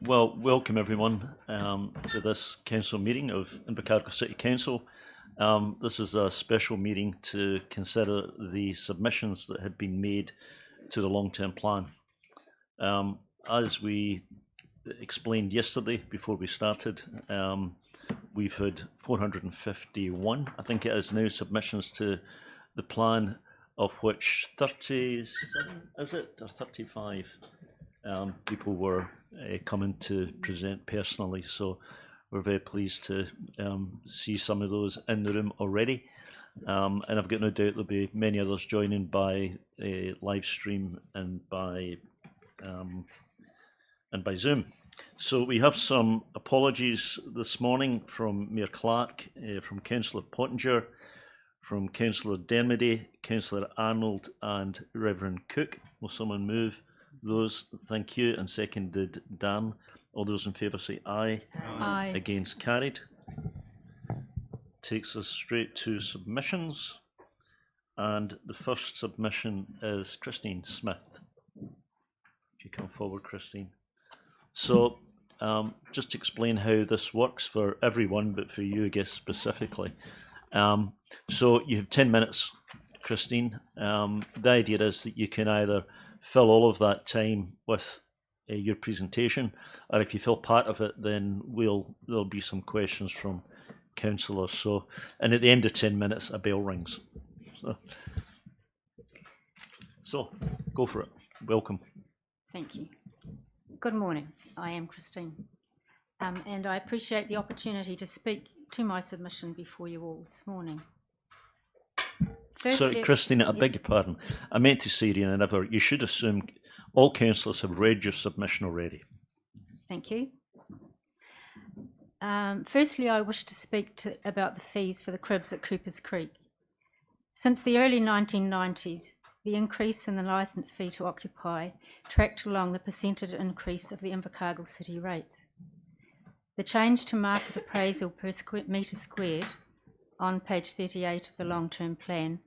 Well, welcome everyone to this council meeting of Invercargill City Council. This is a special meeting to consider the submissions that had been made to the long-term plan. As we explained yesterday before we started, we've had 451, I think it is now, submissions to the plan, of which 37, is it, or 35 people were coming to present personally. So we're very pleased to see some of those in the room already. And I've got no doubt there'll be many others joining by live stream and by Zoom. So we have some apologies this morning from Mayor Clark, from Councillor Pottinger, from Councillor Dermody, Councillor Arnold and Reverend Cook. Will someone move those? Thank you. And seconded Dan. All those in favour say aye. Aye. Against, carried. Takes us straight to submissions. And the first submission is Christine Smith. If you come forward, Christine. So just to explain how this works for everyone, but for you, I guess, specifically. So you have 10 minutes, Christine. The idea is that you can either fill all of that time with your presentation, or if you fill part of it, then there'll be some questions from councillors. So, and at the end of 10 minutes, a bell rings. So go for it. Welcome. Thank you. Good morning. I am Christine, and I appreciate the opportunity to speak to my submission before you all this morning. Sorry, Christine, I beg your pardon. I meant to say, you should assume all councillors have read your submission already. Thank you. Firstly, I wish to speak about the fees for the cribs at Coopers Creek. Since the early 1990s, the increase in the licence fee to occupy tracked along the percentage increase of the Invercargill city rates. The change to market appraisal per metre squared, on page 38 of the long-term plan,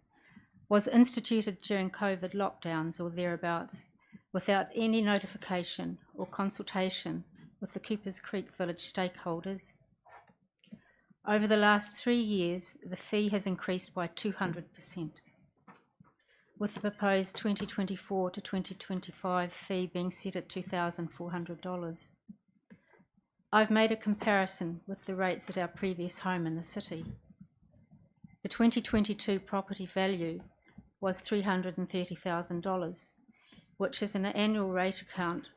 was instituted during COVID lockdowns or thereabouts, without any notification or consultation with the Coopers Creek village stakeholders. Over the last 3 years, the fee has increased by 200%, with the proposed 2024 to 2025 fee being set at $2,400. I've made a comparison with the rates at our previous home in the city. The 2022 property value was $330,000, which is an annual rate account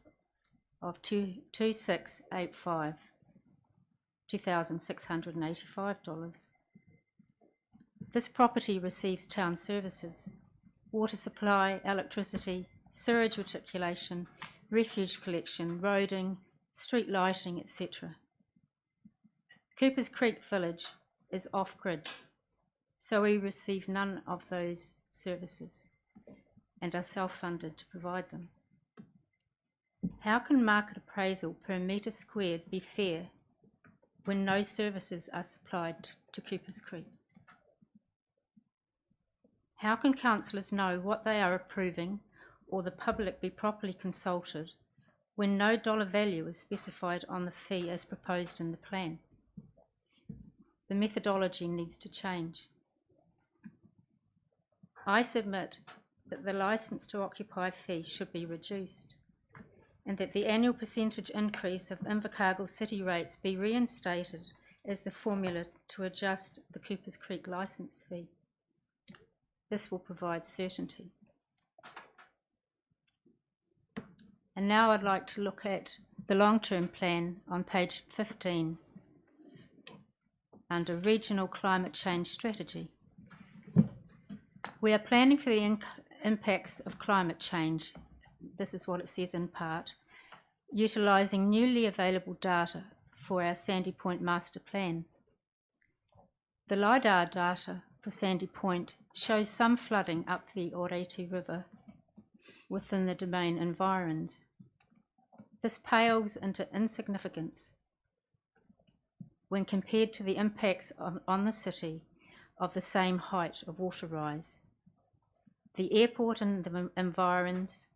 of $2,685. This property receives town services: water supply, electricity, sewage reticulation, refuse collection, roading, street lighting, etc. Coopers Creek Village is off-grid, so we receive none of those services and are self-funded to provide them. How can market appraisal per metre squared be fair when no services are supplied to Coopers Creek? How can councillors know what they are approving or the public be properly consulted when no dollar value is specified on the fee as proposed in the plan? The methodology needs to change. I submit that the licence to occupy fee should be reduced, and that the annual percentage increase of Invercargill city rates be reinstated as the formula to adjust the Coopers Creek licence fee. This will provide certainty. And now I'd like to look at the long-term plan on page 15 under Regional Climate Change Strategy. We are planning for the impacts of climate change, this is what it says in part, utilising newly available data for our Sandy Point Master Plan. The LiDAR data for Sandy Point shows some flooding up the Oreti River within the domain environs. This pales into insignificance when compared to the impacts on the city of the same height of water rise. The airport and the environs,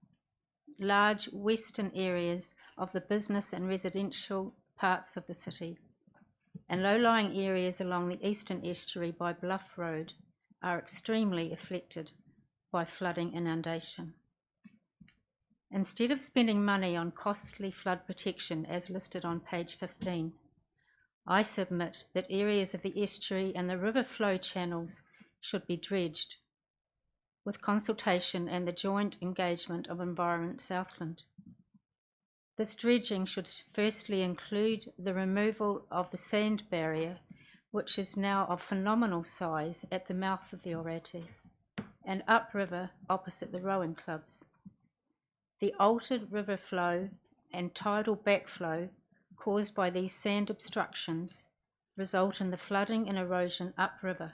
large western areas of the business and residential parts of the city, and low-lying areas along the eastern estuary by Bluff Road are extremely affected by flooding inundation. Instead of spending money on costly flood protection as listed on page 15, I submit that areas of the estuary and the river flow channels should be dredged with consultation and the joint engagement of Environment Southland. This dredging should firstly include the removal of the sand barrier, which is now of phenomenal size at the mouth of the Orati and upriver opposite the rowing clubs. The altered river flow and tidal backflow caused by these sand obstructions result in the flooding and erosion upriver.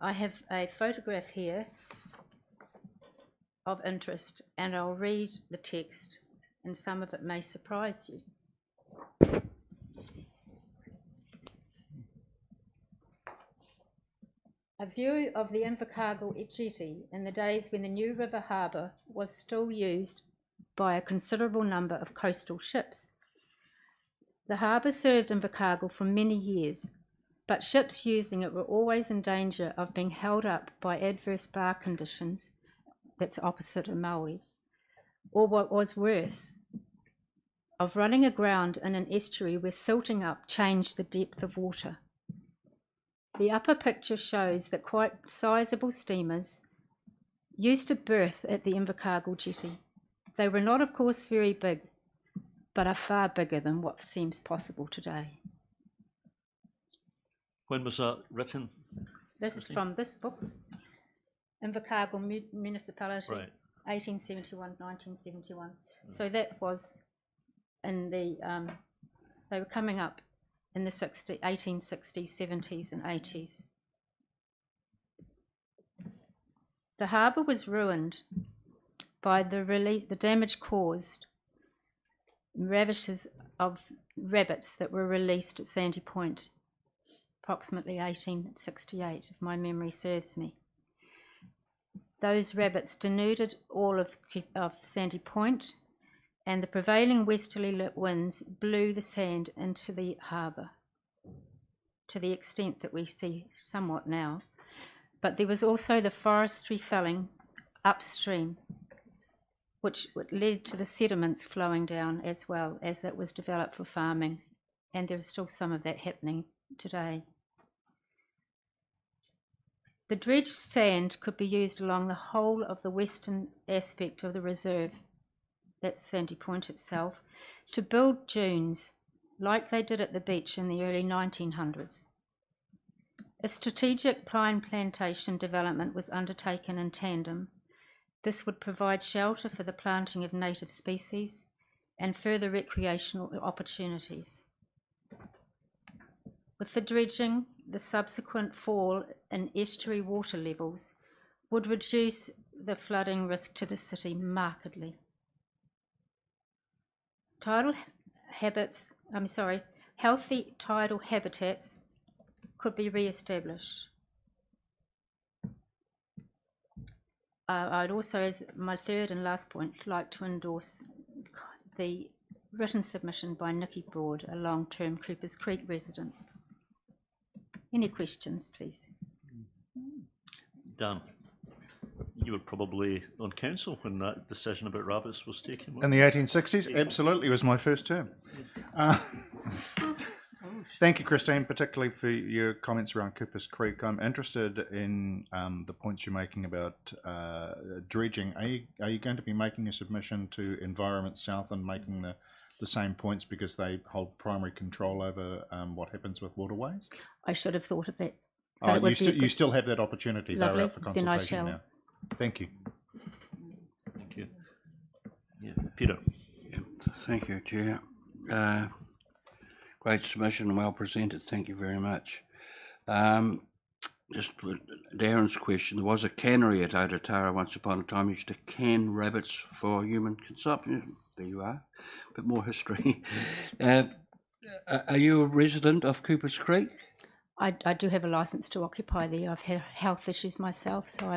I have a photograph here of interest, and I'll read the text, and some of it may surprise you. A view of the Invercargill jetty in the days when the New River Harbour was still used by a considerable number of coastal ships. The harbour served Invercargill for many years, but ships using it were always in danger of being held up by adverse bar conditions, that's opposite of Maui, or what was worse, of running aground in an estuary where silting up changed the depth of water. The upper picture shows that quite sizable steamers used to berth at the Invercargill jetty. They were not, of course, very big, but are far bigger than what seems possible today. When was that written? This is from this book, Invercargill Municipality, Right. 1871-1971. So that was in the, they were coming up in the 1860s, 70s and 80s. The harbour was ruined by the damage caused ravages of rabbits that were released at Sandy Point, approximately 1868, if my memory serves me. Those rabbits denuded all of Sandy Point, and the prevailing westerly winds blew the sand into the harbour to the extent that we see somewhat now. But there was also the forestry felling upstream, which led to the sediments flowing down as well as it was developed for farming, and there is still some of that happening today. The dredged sand could be used along the whole of the western aspect of the reserve, that's Sandy Point itself, to build dunes like they did at the beach in the early 1900s. If strategic pine plantation development was undertaken in tandem, this would provide shelter for the planting of native species and further recreational opportunities. With the dredging, the subsequent fall in estuary water levels would reduce the flooding risk to the city markedly. Healthy tidal habitats could be re-established. I'd also, as my third and last point, like to endorse the written submission by Nikki Broad, a long-term Coopers Creek resident. Any questions, please? Dan, you were probably on council when that decision about rabbits was taken. In the 1860s? Absolutely, it was my first term. Thank you, Christine, particularly for your comments around Coopers Creek. I'm interested in the points you're making about dredging. Are you going to be making a submission to Environment South and making the same points because they hold primary control over what happens with waterways? I should have thought of that. You still have that opportunity. Lovely. They're up for Then I consultation shall. now. Thank you. Thank you. Yeah, Peter. Thank you, Chair. Great submission and well presented. Thank you very much. Just for Darren's question, there was a cannery at Otatara once upon a time, used to can rabbits for human consumption. There you are. A bit more history. Are you a resident of Coopers Creek? I do have a license to occupy there. I've had health issues myself, so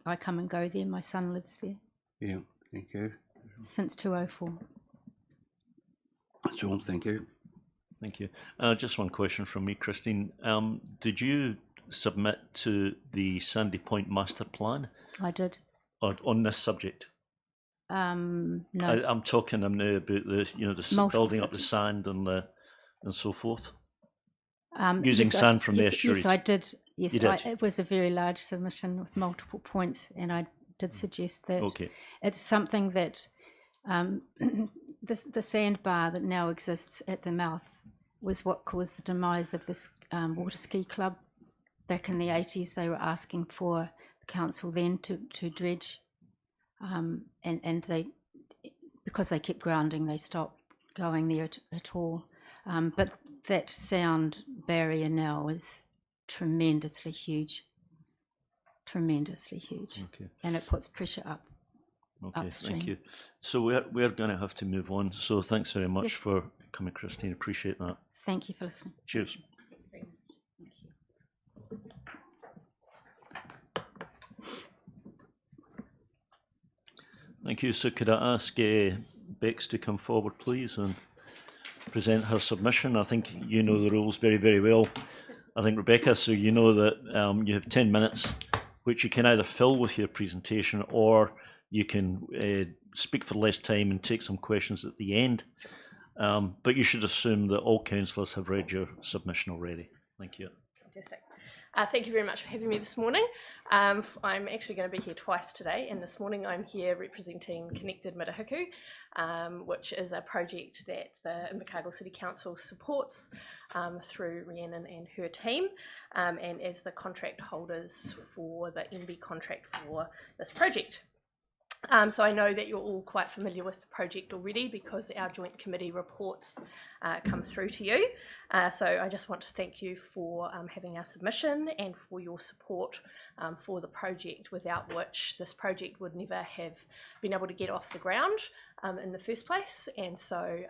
I come and go there. My son lives there Yeah, thank you. since 2004. That's all, thank you. Thank you. Just one question from me, Christine. Did you submit to the Sandy Point Master Plan I did. on this subject? No. I'm talking now about the Multiple building up the subjects. sand and so forth. Yes, Using sand from the estuary. Yes, I did. Yes, You did? it was a very large submission with multiple points, and I did suggest that Okay. it's something that the sandbar that now exists at the mouth was what caused the demise of this water ski club. Back in the 80s, they were asking for the council then to dredge, and they, because they kept grounding, they stopped going there at all. But that sound barrier now is tremendously huge, Okay. and it puts pressure up. Okay. Upstream. Thank you. So we're going to have to move on. So thanks very much Yes. for coming, Christine. Appreciate that. Thank you for listening. Cheers. Thank you. So could I ask Bex to come forward, please, and present her submission? I think you know the rules very, very well. I think, Rebecca, so you know that you have 10 minutes, which you can either fill with your presentation or you can speak for less time and take some questions at the end. But you should assume that all councillors have read your submission already. Thank you. Fantastic. Thank you very much for having me this morning. I'm actually going to be here twice today, and this morning I'm here representing Connected Mirihiku, which is a project that the Invercargill City Council supports through Rhiannon and her team, and as the contract holders for the MB contract for this project. So I know that you're all quite familiar with the project already because our joint committee reports come through to you. So I just want to thank you for having our submission and for your support for the project, without which this project would never have been able to get off the ground in the first place. And so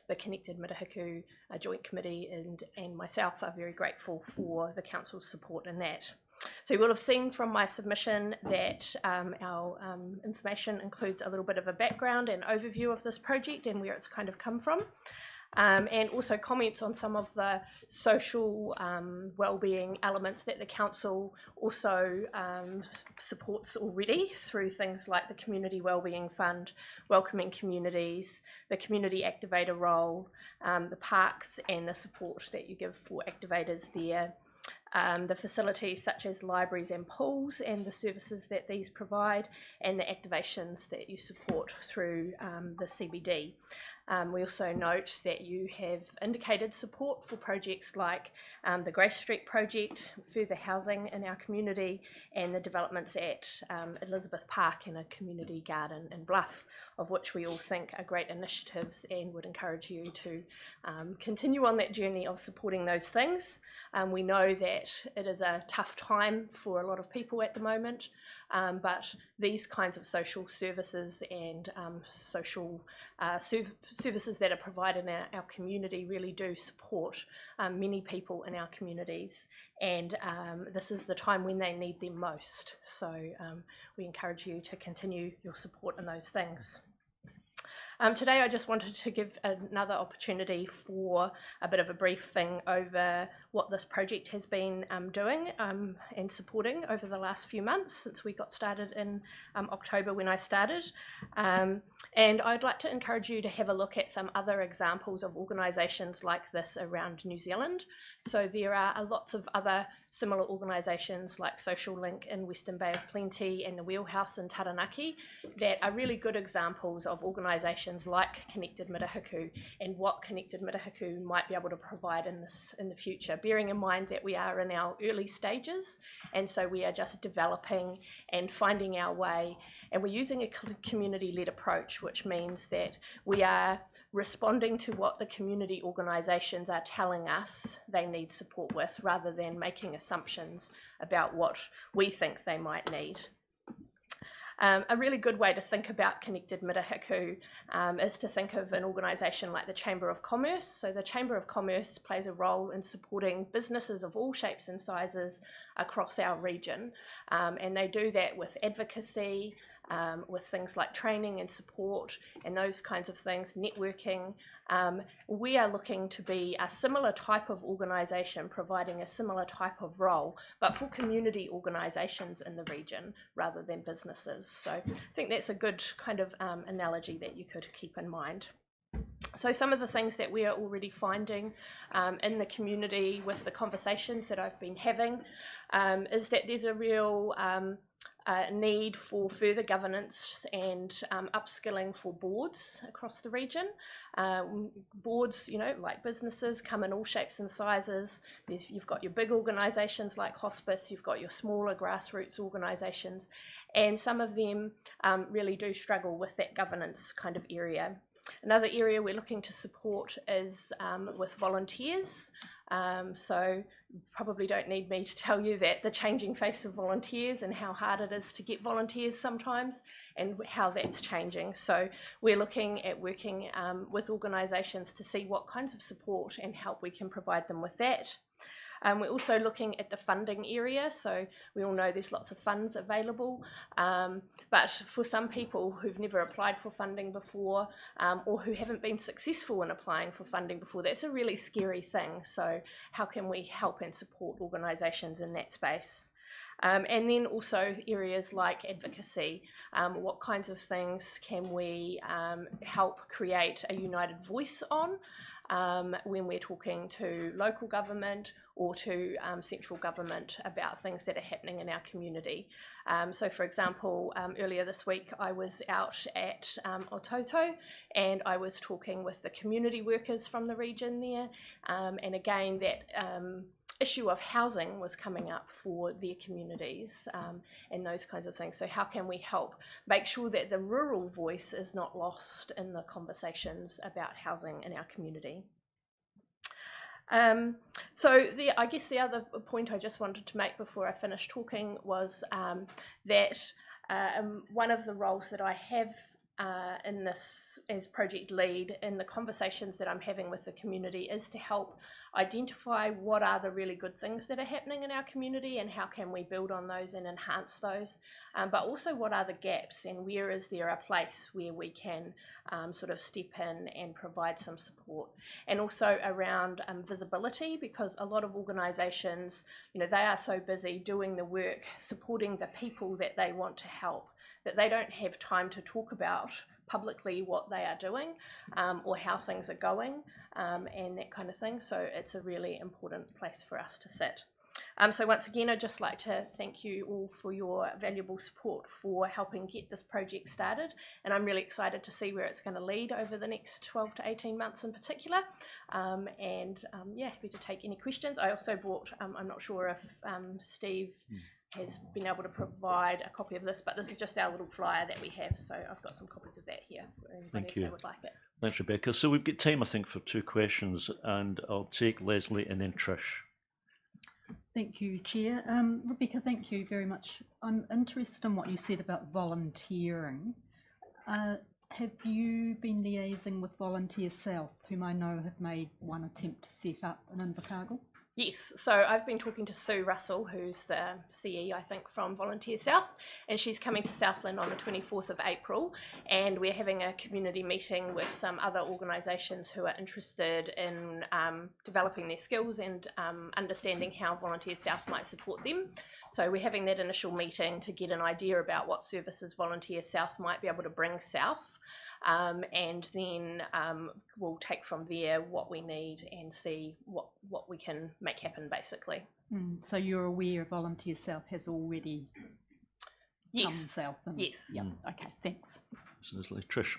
the Connected Mirihiku joint committee and myself are very grateful for the council's support in that. So you will have seen from my submission that our information includes a little bit of a background and overview of this project and where it's kind of come from, and also comments on some of the social wellbeing elements that the council also supports already through things like the Community Wellbeing Fund, welcoming communities, the community activator role, the parks and the support that you give for activators there. The facilities such as libraries and pools and the services that these provide, and the activations that you support through the CBD. We also note that you have indicated support for projects like the Grace Street project, further housing in our community, and the developments at Elizabeth Park and a community garden in Bluff, of which we all think are great initiatives and would encourage you to continue on that journey of supporting those things. We know that it is a tough time for a lot of people at the moment, but these kinds of social services and social services that are provided in our community really do support many people in our communities, and this is the time when they need them most. So we encourage you to continue your support in those things. Today I just wanted to give another opportunity for a bit of a briefing over what this project has been doing and supporting over the last few months since we got started in October when I started. And I'd like to encourage you to have a look at some other examples of organisations like this around New Zealand. So there are lots of other similar organisations like Social Link in Western Bay of Plenty and the Wheelhouse in Taranaki that are really good examples of organisations like Connected Mirihiku and what Connected Mirihiku might be able to provide in the future, bearing in mind that we are in our early stages, and so we are just developing and finding our way. And we're using a community-led approach, which means that we are responding to what the community organisations are telling us they need support with, rather than making assumptions about what we think they might need. A really good way to think about Connected Mirahiku is to think of an organisation like the Chamber of Commerce. So the Chamber of Commerce plays a role in supporting businesses of all shapes and sizes across our region, and they do that with advocacy, with things like training and support and those kinds of things, networking. We are looking to be a similar type of organisation, providing a similar type of role, but for community organisations in the region rather than businesses. So I think that's a good kind of analogy that you could keep in mind. So some of the things that we are already finding in the community with the conversations that I've been having is that there's a real need for further governance and upskilling for boards across the region. Boards, like businesses, come in all shapes and sizes. You've got your big organisations like hospice, you've got your smaller grassroots organisations, and some of them really do struggle with that governance kind of area. Another area we're looking to support is with volunteers. So probably don't need me to tell you that the changing face of volunteers and how hard it is to get volunteers sometimes and how that's changing. So we're looking at working with organisations to see what kinds of support and help we can provide them with that. We're also looking at the funding area, so we all know there's lots of funds available, but for some people who've never applied for funding before or who haven't been successful in applying for funding before, that's a really scary thing. So how can we help and support organisations in that space? And then also areas like advocacy. What kinds of things can we help create a united voice on when we're talking to local government or to central government about things that are happening in our community. So for example, earlier this week I was out at Ototo and I was talking with the community workers from the region there, and again that issue of housing was coming up for their communities and those kinds of things. So how can we help make sure that the rural voice is not lost in the conversations about housing in our community? So I guess the other point I just wanted to make before I finish talking was that one of the roles that I have in this as project lead in the conversations that I'm having with the community is to help identify what are the really good things that are happening in our community and how can we build on those and enhance those, but also what are the gaps and where is there a place where we can sort of step in and provide some support, and also around visibility, because a lot of organisations, they are so busy doing the work, supporting the people that they want to help, that they don't have time to talk about publicly what they are doing or how things are going and that kind of thing. So it's a really important place for us to sit. So once again, I'd just like to thank you all for your valuable support for helping get this project started, and I'm really excited to see where it's going to lead over the next 12 to 18 months in particular, yeah, happy to take any questions. I also brought, I'm not sure if Steve has been able to provide a copy of this, but this is just our little flyer that we have, so I've got some copies of that here for anybody if they would like it. Thanks, Rebecca. So we've got time, I think, for 2 questions, and I'll take Leslie and then Trish. Thank you, Chair. Rebecca, thank you very much. I'm interested in what you said about volunteering. Have you been liaising with Volunteer South, whom I know have made one attempt to set up an Invercargill? Yes, so I've been talking to Sue Russell, who's the CE, I think, from Volunteer South, and she's coming to Southland on the 24th of April, and we're having a community meeting with some other organisations who are interested in developing their skills and understanding how Volunteer South might support them. So we're having that initial meeting to get an idea about what services Volunteer South might be able to bring south. And then we'll take from there what we need and see what we can make happen, basically. So you're aware Volunteer South has already come south? Yes. Yeah. Okay, thanks. Absolutely. Trish.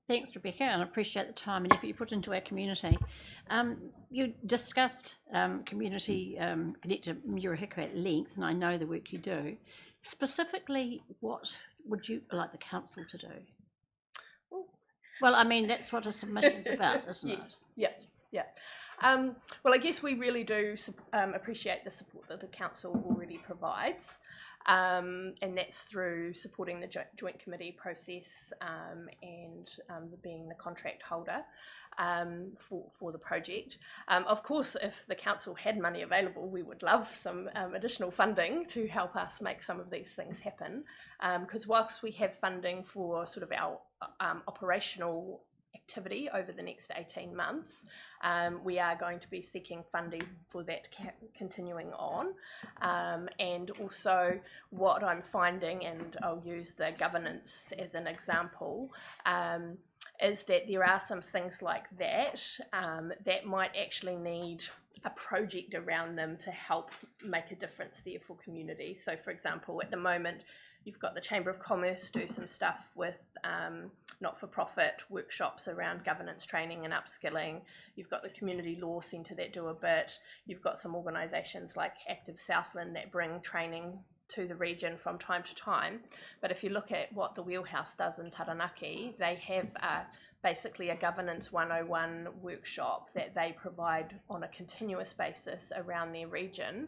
Thanks, Rebecca, and I appreciate the time and effort you put into our community. You discussed community Connected Mirahiku at length, and I know the work you do. Specifically, what would you like the council to do? Well, I mean, that's what a submission's about, isn't it? Yes, yeah. Well, I guess we really do appreciate the support that the council already provides. and that's through supporting the joint committee process and being the contract holder for the project. Of course, if the council had money available, we would love some additional funding to help us make some of these things happen, because whilst we have funding for sort of our operational activity over the next 18 months, we are going to be seeking funding for that continuing on. And also what I'm finding, and I'll use the governance as an example, is that there are some things like that that might actually need a project around them to help make a difference there for community. So for example, at the moment, you've got the Chamber of Commerce do some stuff with not-for-profit workshops around governance training and upskilling. You've got the Community Law Centre that do a bit. You've got some organisations like Active Southland that bring training to the region from time to time. But if you look at what the Wheelhouse does in Taranaki, they have basically a Governance 101 workshop that they provide on a continuous basis around their region,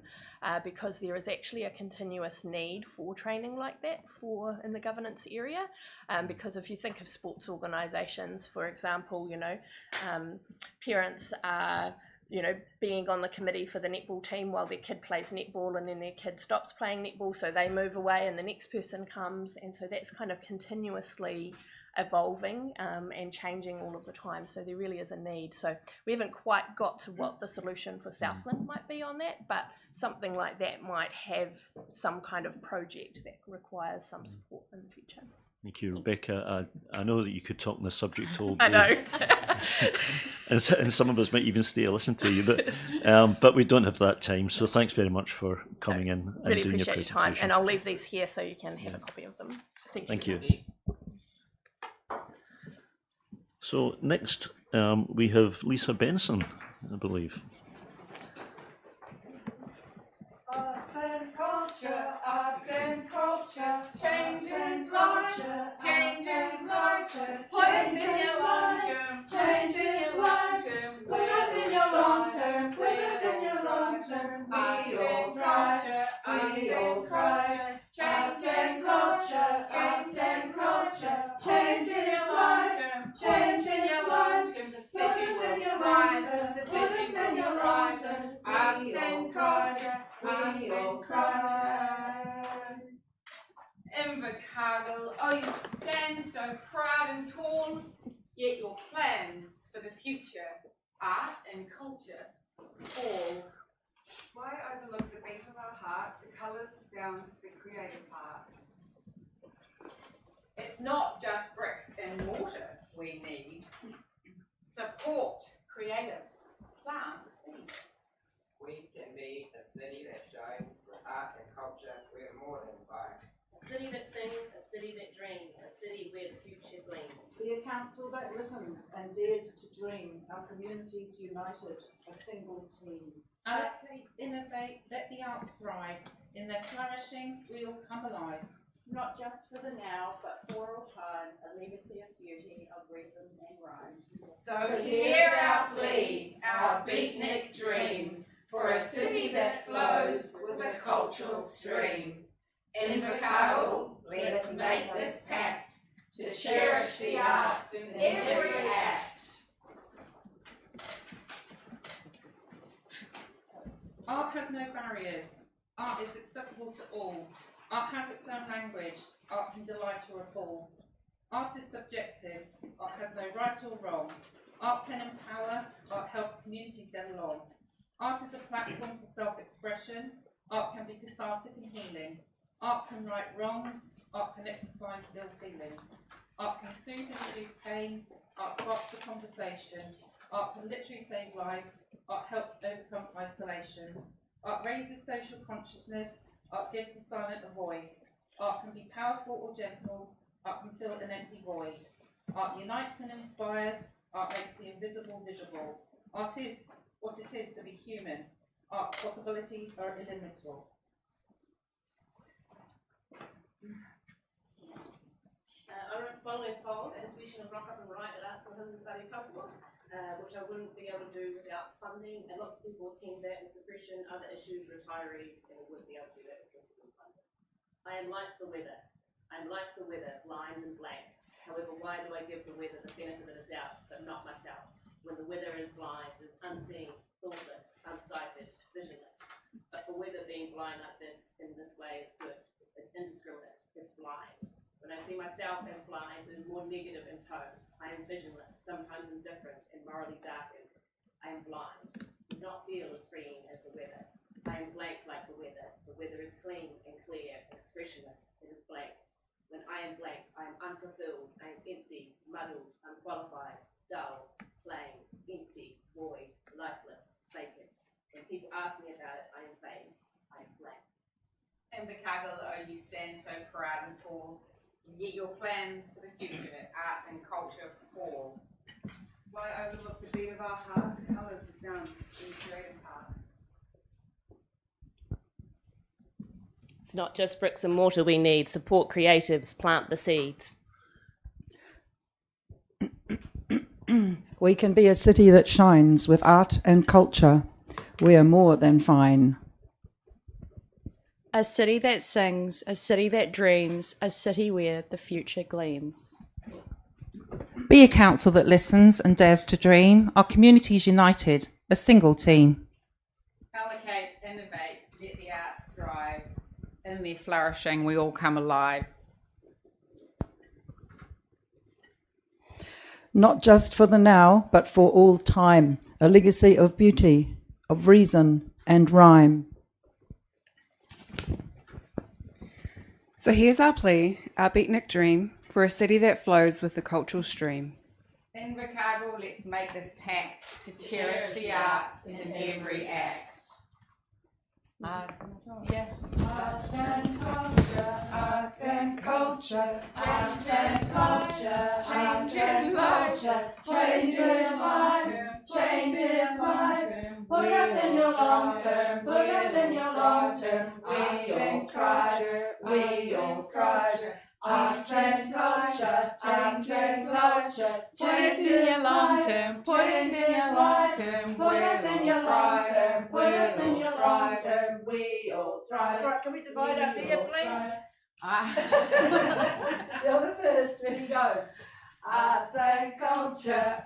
because there is actually a continuous need for training like that in the governance area. Because if you think of sports organisations, for example, parents are being on the committee for the netball team while their kid plays netball, and then their kid stops playing netball, so they move away and the next person comes, and so that's kind of continuously evolving and changing all of the time. So there really is a need. So we haven't quite got to what the solution for Southland might be on that, but something like that might have some kind of project that requires some support in the future. Thank you, Rebecca. I know that you could talk on this subject all day. I know. and some of us might even stay to listen to you, but we don't have that time. So thanks very much for coming in and really doing your appreciate presentation. your time, and I'll leave these here so you can have a copy of them. Thank you. So next we have Lisa Benson, I believe. Arts and culture, change is larger, change is larger. Put us in your long term, change is larger. Put us in your long term, put us in your long term. We all cry, we all cry. Arts and culture, change is larger, change is larger. Put us in your long term, put us in your long term. Arts and culture, we all cry. Invercargill, oh, you stand so proud and tall, yet your plans for the future, art and culture, fall. Why overlook the beat of our heart, the colours, the sounds, the creative part? It's not just bricks and mortar we need. Support creatives, plant seeds. We can be a city that shines with art and culture. We're more than fine. A city that sings, a city that dreams, a city where the future gleams. Be a council that listens and dares to dream, our communities united, a single team. Allocate, innovate, let the arts thrive. In their flourishing, we all come alive. Not just for the now, but for all time, a legacy of beauty, of rhythm and rhyme. So here's our plea, our beatnik dream, for a city that flows with a cultural stream. Invercargill, let's make this pact to cherish the arts in every act. Art has no barriers. Art is accessible to all. Art has its own language. Art can delight or appall. Art is subjective. Art has no right or wrong. Art can empower. Art helps communities get along. Art is a platform for self-expression. Art can be cathartic and healing. Art can right wrongs. Art can exercise ill feelings. Art can soothe and reduce pain. Art sparks the conversation. Art can literally save lives. Art helps overcome isolation. Art raises social consciousness. Art gives the silent a voice. Art can be powerful or gentle. Art can fill an empty void. Art unites and inspires. Art makes the invisible visible. Art is what it is to be human. Art's possibilities are illimitable. Following forward, an institution of rock up and write at Arts and Whare Taupua, which I wouldn't be able to do without funding, and lots of people attend that with depression, other issues, retirees, and we wouldn't be able to do that because we didn't fund it. I am like the weather. I am like the weather, blind and blank. However, why do I give the weather the benefit of the doubt, but not myself? When the weather is blind, is unseen, thoughtless, unsighted, visionless. But the weather being blind like this, in this way, is good. It's indiscriminate. It's blind. When I see myself as blind, it is more negative in tone. I am visionless, sometimes indifferent, and morally darkened. I am blind. Does not feel as freeing as the weather. I am blank like the weather. The weather is clean and clear, expressionless. It is blank. When I am blank, I am unfulfilled. I am empty, muddled, unqualified, dull, plain, empty, void, lifeless, vacant. When people ask me about it, I am vain. I am blank. Invercargill, though, you stand so proud and tall, and yet your plans for the future, arts and culture fall. Why overlook the beat of our heart, the colours, the sounds, in creative art? It's not just bricks and mortar we need. Support creatives, plant the seeds. We can be a city that shines with art and culture. We are more than fine. A city that sings, a city that dreams, a city where the future gleams. Be a council that listens and dares to dream. Our community's united, a single team. Allocate, innovate, let the arts thrive. In their flourishing, we all come alive. Not just for the now, but for all time. A legacy of beauty, of reason and rhyme. So here's our plea, our beatnik dream, for a city that flows with the cultural stream. Invercargill, let's make this pact to cherish the arts in every act. Arts and culture, arts and culture, arts and culture, changes culture, changes lives, changes lives. Put us in your long term, put us in your long term. We all thrive, we all thrive. Arts and culture, changes culture, put us in your long term, put us in your long term. Put us in your long term, put us in your long term. We all thrive. Right, can we divide up here, please? You're the first, ready, go. Arts and culture,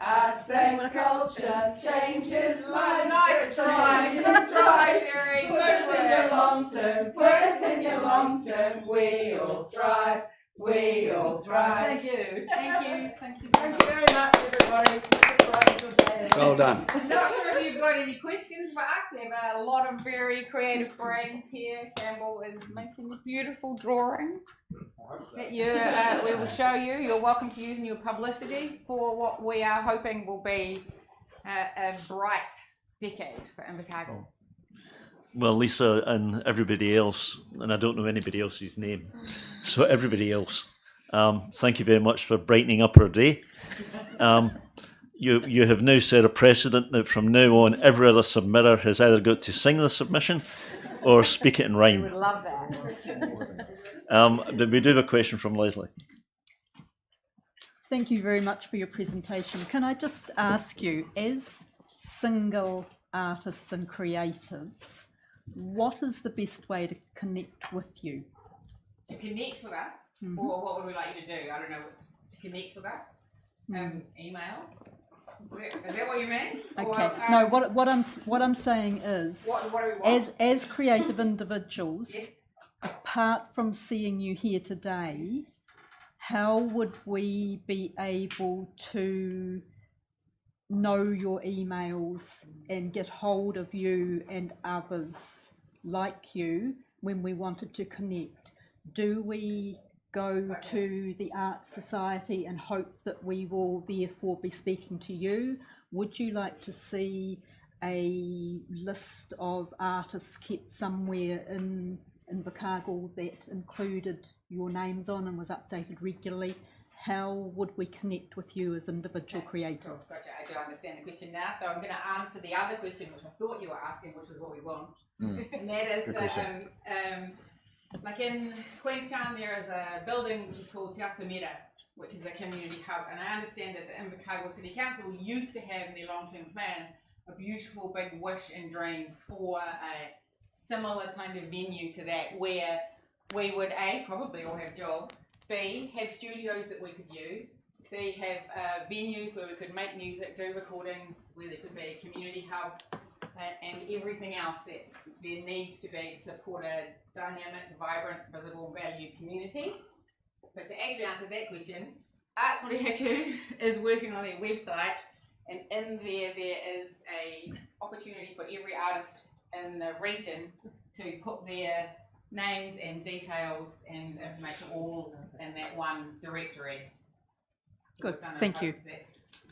changes lives. Nice try, That's right. Sherry. Put us in your long term, put us in your long term. We all thrive, we all thrive. Thank you. Thank you. Thank you. Thank you very much, everybody. Well done. Not sure if you've got any questions for us. We have a lot of very creative brains here. Campbell is making a beautiful drawing that we will show you. You're welcome to use in your publicity for what we are hoping will be a bright decade for Invercargill. Well, Lisa and everybody else, and I don't know anybody else's name, so everybody else, thank you very much for brightening up our day. You have now set a precedent that from now on, every other submitter has either got to sing the submission or speak it in We rhyme. would love that. We do have a question from Leslie. Thank you very much for your presentation. Can I just ask you, as single artists and creatives, what is the best way to connect with you? To connect with us, or what would we like you to do? I don't know. To connect with us, email. Is that what you mean? Okay. No. What I'm saying is, what do we want? as creative individuals, Yes. apart from seeing you here today, how would we be able to know your emails and get hold of you and others like you when we wanted to connect? Do we go to the Art Society and hope that we will therefore be speaking to you? Would you like to see a list of artists kept somewhere in Invercargill that included your names on and was updated regularly? How would we connect with you as individual creators? Gotcha. I do understand the question now, so I'm going to answer the other question, which I thought you were asking, which is what we want, and that is that, like in Queenstown, there is a building which is called Te Ata Mera, which is a community hub, and I understand that the Invercargill City Council used to have in their long-term plan a beautiful big wish and dream for a similar kind of venue to that, where we would A, probably all have jobs, B, have studios that we could use, C, have venues where we could make music, do recordings, where there could be a community hub, and everything else that there needs to be to support a dynamic, vibrant, visible, valued community. But to actually answer that question, Arts Murihiku is working on their website, and in there is a opportunity for every artist in the region to put their names and details and information all in that one directory. Good, thank you.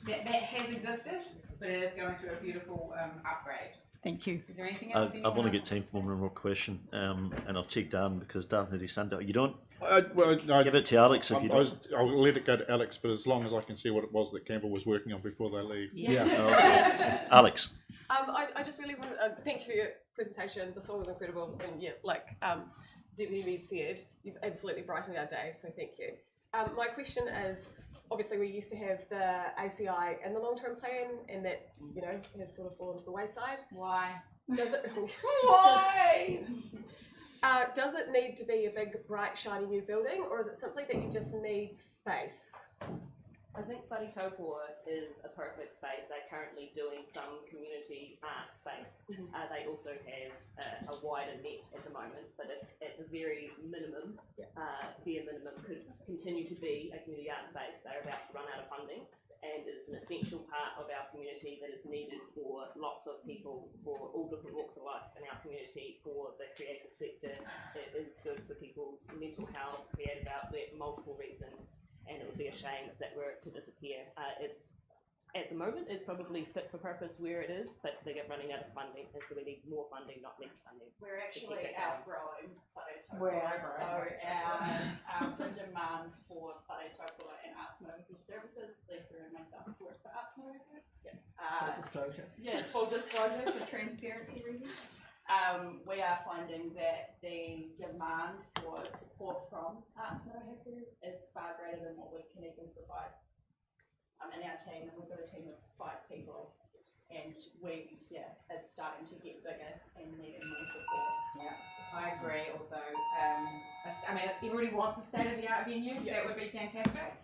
That has existed, but it is going through a beautiful upgrade. Thank you. Is there anything else? I've only got time for one more question, and I'll take Dan because Dan has his hand up. You don't? Give it to Alex if you don't. I'll let it go to Alex, but as long as I can see what it was that Campbell was working on before they leave. Yeah. Okay. Alex. I just really want to thank you for your presentation. This all was incredible, and yeah, like Deputy Reid said, you've absolutely brightened our day. So thank you. My question is, obviously we used to have the ACI and the long-term plan, and that has sort of fallen to the wayside. Why? Does it? Why? Does it need to be a big, bright, shiny new building, or is it simply that you just need space? I think Wharitopo is a perfect space. They're currently doing some community art space. They also have a wider net at the moment, but at the very minimum, bare minimum, could continue to be a community art space. They're about to run out of funding, and it's an essential part of our community that is needed for lots of people, for all different walks of life in our community, for the creative sector. It is good for people's mental health, creative outlet, multiple reasons. And it would be a shame if that were to disappear. It's at the moment it's probably fit for purpose where it is, but they get running out of funding, and so we need more funding, not less funding. We're actually outgrowing Wharitopo, so our demand for Wharitopo and Arts Murihiku services, Lisa and myself work for Arts Murihiku. Full disclosure. Yeah, full disclosure for transparency reasons. We are finding that the demand for support from Arts Murihiku is far greater than what we can even provide. In our team, and we've got a team of 5 people, and it's starting to get bigger and needing more support. Yeah, I agree. Also, everybody wants a state-of-the-art venue. That would be fantastic.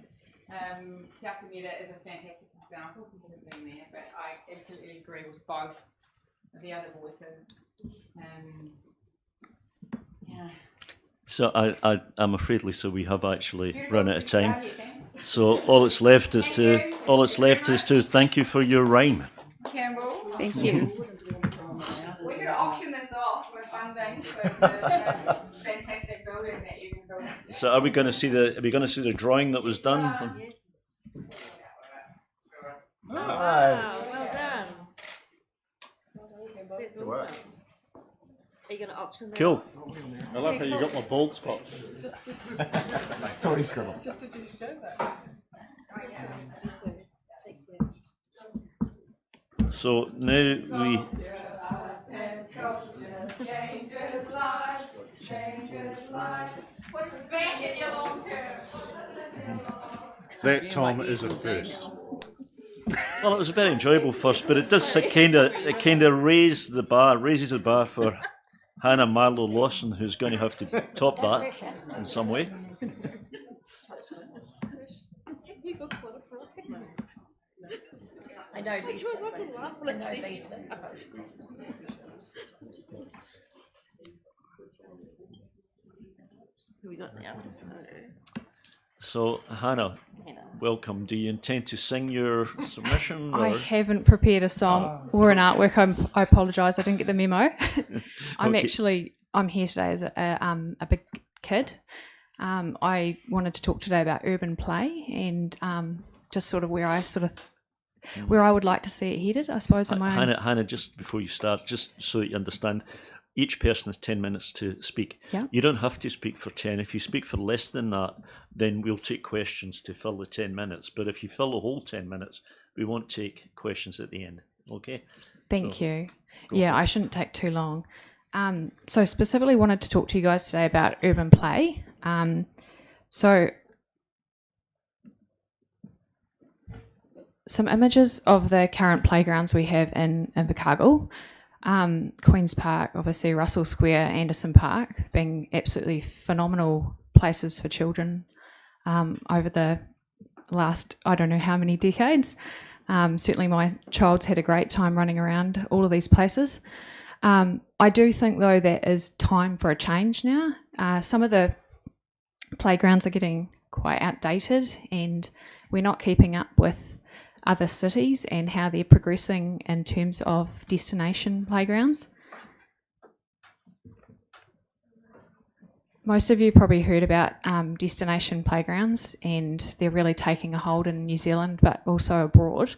South Bermuda is a fantastic example. We haven't been there, but I absolutely agree with both of the other voices. So I'm afraid, Lisa, we have actually run out of time. So all that's left is to thank you for your rhyme. Campbell, thank you. We could auction this off with funding for the fantastic building that you can build. So are we going to see the drawing that was done? Yes. Nice. Well done. That's Good work. awesome. Are you going to auction that? Cool. I love how you got my bald spot. Totally scribble. Just to show that. So now we. That, Tom, is a first. Well, it was a very enjoyable first, but it does kind of raises the bar for Hannah Marlowe Lawson, who's going to have to top that in some way. I know Lisa. I know Lisa. Who we got now? So, Hannah, welcome. Do you intend to sing your submission? Or? I haven't prepared a song or an artwork. I apologise, I didn't get the memo. I'm here today as a big kid. I wanted to talk today about urban play and just sort of where I would like to see it headed, I suppose. Hannah, just before you start, just so that you understand, each person has 10 minutes to speak. Yeah. You don't have to speak for 10. If you speak for less than that, then we'll take questions to fill the 10 minutes. But if you fill the whole 10 minutes, we won't take questions at the end. Okay? Thank you. Yeah, I shouldn't take too long. So specifically wanted to talk to you guys today about urban play. So some images of the current playgrounds we have in Invercargill. Queen's Park, obviously Russell Square, Anderson Park, being absolutely phenomenal places for children over the last, I don't know how many decades. Certainly my child's had a great time running around all of these places. I do think, though, that is time for a change now. Some of the playgrounds are getting quite outdated, and we're not keeping up with other cities and how they're progressing in terms of destination playgrounds. Most of you probably heard about destination playgrounds, and they're really taking a hold in New Zealand, but also abroad.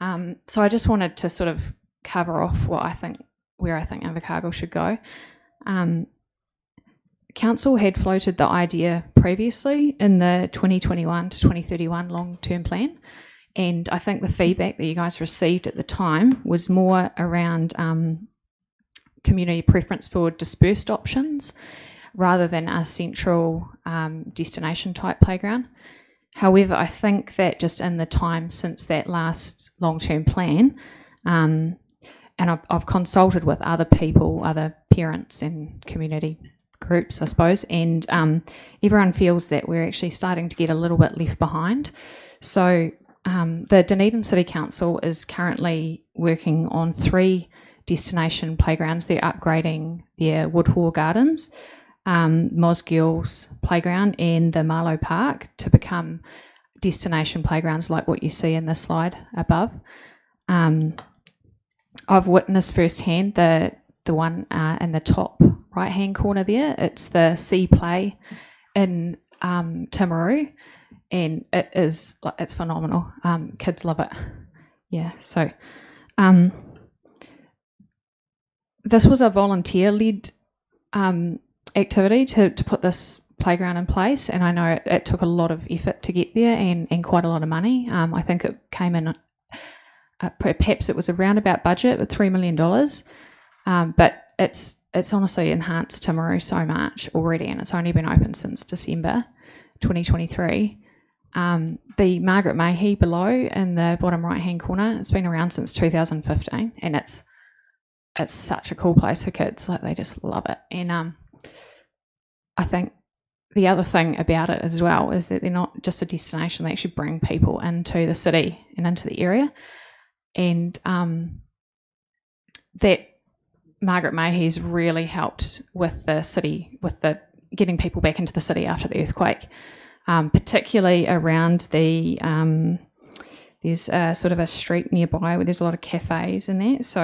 So I just wanted to sort of cover off where I think Invercargill should go. Council had floated the idea previously in the 2021 to 2031 long-term plan, and I think the feedback that you guys received at the time was more around community preference for dispersed options rather than a central destination type playground. However, I think that just in the time since that last long-term plan, and I've consulted with other people, other parents and community groups, I suppose, and everyone feels that we're actually starting to get a little bit left behind. So the Dunedin City Council is currently working on 3 destination playgrounds. They're upgrading their Woodhaw Gardens, Mosgill's playground and the Marlow Park to become destination playgrounds like what you see in the slide above. I've witnessed firsthand the one in the top right hand corner there. It's the Sea Play in Timaru, and it's phenomenal. Kids love it. Yeah, so this was a volunteer-led activity to put this playground in place, and I know it took a lot of effort to get there and quite a lot of money. I think it came in, perhaps it was a roundabout budget with $3 million, but it's honestly enhanced Timaru so much already, and it's only been open since December 2023. The Margaret Mayhew below in the bottom right hand corner, it's been around since 2015, and it's such a cool place for kids. Like, they just love it. And I think the other thing about it as well is that they're not just a destination, they actually bring people into the city and into the area. And that Margaret Mayhew's really helped with the city, with the getting people back into the city after the earthquake, particularly around the there's sort of a street nearby where there's a lot of cafes in there. So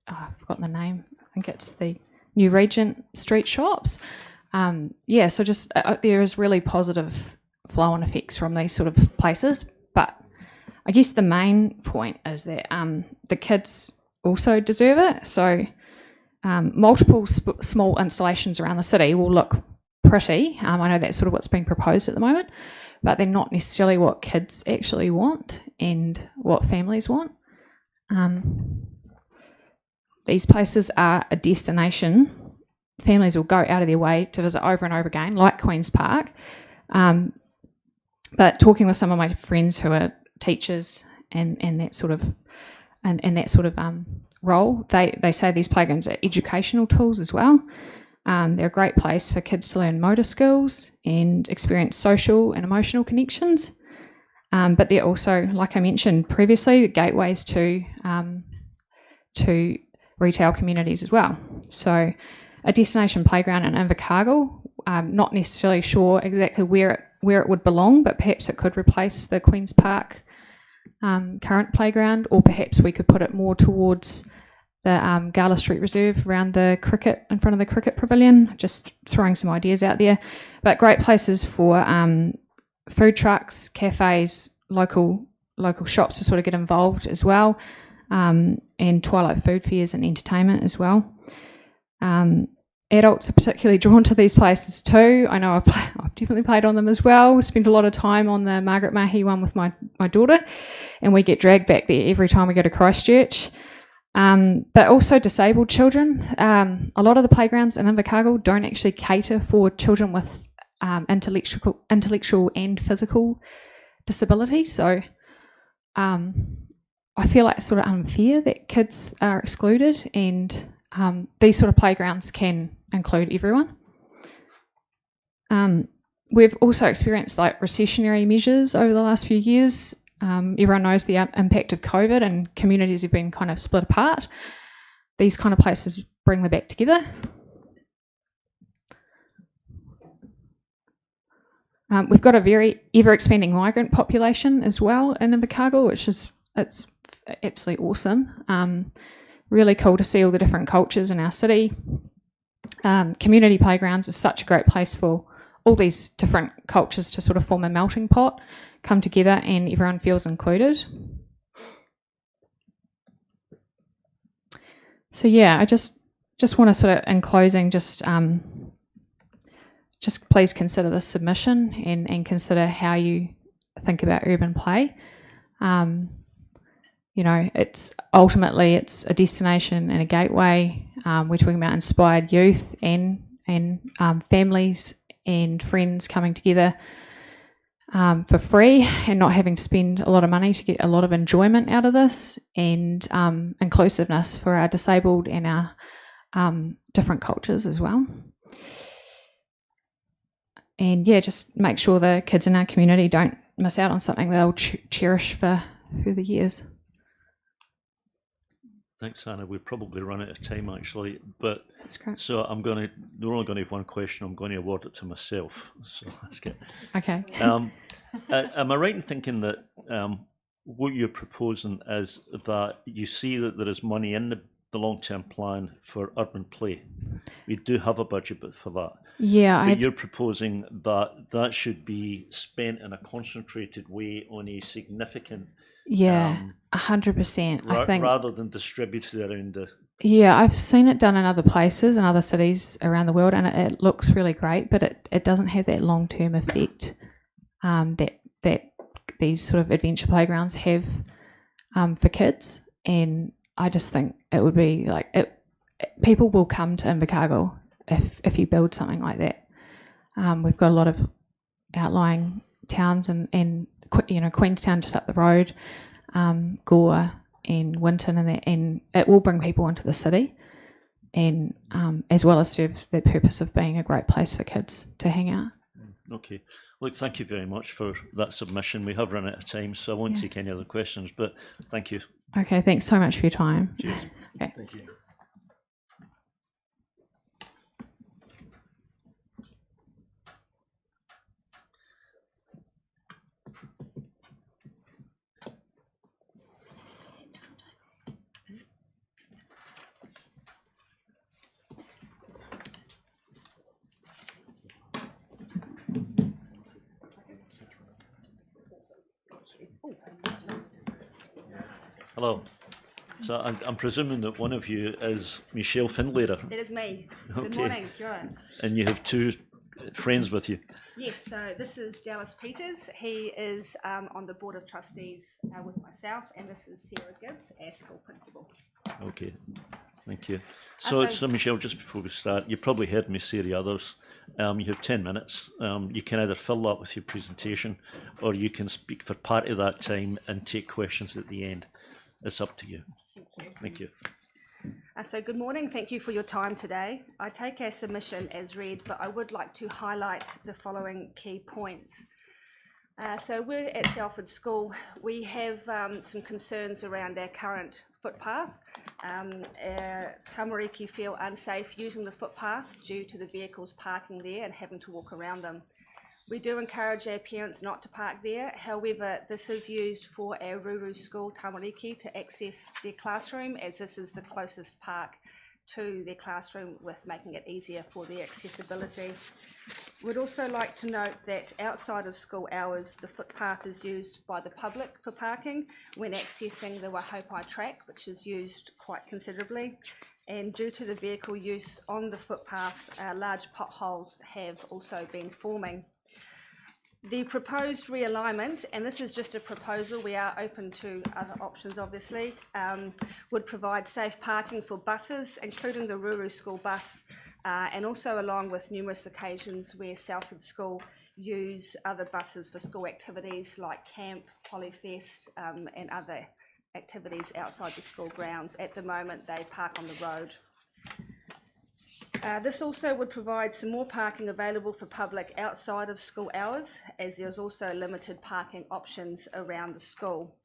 I've forgotten the name. I think it's the New Regent Street shops. Yeah, so just there is really positive flow-on effects from these sort of places. But I guess the main point is that the kids also deserve it. So multiple small installations around the city will look pretty. I know that's sort of what's being proposed at the moment, but they're not necessarily what kids actually want and what families want. These places are a destination. Families will go out of their way to visit over and over again, like Queen's Park. But talking with some of my friends who are teachers and that sort of role, they say these playgrounds are educational tools as well. They're a great place for kids to learn motor skills and experience social and emotional connections. But they're also, like I mentioned previously, gateways to retail communities as well. So a destination playground in Invercargill, not necessarily sure exactly where it would belong, but perhaps it could replace the Queen's Park current playground, or perhaps we could put it more towards the Gala Street Reserve around the cricket, in front of the cricket pavilion. Just throwing some ideas out there. But great places for food trucks, cafes, local shops to sort of get involved as well, and twilight food fairs and entertainment as well. Adults are particularly drawn to these places too. I know I've definitely played on them as well. Spent a lot of time on the Margaret Mayhew one with my daughter, and we get dragged back there every time we go to Christchurch. But also disabled children. A lot of the playgrounds in Invercargill don't actually cater for children with intellectual and physical disability. So I I feel like it's sort of unfair that kids are excluded, and these sort of playgrounds can include everyone. We've also experienced like recessionary measures over the last few years. Everyone knows the impact of COVID, and communities have been kind of split apart. These kind of places bring them back together. We've got a very ever-expanding migrant population as well in Invercargill, which is it's absolutely awesome. Really cool to see all the different cultures in our city. Community playgrounds is such a great place for all these different cultures to sort of form a melting pot, come together, and everyone feels included. So yeah, I just want to sort of, in closing, just please consider this submission and consider how you think about urban play. You know, it's ultimately a destination and a gateway. We're talking about inspired youth and families and friends coming together for free and not having to spend a lot of money to get a lot of enjoyment out of this, and inclusiveness for our disabled and our different cultures as well. And yeah, just make sure the kids in our community don't miss out on something they'll cherish for the years. Thanks, Anna. We've probably run out of time actually, but that's great. So we're only going to have one question. I'm going to award it to myself. So let's get. Okay. Am I right in thinking that what you're proposing is that you see that there is money in the long-term plan for urban play? We do have a budget for that. Yeah, but you're proposing that should be spent in a concentrated way on a significant. Yeah, 100%. I think rather than distributed around the. Yeah, I've seen it done in other places and other cities around the world, and it looks really great, but it doesn't have that long-term effect that these sort of adventure playgrounds have for kids. And I just think it would be like people will come to Invercargill if you build something like that. We've got a lot of outlying towns and Queenstown just up the road, Gore and Winton, and it will bring people into the city, and as well as serve the purpose of being a great place for kids to hang out. Okay, look, thank you very much for that submission. We have run out of time, so I won't take any other questions, but thank you. Okay, thanks so much for your time. Cheers. Okay. Thank you. Hello. So I'm presuming that one of you is Michelle Findlater. That is me. Okay. Good morning, Joanne. And you have two friends with you. Yes, so this is Dallas Peters. He is on the Board of Trustees with myself, and this is Sarah Gibbs, our school principal. Okay, thank you. So Michelle, just before we start, you probably heard me say the others. You have 10 minutes. You can either fill that with your presentation, or you can speak for part of that time and take questions at the end. It's up to you. Thank you. So good morning. Thank you for your time today. I take our submission as read, but I would like to highlight the following key points. So we're at Salford School. We have some concerns around our current footpath. Tamariki feel unsafe using the footpath due to the vehicles parking there and having to walk around them. We do encourage our parents not to park there. However, this is used for our Ruru school, Tamariki, to access their classroom, as this is the closest park to their classroom, with making it easier for their accessibility. We'd also like to note that outside of school hours, the footpath is used by the public for parking when accessing the Waihopai track, which is used quite considerably. And due to the vehicle use on the footpath, large potholes have also been forming. The proposed realignment, and this is just a proposal, we are open to other options obviously, would provide safe parking for buses, including the Ruru school bus, and also along with numerous occasions where Salford School use other buses for school activities like camp, Polyfest, and other activities outside the school grounds. At the moment, they park on the road. This also would provide some more parking available for public outside of school hours, as there's also limited parking options around the school.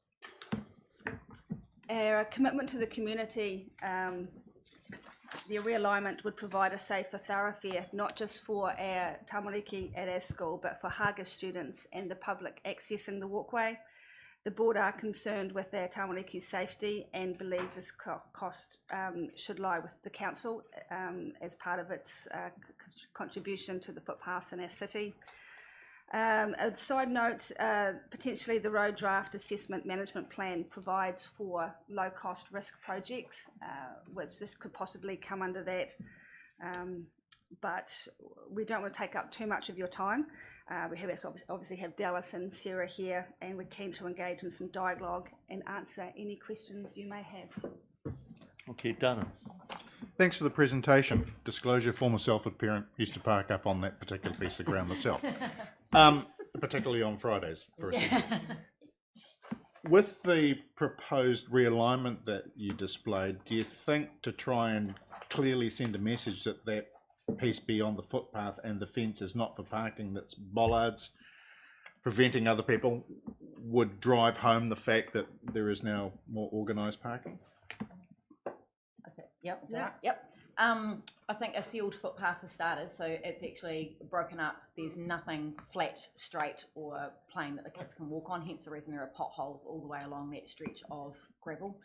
Our commitment to the community, the realignment would provide a safer thoroughfare, not just for our tamariki at our school, but for Haga students and the public accessing the walkway. The board are concerned with our tamariki safety and believe this cost should lie with the council as part of its contribution to the footpaths in our city. A side note, potentially the road draft assessment management plan provides for low cost risk projects, which this could possibly come under that. But we don't want to take up too much of your time. We have obviously have Dallas and Sarah here, and we're keen to engage in some dialogue and answer any questions you may have. Okay, Dana. Thanks for the presentation. Disclosure, former Salford parent, used to park up on that particular piece of ground myself, particularly on Fridays for a season. With the proposed realignment that you displayed, do you think to try and clearly send a message that that piece beyond the footpath and the fence is not for parking, that's bollards preventing other people, would drive home the fact that there is now more organised parking? Yep. Is that right? Yep. I think a sealed footpath for starters, so it's actually broken up. There's nothing flat, straight or plain that the kids can walk on, hence the reason there are potholes all the way along that stretch of gravel.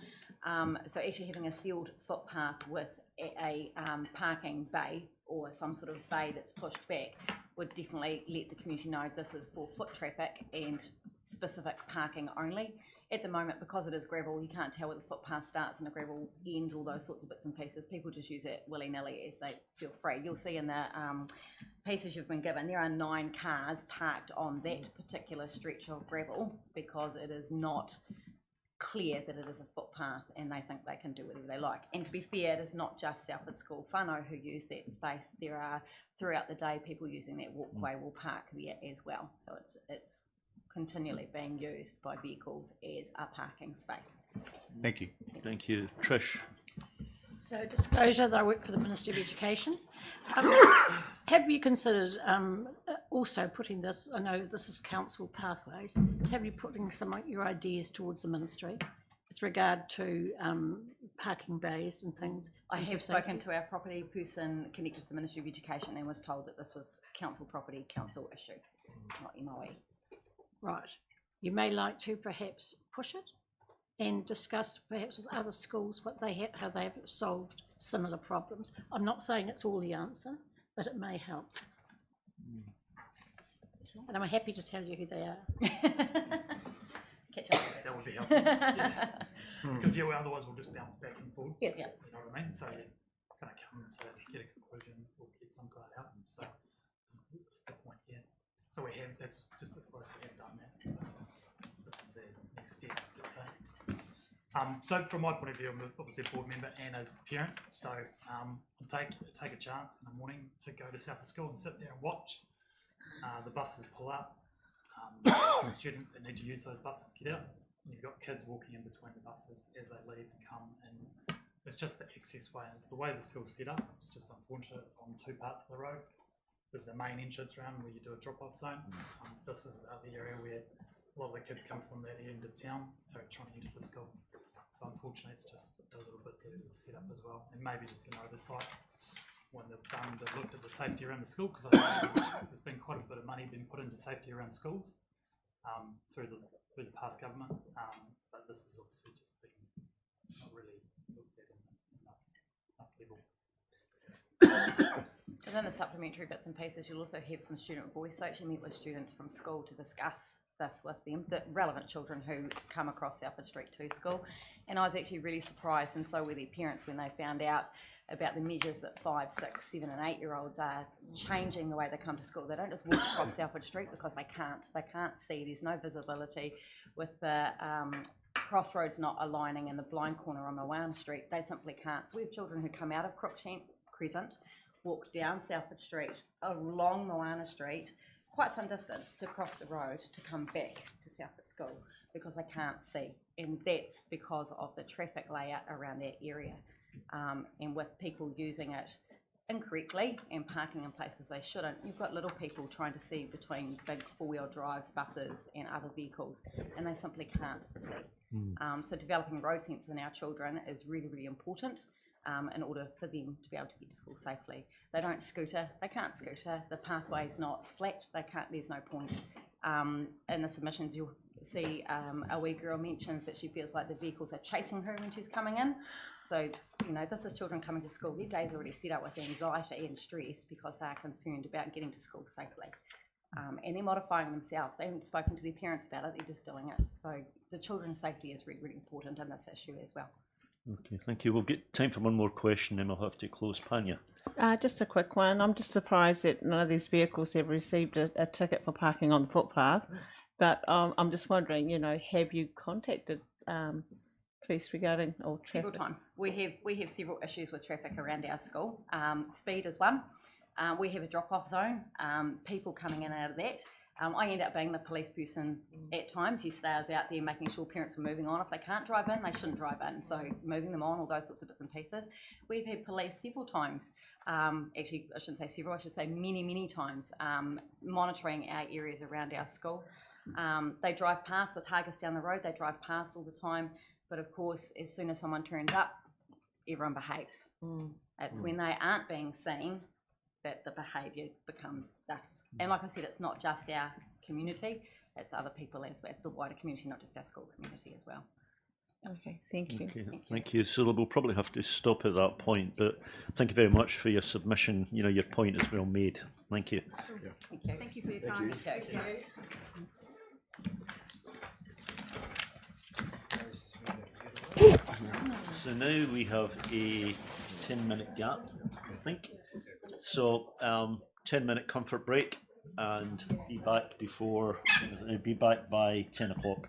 So actually having a sealed footpath with a parking bay or some sort of bay that's pushed back would definitely let the community know this is for foot traffic and specific parking only. At the moment, because it is gravel, you can't tell where the footpath starts and the gravel ends, all those sorts of bits and pieces. People just use it willy-nilly as they feel free. You'll see in the pieces you've been given, there are 9 cars parked on that particular stretch of gravel because it is not clear that it is a footpath and they think they can do whatever they like. And to be fair, it is not just Salford School whānau who use that space. There are, throughout the day, people using that walkway will park there as well. So it's continually being used by vehicles as a parking space. Thank you. Thank you. Trish. So disclosure that I work for the Ministry of Education. Have you considered also putting this, I know this is council pathways, but have you putting some of your ideas towards the ministry with regard to parking bays and things? I have spoken to our property person connected to the Ministry of Education and was told that this was council property, council issue, not MOE. Right. You may like to perhaps push it and discuss perhaps with other schools what they have, how they have solved similar problems. I'm not saying it's all the answer, but it may help. And I'm happy to tell you who they are. Catch up. That would be helpful. Yeah. Because yeah, well, otherwise we'll just bounce back and forth. Yes. You know what I mean? So you're going to come to get a conclusion or get some kind of outcome. So that's the point here. So we have, that's just the point we have done that. So this is the next step, let's say. So from my point of view, I'm obviously a board member and a parent. So take a chance in the morning to go to Salford School and sit there and watch the buses pull up. The students that need to use those buses get out. And you've got kids walking in between the buses as they leave and come. And it's just the access way. And it's the way the school's set up. It's just unfortunate. It's on 2 parts of the road. There's the main entrance round where you do a drop-off zone. This is the area where a lot of the kids come from that end of town who are trying to enter the school. So unfortunately, it's just a little bit to set up as well, and maybe just an oversight when they've looked at the safety around the school, because I think there's been quite a bit of money being put into safety around schools through the past government, but this is obviously just been not really looked at enough level. Within the supplementary bits and pieces, you'll also have some student voice. I actually met with students from school to discuss this with them, the relevant children who come across Salford Street to school. And I was actually really surprised, and so were their parents, when they found out about the measures that 5, 6, 7 and 8-year-olds are changing the way they come to school. They don't just walk across Salford Street because they can't see, there's no visibility. With the crossroads not aligning in the blind corner on Moana Street, they simply can't. So we have children who come out of Crescent, walk down Salford Street, along Moana Street, quite some distance to cross the road to come back to Southwood School because they can't see, and that's because of the traffic layout around that area, and with people using it incorrectly and parking in places they shouldn't. You've got little people trying to see between big four-wheel drives, buses and other vehicles, and they simply can't see. So developing road sense in our children is really, really important in order for them to be able to get to school safely. They don't scooter, they can't scooter, the pathway's not flat, they can't, there's no point. In the submissions you'll see a wee girl mentions that she feels like the vehicles are chasing her when she's coming in. So, you know, this is children coming to school. Their day's already set up with anxiety and stress because they are concerned about getting to school safely. And they're modifying themselves. They haven't spoken to their parents about it, they're just doing it. So the children's safety is really, really important in this issue as well. Okay, thank you. We'll get time for one more question, then we'll have to close. Panya. Just a quick one. I'm just surprised that none of these vehicles have received a ticket for parking on the footpath. But I'm just wondering, you know, have you contacted police regarding or traffic? Several times. We have several issues with traffic around our school. Speed is one. We have a drop-off zone. People coming in and out of that. I end up being the police person at times. Yesterday I was out there making sure parents were moving on. If they can't drive in, they shouldn't drive in. So moving them on, all those sorts of bits and pieces. We've had police several times, actually I shouldn't say several, I should say many, many times, monitoring our areas around our school. They drive past with Haggis down the road, they drive past all the time. But of course, as soon as someone turns up, everyone behaves. It's when they aren't being seen that the behaviour becomes this. And like I said, it's not just our community, it's other people as well. It's the wider community, not just our school community as well. Okay, thank you. Okay, thank you. So we'll probably have to stop at that point, but thank you very much for your submission. You know, your point is well made. Thank you. Thank you. Thank you for your time. Thank you. So now we have a 10-minute gap, I think. So 10-minute comfort break, and be back by 10 o'clock.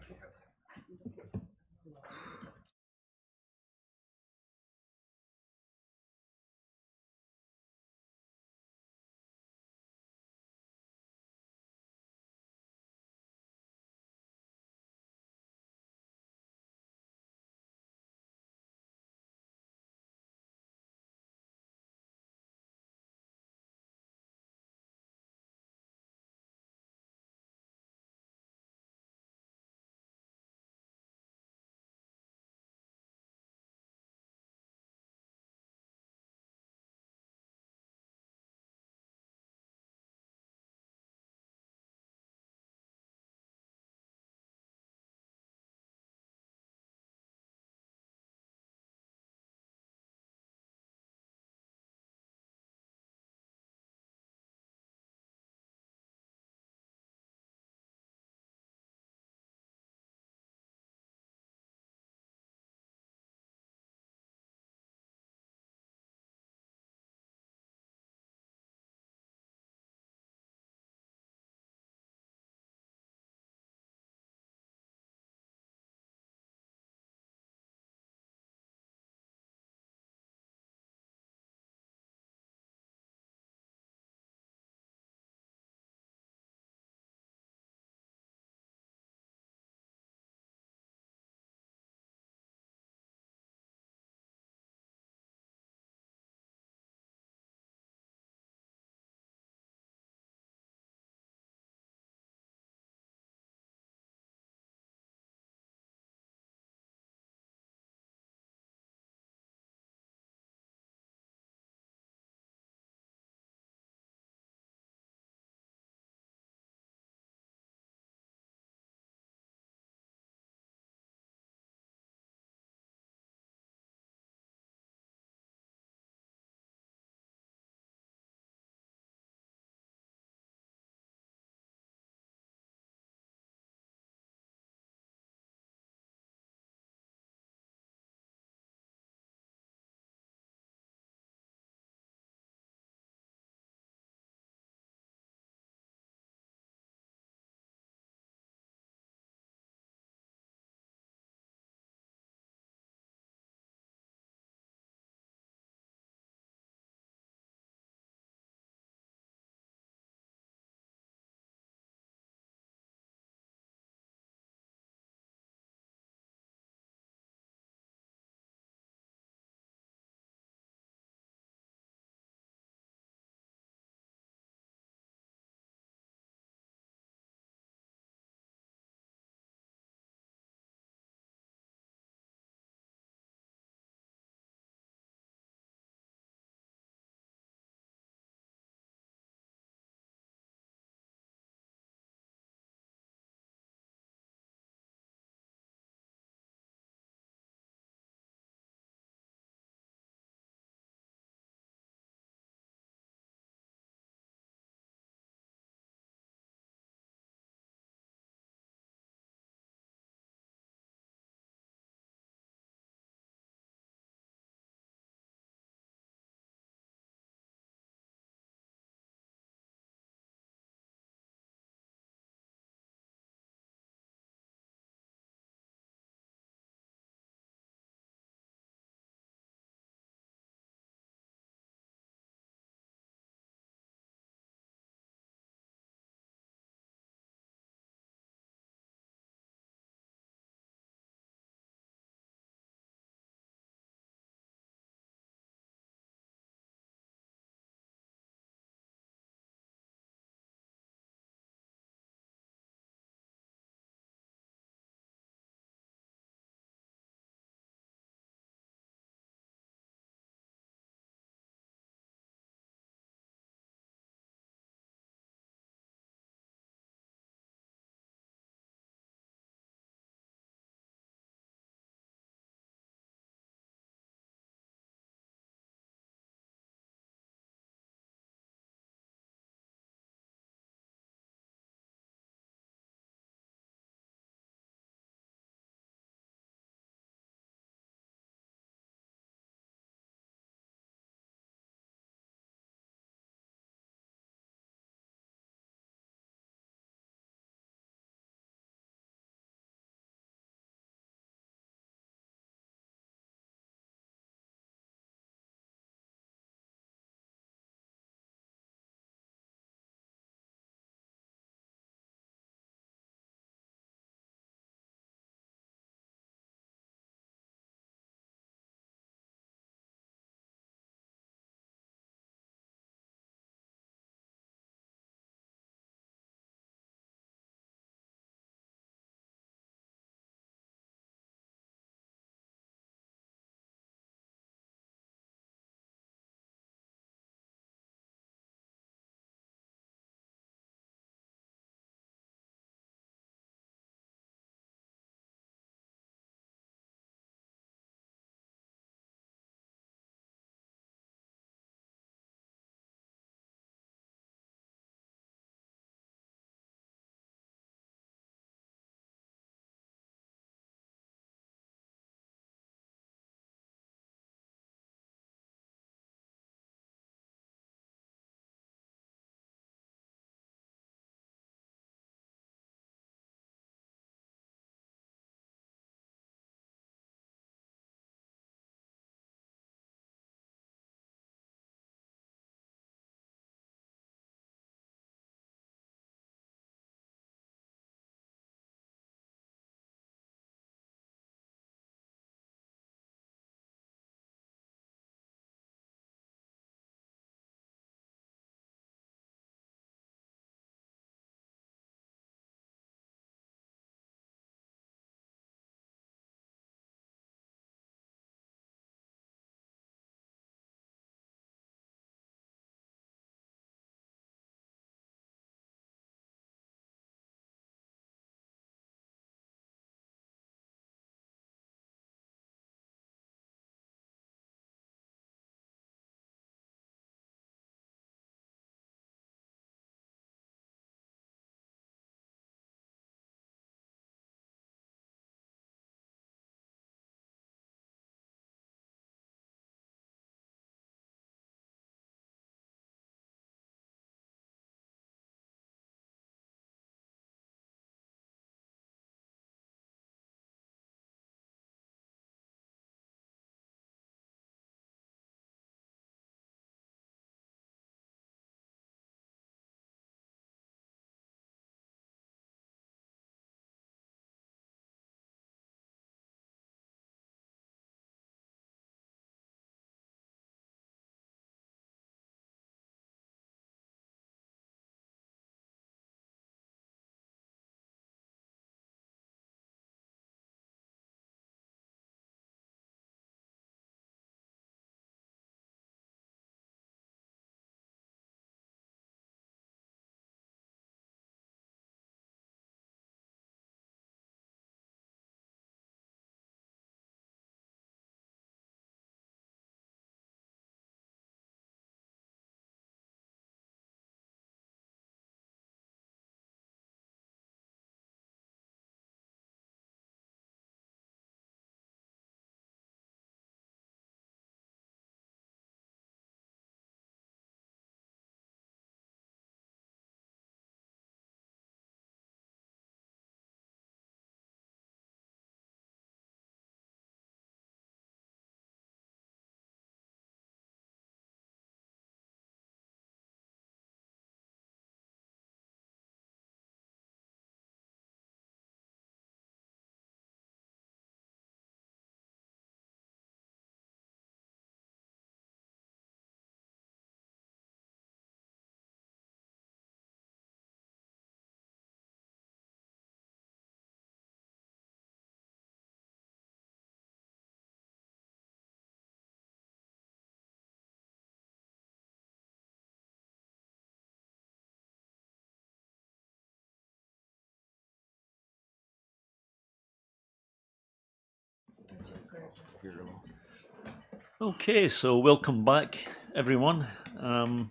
Okay, so welcome back, everyone. And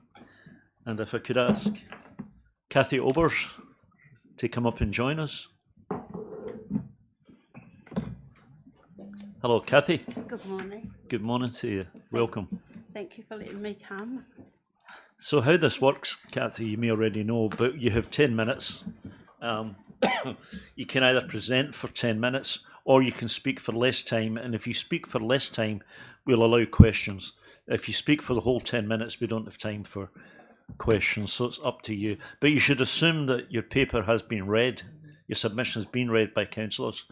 if I could ask Kathy Obers to come up and join us. Hello, Kathy. Good morning. Good morning to you. Welcome. Thank you for letting me come. So how this works, Kathy, you may already know, but you have 10 minutes. You can either present for 10 minutes or you can speak for less time. And if you speak for less time, we'll allow questions. If you speak for the whole 10 minutes, we don't have time for questions. So it's up to you. But you should assume that your paper has been read. Your submission has been read by councillors.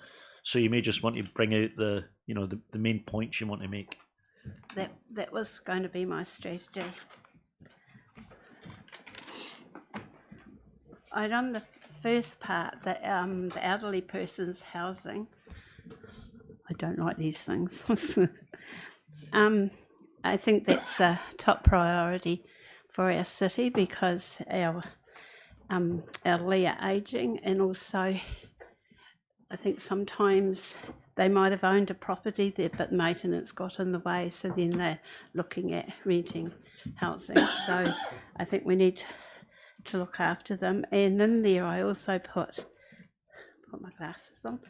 So you may just want to bring out the main points you want to make. That was going to be my strategy. I'd on the first part, the elderly person's housing. I don't like these things. I think that's a top priority for our city because our elderly are ageing, and also I think sometimes they might have owned a property there, but maintenance got in the way, so then they're looking at renting housing. So I think we need to look after them. And in there I also put my glasses on,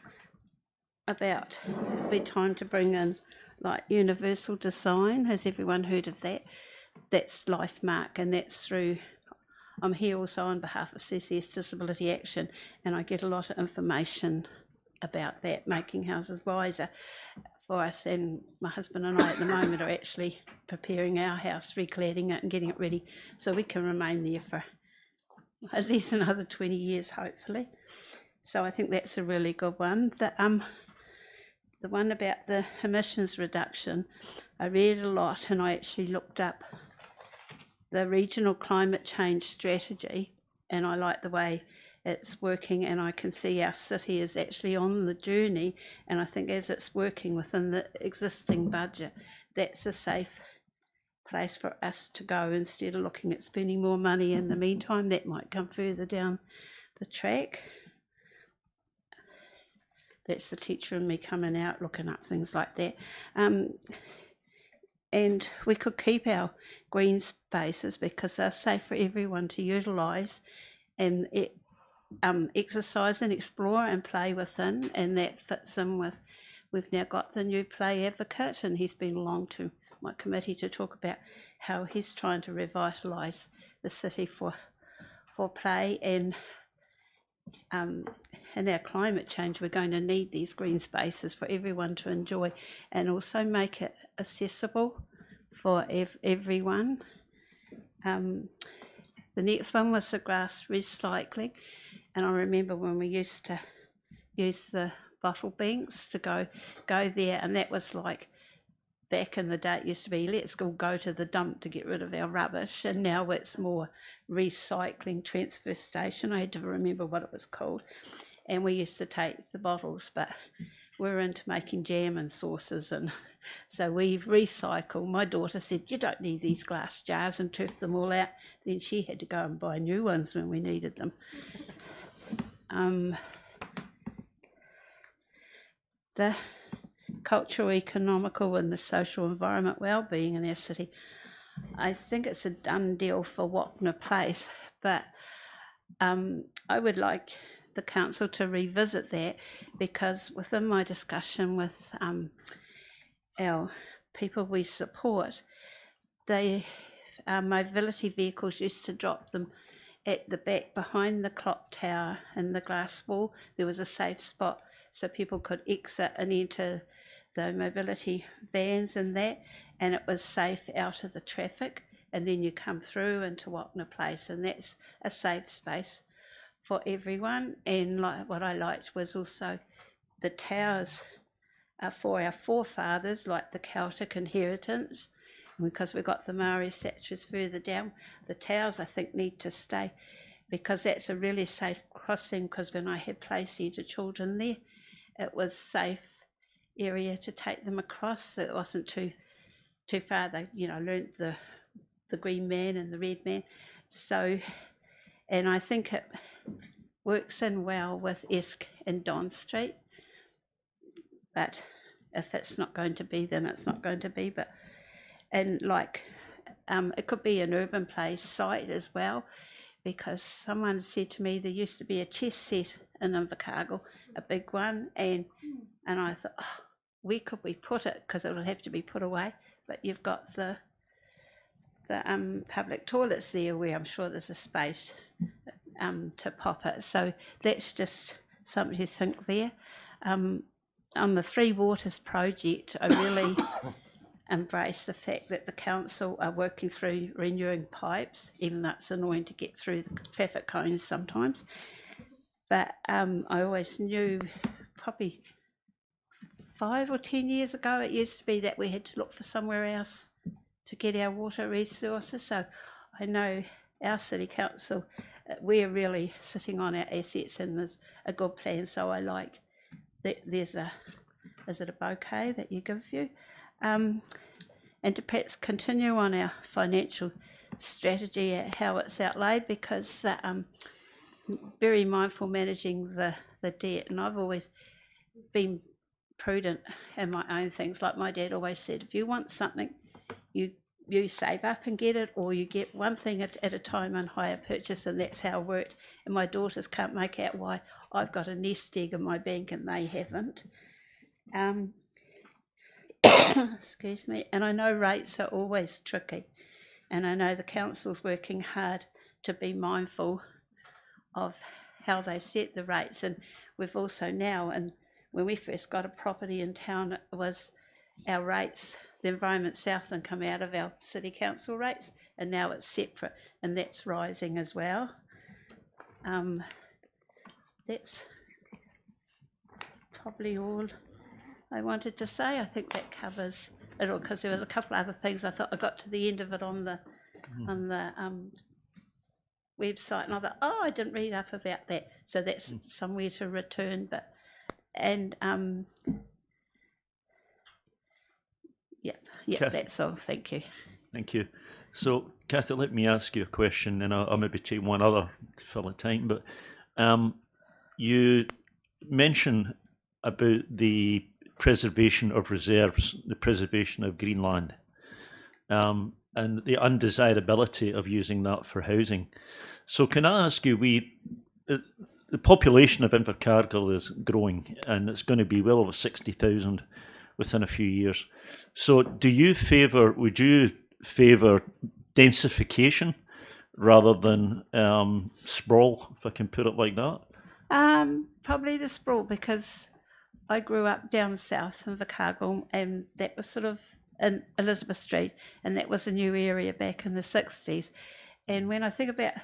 about it'll be time to bring in like universal design. Has everyone heard of that? That's LifeMark, and that's through, I'm here also on behalf of CCS Disability Action, and I get a lot of information about that, making houses wiser for us. And my husband and I at the moment are actually preparing our house, recladding it and getting it ready so we can remain there for at least another 20 years, hopefully. So I think that's a really good one. The one about the emissions reduction, I read a lot and I actually looked up the regional climate change strategy, and I like the way it's working, and I can see our city is actually on the journey, and I think as it's working within the existing budget, that's a safe place for us to go instead of looking at spending more money in the meantime. That might come further down the track. That's the teacher and me coming out looking up things like that. And we could keep our green spaces because they're safe for everyone to utilise and exercise and explore and play within, and that fits in with, we've now got the new play advocate, and he's been along to my committee to talk about how he's trying to revitalise the city for play. And in our climate change, we're going to need these green spaces for everyone to enjoy, and also make it accessible for everyone. The next one was the grass recycling, and I remember when we used to use the bottle banks to go there, and that was like back in the day it used to be let's all go to the dump to get rid of our rubbish, and now it's more recycling transfer station. I had to remember what it was called. And we used to take the bottles, but we're into making jam and sauces, and so we recycle. My daughter said, you don't need these glass jars, and turfed them all out. Then she had to go and buy new ones when we needed them. The cultural, economical and the social environment well-being in our city, I think it's a done deal for Wapna Place, but I would like the council to revisit that, because within my discussion with our people we support, they mobility vehicles used to drop them at the back behind the clock tower and the glass wall. There was a safe spot so people could exit and enter the mobility vans and that, and it was safe out of the traffic, and then you come through into Wapna Place, and that's a safe space for everyone. And what I liked was also the towers are for our forefathers, like the Celtic inheritance, because we've got the Maori statues further down. The towers I think need to stay, because that's a really safe crossing, because when I had play centre children there, it was safe area to take them across. It wasn't too far. They learnt the green man and the red man. So, and I think it works in well with Esk and Don Street, but if it's not going to be, then it's not going to be. But and like it could be an urban play site as well, because someone said to me there used to be a chess set in Invercargill, a big one, and I thought, oh, where could we put it? Because it would have to be put away. But you've got the public toilets there, where I'm sure there's a space to pop it. So that's just something to think there. On the Three Waters project, I really embrace the fact that the council are working through renewing pipes, even though it's annoying to get through the traffic cones sometimes. But I always knew, probably 5 or 10 years ago, it used to be that we had to look for somewhere else to get our water resources. So I know our city council, we're really sitting on our assets, and there's a good plan. So I like that there's a, is it a bouquet that you give you? And to perhaps continue on our financial strategy, how it's outlaid, because very mindful managing the debt. And I've always been prudent in my own things. Like my dad always said, if you want something, you save up and get it, or you get one thing at a time on hire purchase, and that's how it worked. And my daughters can't make out why I've got a nest egg in my bank and they haven't. Excuse me. And I know rates are always tricky, and I know the council's working hard to be mindful of how they set the rates. And we've also now, and when we first got a property in town, it was our rates, the Environment Southland come out of our city council rates, and now it's separate, and that's rising as well. That's probably all I wanted to say. I think that covers it all, because there was a couple of other things I thought I got to the end of it on the website, and I thought, oh, I didn't read up about that. So that's somewhere to return. But Kathy, that's all. Thank you. Thank you. So, Kathy, let me ask you a question, and I'll maybe take one other to fill the time. But you mentioned about the preservation of reserves, the preservation of Greenland, and the undesirability of using that for housing. So can I ask you, the population of Invercargill is growing, and it's going to be well over 60,000 within a few years. So would you favour densification rather than sprawl, if I can put it like that? Probably the sprawl, because I grew up down south in Invercargill, and that was sort of in Elizabeth Street, and that was a new area back in the 60s. And when I think about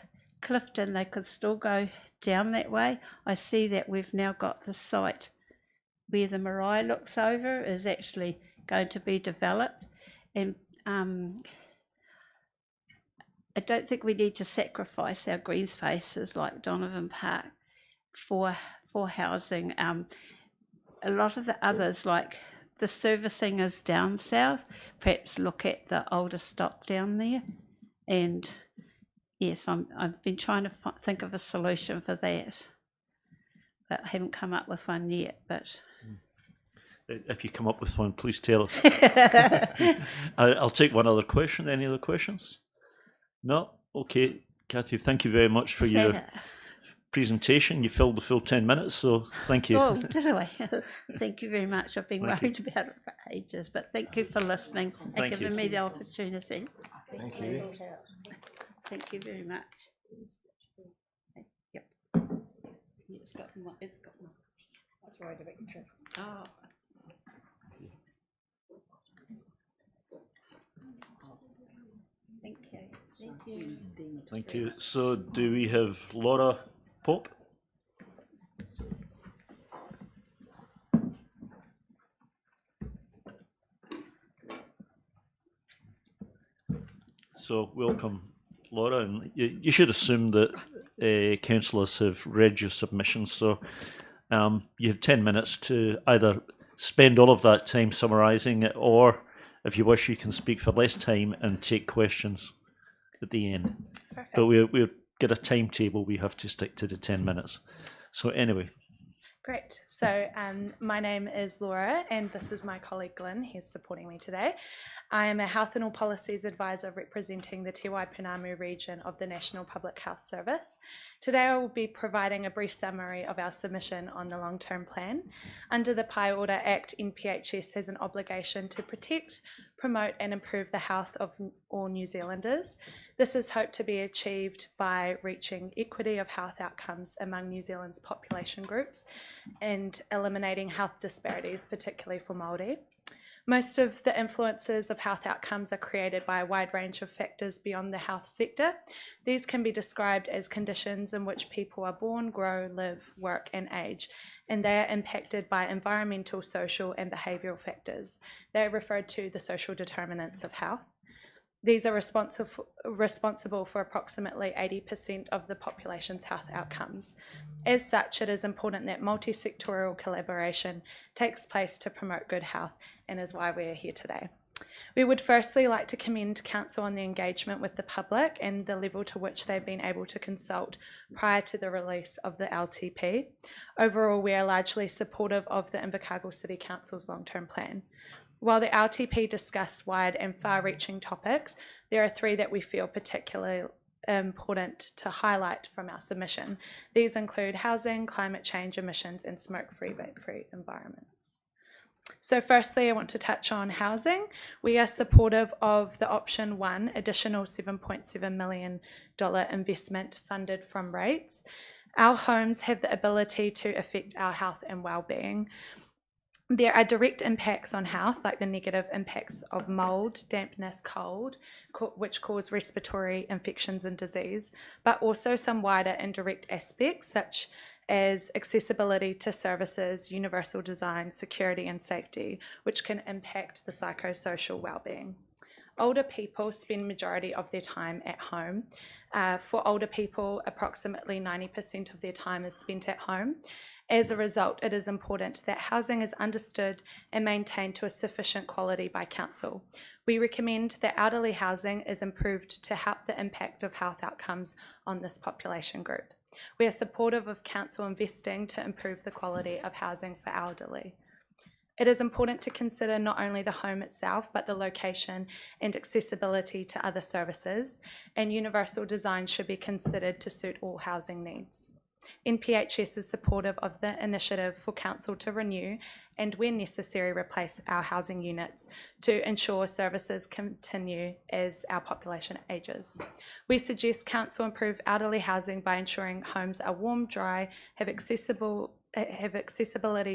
Clifton, they could still go down that way. I see that we've now got the site where the marae looks over is actually going to be developed, and I don't think we need to sacrifice our green spaces like Donovan Park for housing. A lot of the others, like the servicing is down south, perhaps look at the older stock down there. And yes, I've been trying to think of a solution for that, but I haven't come up with one yet. But if you come up with one, please tell us. I'll take one other question. Any other questions? No? Okay. Kathy, thank you very much for your presentation. You filled the full 10 minutes, so thank you. Oh, did I? Thank you very much. I've been worried about it for ages, but thank you for listening and giving me the opportunity. Thank you. Thank you very much. Yep. It's got my. I was worried about your trip. Oh. Thank you. Thank you. Thank you. So do we have Laura Pope? So welcome, Laura, and you should assume that councillors have read your submissions, so you have 10 minutes to either spend all of that time summarising it, or if you wish, you can speak for less time and take questions at the end. Perfect. But we've got a timetable, we have to stick to the 10 minutes. So anyway. Great. So my name is Laura and this is my colleague Glenn. He's supporting me today. I am a Health and All Policies Advisor representing the Te Waipounamu region of the National Public Health Service. Today I will be providing a brief summary of our submission on the long-term plan. Under the Pai Ora Act, NPHS has an obligation to protect, promote and improve the health of all New Zealanders. This is hoped to be achieved by reaching equity of health outcomes among New Zealand's population groups and eliminating health disparities, particularly for Māori. Most of the influences of health outcomes are created by a wide range of factors beyond the health sector. These can be described as conditions in which people are born, grow, live, work and age, and they are impacted by environmental, social and behavioural factors. They are referred to the social determinants of health. These are responsible for approximately 80% of the population's health outcomes. As such, it is important that multi-sectoral collaboration takes place to promote good health, and is why we are here today. We would firstly like to commend Council on the engagement with the public and the level to which they've been able to consult prior to the release of the LTP. Overall, we are largely supportive of the Invercargill City Council's long-term plan. While the LTP discussed wide and far-reaching topics, there are three that we feel particularly important to highlight from our submission. These include housing, climate change, emissions, and smoke-free, vape-free environments. So firstly, I want to touch on housing. We are supportive of the option 1, additional $7.7 million investment funded from rates. Our homes have the ability to affect our health and well-being. There are direct impacts on health, like the negative impacts of mould, dampness, cold, which cause respiratory infections and disease, but also some wider indirect aspects, such as accessibility to services, universal design, security and safety, which can impact the psychosocial well-being. Older people spend majority of their time at home. For older people, approximately 90% of their time is spent at home. As a result, it is important that housing is understood and maintained to a sufficient quality by Council. We recommend that elderly housing is improved to help the impact of health outcomes on this population group. We are supportive of Council investing to improve the quality of housing for elderly. It is important to consider not only the home itself, but the location and accessibility to other services, and universal design should be considered to suit all housing needs. NPHS is supportive of the initiative for Council to renew and, when necessary, replace our housing units to ensure services continue as our population ages. We suggest Council improve elderly housing by ensuring homes are warm, dry, have accessibility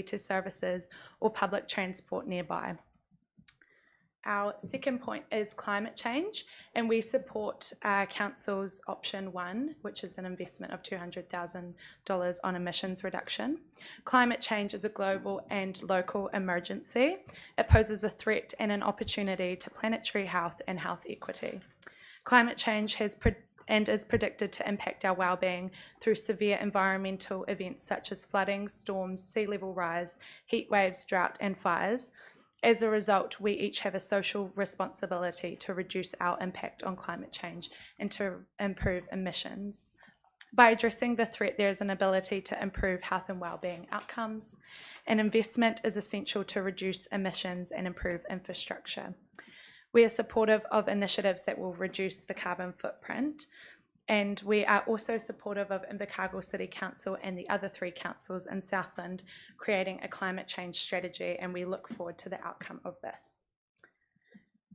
to services or public transport nearby. Our second point is climate change, and we support Council's option 1, which is an investment of $200,000 on emissions reduction. Climate change is a global and local emergency. It poses a threat and an opportunity to planetary health and health equity. Climate change is predicted to impact our well-being through severe environmental events such as flooding, storms, sea level rise, heat waves, drought and fires. As a result, we each have a social responsibility to reduce our impact on climate change and to improve emissions. By addressing the threat, there is an ability to improve health and well-being outcomes, and investment is essential to reduce emissions and improve infrastructure. We are supportive of initiatives that will reduce the carbon footprint, and we are also supportive of Invercargill City Council and the other 3 councils in Southland creating a climate change strategy, and we look forward to the outcome of this.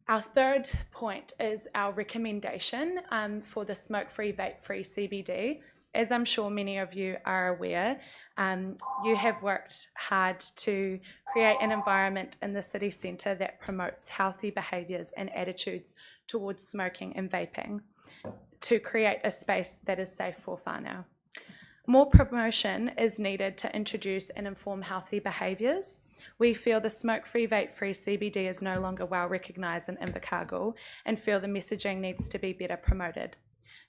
Our third point is our recommendation for the smoke-free, vape-free CBD. As I'm sure many of you are aware, you have worked hard to create an environment in the city centre that promotes healthy behaviours and attitudes towards smoking and vaping, to create a space that is safe for whānau. More promotion is needed to introduce and inform healthy behaviours. We feel the smoke-free, vape-free CBD is no longer well recognised in Invercargill and feel the messaging needs to be better promoted.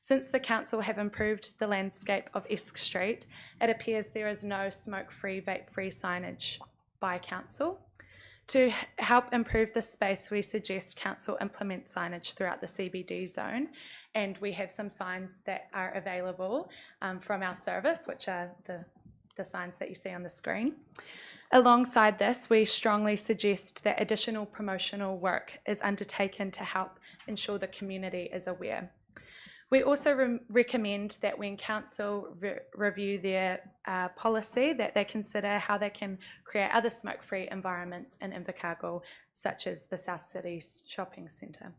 Since the Council have improved the landscape of Esk Street, it appears there is no smoke-free, vape-free signage by Council. To help improve the space, we suggest Council implement signage throughout the CBD zone, and we have some signs that are available from our service, which are the the signs that you see on the screen. Alongside this, we strongly suggest that additional promotional work is undertaken to help ensure the community is aware. We also recommend that when council review their policy, that they consider how they can create other smoke-free environments in Invercargill, such as the South City Shopping Centre.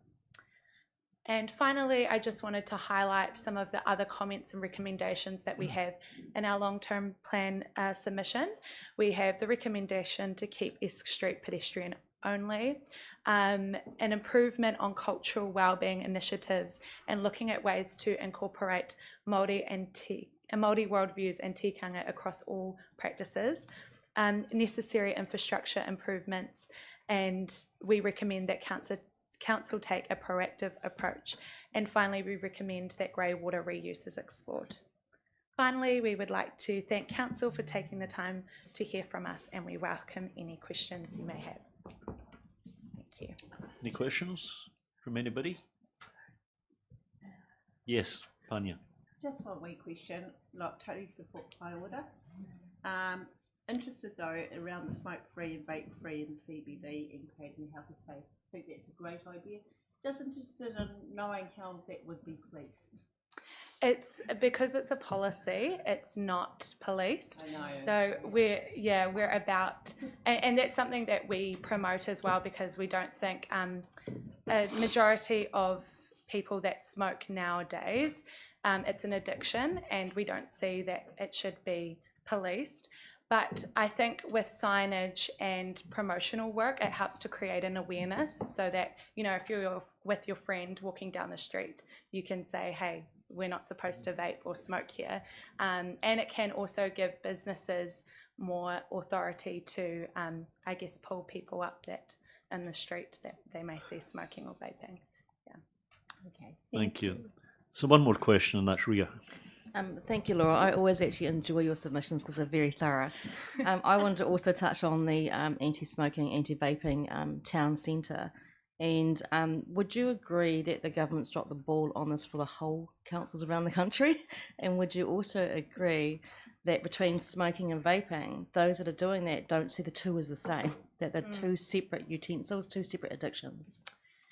And finally, I just wanted to highlight some of the other comments and recommendations that we have in our long-term plan submission. We have the recommendation to keep Esk Street pedestrian only, an improvement on cultural wellbeing initiatives, and looking at ways to incorporate Māori worldviews and tikanga across all practices, necessary infrastructure improvements, and we recommend that council take a proactive approach. And finally, we recommend that grey water reuse is explored. Finally, we would like to thank council for taking the time to hear from us, and we welcome any questions you may have. Thank you. Any questions from anybody? Yes, Panya. Just one wee question, like totally support Kai order. Interested though around the smoke-free and vape-free and CBD and creating a healthy space. I think that's a great idea. Just interested in knowing how that would be policed. It's because it's a policy, it's not policed. I know. So we're about, and that's something that we promote as well, because we don't think a majority of people that smoke nowadays, it's an addiction, and we don't see that it should be policed. But I think with signage and promotional work, it helps to create an awareness so that, you know, if you're with your friend walking down the street, you can say, hey, we're not supposed to vape or smoke here. And it can also give businesses more authority to, I guess, pull people up that in the street that they may see smoking or vaping. Yeah. Okay. Thank you. So one more question, and that's Ria. Thank you, Laura. I always actually enjoy your submissions because they're very thorough. I wanted to also touch on the anti-smoking, anti-vaping town centre. And would you agree that the government's dropped the ball on this for the whole councils around the country? And would you also agree that between smoking and vaping, those that are doing that don't see the two as the same, that they're two separate utensils, two separate addictions?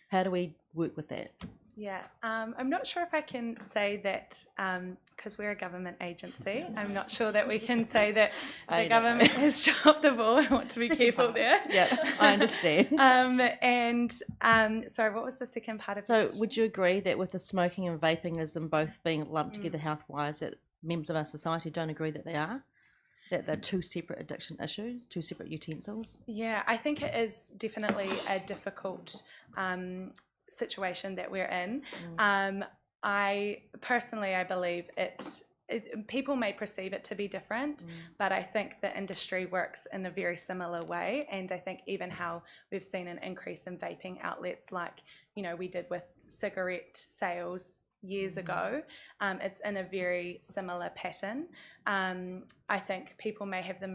How do we work with that? Yeah, I'm not sure if I can say that, because we're a government agency, I'm not sure that we can say that the government has dropped the ball. I want to be careful there. Yeah, I understand. Sorry, what was the second part of it? So would you agree that with the smoking and vaping as them both being lumped together health-wise, that members of our society don't agree that they are? That they're two separate addiction issues, two separate utensils? Yeah, I think it is definitely a difficult situation that we're in. I believe people may perceive it to be different, but I think the industry works in a very similar way, and I think even how we've seen an increase in vaping outlets, like, you know, we did with cigarette sales years ago, it's in a very similar pattern. I think people may have the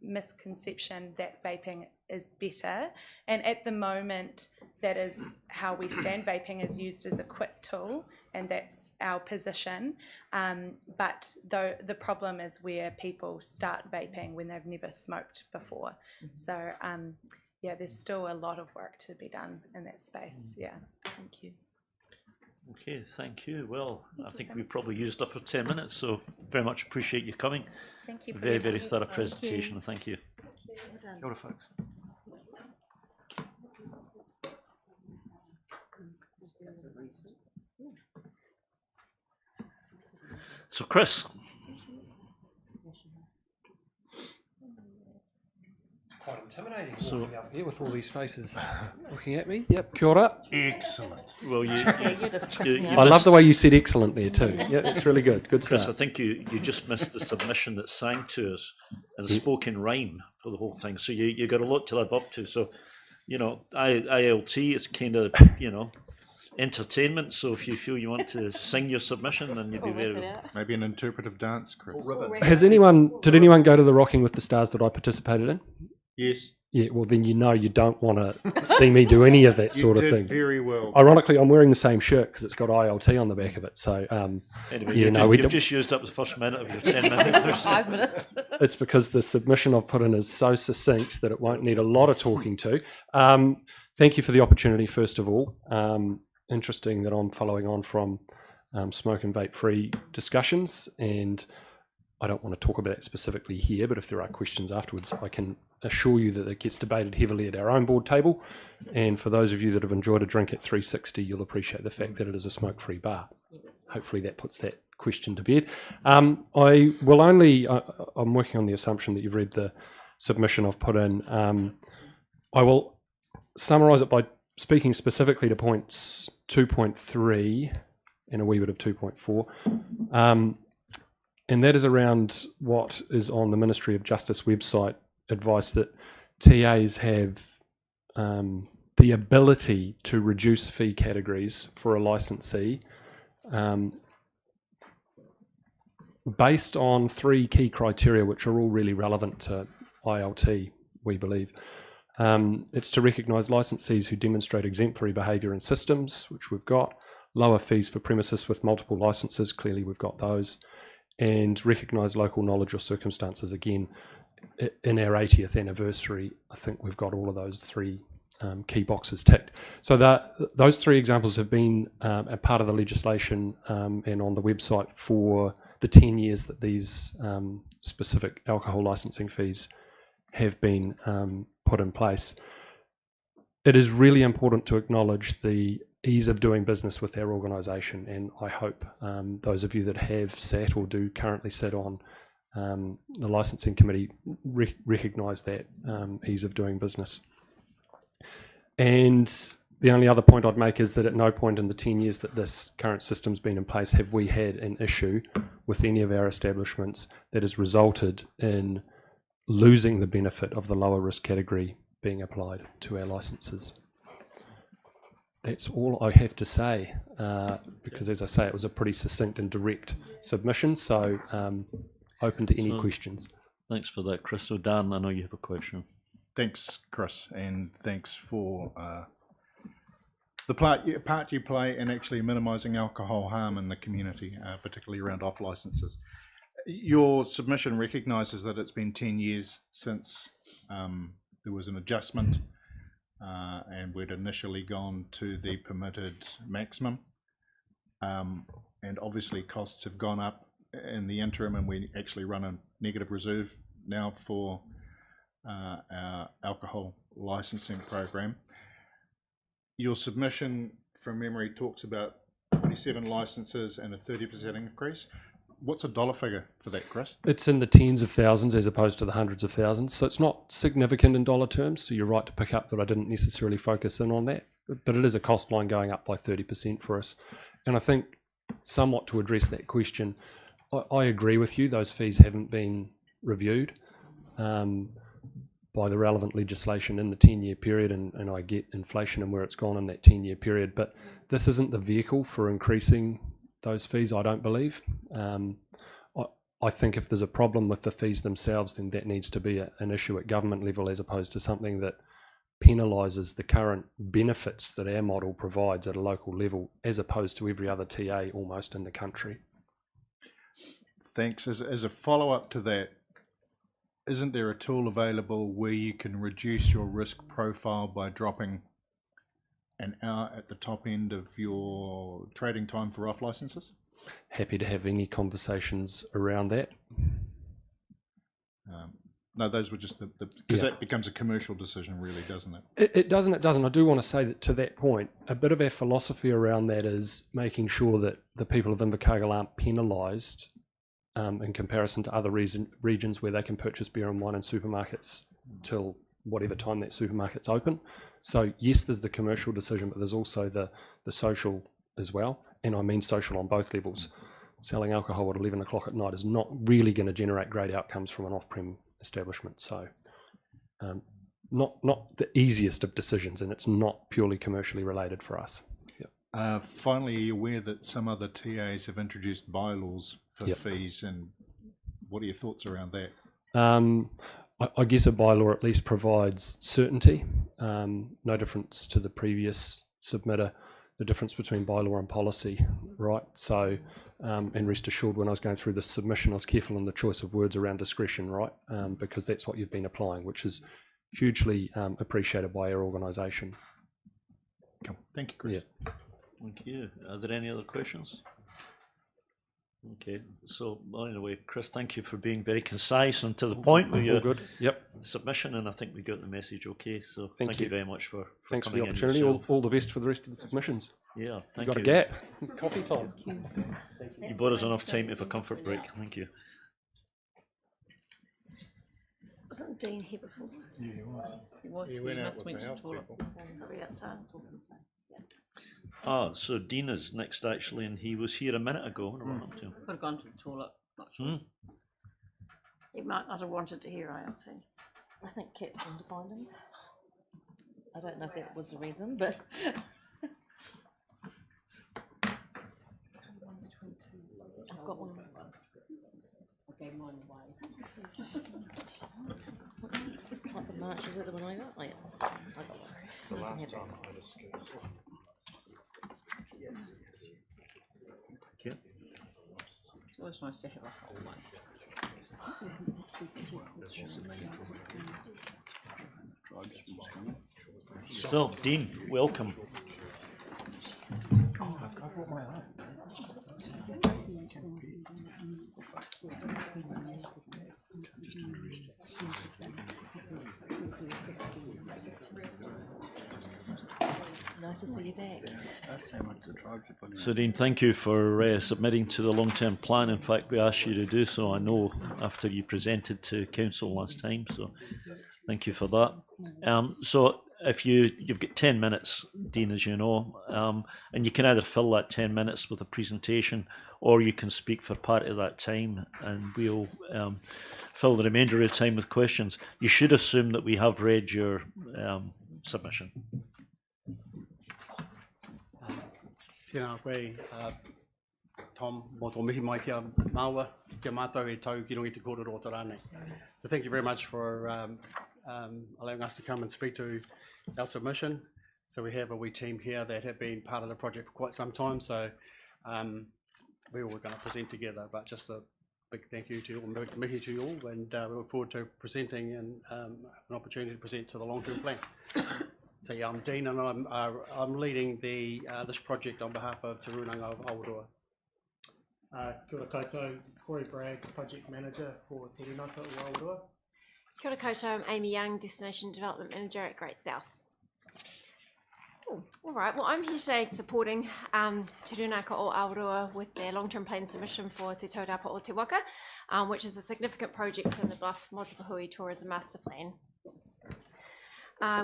misconception that vaping is better, and at the moment that is how we stand. Vaping is used as a quit tool, and that's our position, but though the problem is where people start vaping when they've never smoked before. So yeah, there's still a lot of work to be done in that space. Yeah, thank you. Okay, thank you. Well, I think we've probably used up our 10 minutes, so very much appreciate you coming. Thank you. Very, very thorough presentation. Thank you. Kia ora, folks. So, Chris. Quite intimidating So- walking up here with all these faces looking at me. Yep, kia ora. Excellent. Well, you I love the way you said excellent there too. Yeah, it's really good. Good Chris, stuff. I think you just missed the submission that sang to us and spoke in rhyme for the whole thing. So you got a lot to live up to. So, you know, ILT is kind of, you know, entertainment. So if you feel you want to sing your submission, then you'd be very... Maybe an interpretive dance, Chris. Did anyone go to the Rocking with the Stars that I participated in? Yes. Yeah, well, then you know you don't want to see me do any of that You sort of did thing. very well. Ironically, I'm wearing the same shirt because it's got ILT on the back of it. So, Anyway, yeah, you've just used up the first minute of your 10 minutes. 5 minutes. It's because the submission I've put in is so succinct that it won't need a lot of talking to. Thank you for the opportunity, first of all. Interesting that I'm following on from smoke and vape free discussions, and I don't want to talk about it specifically here, but if there are questions afterwards, I can assure you that it gets debated heavily at our own board table. And for those of you that have enjoyed a drink at 360, you'll appreciate the fact that it is a smoke-free bar. Yes. Hopefully that puts that question to bed. I'm working on the assumption that you've read the submission I've put in. I will summarise it by speaking specifically to points 2.3 and a wee bit of 2.4. And that is around what is on the Ministry of Justice website, advice that TAs have the ability to reduce fee categories for a licensee based on 3 key criteria, which are all really relevant to ILT, we believe. It's to recognise licensees who demonstrate exemplary behaviour in systems, which we've got, lower fees for premises with multiple licences, clearly we've got those, and recognise local knowledge or circumstances. Again, in our 80th anniversary, I think we've got all of those 3 key boxes ticked. So those 3 examples have been a part of the legislation and on the website for the 10 years that these specific alcohol licensing fees have been put in place. It is really important to acknowledge the ease of doing business with our organisation, and I hope those of you that have sat or do currently sit on the licensing committee recognise that ease of doing business. And the only other point I'd make is that at no point in the 10 years that this current system's been in place have we had an issue with any of our establishments that has resulted in losing the benefit of the lower risk category being applied to our licenses. That's all I have to say, because as I say, it was a pretty succinct and direct submission, so open to any questions. Thanks for that, Chris. So Dan, I know you have a question. Thanks, Chris, and thanks for the part you play in actually minimising alcohol harm in the community, particularly around off licences. Your submission recognises that it's been 10 years since there was an adjustment and we'd initially gone to the permitted maximum, and obviously costs have gone up in the interim, and we actually run a negative reserve now for our alcohol licensing program. Your submission from memory talks about 27 licenses and a 30% increase. What's a dollar figure for that, Chris? It's in the tens of thousands as opposed to the hundreds of thousands, so it's not significant in dollar terms, so you're right to pick up that I didn't necessarily focus in on that, but it is a cost line going up by 30% for us. And I think somewhat to address that question, I agree with you, those fees haven't been reviewed by the relevant legislation in the 10-year period, and I get inflation and where it's gone in that 10-year period, but this isn't the vehicle for increasing those fees, I don't believe. I think if there's a problem with the fees themselves, then that needs to be an issue at government level as opposed to something that penalises the current benefits that our model provides at a local level as opposed to every other TA almost in the country. Thanks. As a follow-up to that, isn't there a tool available where you can reduce your risk profile by dropping an hour at the top end of your trading time for off licenses? Happy to have any conversations around that. No, those were just because that becomes a commercial decision, really, doesn't it? It doesn't. It doesn't. I do want to say that to that point, a bit of our philosophy around that is making sure that the people of Invercargill aren't penalised in comparison to other regions where they can purchase beer and wine in supermarkets till whatever time that supermarket's open. So yes, there's the commercial decision, but there's also the social as well. And I mean social on both levels. Selling alcohol at 11 o'clock at night is not really going to generate great outcomes from an off-prem establishment. So not the easiest of decisions, and it's not purely commercially related for us. Yep. Finally, are you aware that some other TAs have introduced bylaws for Yep. fees, and what are your thoughts around that? I guess a bylaw at least provides certainty, no difference to the previous submitter, the difference between bylaw and policy, right? So, and rest assured, when I was going through this submission, I was careful in the choice of words around discretion, right? Because that's what you've been applying, which is hugely appreciated by our organisation. Cool. Thank you, Chris. Yeah. Thank you. Are there any other questions? Okay, so anyway, Chris, thank you for being very concise and to the point with your good. Yep. submission, and I think we got the message okay. So Thank you you very much for Thanks for coming the in opportunity. yourself. All the best for the rest of the submissions. Yeah, You thank got you. a gap. Coffee time. You bought us enough time to have a comfort break. Thank you. Wasn't Dean here before? Yeah, he was. He was. He went out must with went the to health the toilet. people. Probably outside. Ah, so Dean is next actually, and he was here a minute ago. I wonder what happened to him. Could have gone to the toilet. Not sure. He might not have wanted to hear ILT. I think Kat's going to find him. I don't know if that was the reason, but. I've got one. I gave mine away. Like the March, is it the one I got? Oh, yeah. I got sorry. The last time I just yes. Okay. It's always nice to have a whole one. So, Dean, welcome. Nice to see you back. So, Dean, thank you for submitting to the long-term plan. In fact, we asked you to do so, I know, after you presented to council last time. So, thank you for that. So, if you've got 10 minutes, Dean, as you know, and you can either fill that 10 minutes with a presentation, or you can speak for part of that time, and we'll fill the remainder of the time with questions. You should assume that we have read your submission. Tēnā koe, Tom, mō tō mihi mai kia māua, kia mātou e tau ki rongi te kōrero o te rānei. So thank you very much for allowing us to come and speak to our submission. So we have a wee team here that have been part of the project for quite some time, so we all going to present together, but just a big thank you to you all, big mihi to you all, and we look forward to presenting and an opportunity to present to the long-term plan. So yeah, I'm Dean, and I'm leading the this project on behalf of Te Runanga of Awaroa. Kia ora koutou, Corey Bragg, Project Manager for Te Runanga o Awaroa. Kia ora koutou, I'm Amy Young, Destination Development Manager at Great South. All right, well, I'm here today supporting Te Runanga o Awaroa with their long-term plan submission for Te Taurapa o Te Waka, which is a significant project in the Bluff Motupahui Tourism Master Plan.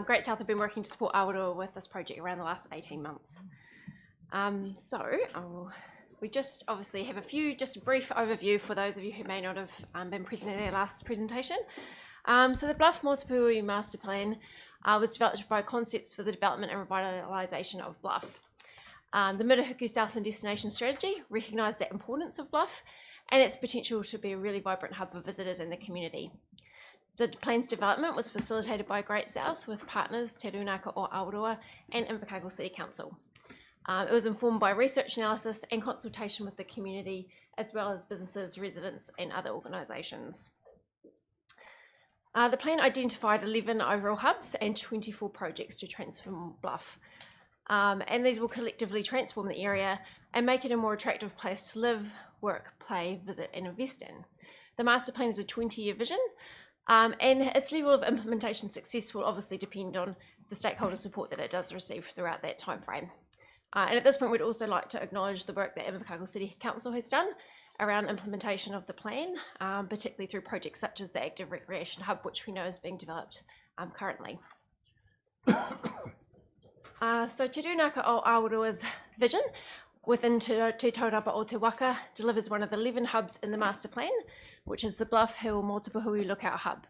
Great South have been working to support Awaroa with this project around the last 18 months. We just obviously have just a brief overview for those of you who may not have been present at our last presentation. So the Bluff Motupahui Master Plan was developed to provide concepts for the development and revitalisation of Bluff. The Mirahuku Southland Destination Strategy recognised the importance of Bluff and its potential to be a really vibrant hub for visitors in the community. The plan's development was facilitated by Great South with partners Te Runanga o Awaroa and Invercargill City Council. It was informed by research analysis and consultation with the community, as well as businesses, residents and other organisations. The plan identified 11 overall hubs and 24 projects to transform Bluff. And these will collectively transform the area and make it a more attractive place to live, work, play, visit and invest in. The master plan is a 20-year vision, and its level of implementation success will obviously depend on the stakeholder support that it does receive throughout that timeframe. And at this point, we'd also like to acknowledge the work that Invercargill City Council has done around implementation of the plan, particularly through projects such as the Active Recreation Hub, which we know is being developed currently. So Te Runanga o Awaroa's vision within Te Taurapa o Te Waka delivers one of the 11 hubs in the master plan, which is the Bluff Hill Motupahui Lookout Hub.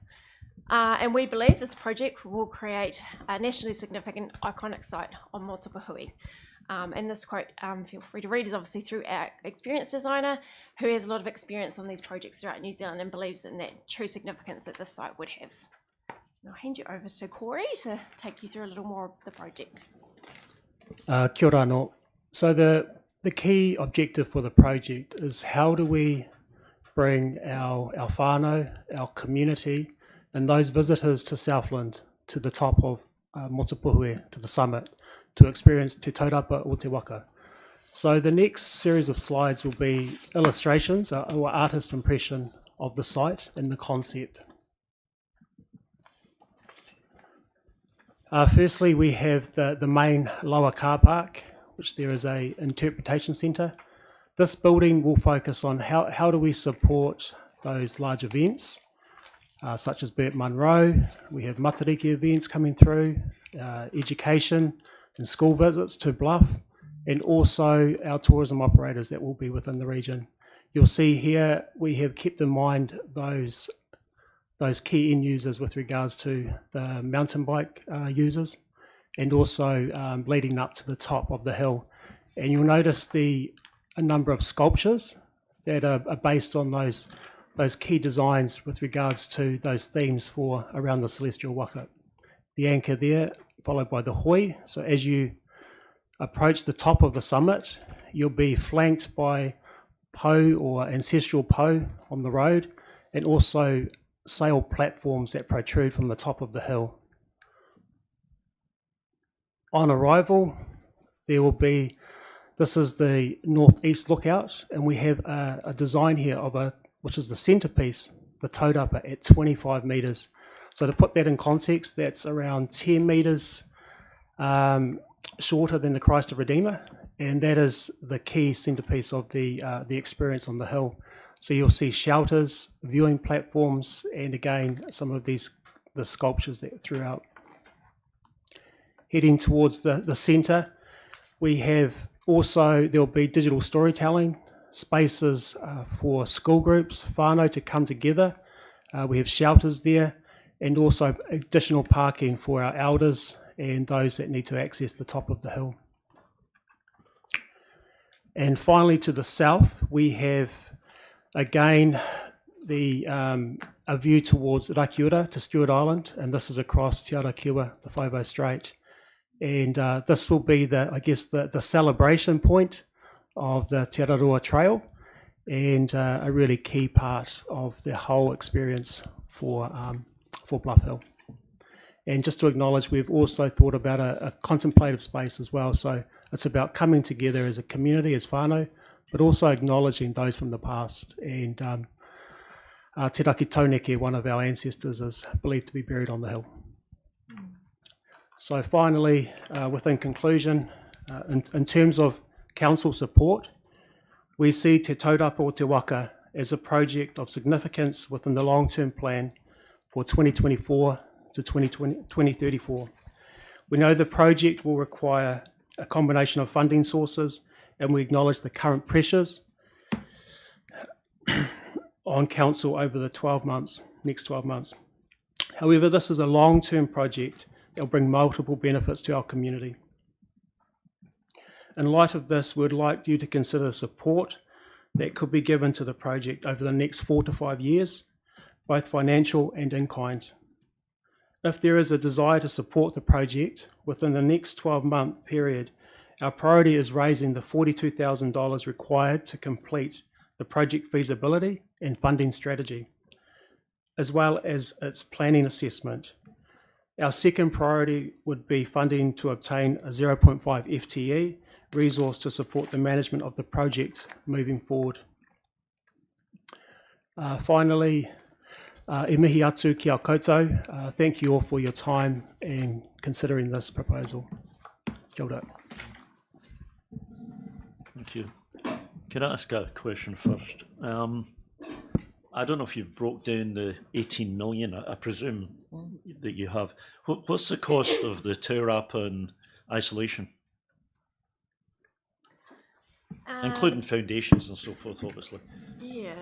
And we believe this project will create a nationally significant iconic site on Motupahui. And this quote, feel free to read, is obviously through our experienced designer who has a lot of experience on these projects throughout New Zealand and believes in that true significance that this site would have. And I'll hand you over to Corey to take you through a little more of the project. Kia ora anō. So the key objective for the project is how do we bring our whānau, our community, and those visitors to Southland to the top of Motupuhui, to the summit, to experience Te Taurapa o Te Waka. So the next series of slides will be illustrations or artist impression of the site and the concept. Firstly, we have the main lower car park, which there is a interpretation centre. This building will focus on how do we support those large events, such as Burt Munro. We have Matariki events coming through, education and school visits to Bluff, and also our tourism operators that will be within the region. You'll see here we have kept in mind those key end users with regards to the mountain bike users, and also leading up to the top of the hill. And you'll notice a number of sculptures that are based on those key designs with regards to those themes for around the celestial waka. The anchor there, followed by the hoi. So as you approach the top of the summit, you'll be flanked by po or ancestral po on the road, and also sail platforms that protrude from the top of the hill. On arrival, there will be, this is the northeast lookout, and we have a design here of which is the centerpiece, the taurapa at 25 meters. So to put that in context, that's around 10 meters shorter than the Christ of Redeemer, and that is the key centerpiece of the experience on the hill. So you'll see shelters, viewing platforms, and again some of the sculptures that throughout. Heading towards the centre, we have also, there'll be digital storytelling, spaces for school groups, whānau to come together. We have shelters there, and also additional parking for our elders and those that need to access the top of the hill. And finally, to the south, we have again a view towards Rakiura to Stewart Island, and this is across Te Arakiwa, the Whaibo Strait. And this will be the celebration point of the Te Araroa Trail, and a really key part of the whole experience for Bluff Hill. And just to acknowledge, we've also thought about a contemplative space as well. So it's about coming together as a community, as whānau, but also acknowledging those from the past. And Te Raki Tauneke, one of our ancestors, is believed to be buried on the hill. So finally, within conclusion, in terms of council support, we see Te Taurapa o Te Waka as a project of significance within the long-term plan for 2024 to 2034. We know the project will require a combination of funding sources, and we acknowledge the current pressures on council over the next 12 months. However, this is a long-term project that will bring multiple benefits to our community. In light of this, we'd like you to consider support that could be given to the project over the next 4 to 5 years, both financial and in kind. If there is a desire to support the project within the next 12-month period, our priority is raising the $42,000 required to complete the project feasibility and funding strategy, as well as its planning assessment. Our second priority would be funding to obtain a 0.5 FTE resource to support the management of the project moving forward. Finally, e mihi atu ki a koutou. Thank you all for your time in considering this proposal. Kia ora. Thank you. Can I ask a question first? I don't know if you've broke down the 18 million, I presume that you have. What's the cost of the taurapa and isolation? Including foundations and so forth, obviously. Yeah.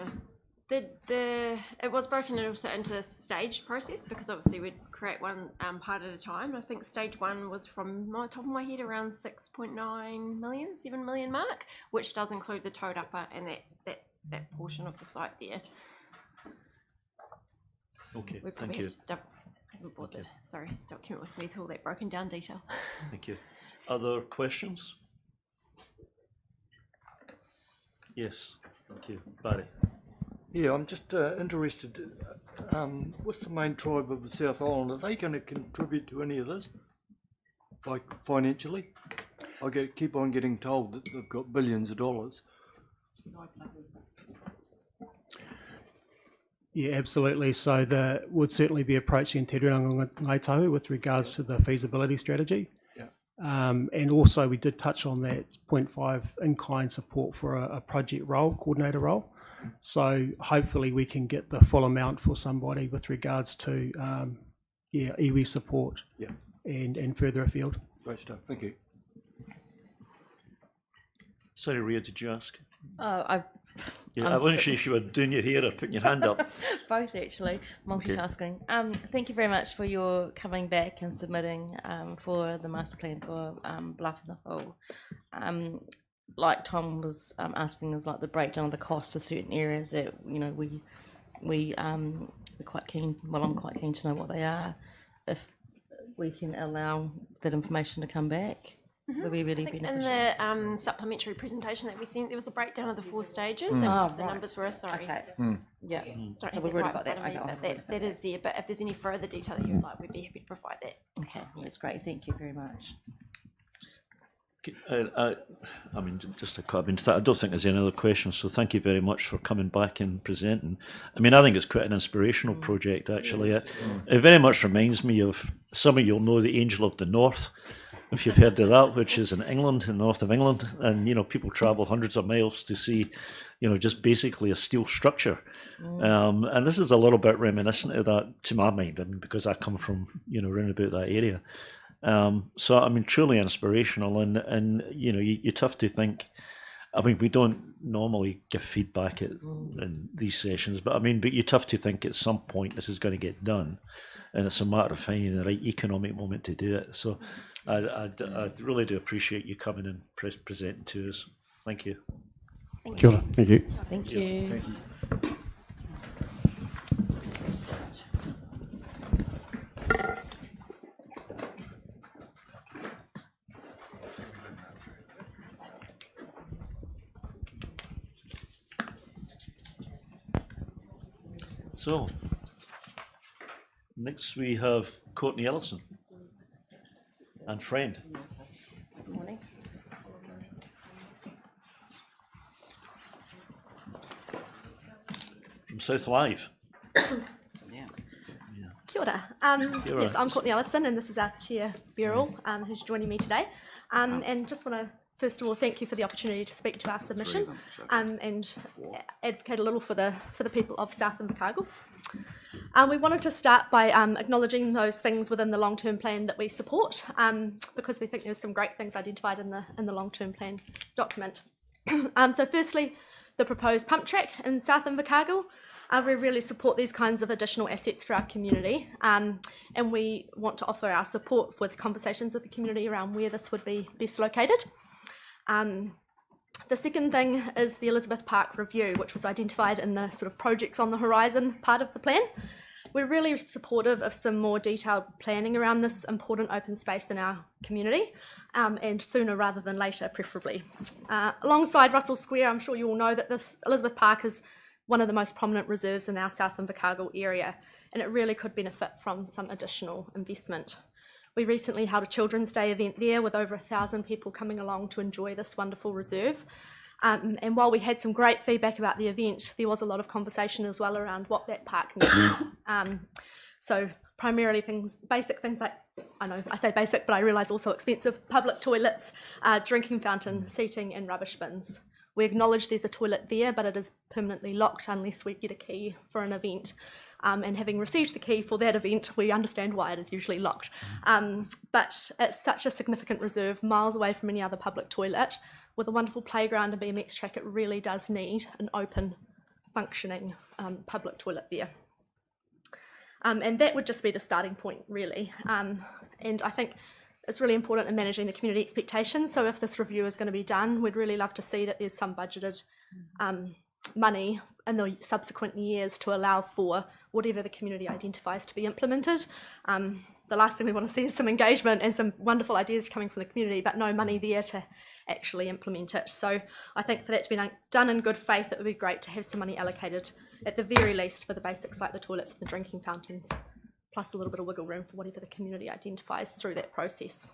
it was broken also into a staged process because obviously we'd create one part at a time. I think stage 1 was from my top of my head around 6.9 million, 7 million mark, which does include the towed upper and that portion of the site there. Okay, We thank probably you. haven't bothered, sorry, document with me with all that broken down detail. Thank you. Other questions? Yes, thank you. Barry. Yeah, I'm just interested with the main tribe of the South Island. Are they going to contribute to any of this, like financially? Keep on getting told that they've got billions of dollars. Yeah, absolutely. So would certainly be approaching Te Reo Ngai Tahu with regards to the feasibility strategy. Yeah. And also we did touch on that 0.5 in-kind support for a project role, coordinator role. So hopefully we can get the full amount for somebody with regards to iwi support and further afield. Great stuff. Thank you. Sorry, Ria, did you ask? Oh, I wasn't sure if you were doing your hair or putting your hand up. Both actually, multitasking. Thank you very much for your coming back and submitting for the master plan for Bluff and the Hole. Like Tom was asking, is like the breakdown of the costs of certain areas that we're quite keen. Well, I'm quite keen to know what they are. If we can allow that information to come back, would be really beneficial. In the supplementary presentation that we sent, there was a breakdown of the 4 stages and Oh, what the numbers were. Sorry. Okay. Yeah. So Don't have we've that already right got in that. front of me, Okay. but that is there. But if there's any further detail that you would like, we'd be happy to provide that. Okay, that's great. Thank you very much. I mean, just a comment. I don't think there's any other questions, so thank you very much for coming back and presenting. I mean, I think it's quite an inspirational project, actually. It very much reminds me of, some of you'll know the Angel of the North, if you've heard of that, which is in England, in the north of England, and, people travel hundreds of miles to see, just basically a steel structure. And this is a little bit reminiscent of that, to my mind, I mean, because I come from, around about that area. So I mean, truly inspirational, and you tough to think. I mean, we don't normally give feedback in these sessions, but you tough to think at some point this is going to get done, and it's a matter of finding the right economic moment to do it. So I really do appreciate you coming and presenting to us. Thank you. Thank you. Thank you. Thank you. Thank you. So, next we have Courtney Ellison and friend. Good morning. From South Live. Kia ora. Kia ora. Yes, I'm Courtney Ellison, and this is our chair, Beryl, who's joining me today. And just want to first of all thank you for the opportunity to speak to our submission and advocate a little for the people of South Invercargill. We wanted to start by acknowledging those things within the long-term plan that we support, because we think there's some great things identified in the long-term plan document. So firstly, the proposed pump track in South Invercargill. We really support these kinds of additional assets for our community, and we want to offer our support with conversations with the community around where this would be best located. The second thing is the Elizabeth Park review, which was identified in the sort of projects on the horizon part of the plan. We're really supportive of some more detailed planning around this important open space in our community, and sooner rather than later, preferably. Alongside Russell Square, I'm sure you all know that this Elizabeth Park is one of the most prominent reserves in our South Invercargill area, and it really could benefit from some additional investment. We recently held a Children's Day event there with over 1,000 people coming along to enjoy this wonderful reserve. And while we had some great feedback about the event, there was a lot of conversation as well around what that park needs. So primarily basic things like, I know I say basic, but I realise also expensive, public toilets, drinking fountain, seating and rubbish bins. We acknowledge there's a toilet there, but it is permanently locked unless we get a key for an event. And having received the key for that event, we understand why it is usually locked. But it's such a significant reserve, miles away from any other public toilet, with a wonderful playground and BMX track, it really does need an open functioning public toilet there. And that would just be the starting point, really. And I think it's really important in managing the community expectations. So if this review is going to be done, we'd really love to see that there's some budgeted money in the subsequent years to allow for whatever the community identifies to be implemented. The last thing we want to see is some engagement and some wonderful ideas coming from the community, but no money there to actually implement it. So I think for that to be done in good faith, it would be great to have some money allocated at the very least for the basics like the toilets and the drinking fountains, plus a little bit of wiggle room for whatever the community identifies through that process.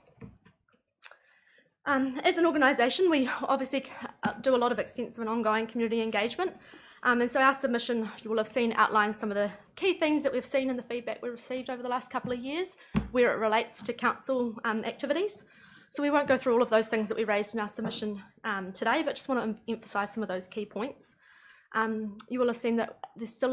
As an organisation, we obviously do a lot of extensive and ongoing community engagement. And so our submission, you will have seen, outlines some of the key themes that we've seen in the feedback we've received over the last couple of years where it relates to council activities. So we won't go through all of those things that we raised in our submission today, but just want to emphasise some of those key points. You will have seen that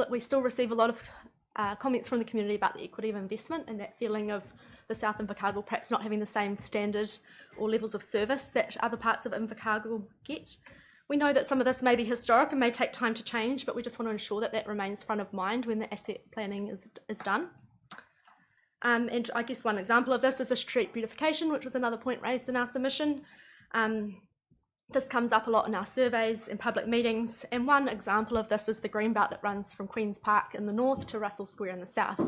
we still receive a lot of comments from the community about the equity of investment and that feeling of the South Invercargill perhaps not having the same standard or levels of service that other parts of Invercargill get. We know that some of this may be historic and may take time to change, but we just want to ensure that that remains front of mind when the asset planning is done. And I guess one example of this is the street beautification, which was another point raised in our submission. This comes up a lot in our surveys and public meetings, and one example of this is the green belt that runs from Queen's Park in the north to Russell Square in the south.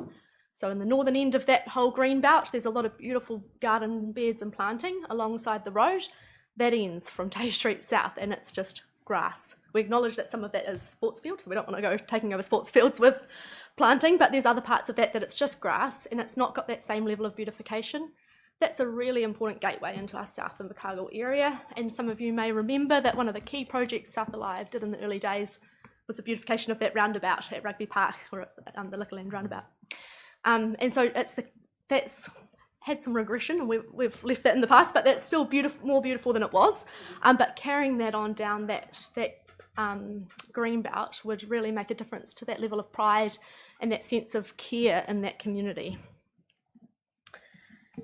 So in the northern end of that whole green belt, there's a lot of beautiful garden beds and planting alongside the road. That ends from Tay Street south, and it's just grass. We acknowledge that some of that is sports fields, so we don't want to go taking over sports fields with planting, but there's other parts of that it's just grass, and it's not got that same level of beautification. That's a really important gateway into our South Invercargill area, and some of you may remember that one of the key projects South Alive did in the early days was the beautification of that roundabout at Rugby Park, or the Liquorland roundabout. And so that's had some regression, and we've left that in the past, but that's still beautiful, more beautiful than it was. But carrying that on down that green belt would really make a difference to that level of pride and that sense of care in that community.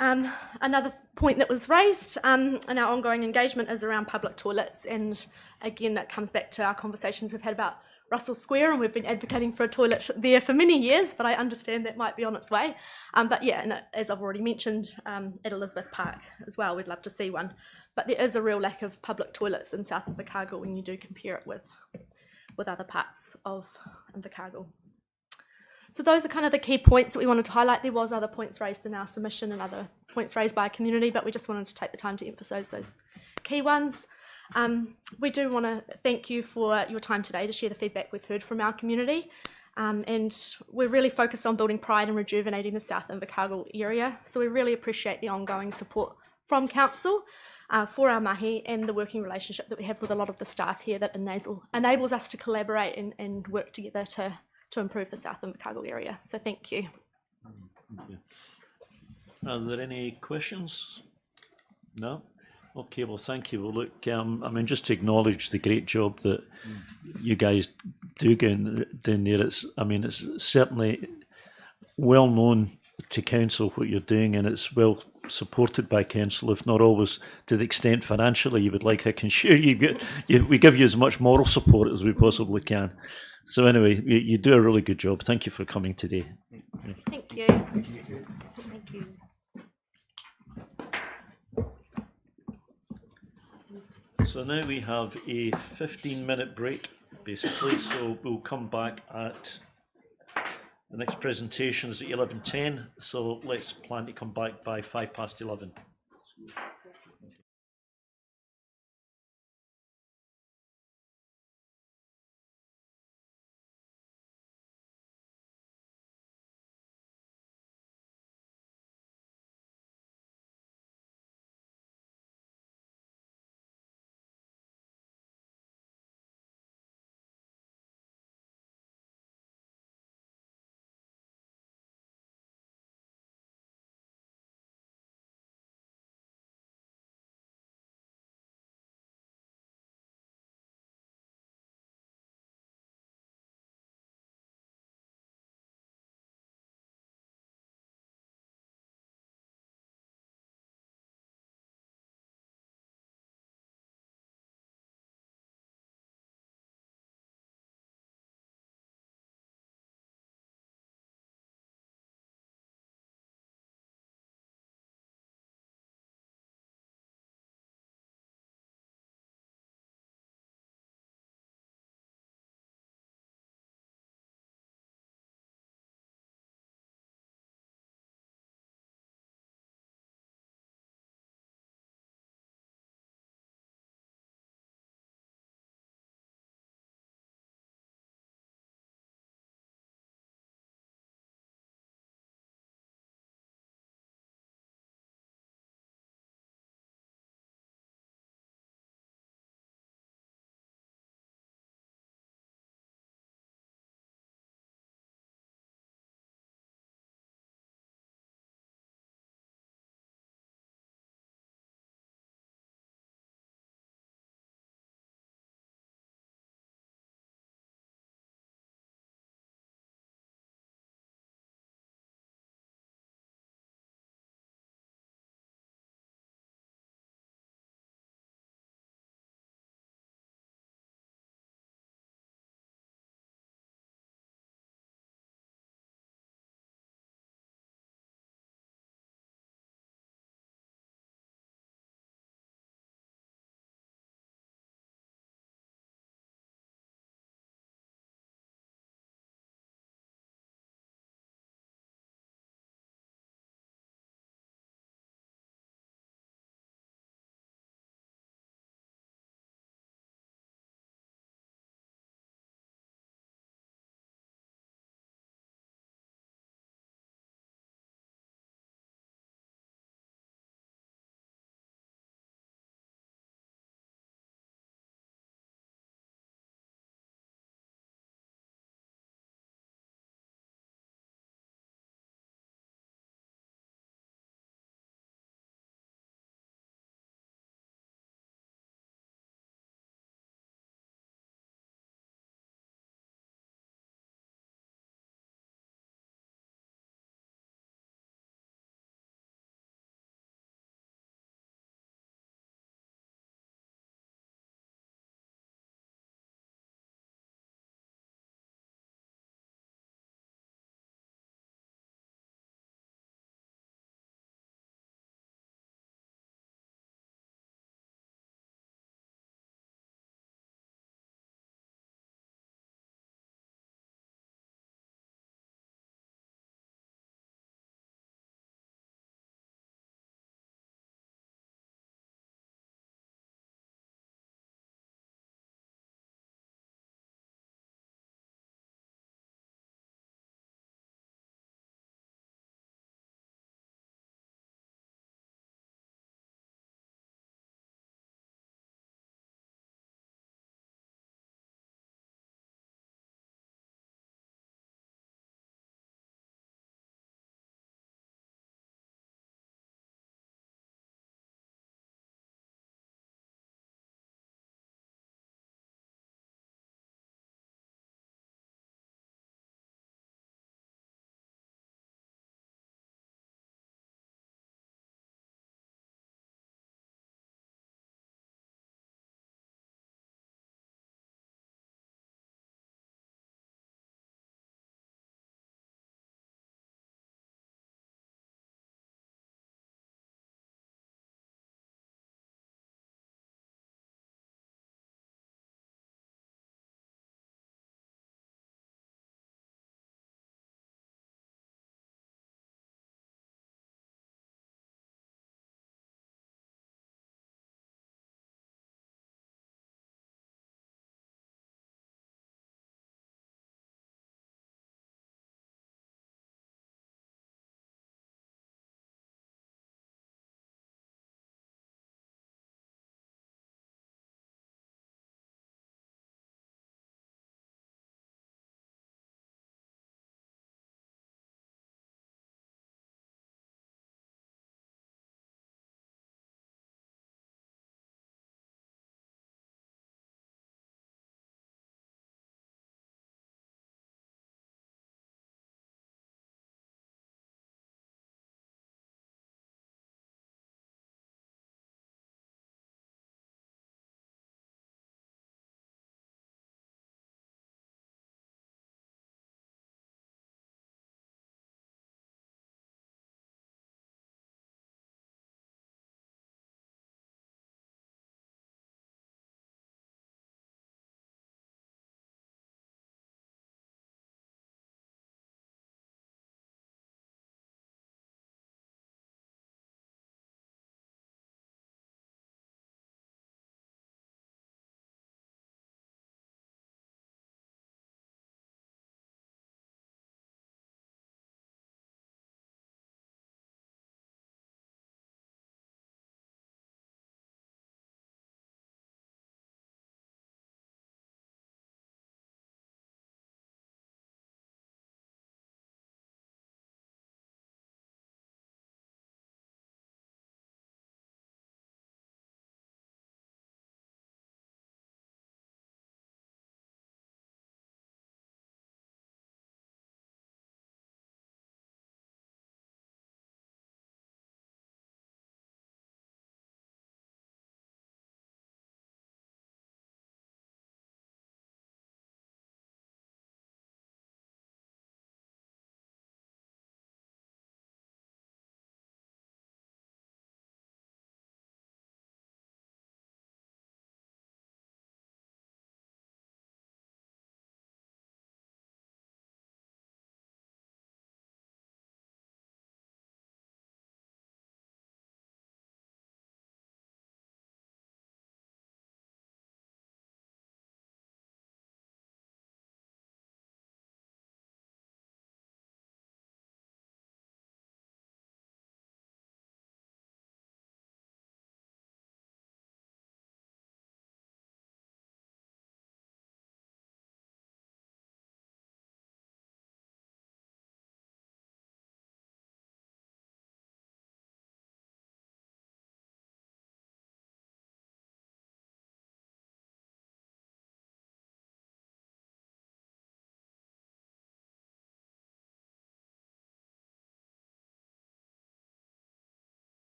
Another point that was raised in our ongoing engagement is around public toilets, and again that comes back to our conversations we've had about Russell Square, and we've been advocating for a toilet there for many years, but I understand that might be on its way. But yeah, and as I've already mentioned, at Elizabeth Park as well, we'd love to see one. But there is a real lack of public toilets in South Invercargill when you do compare it with other parts of Invercargill. So those are kind of the key points that we wanted to highlight. There was other points raised in our submission and other points raised by our community, but we just wanted to take the time to emphasise those key ones. We do want to thank you for your time today to share the feedback we've heard from our community. And we're really focused on building pride and rejuvenating the South Invercargill area. So we really appreciate the ongoing support from Council for our mahi and the working relationship that we have with a lot of the staff here that enables us to collaborate and work together to improve the South Invercargill area. So thank you. Thank you. Are there any questions? No? Okay, well, thank you. Well, look, I mean, just to acknowledge the great job that you guys do down there. It's certainly well known to council what you're doing, and it's well supported by council, if not always to the extent financially you would like. I can assure you, we give you as much moral support as we possibly can. So anyway, you do a really good job. Thank you for coming today. Thank you. Thank you. So now we have a 15-minute break, basically. So we'll come back at the next presentation is at 11:10. So let's plan to come back by 11:05.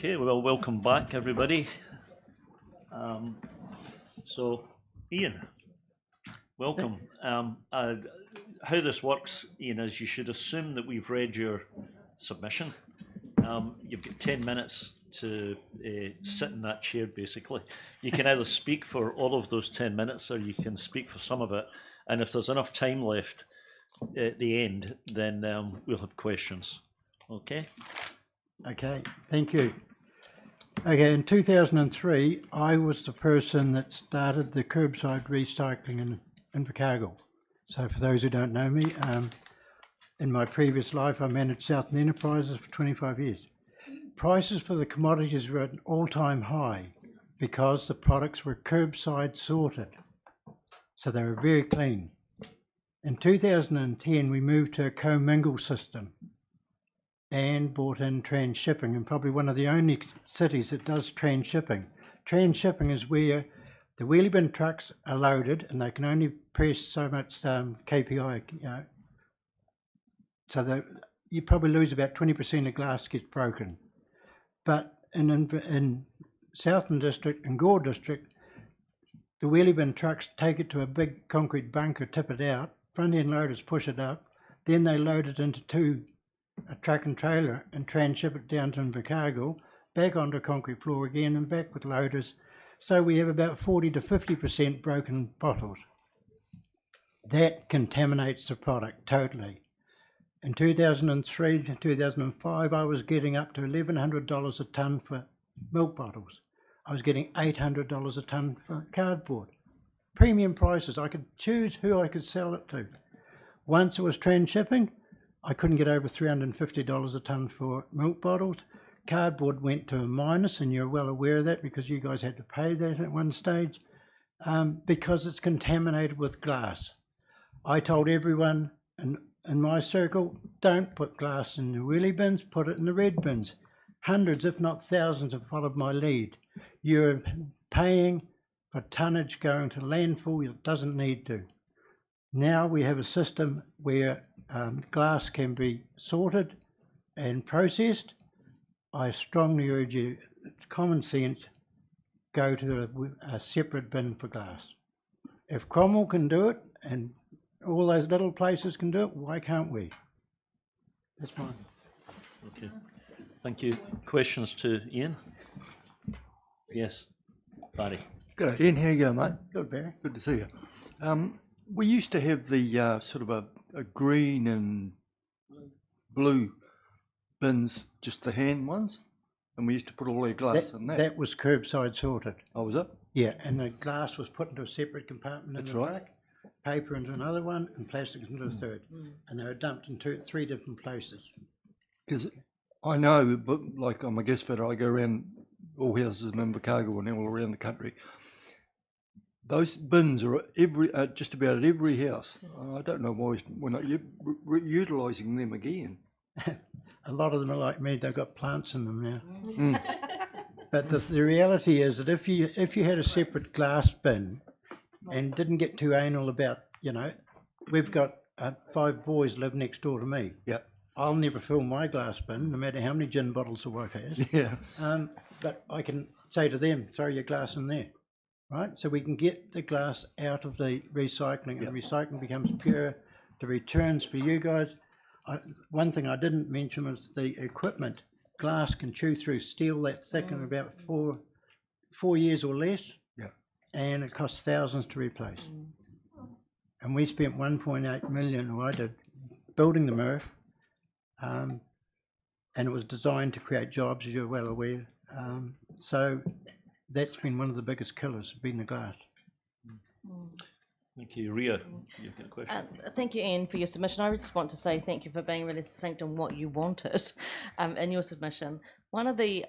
Okay, well, welcome back, everybody. So, Ian, welcome. How this works, Ian, is you should assume that we've read your submission. You've got 10 minutes to sit in that chair, basically. You can either speak for all of those 10 minutes or you can speak for some of it. And if there's enough time left at the end, then we'll have questions. Okay? Okay, thank you. Okay, in 2003, I was the person that started the curbside recycling in Invercargill. So for those who don't know me, in my previous life, I managed Southern Enterprises for 25 years. Prices for the commodities were at an all-time high because the products were curbside sorted. So they were very clean. In 2010, we moved to a co-mingle system and brought in transshipping, and probably one of the only cities that does transshipping. Transshipping is where the wheelie bin trucks are loaded and they can only press so much KPI, you know. So that you probably lose about 20% of glass gets broken. But in Southern District and Gore District, the wheelie bin trucks take it to a big concrete bunker, tip it out, front end loaders push it up, then they load it into a truck and trailer and transship it down to Invercargill, back onto concrete floor again and back with loaders. So we have about 40 to 50% broken bottles. That contaminates the product totally. In 2003 to 2005, I was getting up to $1,100 a tonne for milk bottles. I was getting $800 a tonne for cardboard. Premium prices. I could choose who I could sell it to. Once it was transshipping, I couldn't get over $350 a tonne for milk bottles. Cardboard went to a minus, and you're well aware of that because you guys had to pay that at one stage, because it's contaminated with glass. I told everyone in my circle, don't put glass in the wheelie bins, put it in the red bins. Hundreds, if not thousands, have followed my lead. You're paying for tonnage going to landfill that doesn't need to. Now we have a system where glass can be sorted and processed. I strongly urge you, it's common sense, go to a separate bin for glass. If Cromwell can do it and all those little places can do it, why can't we? That's fine. Okay, thank you. Questions to Ian? Yes, Barry. Good day, Ian. How you going, mate? Good, Barry. Good to see you. We used to have the sort of a green and blue bins, just the hand ones, and we used to put all our glass in that. That was curbside sorted. Oh, was it? Yeah, and the glass was put into a separate compartment in the truck, paper into another one, and plastic into a third. And they were dumped in three different places. Because I know, but like I'm a guest fitter, I go around all houses in Invercargill and all around the country. Those bins are just about at every house. I don't know why we're not utilising them again. A lot of them are like me; they've got plants in them now. But the reality is that if you had a separate glass bin and didn't get too anal about, you know, we've got 5 boys live next door to me. Yeah. I'll never fill my glass bin, no matter how many gin bottles the wife has. Yeah. But I can say to them, throw your glass in there. Right, so we can get the glass out of the recycling, and recycling becomes pure. The returns for you guys. One thing I didn't mention was the equipment. Glass can chew through steel that thick in about 4 years or less. Yeah. And it costs thousands to replace. And we spent 1.8 million, or I did, building the MRF, and it was designed to create jobs, as you're well aware. So that's been one of the biggest killers, been the glass. Thank you. Ria, you've got a question. Thank you, Ian, for your submission. I just want to say thank you for being really succinct on what you wanted in your submission. One of the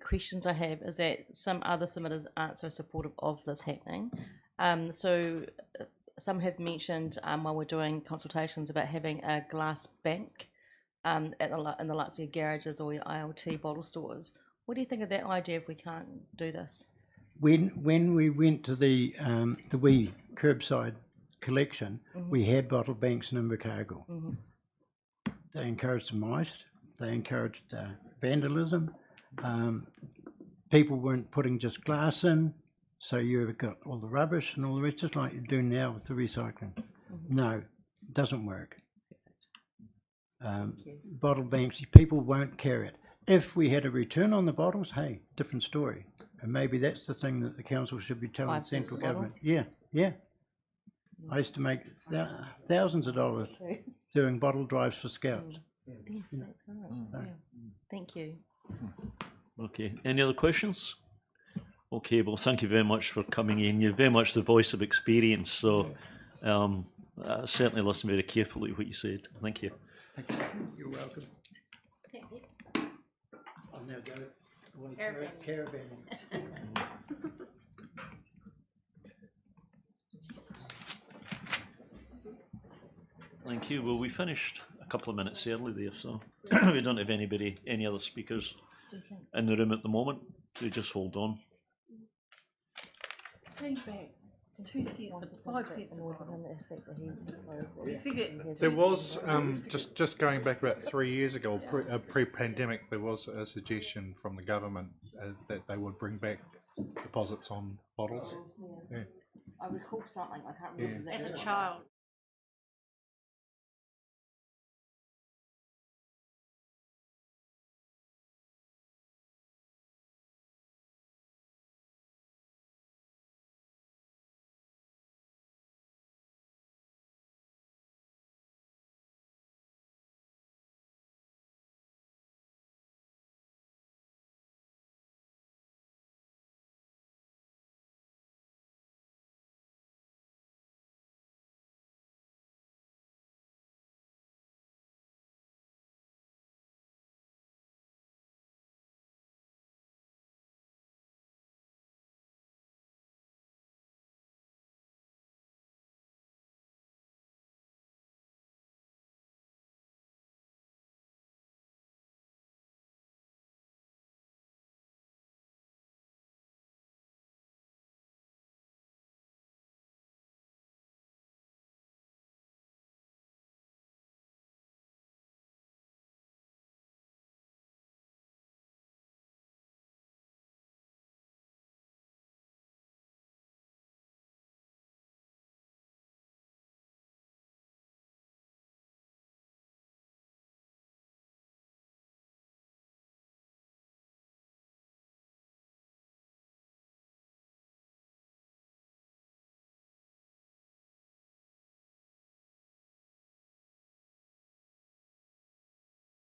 questions I have is that some other submitters aren't so supportive of this happening. So some have mentioned while we're doing consultations about having a glass bank in the likes of your garages or your ILT bottle stores. What do you think of that idea if we can't do this? When we went to the wee curbside collection, we had bottle banks in Invercargill. They encouraged the mice, they encouraged vandalism, People weren't putting just glass in, so you got all the rubbish and all the rest, just like you do now with the recycling. No, it doesn't work. Bottle banks, people won't carry it. If we had a return on the bottles, hey, different story. And maybe that's the thing that the council should be telling 5 cents central a bottle? government. Yeah, yeah. I used to make thousands of dollars doing bottle drives for Scouts. Yes, that's right. Yeah. Thank you. Okay, any other questions? Okay, well, thank you very much for coming in. You're very much the voice of experience, so I certainly listened very carefully to what you said. Thank you. Thank you. You're welcome. I'll now go away caravanning. Thank you. Well, we finished a couple of minutes early there, so we don't have any other speakers in the room at the moment. We just hold on. Brings back 2 sets, 5 sets of There was, just going back about 3 years ago, pre-pandemic, there was a suggestion from the government that they would bring back deposits on bottles. Yeah. I recall something, I can't remember. As a child.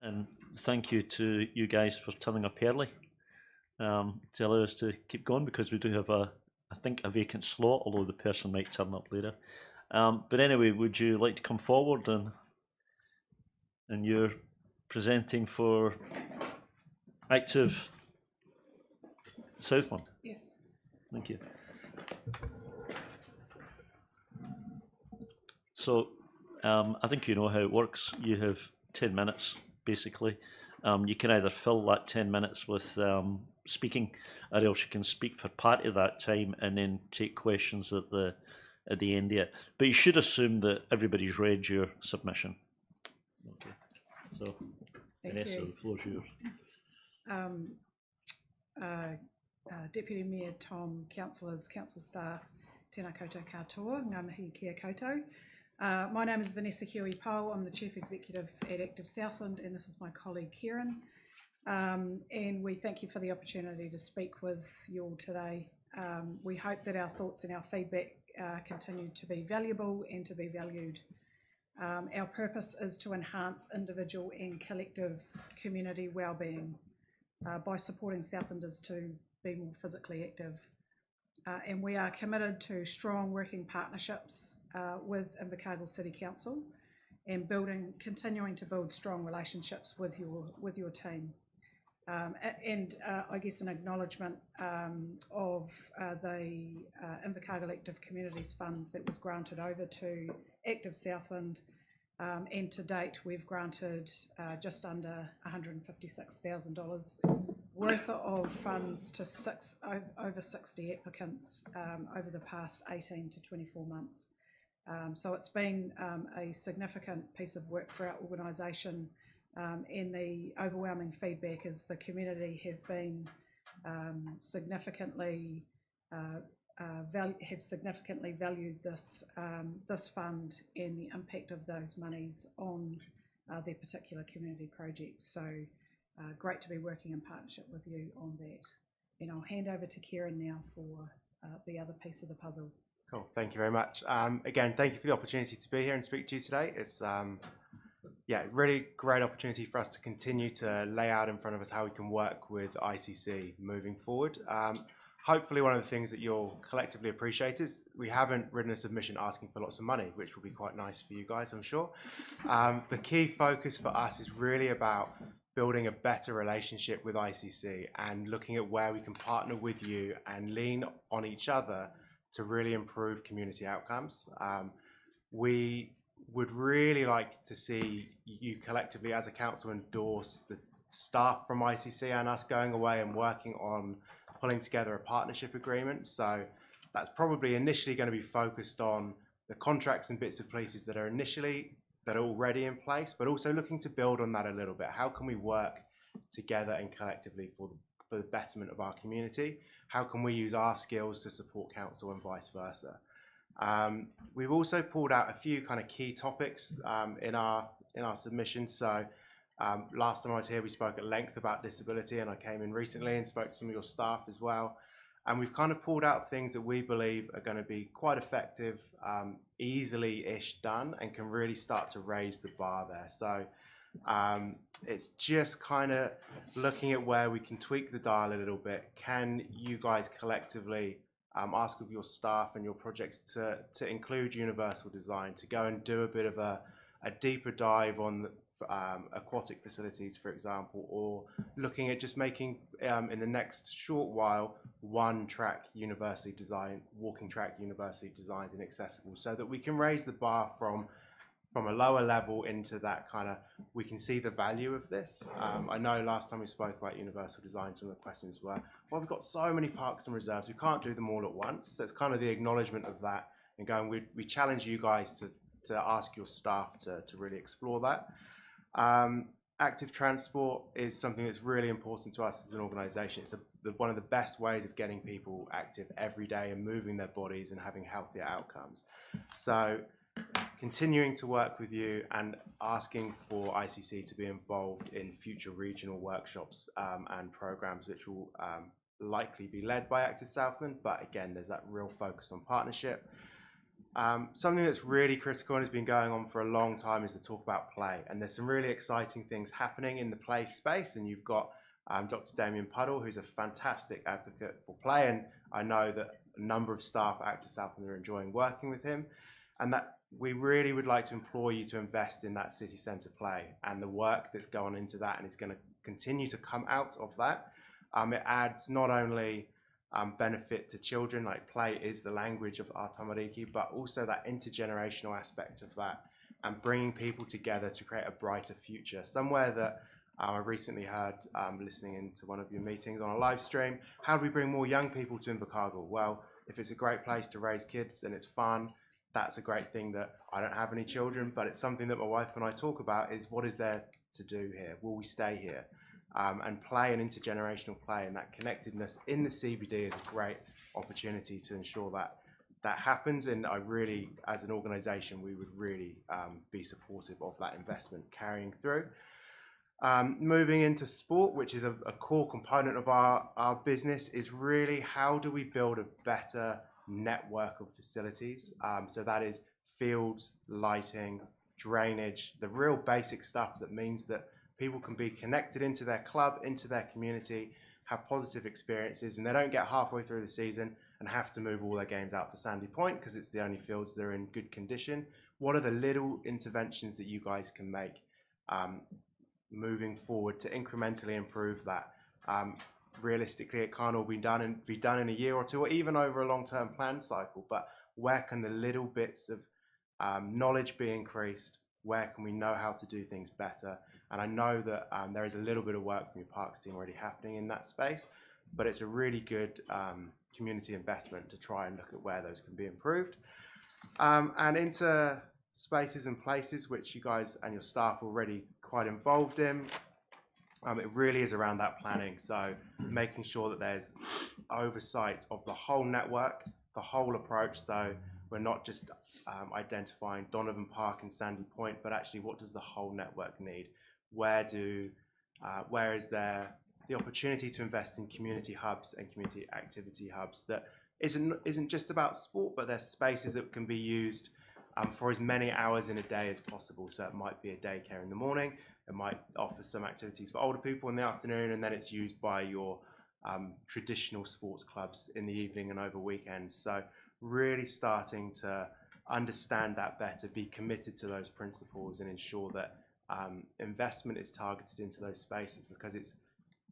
And thank you to you guys for turning up early to allow us to keep going, because we do have I think a vacant slot, although the person might turn up later. But anyway, would you like to come forward and you're presenting for Active Southland? Yes. Thank you. So I think you know how it works. You have 10 minutes basically. You can either fill that 10 minutes with speaking, or else you can speak for part of that time and then take questions at the end of it. But you should assume that everybody's read your submission. Okay. So Vanessa, the floor's yours. Deputy Mayor Tom, councillors, council staff, tēnā koutou katoa, ngā mihi kia koutou. My name is Vanessa Huey-Pohl. I'm the Chief Executive at Active Southland, and this is my colleague Kieran. And we thank you for the opportunity to speak with you all today. We hope that our thoughts and our feedback continue to be valuable and to be valued. Our purpose is to enhance individual and collective community wellbeing by supporting Southlanders to be more physically active. And we are committed to strong working partnerships with Invercargill City Council and continuing to build strong relationships with your team. I guess an acknowledgement of the Invercargill Active Communities funds that was granted over to Active Southland, and to date we've granted just under $156,000 worth of funds to over 60 applicants over the past 18 to 24 months. So it's been a significant piece of work for our organisation and the overwhelming feedback is the community have been significantly valued this this fund and the impact of those monies on their particular community projects. So great to be working in partnership with you on that. And I'll hand over to Kieran now for the other piece of the puzzle. Cool, thank you very much. Again, thank you for the opportunity to be here and speak to you today. It's yeah, really great opportunity for us to continue to lay out in front of us how we can work with ICC moving forward. Hopefully one of the things that you'll collectively appreciate is we haven't written a submission asking for lots of money, which will be quite nice for you guys, I'm sure. The key focus for us is really about building a better relationship with ICC and looking at where we can partner with you and lean on each other to really improve community outcomes. We would really like to see you collectively as a council endorse the staff from ICC and us going away and working on pulling together a partnership agreement. So that's probably initially going to be focused on the contracts and bits of pieces that are already in place, but also looking to build on that a little bit. How can we work together and collectively for the betterment of our community? How can we use our skills to support council and vice versa? We've also pulled out a few kind of key topics in our submission. So last time I was here, we spoke at length about disability, and I came in recently and spoke to some of your staff as well. And we've kind of pulled out things that we believe are going to be quite effective, easily-ish done, and can really start to raise the bar there. So it's just kind of looking at where we can tweak the dial a little bit. Can you guys collectively ask of your staff and your projects to include universal design, to go and do a bit of a deeper dive on aquatic facilities, for example, or looking at just making in the next short while one track universally designed, walking track universally designed and accessible, so that we can raise the bar from a lower level into that kind of, we can see the value of this. I know last time we spoke about universal design, some of the questions were, well, we've got so many parks and reserves, we can't do them all at once. So it's kind of the acknowledgement of that and going, we challenge you guys to ask your staff to really explore that. Active transport is something that's really important to us as an organisation. It's one of the best ways of getting people active every day and moving their bodies and having healthier outcomes. So continuing to work with you and asking for ICC to be involved in future regional workshops and programmes, which will likely be led by Active Southland, but again, there's that real focus on partnership. Something that's really critical and has been going on for a long time is the talk about play, and there's some really exciting things happening in the play space, and you've got Dr. Damien Puddle, who's a fantastic advocate for play, and I know that a number of staff at Active Southland are enjoying working with him, and that we really would like to implore you to invest in that city centre play and the work that's gone into that, and it's going to continue to come out of that. It adds not only benefit to children, like play is the language of our tamariki, but also that intergenerational aspect of that and bringing people together to create a brighter future. Somewhere that I recently heard, listening into one of your meetings on a live stream, how do we bring more young people to Invercargill? Well, if it's a great place to raise kids and it's fun, that's a great thing. That I don't have any children, but it's something that my wife and I talk about, is what is there to do here? Will we stay here? And play and intergenerational play and that connectedness in the CBD is a great opportunity to ensure that that happens. And I really, as an organisation, we would really be supportive of that investment carrying through. Moving into sport, which is a core component of our business, is really how do we build a better network of facilities? So that is fields, lighting, drainage, the real basic stuff that means that people can be connected into their club, into their community, have positive experiences, and they don't get halfway through the season and have to move all their games out to Sandy Point because it's the only fields that are in good condition. What are the little interventions that you guys can make moving forward to incrementally improve that? Realistically, it can't all be done in a year or two, or even over a long-term plan cycle, but where can the little bits of knowledge be increased? Where can we know how to do things better? And I know that there is a little bit of work from your parks team already happening in that space, but it's a really good community investment to try and look at where those can be improved. And into spaces and places, which you guys and your staff already quite involved in. It really is around that planning, so making sure that there's oversight of the whole network, the whole approach, so we're not just identifying Donovan Park and Sandy Point, but actually what does the whole network need? Where is there the opportunity to invest in community hubs and community activity hubs that isn't just about sport, but there's spaces that can be used for as many hours in a day as possible. So it might be a daycare in the morning, it might offer some activities for older people in the afternoon, and then it's used by your traditional sports clubs in the evening and over weekends. So really starting to understand that better, be committed to those principles, and ensure that investment is targeted into those spaces, because it's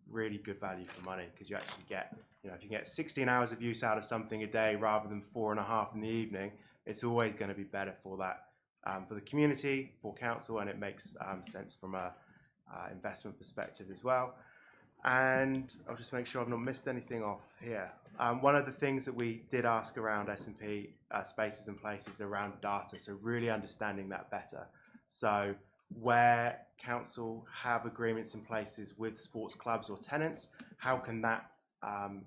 really good value for money, because you actually get, if you get 16 hours of use out of something a day rather than 4.5 in the evening, it's always going to be better for that, for the community, for council, and it makes sense from a investment perspective as well. And I'll just make sure I've not missed anything off here. One of the things that we did ask around S&P spaces and places around data, so really understanding that better. So where council have agreements in places with sports clubs or tenants, how can that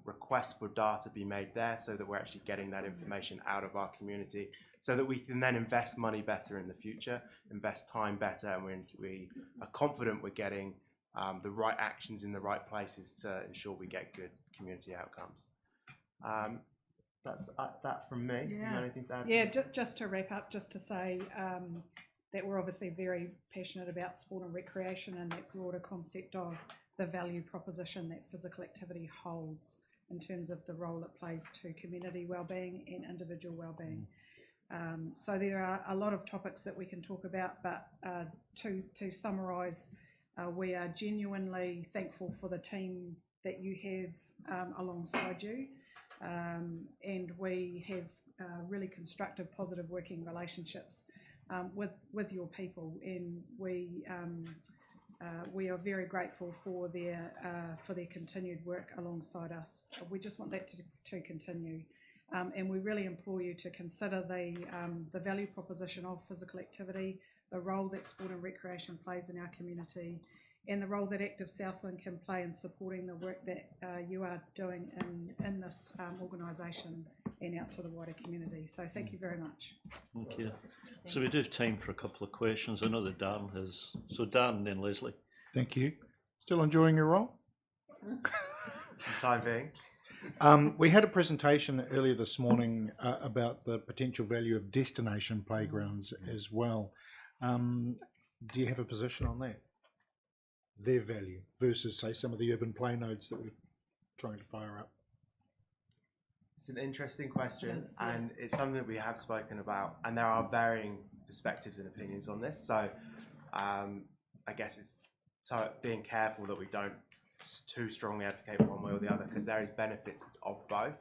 request for data be made there, so that we're actually getting that information out of our community, so that we can then invest money better in the future, invest time better, and we are confident we're getting the right actions in the right places to ensure we get good community outcomes. That's that from me. Yeah. You got anything to add? Yeah, just to wrap up, just to say that we're obviously very passionate about sport and recreation, and that broader concept of the value proposition that physical activity holds in terms of the role it plays to community wellbeing and individual wellbeing. So there are a lot of topics that we can talk about, but to summarise, we are genuinely thankful for the team that you have alongside you, and we have really constructive, positive working relationships with your people, and we are very grateful for their continued work alongside us. We just want that to continue, and we really implore you to consider the value proposition of physical activity, the role that sport and recreation plays in our community, and the role that Active Southland can play in supporting the work that you are doing in this organisation and out to the wider community. So thank you very much. Thank you. So we do have time for a couple of questions. I know that Darren has. So Darren, then Leslie. Thank you. Still enjoying your role? For the time being. We had a presentation earlier this morning about the potential value of destination playgrounds as well. Do you have a position on that? Their value versus, say, some of the urban play nodes that we're trying to fire up? It's an interesting question, and it's something that we have spoken about, and there are varying perspectives and opinions on this. So I guess it's being careful that we don't too strongly advocate one way or the other, because there is benefits of both.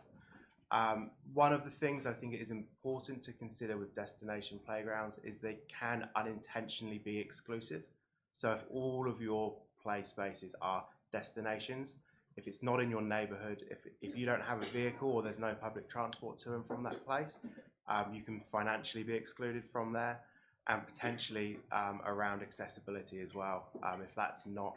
One of the things I think it is important to consider with destination playgrounds is they can unintentionally be exclusive. So if all of your play spaces are destinations, if it's not in your neighbourhood, if you don't have a vehicle or there's no public transport to and from that place, you can financially be excluded from there, and potentially around accessibility as well. If that's not,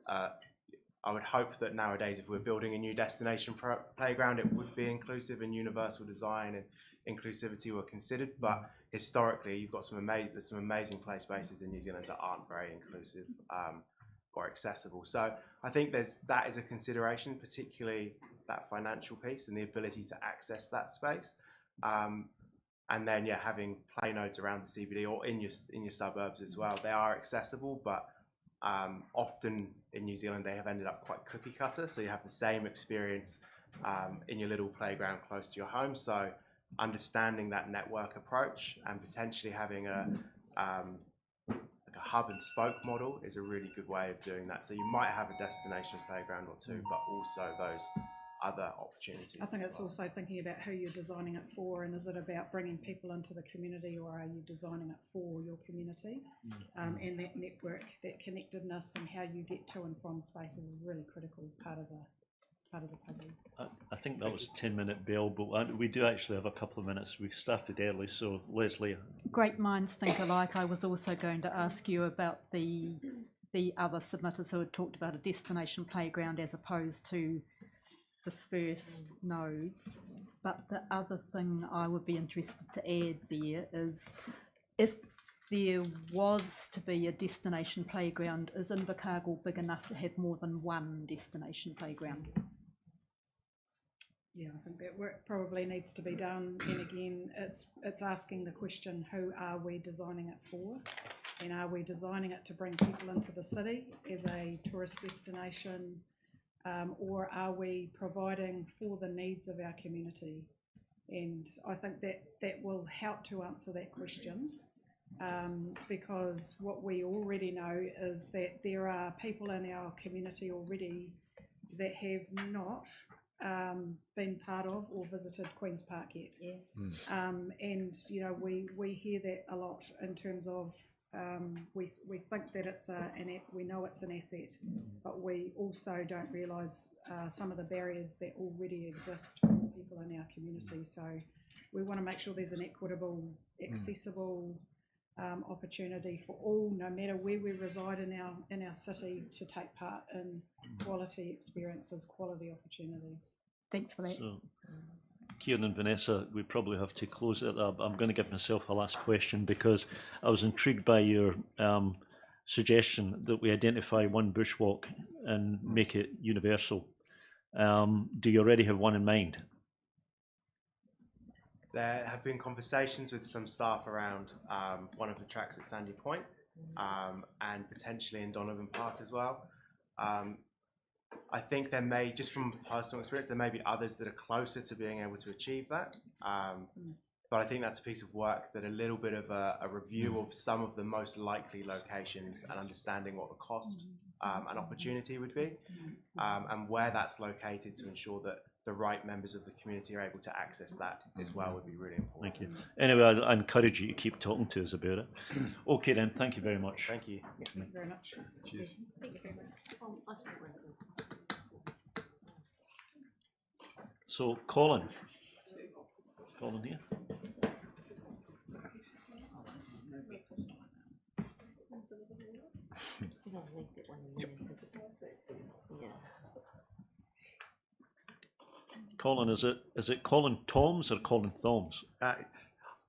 I would hope that nowadays if we're building a new destination playground, it would be inclusive, and universal design and inclusivity were considered. But historically, you've got there's some amazing play spaces in New Zealand that aren't very inclusive or accessible. So I think that is a consideration, particularly that financial piece and the ability to access that space. And then having play nodes around the CBD or in your suburbs as well. They are accessible, but often in New Zealand they have ended up quite cookie cutter. So you have the same experience in your little playground close to your home. So understanding that network approach and potentially having a hub and spoke model is a really good way of doing that. So you might have a destination playground or two, but also those other opportunities. I think it's also thinking about who you're designing it for, and is it about bringing people into the community, or are you designing it for your community? And that network, that connectedness, and how you get to and from spaces is a really critical part of the puzzle. I think that was a 10-minute bell, but we do actually have a couple of minutes. We started early, so Leslie. Great minds think alike. I was also going to ask you about the the other submitters who had talked about a destination playground as opposed to dispersed nodes. But the other thing I would be interested to add there is, if there was to be a destination playground, is Invercargill big enough to have more than one destination playground? Yeah, I think that work probably needs to be done, and again, it's asking the question, who are we designing it for? And are we designing it to bring people into the city as a tourist destination, or are we providing for the needs of our community? And I think that will help to answer that question, because what we already know is that there are people in our community already that have not been part of or visited Queen's Park yet. Yeah. And you know, we hear that a lot in terms of we think that it's we know it's an asset, but we also don't realise some of the barriers that already exist for people in our community. So we want to make sure there's an equitable, accessible opportunity for all, no matter where we reside in our city, to take part in quality experiences, quality opportunities. Thanks for that. So, Kieran and Vanessa, we probably have to close it up. I'm going to give myself a last question, because I was intrigued by your suggestion that we identify one bushwalk and make it universal. Do you already have one in mind? There have been conversations with some staff around one of the tracks at Sandy Point, and potentially in Donovan Park as well. I think there may, just from personal experience, there may be others that are closer to being able to achieve that. But I think that's a piece of work that a little bit of a review of some of the most likely locations and understanding what the cost and opportunity would be, and where that's located, to ensure that the right members of the community are able to access that as well, would be really important. Thank you. Anyway, I encourage you to keep talking to us about it. Okay then, thank you very much. Thank you. Thank you very much. Cheers. Thank you very much. So, Colin here. Colin, is it Colin Toms or Colin Thoms? I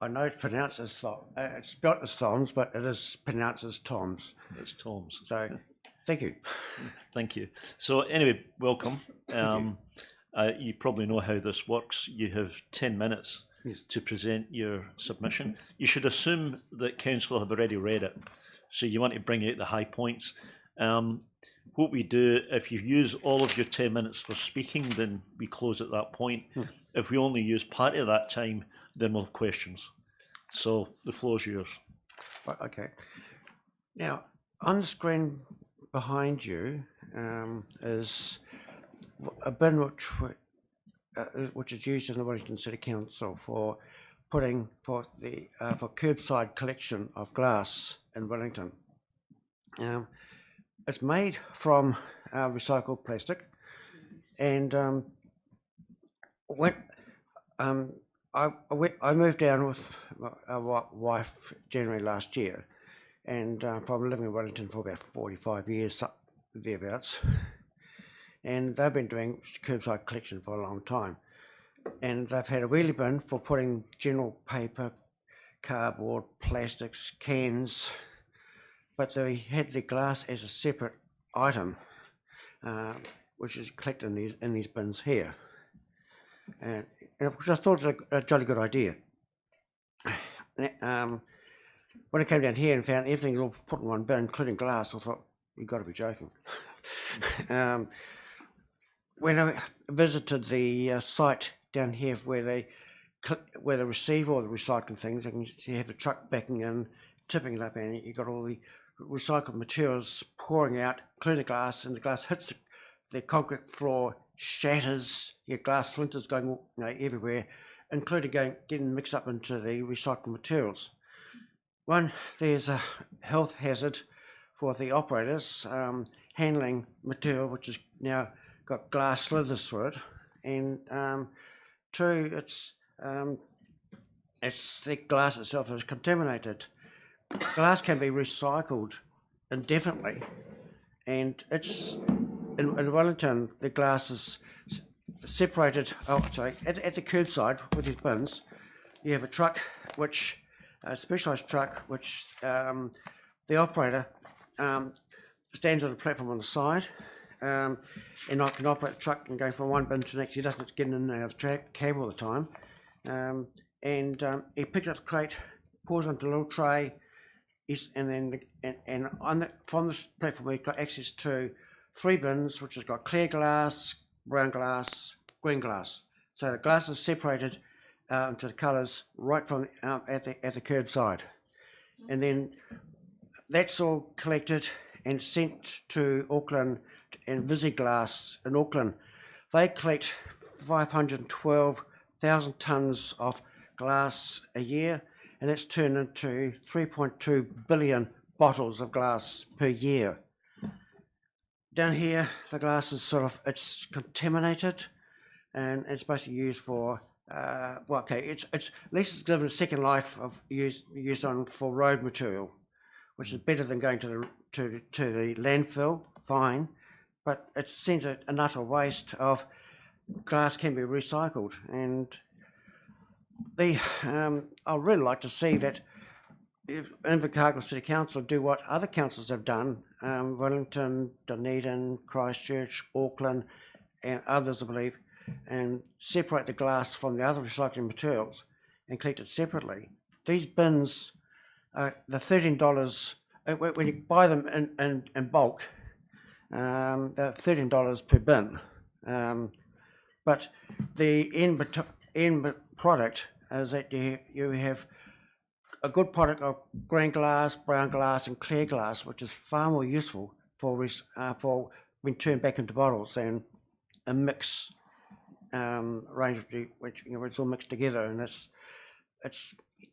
know it's pronounced as it's spelt as Thoms, but it is pronounced as Toms. It's Toms. So, thank you. Thank you. So anyway, welcome. You probably know how this works. You have 10 minutes to present your submission. You should assume that council have already read it, so you want to bring out the high points. What we do, if you use all of your 10 minutes for speaking, then we close at that point. If we only use part of that time, then we'll have questions. So the floor is yours. Right, okay. Now, on the screen behind you is a bin which is used in the Wellington City Council for curbside collection of glass in Wellington. It's made from recycled plastic, and I moved down with my wife January last year, and from living in Wellington for about 45 years, thereabouts, and they've been doing curbside collection for a long time, and they've had a wheelie bin for putting general paper, cardboard, plastics, cans, but they had the glass as a separate item, which is collected in these bins here, and which I thought was a jolly good idea. When I came down here and found everything all put in one bin, including glass, I thought, you've got to be joking. When I visited the site down here where they receive all the recycling things, you have the truck backing in, tipping it up, and you've got all the recycled materials pouring out, including the glass, and the glass hits the concrete floor, shatters, your glass splinters going everywhere, including getting mixed up into the recycled materials. One, there's a health hazard for the operators handling material which has now got glass slithers through it, and two, it's the glass itself is contaminated. Glass can be recycled indefinitely, and it's in Wellington. The glass is separated. Oh, sorry, at the curbside with these bins, you have a truck, which a specialised truck, which the operator stands on a platform on the side, and I can operate the truck and go from one bin to the next. He doesn't have to get in and out of the cab all the time. He picked up the crate, pours onto a little tray, and then from this platform we've got access to 3 bins, which has got clear glass, brown glass, green glass. So the glass is separated into the colours right from at the curbside, and then that's all collected and sent to Auckland and Visiglass in Auckland. They collect 512,000 tonnes of glass a year, and that's turned into 3.2 billion bottles of glass per year. Down here, the glass is it's contaminated, and it's basically used for it's at least it's given a second life of use for road material, which is better than going to the landfill. Fine, but it sends an utter waste of glass can be recycled, and I'd really like to see that if Invercargill City Council do what other councils have done, Wellington, Dunedin, Christchurch, Auckland, and others, I believe, and separate the glass from the other recycling materials and collect it separately. These bins, the $13, when you buy them in bulk, they're $13 per bin. But the end product is that you have a good product of green glass, brown glass, and clear glass, which is far more useful for when turned back into bottles than a mix range, which it's all mixed together, and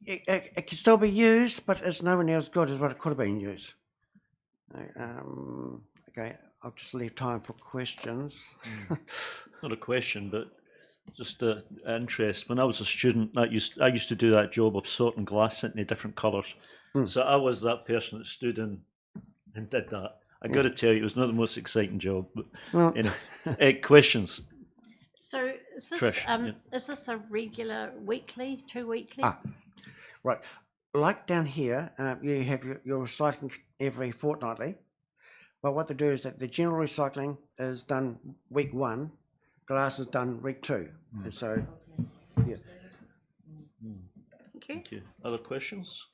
it can still be used, but it's nowhere near as good as what it could have been used. Okay, I'll just leave time for questions. Not a question, but just an interest. When I was a student, I used to do that job of sorting glass into different colours. So I was that person that stood in and did that. I got to tell you, it was not the most exciting job. But well, anyway, questions. So is this, Trish, is this a regular weekly, 2 weekly? Right. Like down here, you have your recycling every fortnightly. But what they do is that the general recycling is done week 1, glass is done week 2. And so, yeah. Thank you. Other questions?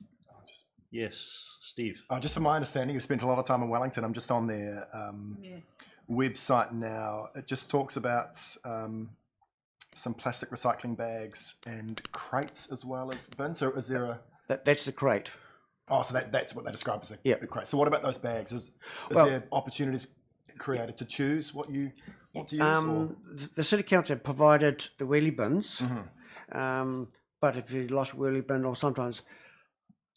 Yes, Steve. Just from my understanding, you've spent a lot of time in Wellington. I'm just on their website now. It just talks about some plastic recycling bags and crates as well as bins. So is there a... That's the crate. Oh, so that's what they describe as the crate. So what about those bags? Is there opportunities created to choose what you want to use? The City Council have provided the wheelie bins, but if you lost a wheelie bin, or sometimes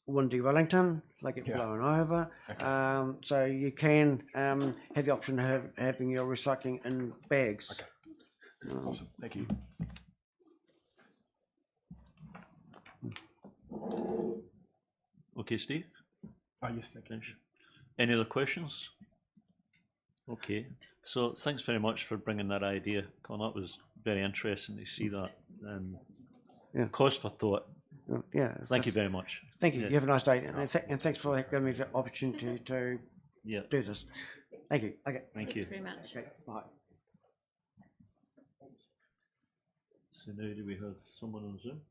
windy Wellington, they get blown over. Okay. So you can have the option of having your recycling in bags. Okay. Awesome. Thank you. Okay, Steve? Yes, thank you. Any other questions? Okay, so thanks very much for bringing that idea, Con. That was very interesting to see that, and cause for thought. Yeah. Thank you very much. Thank you. You have a nice day, and thanks for giving me the opportunity to do this. Thank you. Okay. Thank you. Thanks very much. Okay. Bye. So now do we have someone on Zoom?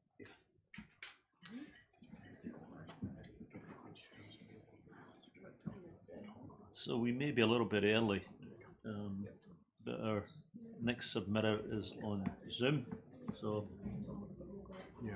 So we may be a little bit early, but our next submitter is on Zoom. So yeah.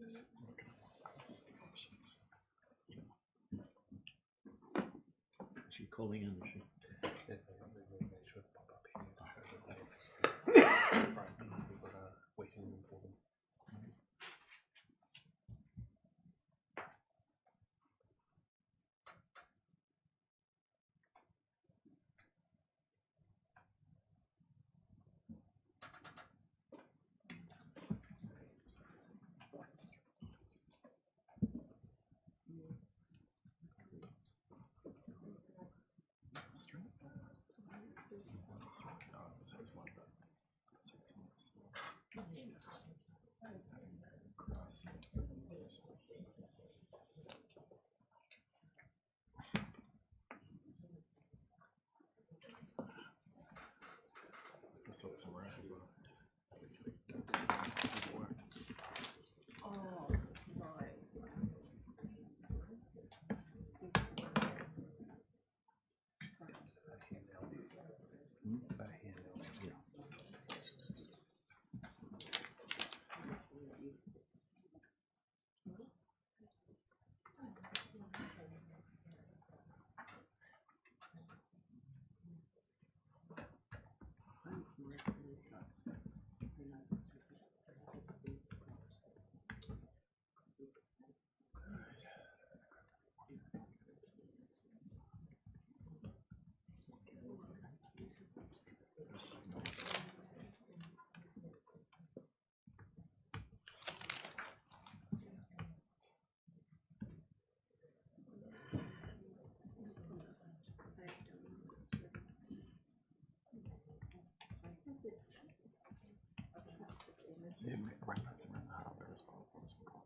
Is she calling in? Is she? Somewhere else as well. Yeah, right, that's around the harbour as well. That's cool.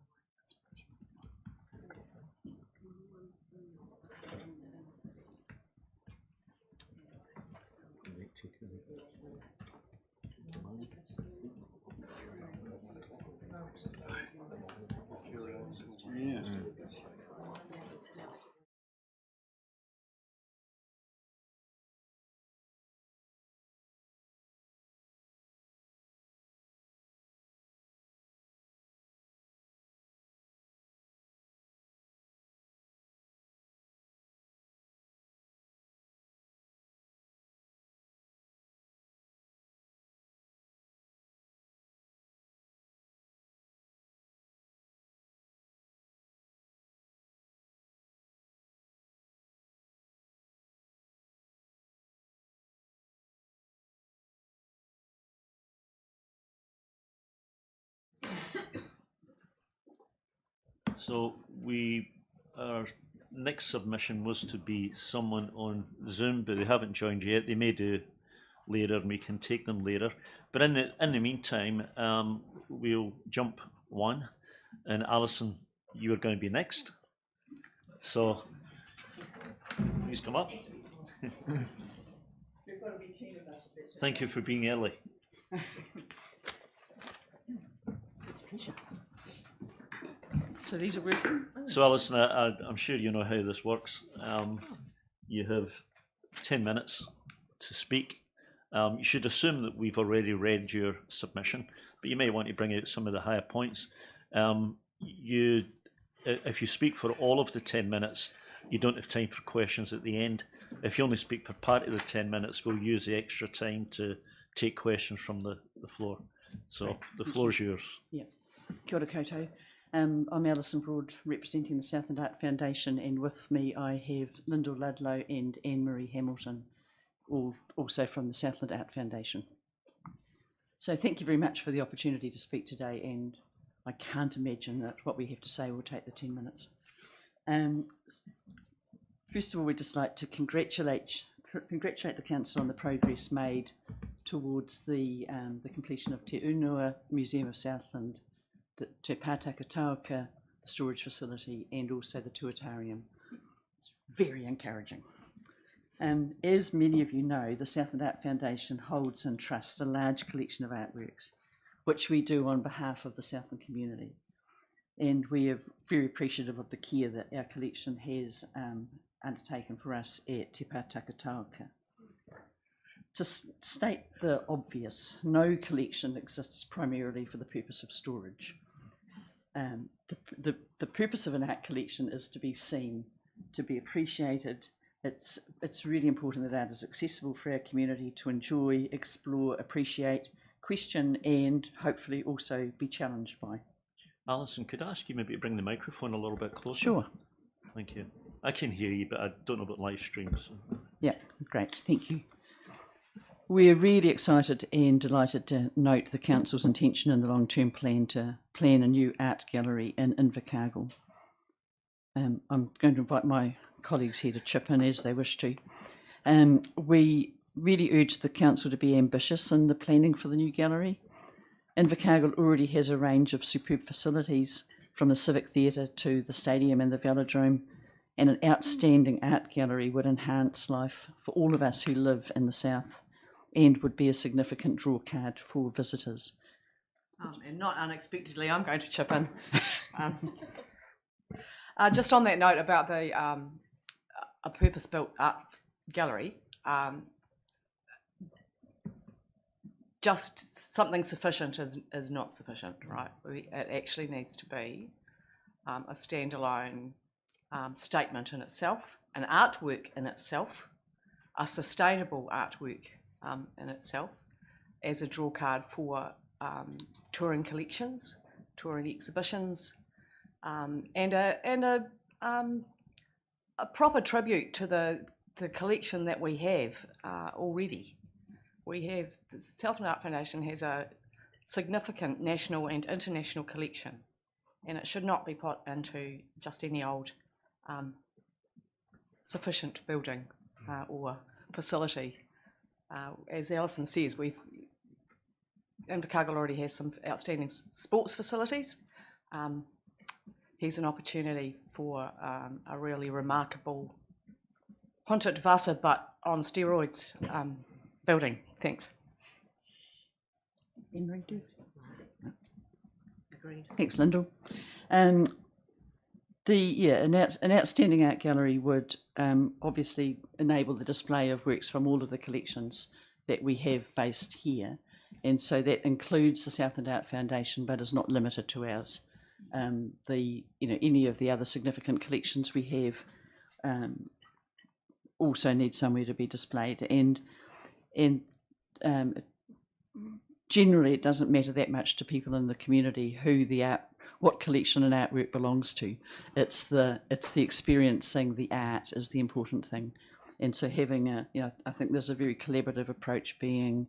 Yeah. So our next submission was to be someone on Zoom, but they haven't joined yet. They may do later, and we can take them later. But in the meantime, we'll jump one, and Alison, you are going to be next. So please come up. Thank you for being early. It's a pleasure. So these are working? So Alison, I'm sure you know how this works. You have 10 minutes to speak. You should assume that we've already read your submission, but you may want to bring out some of the higher points. If you speak for all of the 10 minutes, you don't have time for questions at the end. If you only speak for part of the 10 minutes, we'll use the extra time to take questions from the floor. So the floor is yours. Yeah. Kia ora koutou. I'm Alison Broad, representing the Southland Art Foundation, and with me I have Lyndall Ludlow and Anne-Marie Hamilton, all also from the Southland Art Foundation. So thank you very much for the opportunity to speak today, and I can't imagine that what we have to say will take the 10 minutes. First of all, we'd just like to congratulate the Council on the progress made towards the completion of Te Unua Museum of Southland, the Te Pātaka Tauka, the storage facility, and also the Tuatarium. It's very encouraging. As many of you know, the Southland Art Foundation holds and trusts a large collection of artworks, which we do on behalf of the Southland community. And we are very appreciative of the care that our collection has undertaken for us at Te Pātaka Tauka. To state the obvious, no collection exists primarily for the purpose of storage. the purpose of an art collection is to be seen, to be appreciated. It's really important that art is accessible for our community to enjoy, explore, appreciate, question, and hopefully also be challenged by. Alison, could I ask you maybe to bring the microphone a little bit closer? Sure. Thank you. I can hear you, but I don't know about live streams. So. Yeah, great, thank you. We're really excited and delighted to note the Council's intention in the long-term plan to plan a new art gallery in Invercargill. I'm going to invite my colleagues here to chip in as they wish to. We really urge the Council to be ambitious in the planning for the new gallery. Invercargill already has a range of superb facilities, from the Civic Theatre to the stadium and the velodrome, and an outstanding art gallery would enhance life for all of us who live in the south and would be a significant draw card for visitors. And not unexpectedly, I'm going to chip in. Just on that note about the a purpose-built art gallery, just something sufficient is not sufficient, right? It actually needs to be a standalone statement in itself, an artwork in itself, a sustainable artwork in itself, as a draw card for touring collections, touring exhibitions, and a proper tribute to the collection that we have already. We have, the Southland Art Foundation has a significant national and international collection, and it should not be put into just any old sufficient building or facility. As Alison says, Invercargill already has some outstanding sports facilities. Here's an opportunity for a really remarkable Pontet Vasa, but on steroids building. Thanks. Agreed. Thanks, Lyndall. An outstanding art gallery would obviously enable the display of works from all of the collections that we have based here, and so that includes the Southland Art Foundation, but is not limited to ours. Any of the other significant collections we have also need somewhere to be displayed, and generally it doesn't matter that much to people in the community what collection and artwork belongs to. It's the experiencing the art is the important thing, and so having I think there's a very collaborative approach being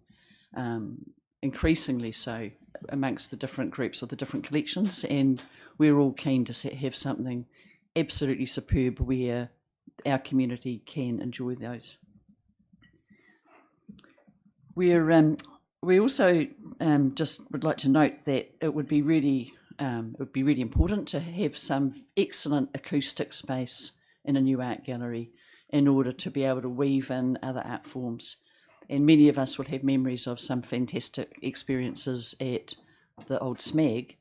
increasingly so amongst the different groups or the different collections, and we're all keen to have something absolutely superb where our community can enjoy those. We also just would like to note that it would be really important to have some excellent acoustic space in a new art gallery in order to be able to weave in other art forms. And many of us will have memories of some fantastic experiences at the old SMAG,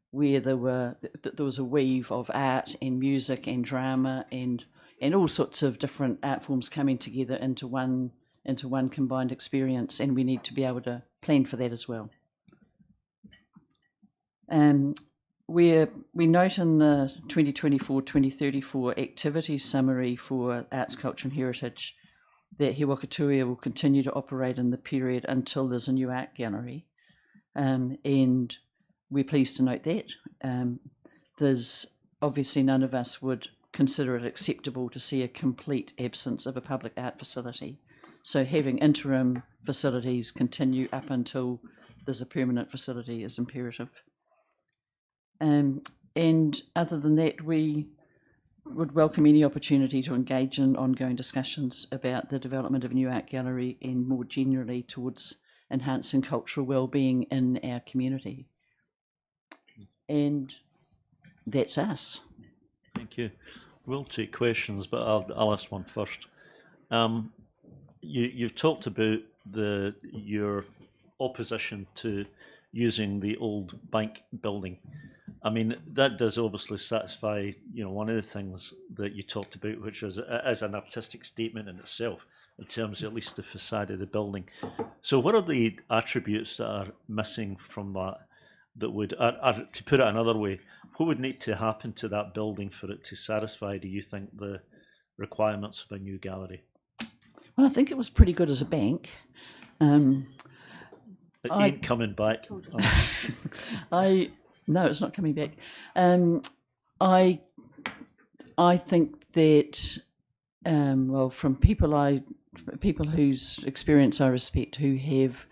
where there was a weave of art and music and drama and all sorts of different art forms coming together into one combined experience, and we need to be able to plan for that as well. We note in the 2024-2034 activities summary for Arts, Culture and Heritage that He Wakatuia will continue to operate in the period until there's a new art gallery, and we're pleased to note that. There's obviously none of us would consider it acceptable to see a complete absence of a public art facility, so having interim facilities continue up until there's a permanent facility is imperative. And other than that, we would welcome any opportunity to engage in ongoing discussions about the development of a new art gallery and more generally towards enhancing cultural well-being in our community. And that's us. Thank you. We'll take questions, but I'll ask one first. You've talked about your opposition to using the old bank building. I mean, that does obviously satisfy, one of the things that you talked about, which is as an artistic statement in itself, in terms of at least the facade of the building. So what are the attributes that are missing from that would, to put it another way, what would need to happen to that building for it to satisfy, do you think, the requirements of a new gallery? Well, I think it was pretty good as a bank. It ain't coming back. No, it's not coming back. I think that well, from people whose experience I respect, who have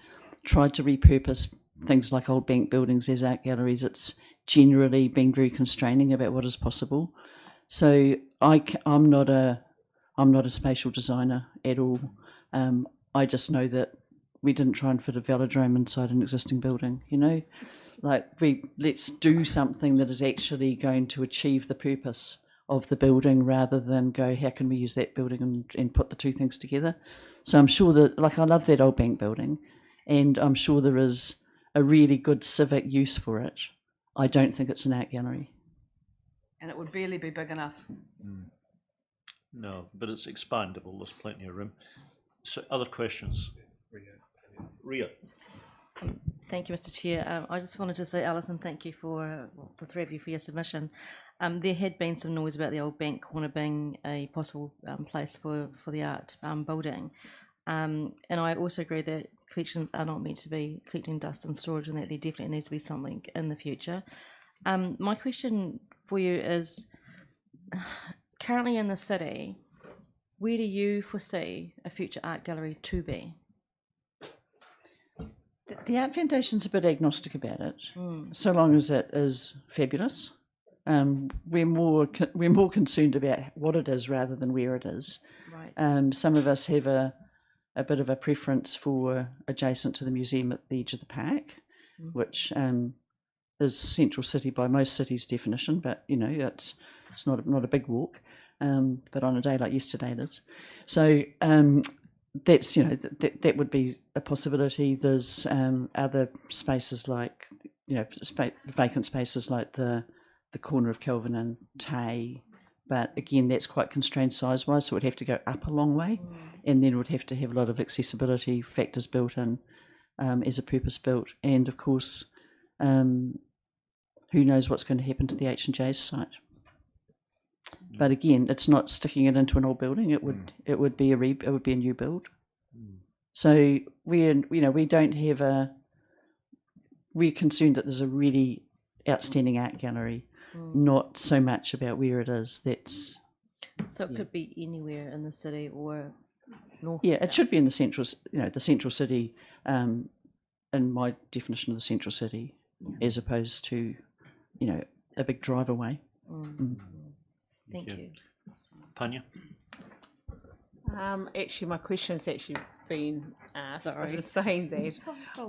tried to repurpose things like old bank buildings as art galleries, it's generally been very constraining about what is possible. So I'm not a spatial designer at all. I just know that we didn't try and fit a velodrome inside an existing building, you know? Like, let's do something that is actually going to achieve the purpose of the building rather than go, how can we use that building and put the two things together? So I'm sure that, like, I love that old bank building, and I'm sure there is a really good civic use for it. I don't think it's an art gallery. And it would barely be big enough. No, but it's expandable. There's plenty of room. So, other questions? Ria. Thank you, Mr. Chair. I just wanted to say, Alison, thank you for the three of you for your submission. There had been some noise about the old bank corner being a possible place for the art building. And I also agree that collections are not meant to be collecting dust and storage, and that there definitely needs to be something in the future. My question for you is, currently in the city, where do you foresee a future art gallery to be? The Art Foundation's a bit agnostic about it, so long as it is fabulous. We're more concerned about what it is rather than where it is. Right. Some of us have a bit of a preference for adjacent to the museum at the edge of the park, which is central city by most cities' definition, but you know it's not a big walk, but on a day like yesterday it is. So that's, you know, that would be a possibility. There's other spaces like, you know, vacant spaces like the corner of Kelvin and Tay, but again that's quite constrained size wise, so it would have to go up a long way, and then would have to have a lot of accessibility factors built in as a purpose built, and of course who knows what's going to happen to the H&J's site. But again, it's not sticking it into an old building. It would be a new build. So we're concerned that there's a really outstanding art gallery, not so much about where it is. So it could be anywhere in the city or north. Yeah, it should be in the central city, in my definition of the central city, as opposed to, you know, a big drive away. Thank you. Panya? Actually, my question's actually been asked. Sorry. I was saying that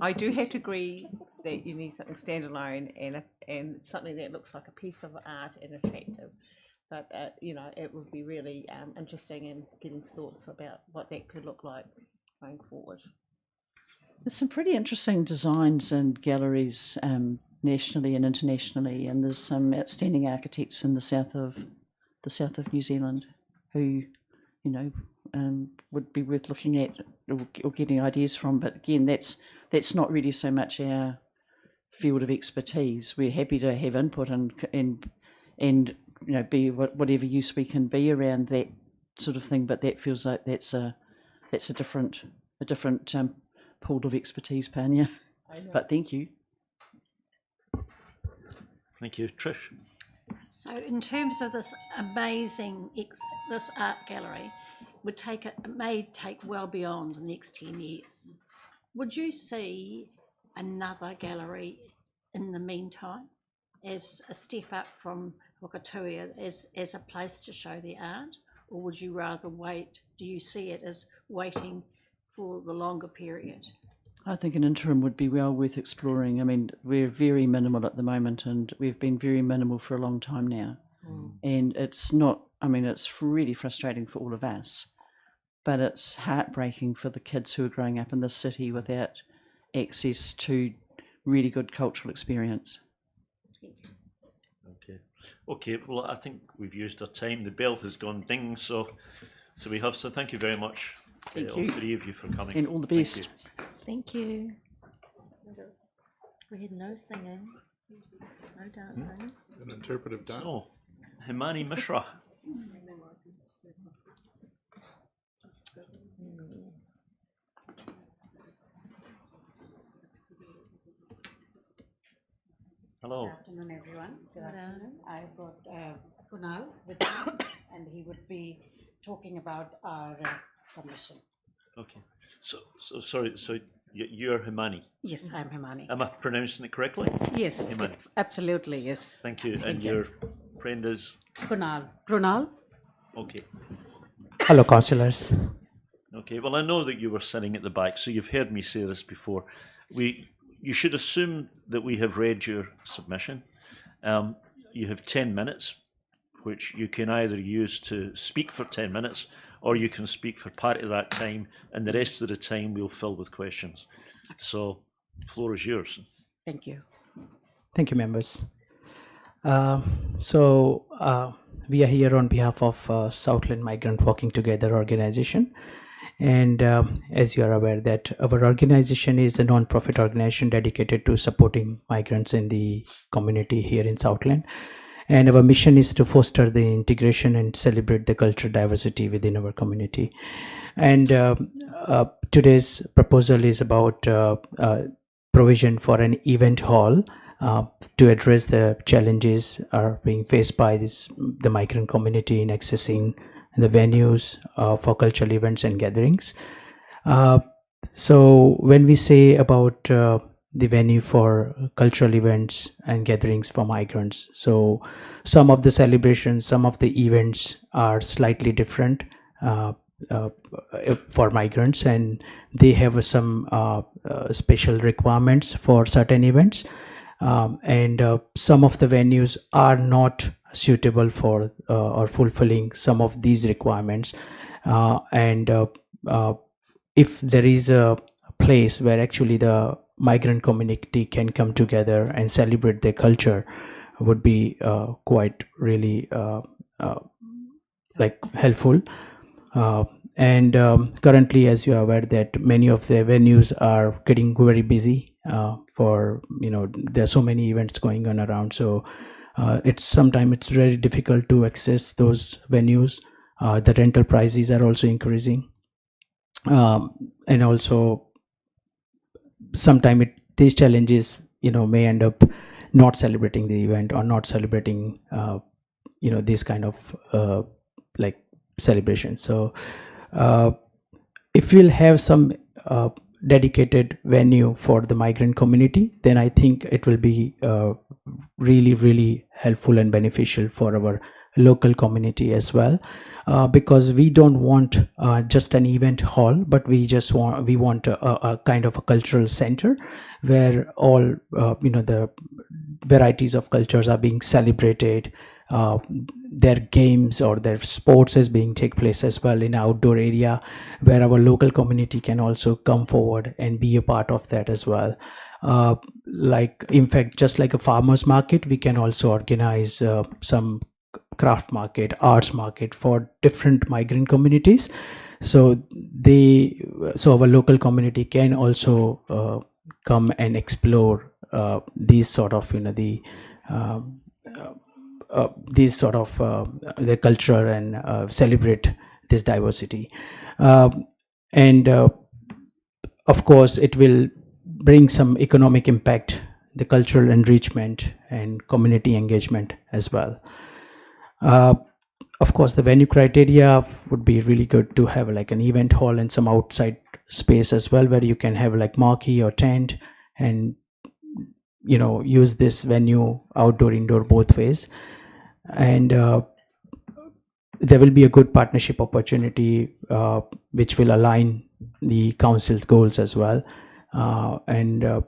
I do have to agree that you need something standalone and something that looks like a piece of art and attractive. But you know, it would be really interesting in getting thoughts about what that could look like going forward. There's some pretty interesting designs and galleries nationally and internationally, and there's some outstanding architects in the south of New Zealand who, you know, would be worth looking at or getting ideas from. But again, that's not really so much our field of expertise. We're happy to have input and you know, be whatever use we can be around that sort of thing. But that feels like that's a different pool of expertise, Panya. But thank you. Thank you, Trish. So in terms of this amazing, this art gallery, it may take well beyond the next 10 years. Would you see another gallery in the meantime as a step up from Whakatui as a place to show the art? Or would you rather wait? Do you see it as waiting for the longer period? I think an interim would be well worth exploring. I mean, we're very minimal at the moment, and we've been very minimal for a long time now. And it's not, I mean, it's really frustrating for all of us, but it's heartbreaking for the kids who are growing up in this city without access to really good cultural experience. Okay, well, I think we've used our time. The bell has gone ding, so we have. So thank you very much, Thank all you. three of you, for coming. And all the best. Thank you. We had no singing. An interpretive dance. So, Himani Mishra. Hello. Good afternoon, everyone. Good afternoon. I've got Kunal with me, and he would be talking about our submission. Okay. So sorry. So you're Himani. Yes, I'm Himani. Am I pronouncing it correctly? Yes, Himani. absolutely, yes. Thank you. Thank And you. your friend is? Krunal. Okay. Hello, councillors. Okay. Well, I know that you were sitting at the back, so you've heard me say this before. You should assume that we have read your submission. You have 10 minutes, which you can either use to speak for 10 minutes, or you can speak for part of that time, and the rest of the time we'll fill with questions. So, the floor is yours. Thank you. Thank you, members. We are here on behalf of Southland Migrant Walking Together organization. And as you are aware that our organization is a non-profit organization dedicated to supporting migrants in the community here in Southland. And our mission is to foster the integration and celebrate the cultural diversity within our community. And today's proposal is about provision for an event hall to address the challenges are being faced by the migrant community in accessing the venues for cultural events and gatherings. So when we say about the venue for cultural events and gatherings for migrants, so some of the celebrations, some of the events are slightly different for migrants, and they have some special requirements for certain events, and some of the venues are not suitable for or fulfilling some of these requirements, and if there is a place where actually the migrant community can come together and celebrate their culture, would be quite really like helpful. And currently, as you are aware, that many of the venues are getting very busy for, there are so many events going on around, so sometimes it's very difficult to access those venues. The rental prices are also increasing, and also sometimes these challenges may end up not celebrating the event or not celebrating this kind of like celebration. So if we'll have some dedicated venue for the migrant community, then I think it will be really helpful and beneficial for our local community as well, because we don't want just an event hall, but we want a kind of a cultural center where all the varieties of cultures are being celebrated. Their games or their sports is being take place as well in outdoor area, where our local community can also come forward and be a part of that as well. Like, in fact, just like a farmers market, we can also organize some craft market, arts market for different migrant communities. So our local community can also come and explore these sort of the culture and celebrate this diversity, and of course it will bring some economic impact, the cultural enrichment and community engagement as well. Of course, the venue criteria would be really good to have like an event hall and some outside space as well, where you can have like marquee or tent and use this venue outdoor, indoor, both ways. And there will be a good partnership opportunity which will align the council's goals as well, and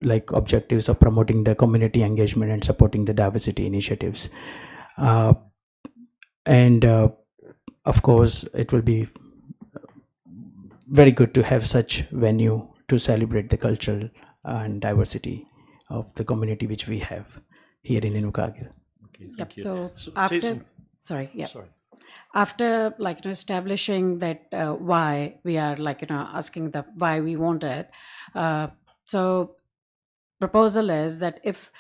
like objectives of promoting the community engagement and supporting the diversity initiatives. And of course, it will be very good to have such venue to celebrate the culture and diversity of the community which we have here in Invercargill. Okay, Yep. you. So Jason, after establishing that why we are asking the why we want it, so proposal is that if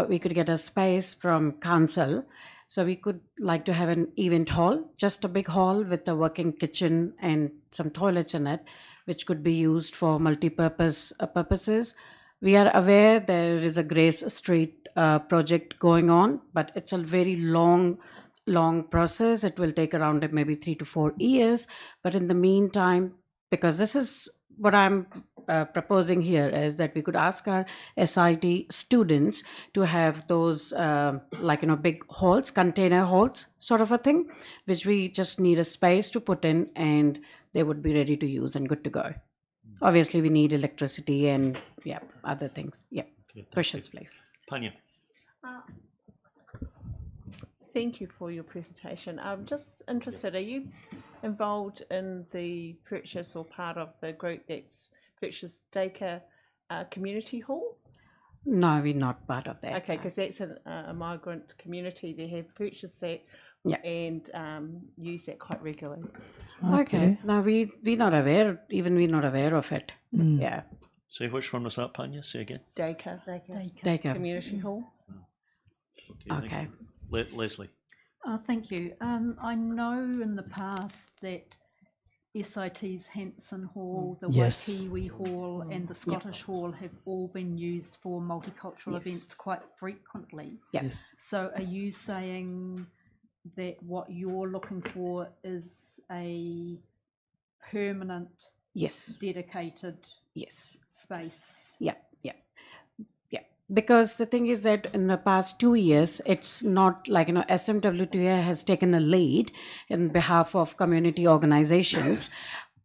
we could get a space from council, so we could like to have an event hall, just a big hall with a working kitchen and some toilets in it, which could be used for multi-purpose purposes. We are aware there is a Grace Street project going on, but it's a very long process. It will take around maybe 3 to 4 years. But in the meantime, because this is what I'm proposing here, is that we could ask our SIT students to have those big halls, container halls sort of a thing, which we just need a space to put in and they would be ready to use and good to go. Obviously, we need electricity and other things. Okay, questions, please. Panya. Thank you for your presentation. I'm just interested, are you involved in the purchase or part of the group that's purchased Dacre Community Hall? No, we're not part of that. Okay, because that's a migrant community. They have purchased that and use that quite regularly. Okay. No, we're not aware, even we're not aware of it. Mm. Yeah. So which one was that, Panya? Say again. Dacre Community Hall. Okay. Leslie. Thank you. I know in the past that SIT's Hanson Hall, the Yes. Waikiwi Hall and the Scottish Hall have all been used for multicultural events quite frequently. Yes. So are you saying that what you're looking for is a permanent, dedicated space? Yeah. Because the thing is that in the past 2 years, it's not like, SMWTA has taken a lead in behalf of community organizations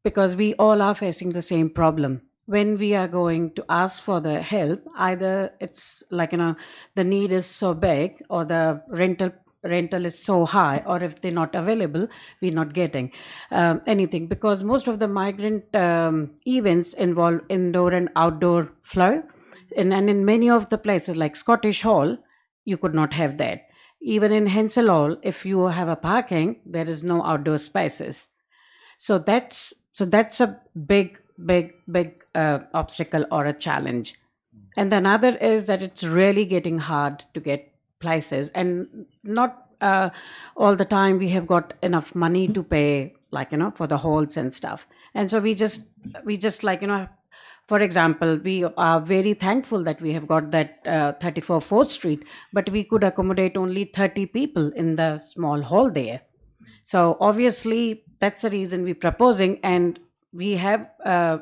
because we all are facing the same problem. When we are going to ask for the help, either it's like, the need is so big or the rental is so high, or if they're not available, we're not getting anything, because most of the migrant events involve indoor and outdoor flow. And in many of the places like Scottish Hall, you could not have that. Even in Hensel Hall, if you have a parking, there is no outdoor spaces. So that's a big obstacle or a challenge. And the other is that it's really getting hard to get places, and not all the time we have got enough money to pay, for the halls and stuff. And so we just for example, we are very thankful that we have got that 34 4th Street, but we could accommodate only 30 people in the small hall there. So obviously, that's the reason we're proposing, and we have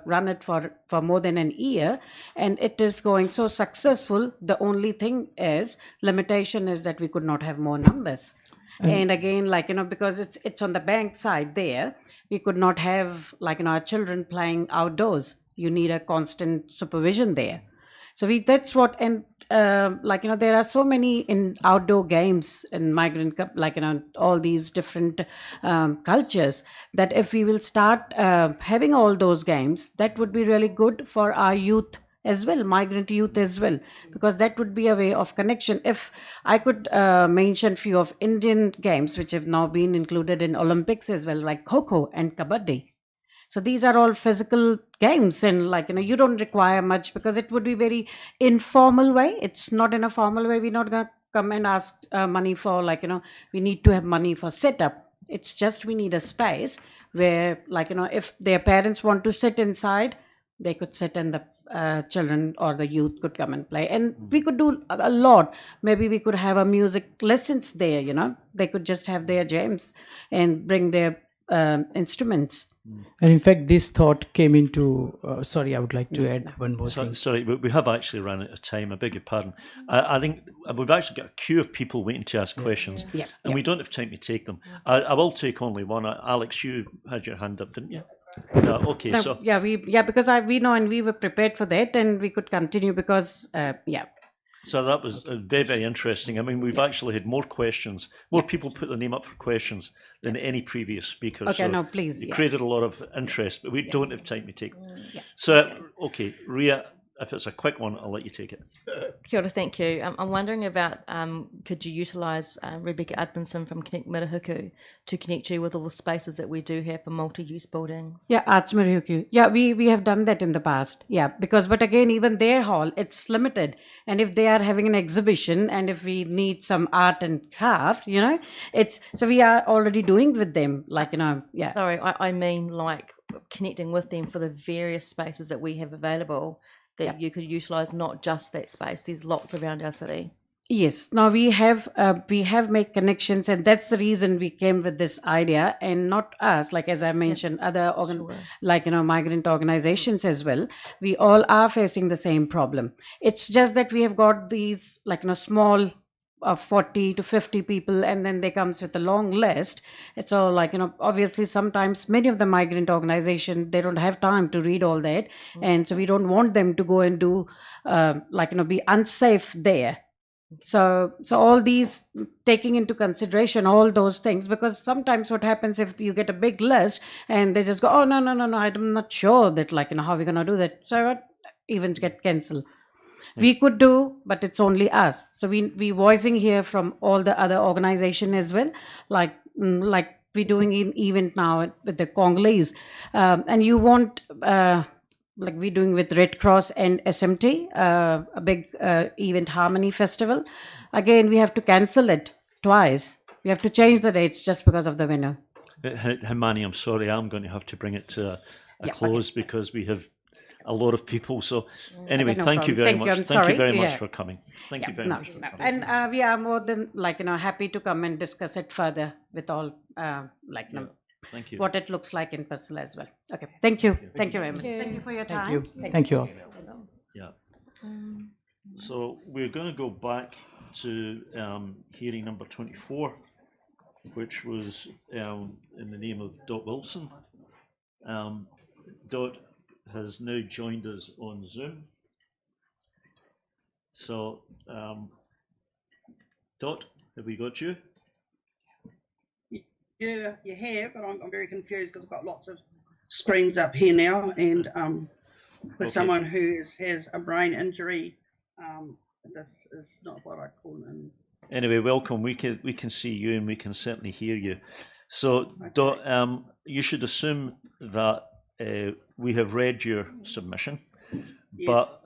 run it for more than an year, and it is going so successful. The only thing is, limitation is that we could not have more numbers. And again, because it's on the bank side there, we could not have our children playing outdoors. You need a constant supervision there. So that's what, and there are so many in outdoor games in migrant, all these different cultures, that if we will start having all those games, that would be really good for our youth as well, migrant youth as well, because that would be a way of connection. If I could mention few of Indian games which have now been included in Olympics as well, like Kho and Kabaddi. So these are all physical games, and you don't require much, because it would be very informal way. It's not in a formal way. We're not going to come and ask money for we need to have money for setup. It's just we need a space where if their parents want to sit inside, they could sit, and the children or the youth could come and play. And we could do a lot. Maybe we could have a music lessons there, they could just have their jams and bring their instruments. And in fact, this thought came into, sorry, I would like to add one more thing. Sorry, we have actually run out of time. I beg your pardon. I think we've actually got a queue of people waiting to ask questions, and we don't have time to take them. I will take only one. Alex, you had your hand up, didn't you? No, okay, No, so because we know, and we were prepared for that, and we could continue because So that was very, very interesting. I mean, we've actually had more questions, more people put their name up for questions than any previous speaker. Okay, so no, please, it yeah. created a lot of interest, but we don't have time to take. So, okay, Ria, if it's a quick one, I'll let you take it. Kia ora, thank you. I'm wondering about could you utilise Rebecca Edmondson from Connect Mirahuku to connect you with all the spaces that we do have for multi-use buildings? Yeah, Arts Mirahuku. Yeah, we have done that in the past. Yeah, because but again, even their hall, it's limited. And if they are having an exhibition, and if we need some art and craft, it's so we are already doing with them. Like yeah. Sorry, I mean like connecting with them for the various spaces that we have available that you could utilise, not just that space. There's lots around our city. Yes. Now we have made connections, and that's the reason we came with this idea, and not us. Like as I mentioned, other migrant organizations as well. We all are facing the same problem. It's just that we have got these small. 40 to 50 people, and then they comes with a long list. It's all obviously sometimes many of the migrant organization, they don't have time to read all that, and so we don't want them to go and do be unsafe there. So all these, taking into consideration all those things, because sometimes what happens if you get a big list and they just go, oh no, I'm not sure that how we're gonna do that, so events get cancelled. We could do, but it's only us. So we voicing here from all the other organization as well, like we're doing an event now with the Congolese, and you want like we're doing with Red Cross and SMT, a big event Harmony Festival. Again, we have to cancel it twice. We have to change the dates just because of the winter. Himani, I'm sorry, I'm going to have to bring it to a close because we have a lot of people. So anyway, no thank you problem. very much. Thank you very much for coming. Thank you very much for coming. And we are more than happy to come and discuss it further with all Thank you. what it looks like in person as well. Okay, thank you. Thank you very much. Thank you for your time. Thank you all. Yeah. So we're going to go back to hearing number 24, which was in the name of Dot Wilson. Dot has now joined us on Zoom. So, Dot, have we got you? Yeah, you have, but I'm very confused because I've got lots of screens up here now, and for someone who has a brain injury, this is not what I call them. Anyway, welcome. We can see you and we can certainly hear you. So, Dot, you should assume that we have read your submission, but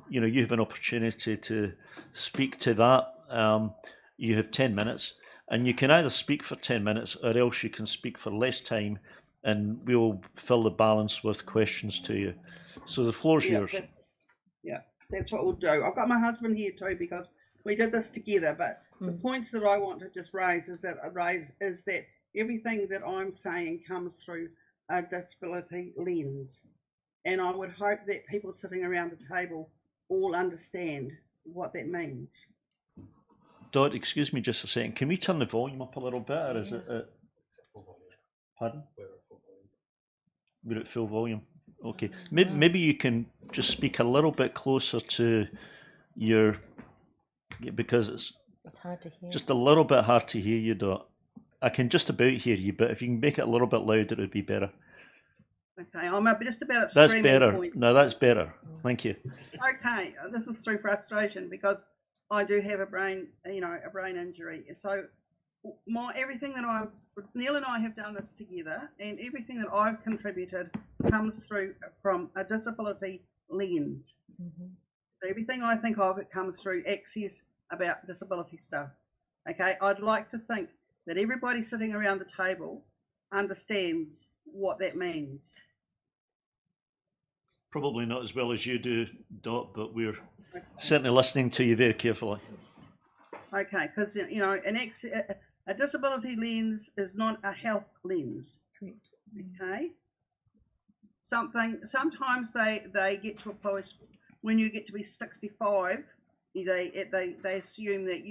you have an opportunity to speak to that. You have 10 minutes, and you can either speak for 10 minutes or else you can speak for less time, and we'll fill the balance with questions to you. So the floor is yours. That's what we'll do. I've got my husband here too because we did this together, but the points that I want to just raise is that everything that I'm saying comes through a disability lens, and I would hope that people sitting around the table all understand what that means. Dot, excuse me just a second. Can we turn the volume up a little bit, or is it? Pardon? We're at full volume. Okay. Maybe you can just speak a little bit closer to your, because it's hard to hear. Just a little bit hard to hear you, Dot. I can just about hear you, but if you can make it a little bit louder, it would be better. Okay, I'm just about That's screaming better. points. No, that's better. Thank you. Okay, this is through frustration because I do have a brain injury. So everything that Neil and I have done this together, and everything that I've contributed comes through from a disability lens. So everything I think of, it comes through access about disability stuff. Okay, I'd like to think that everybody sitting around the table understands what that means. Probably not as well as you do, Dot, but we're certainly listening to you very carefully. Okay, because a disability lens is not a health lens. Okay. Sometimes they get to a place when you get to be 65, they assume that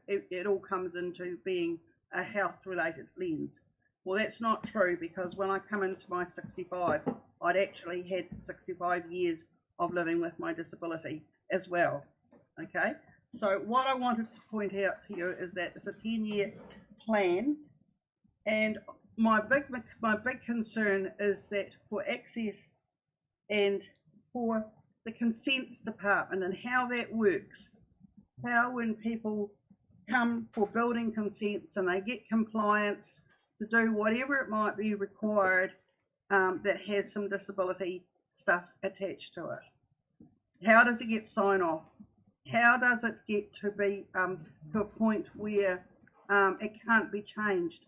it all comes into being a health related lens. Well, that's not true, because when I come into my 65, I'd actually had 65 years of living with my disability as well. Okay, so what I wanted to point out to you is that it's a 10-year plan, and my big concern is that for access and for the consents department and how that works. How when people come for building consents and they get compliance to do whatever it might be required that has some disability stuff attached to it. How does it get sign off? How does it get to be to a point where it can't be changed?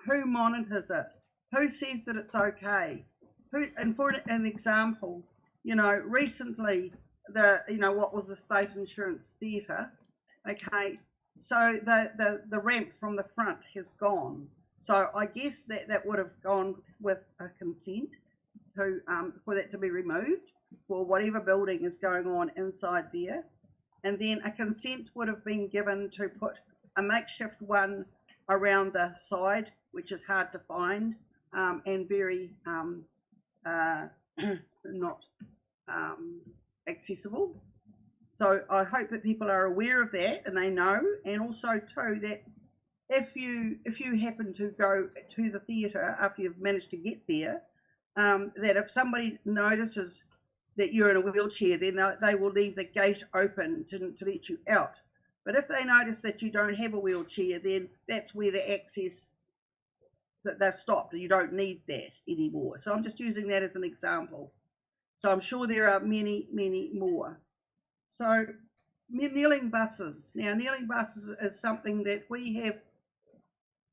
Who monitors it? Who says that it's okay? Who, and for an example, you know, recently what was the State Insurance Theatre? Okay, so the ramp from the front has gone. So I guess that would have gone with a consent to for that to be removed for whatever building is going on inside there, and then a consent would have been given to put a makeshift one around the side, which is hard to find and very not accessible. So I hope that people are aware of that and they know, and also too that if you happen to go to the theatre after you've managed to get there, that if somebody notices that you're in a wheelchair, then they will leave the gate open to let you out. But if they notice that you don't have a wheelchair, then that's where the access, that they've stopped. You don't need that anymore. So I'm just using that as an example. So I'm sure there are many, many more. So kneeling buses. Now, kneeling buses is something that we have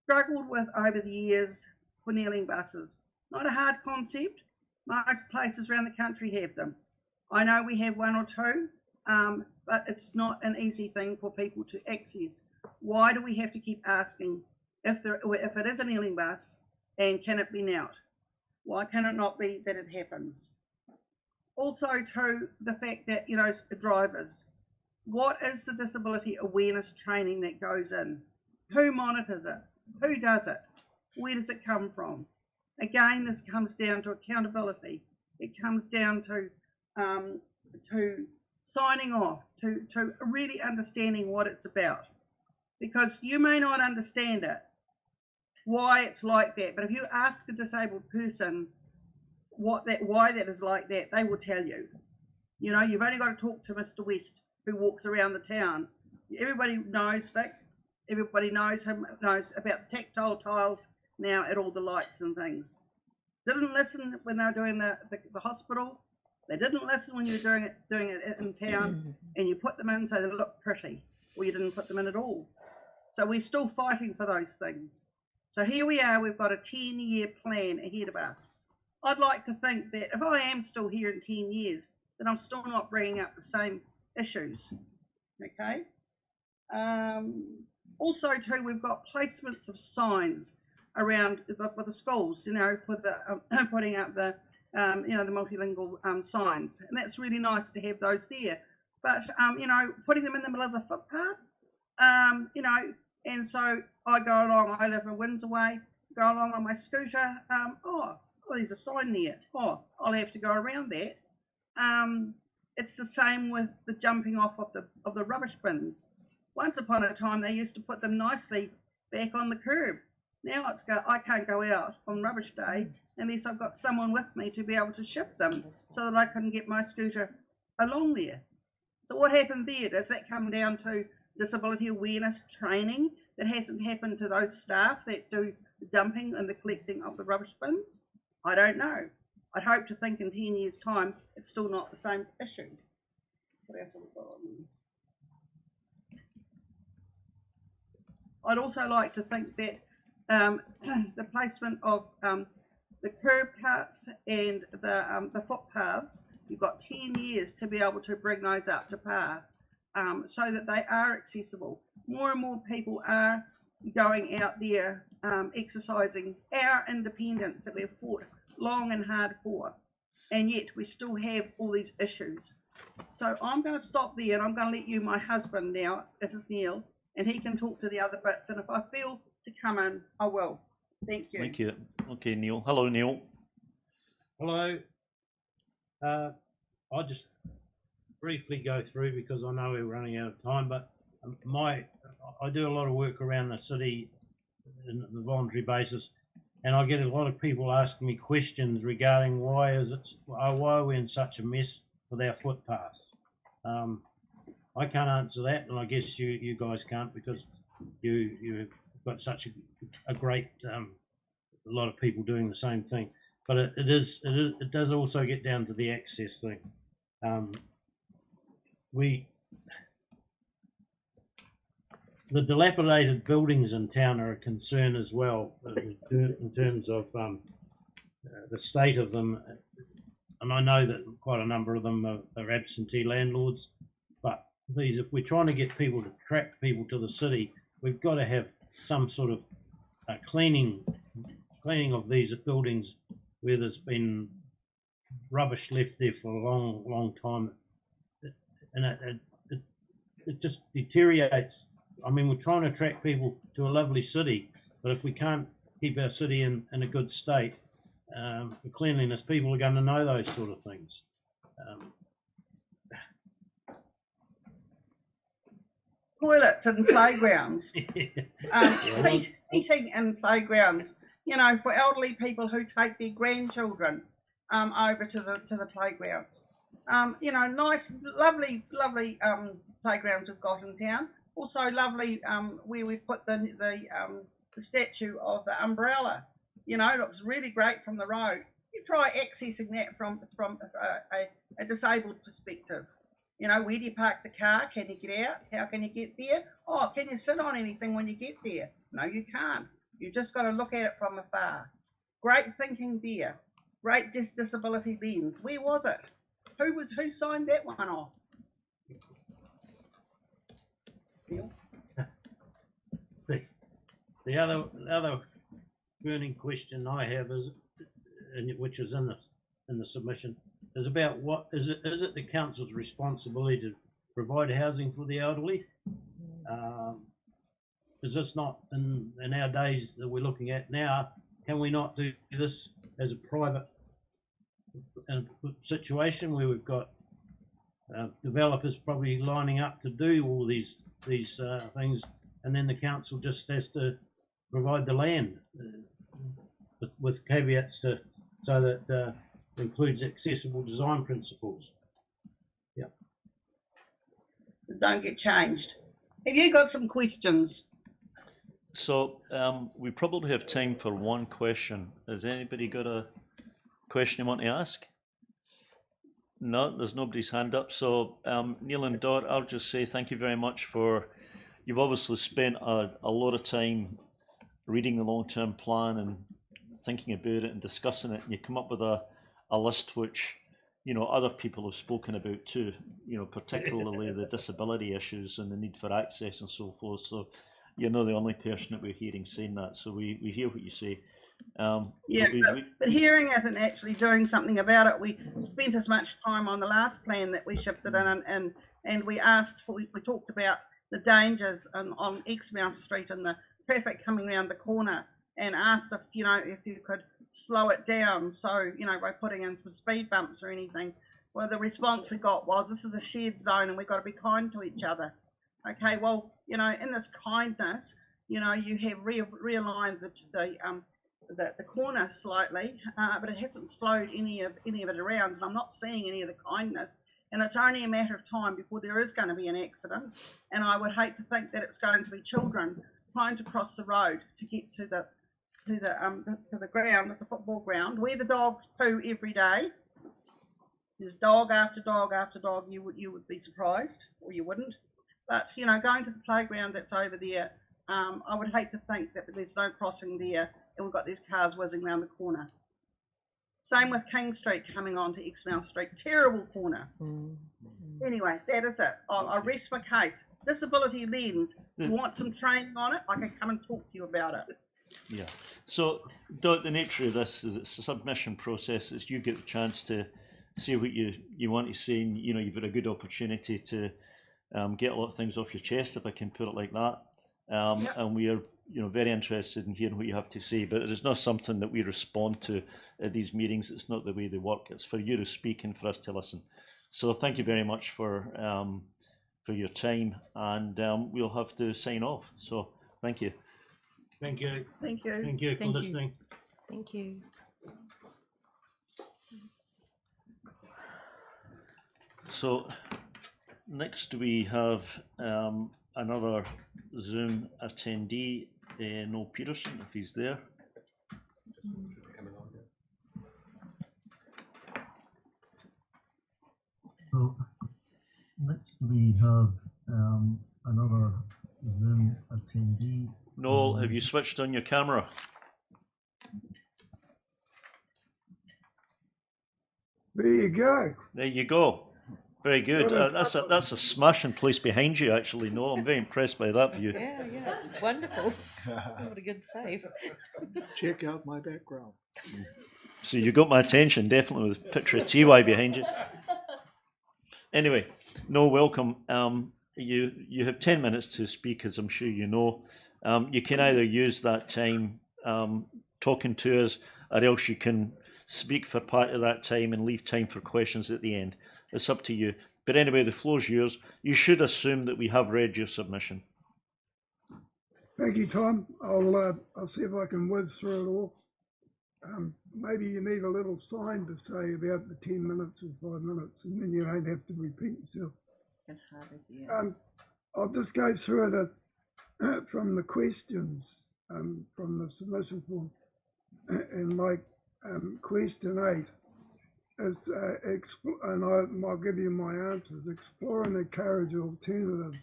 struggled with over the years for kneeling buses. Not a hard concept. Most places around the country have them. I know we have one or two, but it's not an easy thing for people to access. Why do we have to keep asking if it is a kneeling bus, and can it be knelt? Why can it not be that it happens? Also, too, the fact that, you know, drivers, what is the disability awareness training that goes in? Who monitors it? Who does it? Where does it come from? Again, this comes down to accountability. It comes down to signing off, to really understanding what it's about. Because you may not understand it, why it's like that, but if you ask a disabled person why that is like that, they will tell you. You know, you've only got to talk to Mr. West, who walks around the town. Everybody knows Vic. Everybody knows about the tactile tiles now at all the lights and things. Didn't listen when they were doing the hospital. They didn't listen when you were doing it in town, and you put them in so they look pretty, or you didn't put them in at all. So we're still fighting for those things. So here we are, we've got a 10-year plan ahead of us. I'd like to think that if I am still here in 10 years, then I'm still not bringing up the same issues. Okay. Also, too, we've got placements of signs around the schools, you know, for the putting up the the multilingual signs, and that's really nice to have those there. But you know, putting them in the middle of the footpath, you know, and so I go along. I live in Windsor Way. Go along on my scooter. Oh, there's a sign there. Oh, I'll have to go around that. It's the same with the jumping off of the rubbish bins. Once upon a time, they used to put them nicely back on the curb. Now I can't go out on rubbish day unless I've got someone with me to be able to shift them so that I can get my scooter along there. So what happened there? Does that come down to disability awareness training that hasn't happened to those staff that do the dumping and the collecting of the rubbish bins? I don't know. I'd hope to think in 10 years' time it's still not the same issue. What else have we got on there? I'd also like to think that the placement of the curb cuts and the footpaths, you've got 10 years to be able to bring those up to par so that they are accessible. More and more people are going out there exercising our independence that we've fought long and hard for, and yet we still have all these issues. So I'm going to stop there, and I'm going to let you, my husband now, this is Neil, and he can talk to the other bits, and if I feel to come in, I will. Thank you. Thank you. Okay, Neil. Hello, Neil. Hello. I'll just briefly go through because I know we're running out of time, but I do a lot of work around the city on a voluntary basis, and I get a lot of people asking me questions regarding why are we in such a mess with our footpaths. I can't answer that, and I guess you guys can't, because you've got such a great a lot of people doing the same thing. But it does also get down to the access thing. The dilapidated buildings in town are a concern as well, in terms of the state of them. And I know that quite a number of them are absentee landlords, but if we're trying to get people to attract people to the city, we've got to have some sort of cleaning of these buildings where there's been rubbish left there for a long time, and it just deteriorates. I mean, we're trying to attract people to a lovely city, but if we can't keep our city in a good state for cleanliness, people are going to know those sort of things. Toilets and playgrounds, seating and playgrounds. You know, for elderly people who take their grandchildren over to the playgrounds. You know, nice, lovely playgrounds we've got in town. Also lovely where we've put the statue of the umbrella. You know, it looks really great from the road. You try accessing that from a disabled perspective. You know, where do you park the car? Can you get out? How can you get there? Oh, can you sit on anything when you get there? No, you can't. You just got to look at it from afar. Great thinking there. Great disability lens. Where was it? Who signed that one off? The other burning question I have is, which is in the submission, is about what is it the council's responsibility to provide housing for the elderly? Is this not in our days that we're looking at now? Can we not do this as a private situation where we've got developers probably lining up to do all these things, and then the council just has to provide the land with caveats so that includes accessible design principles. Yeah. Don't get changed. Have you got some questions? So we probably have time for one question. Has anybody got a question you want to ask? No, there's nobody's hand up. So Neil and Dot, I'll just say thank you very much for, you've obviously spent a lot of time reading the long-term plan and thinking about it and discussing it, and you come up with a list which, you know, other people have spoken about too, you know, particularly the disability issues and the need for access and so forth. So you're not the only person that we're hearing saying that. So we hear what you say. Yeah, but hearing it and actually doing something about it, we spent as much time on the last plan that we shifted in, and we asked for, we talked about the dangers on Exmouth Street and the traffic coming around the corner, and asked if, you know, if you could slow it down, so, you know, by putting in some speed bumps or anything. Well, the response we got was, this is a shared zone and we've got to be kind to each other. Okay, well, you know, in this kindness, you know, you have realigned the corner slightly, but it hasn't slowed any of it around, and I'm not seeing any of the kindness, and it's only a matter of time before there is going to be an accident, and I would hate to think that it's going to be children trying to cross the road to get to the ground, the football ground, where the dogs poo every day. There's dog after dog after dog. You would be surprised, or you wouldn't. But, you know, going to the playground that's over there, I would hate to think that there's no crossing there and we've got these cars whizzing around the corner. Same with King Street coming on to Exmouth Street. Terrible corner. Anyway, that is it. I'll rest my case. Disability lens. You want some training on it? I can come and talk to you about it. Yeah. So, Dot, the nature of this is it's a submission process. It's you get the chance to say what you want to say, and, you know, you've got a good opportunity to get a lot of things off your chest, if I can put it like that. And we are, you know, very interested in hearing what you have to say, but it is not something that we respond to at these meetings. It's not the way they work. It's for you to speak and for us to listen. So thank you very much for your time, and we'll have to sign off. So thank you. Thank you. Thank you. Thank you for listening. Thank you. So next we have another Zoom attendee, Noel Peterson, if he's there. So next we have another Zoom attendee. Noel, have you switched on your camera? There you go. There you go. Very good. That's a smashing place behind you, actually, Noel. I'm very impressed by that view. Yeah, it's wonderful. What a good save. Check out my background. So you got my attention, definitely, with a picture of TY behind you. Anyway, Noel, welcome. You have 10 minutes to speak, as I'm sure you know. You can either use that time talking to us, or else you can speak for part of that time and leave time for questions at the end. It's up to you. But anyway, the floor's yours. You should assume that we have read your submission. Thank you, Tom. I'll see if I can whiz through it all. Maybe you need a little sign to say about the 10 minutes or 5 minutes, and then you don't have to repeat yourself. I'll just go through it from the questions from the submission form. And like question 8 is, and I'll give you my answers, explore and encourage alternatives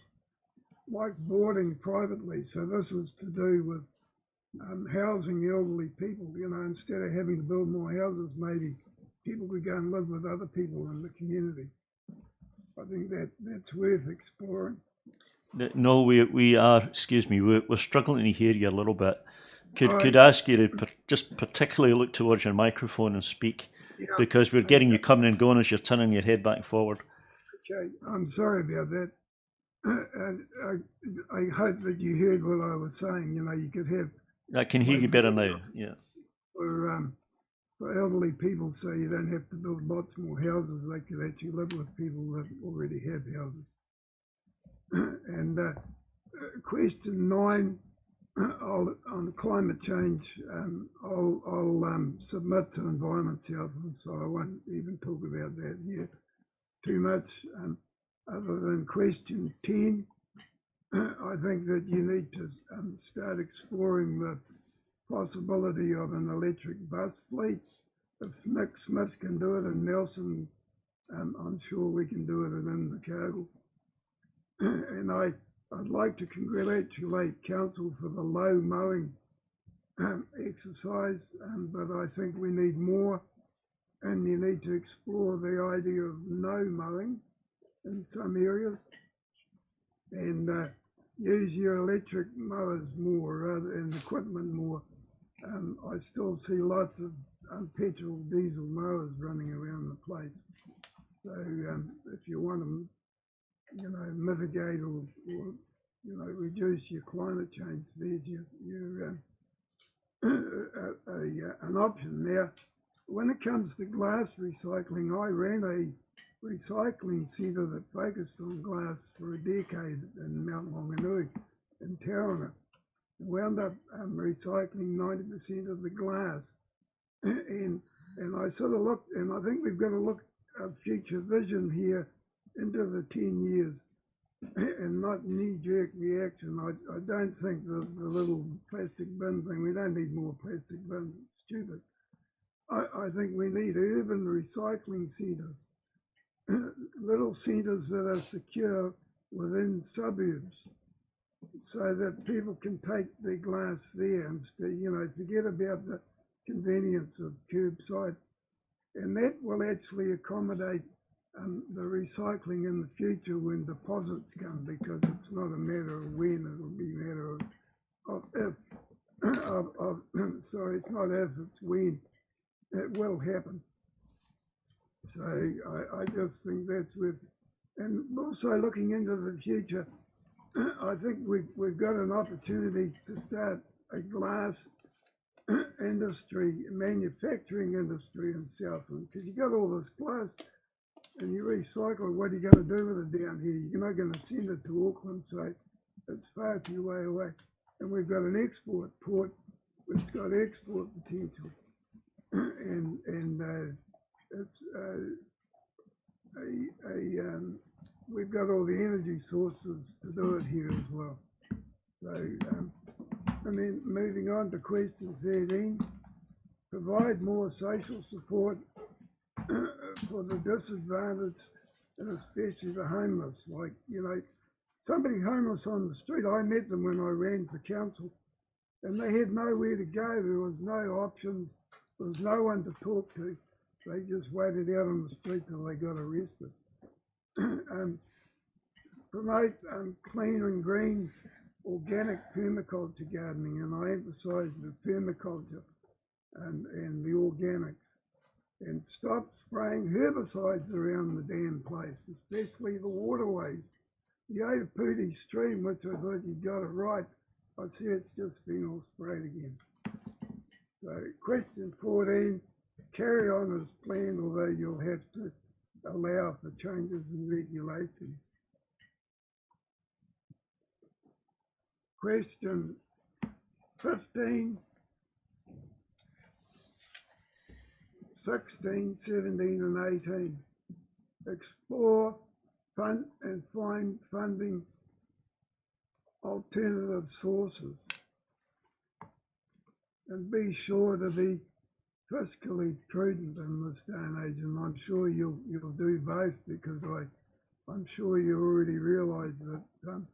like boarding privately. So this is to do with housing elderly people. You know, instead of having to build more houses, maybe people could go and live with other people in the community. I think that's worth exploring. No, we are, excuse me, we're struggling to hear you a little bit. Could I ask you to just particularly look towards your microphone and speak, because we're getting you coming and going as you're turning your head back and forward. Okay, I'm sorry about that. I hope that you heard what I was saying. You know, you could have. I can hear you better now. Yeah. For elderly people, so you don't have to build lots more houses. They could actually live with people that already have houses. And question 9. On climate change, I'll submit to Environment Southland, so I won't even talk about that here too much. Other than question 10, I think that you need to start exploring the possibility of an electric bus fleet. If Nick Smith can do it in Nelson, I'm sure we can do it in Invercargill. And I'd like to congratulate Council for the low mowing exercise, but I think we need more, and you need to explore the idea of no mowing in some areas, and use your electric mowers more rather than equipment more. I still see lots of petrol diesel mowers running around the place. So if you want to, you know, mitigate or you know, reduce your climate change, there's an option. Now, when it comes to glass recycling, I ran a recycling centre that focused on glass for a decade in Mount Maunganui in Tauranga. Wound up recycling 90% of the glass. And I sort of looked, and I think we've got to look at future vision here into the 10 years and not knee-jerk reaction. I don't think the little plastic bin thing, we don't need more plastic bins, it's stupid. I think we need urban recycling centres, little centres that are secure within suburbs, so that people can take their glass there and stay, you know, forget about the convenience of curbside. And that will actually accommodate the recycling in the future when deposits come, because it's not a matter of when, it'll be a matter of if. Sorry, it's not if, it's when. It will happen. So I just think that's with, and also looking into the future, I think we've got an opportunity to start a glass industry, manufacturing industry in Southland, because you got all this glass and you recycle. What are you going to do with it down here? You're not going to send it to Auckland, so it's far too way away. And we've got an export port that's got export potential, and it's a got all the energy sources to do it here as well. So, and then moving on to question 13, provide more social support for the disadvantaged and especially the homeless. Like, you know, somebody homeless on the street, I met them when I ran for council, and they had nowhere to go. There was no options. There was no one to talk to. They just waited out on the street till they got arrested. Promote clean and green organic permaculture gardening, and I emphasise the permaculture and the organics. And stop spraying herbicides around the damn place, especially the waterways. The Otaputi stream, which I thought you got it right, I see it's just been all sprayed again. So question 14, carry on as planned, although you'll have to allow for changes in regulations. Question 15, 16, 17 and 18. Explore, fund and find funding alternative sources. And be sure to be fiscally prudent in this day and age, and I'm sure you'll do both, because I'm sure you already realise that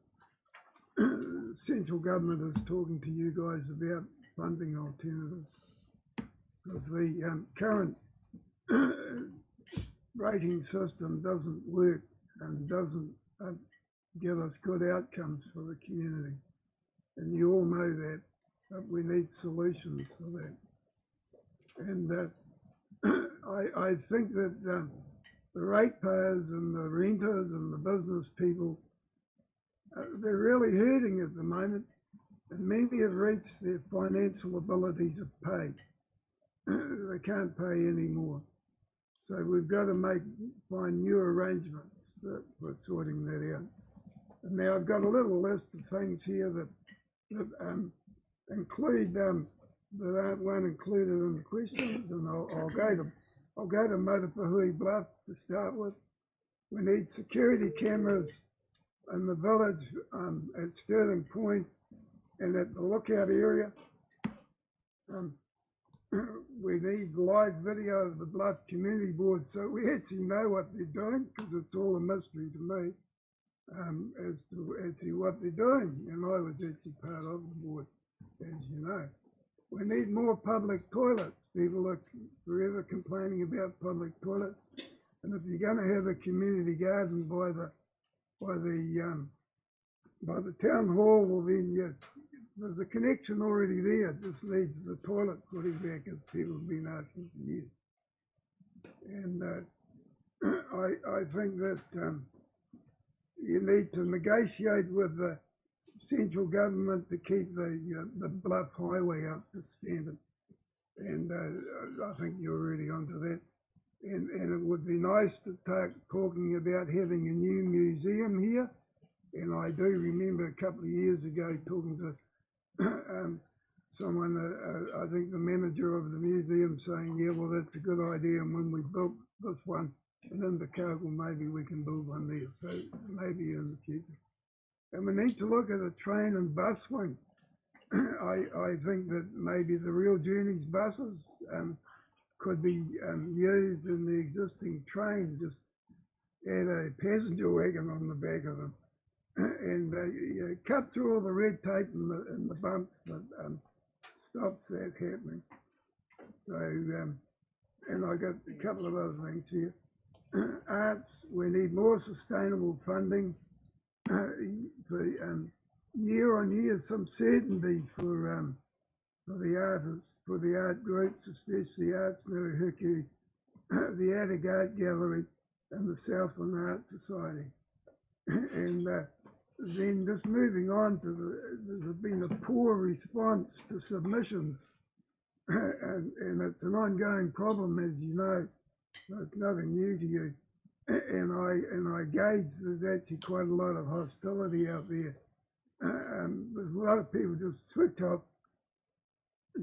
central government is talking to you guys about funding alternatives, because the current rating system doesn't work and doesn't give us good outcomes for the community, and you all know that, but we need solutions for that. And I think that the ratepayers and the renters and the business people, they're really hurting at the moment, and many have reached their financial ability to pay. They can't pay anymore. So we've got to find new arrangements for sorting that out. And now I've got a little list of things here that include that weren't included in the questions, and I'll go to Matapahui Bluff to start with. We need security cameras in the village at Stirling Point and at the lookout area. We need live video of the Bluff Community Board so we actually know what they're doing, because it's all a mystery to me as to actually what they're doing, and I was actually part of the board, as you know. We need more public toilets. People are forever complaining about public toilets, and if you're going to have a community garden by the town hall, well then there's a connection already there. It just needs the toilet putting back, as people have been asking for years. And I think that you need to negotiate with the central government to keep the Bluff Highway up to standard. And I think you're already onto that. And it would be nice to start talking about having a new museum here. And I do remember a couple of years ago talking to someone, I think the manager of the museum, saying, yeah, well, that's a good idea, and when we built this one in Invercargill, maybe we can build one there, so maybe in the future. And we need to look at a train and bus link. I think that maybe the Real Journeys buses could be used in the existing train, just add a passenger wagon on the back of them. And you know, cut through all the red tape and the bumps that stops that happening. So, and I got a couple of other things here. Arts, we need more sustainable funding for year on year, some certainty for the artists, for the art groups, especially Arts Murihiku, the Attic Art Gallery, and the Southland Art Society. And then just moving on to there's been a poor response to submissions, and it's an ongoing problem, as you know. It's nothing new to you. And I gauge there's actually quite a lot of hostility out there. There's a lot of people just switch off,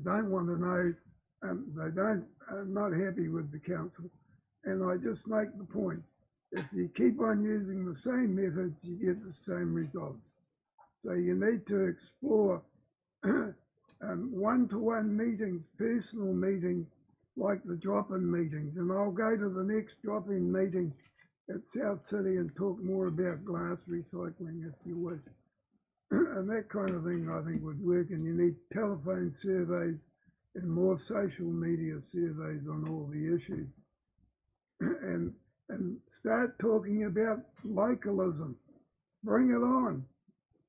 don't want to know, are not happy with the council. And I just make the point, if you keep on using the same methods, you get the same results. So you need to explore one-to-one meetings, personal meetings, like the drop-in meetings. And I'll go to the next drop-in meeting at South City and talk more about glass recycling if you wish. And that kind of thing I think would work. And you need telephone surveys and more social media surveys on all the issues. And start talking about localism. Bring it on.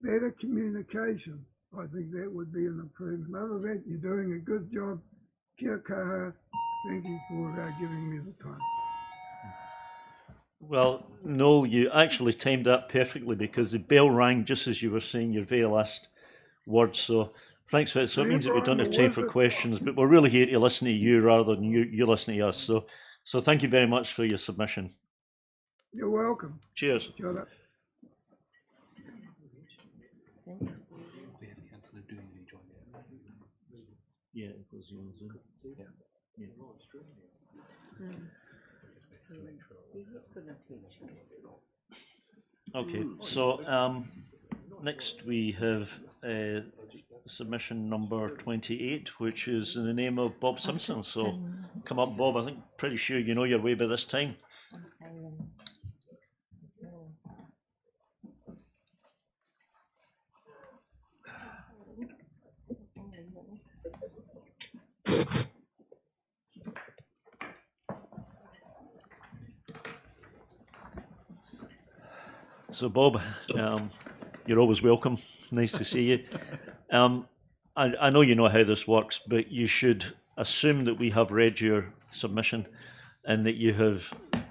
Better communication. I think that would be an improvement. Other than that, you're doing a good job. Kia kaha. Thank you for giving me the time. Well, Noel, you actually timed that perfectly because the bell rang just as you were saying your very last words. So thanks for it. So it means that we don't have time for questions, but we're really here to listen to you rather than you listening to us. So thank you very much for your submission. You're welcome. Cheers. Shut up. Yeah, it was on Zoom. Yeah. Okay, so next we have submission number 28, which is in the name of Bob Simpson. So come up, Bob. I think pretty sure you know your way by this time. So Bob, you're always welcome. Nice to see you. I know you know how this works, but you should assume that we have read your submission and that you have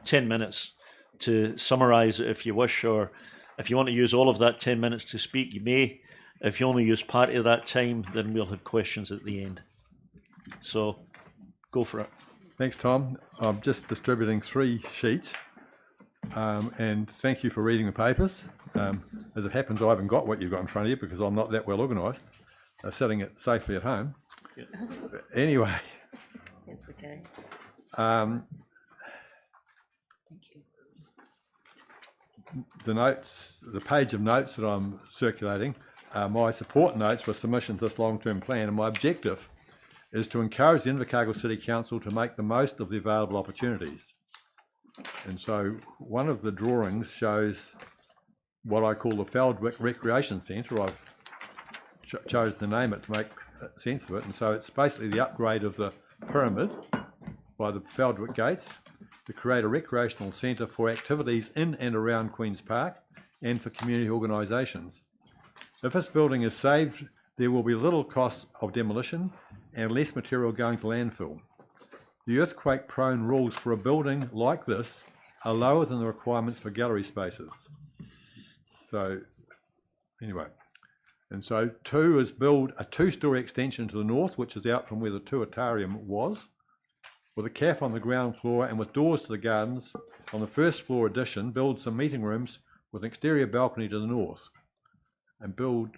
10 minutes to summarise it if you wish, or if you want to use all of that 10 minutes to speak, you may. If you only use part of that time, then we'll have questions at the end. So go for it. Thanks, Tom. I'm just distributing 3 sheets. And thank you for reading the papers. As it happens, I haven't got what you've got in front of you because I'm not that well organised, sitting it safely at home. Yeah. Anyway. It's okay. Thank you. The notes, the page of notes that I'm circulating, my support notes for submission to this long-term plan, and my objective is to encourage the Invercargill City Council to make the most of the available opportunities. And so one of the drawings shows what I call the Feldwick Recreation Centre. I've chosen to name it to make sense of it. And so it's basically the upgrade of the pyramid by the Feldwick Gates to create a recreational centre for activities in and around Queen's Park and for community organisations. If this building is saved, there will be little cost of demolition and less material going to landfill. The earthquake-prone rules for a building like this are lower than the requirements for gallery spaces. So, anyway, and so 2 is build a 2-storey extension to the north, which is out from where the Tuatarium was, with a cafe on the ground floor and with doors to the gardens. On the first floor addition, build some meeting rooms with an exterior balcony to the north, and build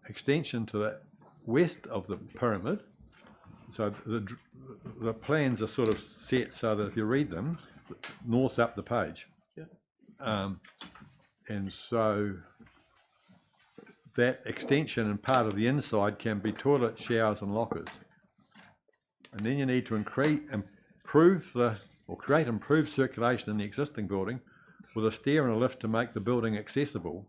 extension to the west of the pyramid. So the plans are sort of set so that if you read them, north up the page. Yeah. And so that extension and part of the inside can be toilet, showers and lockers. And then you need to create improved circulation in the existing building with a stair and a lift to make the building accessible.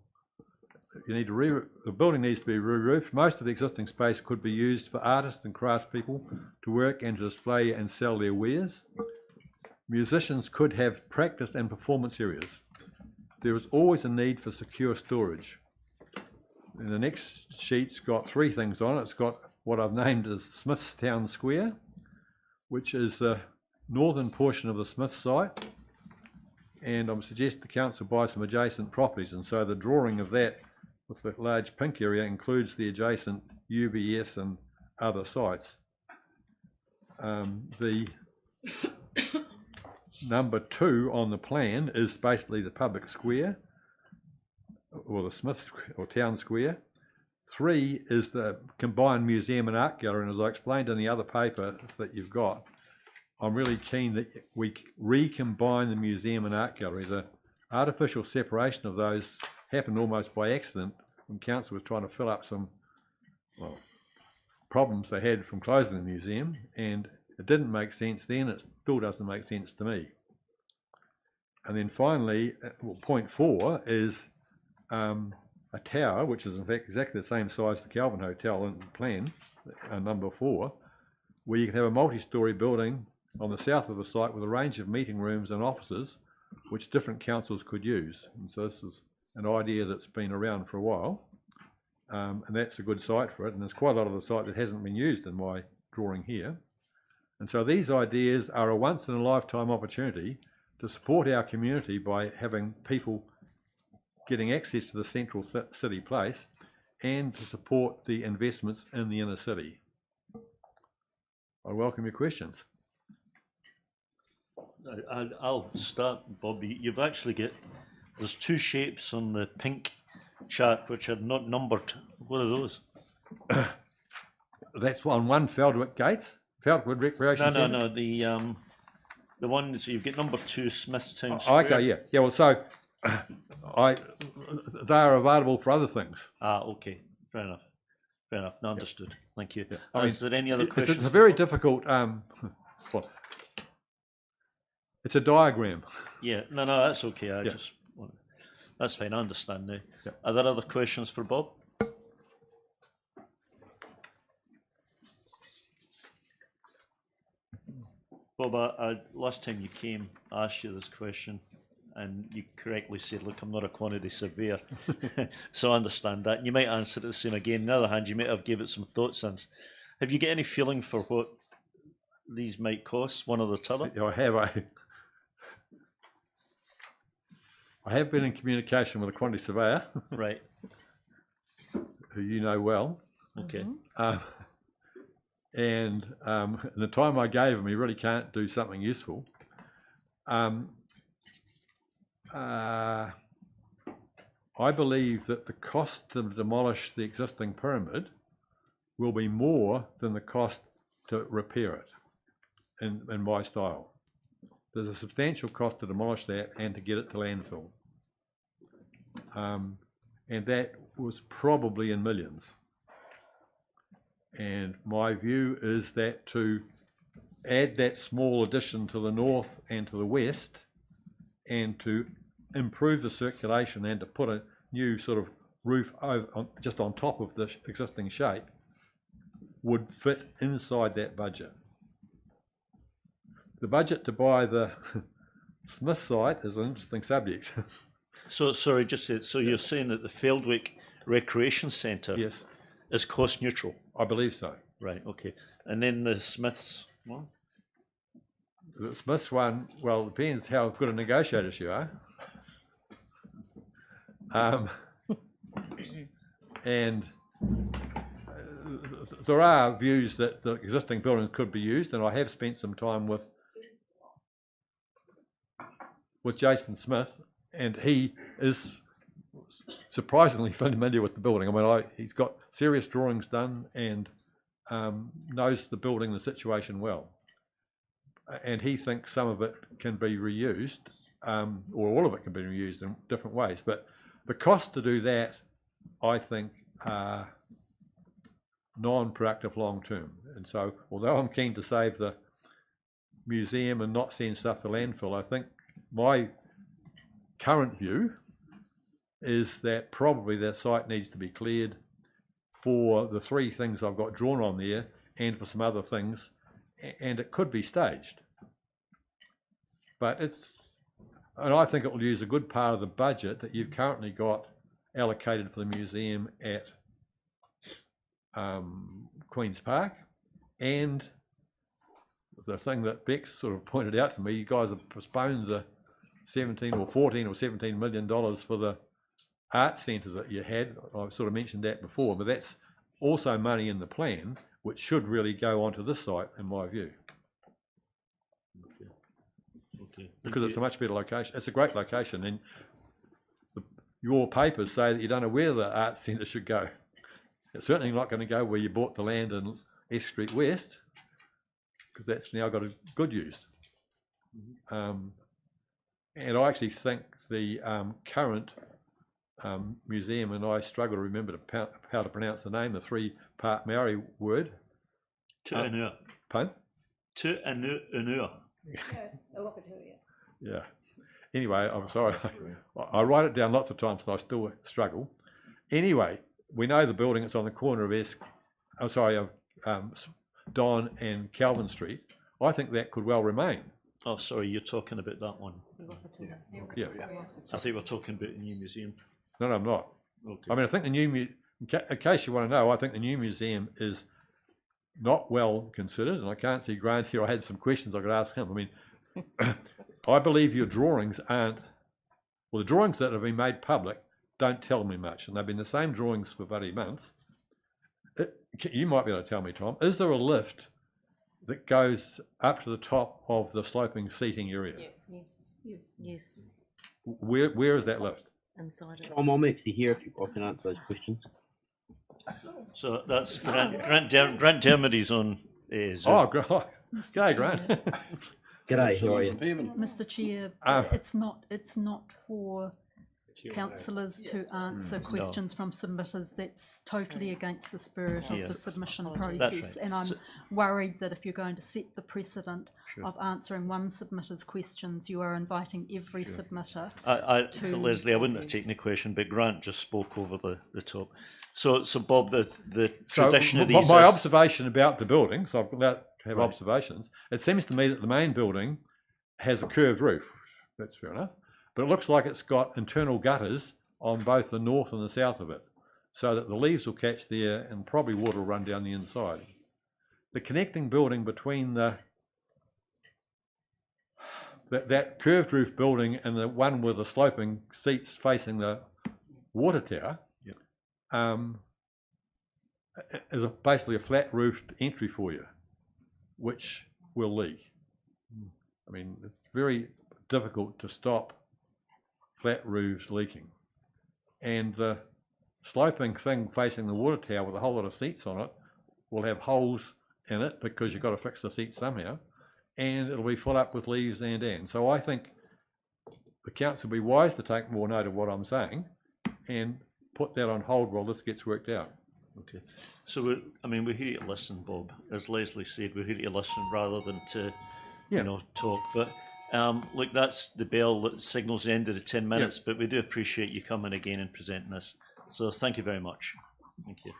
You need to the building needs to be re-roofed. Most of the existing space could be used for artists and craftspeople to work and to display and sell their wares. Musicians could have practice and performance areas. There is always a need for secure storage. And the next sheet's got 3 things on it. It's got what I've named as Smithstown Square, which is the northern portion of the Smith site. And I would suggest the council buy some adjacent properties. And so the drawing of that with the large pink area includes the adjacent UBS and other sites. The number 2 on the plan is basically the public square, or the Smith or town square. 3 is the combined museum and art gallery, and as I explained in the other paper that you've got, I'm really keen that we recombine the museum and art gallery. The artificial separation of those happened almost by accident when council was trying to fill up some problems they had from closing the museum, and it didn't make sense then. It still doesn't make sense to me. And then finally, point 4 is a tower, which is in fact exactly the same size as the Calvin Hotel in plan, number 4, where you can have a multi-storey building on the south of the site with a range of meeting rooms and offices which different councils could use. And so this is an idea that's been around for a while, and that's a good site for it, and there's quite a lot of the site that hasn't been used in my drawing here. And so these ideas are a once-in-a-lifetime opportunity to support our community by having people getting access to the central city place and to support the investments in the inner city. I welcome your questions. I'll start, Bobby. You've actually got, there's 2 shapes on the pink chart which are not numbered. What are those? That's on one Feldwick Gates, Feldwood Recreation Centre. No, the ones you've got number 2 Smithtown Oh, Square. okay, yeah. Well, so they are available for other things. Okay, fair enough. No, understood. Thank you. I Is there any other questions? It's a very difficult. Well, it's a diagram. Yeah, no, that's okay. I just want, that's fine. I understand now. Are there other questions for Bob? Bob, last time you came, I asked you this question, and you correctly said, look, I'm not a quantity surveyor, so I understand that. And you might answer it the same again. On the other hand, you might have given it some thought since. Have you got any feeling for what these might cost, one or the other? I have been in communication with a quantity surveyor. Right. Who you know well. Okay. And the time I gave him, he really can't do something useful. I believe that the cost to demolish the existing pyramid will be more than the cost to repair it in my style. There's a substantial cost to demolish that and to get it to landfill. And that was probably in millions. And my view is that to add that small addition to the north and to the west, and to improve the circulation and to put a new sort of roof over, just on top of the existing shape, would fit inside that budget. The budget to buy the Smith site is an interesting subject. So, sorry, so you're saying that the Feldwick Recreation Centre is cost neutral? I believe so. Right, okay. And then the Smiths one? The Smiths one, well, it depends how good a negotiator you are. And there are views that the existing buildings could be used, and I have spent some time with Jason Smith, and he is surprisingly familiar with the building. I mean, he's got serious drawings done and knows the building, the situation well. And he thinks some of it can be reused, or all of it can be reused in different ways. But the cost to do that, I think, are non-productive long term. And so, although I'm keen to save the museum and not send stuff to landfill, I think my current view is that probably that site needs to be cleared for the 3 things I've got drawn on there and for some other things, and it could be staged. But and I think it will use a good part of the budget that you've currently got allocated for the museum at Queen's Park, and the thing that Bex sort of pointed out to me, you guys have postponed the 14 or $17 million for the arts centre that you had. I've sort of mentioned that before, but that's also money in the plan which should really go onto this site, in my view. Okay. Because it's a much better location. It's a great location, and your papers say that you don't know where the arts centre should go. It's certainly not going to go where you bought the land in S Street West. because that's now got a good use. And I actually think the current museum, and I struggle to remember how to pronounce the name, the three-part Maori word. Tu'unua. Pardon? Tu'unua. Yeah. Anyway, I'm sorry. I write it down lots of times and I still struggle. Anyway, we know the building that's on the corner of Don and Calvin Street. I think that could well remain. Oh, sorry, you're talking about that one. Yeah. I think we're talking about the new museum. No, I'm not. Okay. I mean, I think the new in case you want to know, I think the new museum is not well considered, and I can't see Grant here. I had some questions I could ask him. I mean, I believe your drawings aren't, well, the drawings that have been made public don't tell me much, and they've been the same drawings for bloody months. You might be able to tell me, Tom, is there a lift that goes up to the top of the sloping seating area? Yes. Where is that lift? Inside it. Tom, I'm actually here if I can answer those questions. So that's Grant Dermody's on Zoom. Oh, g'day, Grant. G'day, how are you? Mr. Chair, it's not for councillors to answer questions from submitters. That's totally against the spirit of the submission process. And I'm worried that if you're going to set the precedent of answering one submitter's questions, you are inviting every submitter to... Leslie, I wouldn't have taken the question, but Grant just spoke over the top. So Bob, the tradition of these... My observation about the building, so I'm allowed to have observations, it seems to me that the main building has a curved roof. That's fair enough. But it looks like it's got internal gutters on both the north and the south of it, so that the leaves will catch there and probably water will run down the inside. The connecting building between that curved roof building and the one with the sloping seats facing the water tower is basically a flat roofed entry for you, which will leak. I mean, it's very difficult to stop flat roofs leaking, and the sloping thing facing the water tower with a whole lot of seats on it will have holes in it because you've got to fix the seats somehow, and it'll be full up with leaves and so I think the council will be wise to take more note of what I'm saying and put that on hold while this gets worked out. Okay, so we're here to listen, Bob. As Leslie said, we're here to listen rather than to talk, but look, that's the bell that signals the end of the 10 minutes, but we do appreciate you coming again and presenting this. So thank you very much. Thank you.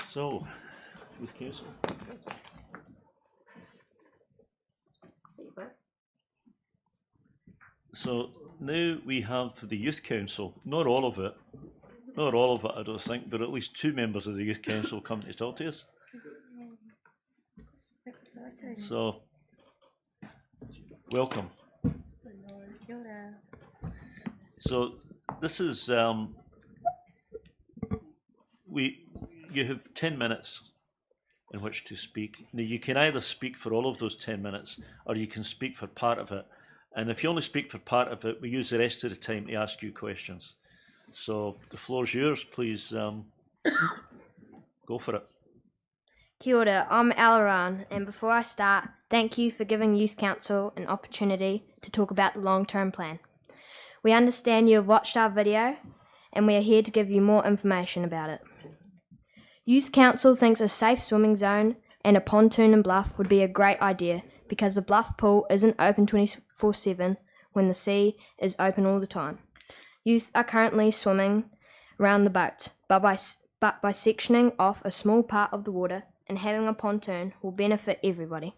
So, Youth Council. So now we have the Youth Council, not all of it, I don't think, but at least 2 members of the Youth Council come to talk to us. So, welcome. So, this is, you have 10 minutes in which to speak. Now, you can either speak for all of those 10 minutes, or you can speak for part of it. And if you only speak for part of it, we use the rest of the time to ask you questions. So the floor's yours, please go for it. Kia ora, I'm Alaran, and before I start, thank you for giving Youth Council an opportunity to talk about the long-term plan. We understand you have watched our video, and we are here to give you more information about it. Youth Council thinks a safe swimming zone and a pontoon and bluff would be a great idea because the bluff pool isn't open 24/7 when the sea is open all the time. Youth are currently swimming around the boats, but by sectioning off a small part of the water and having a pontoon will benefit everybody.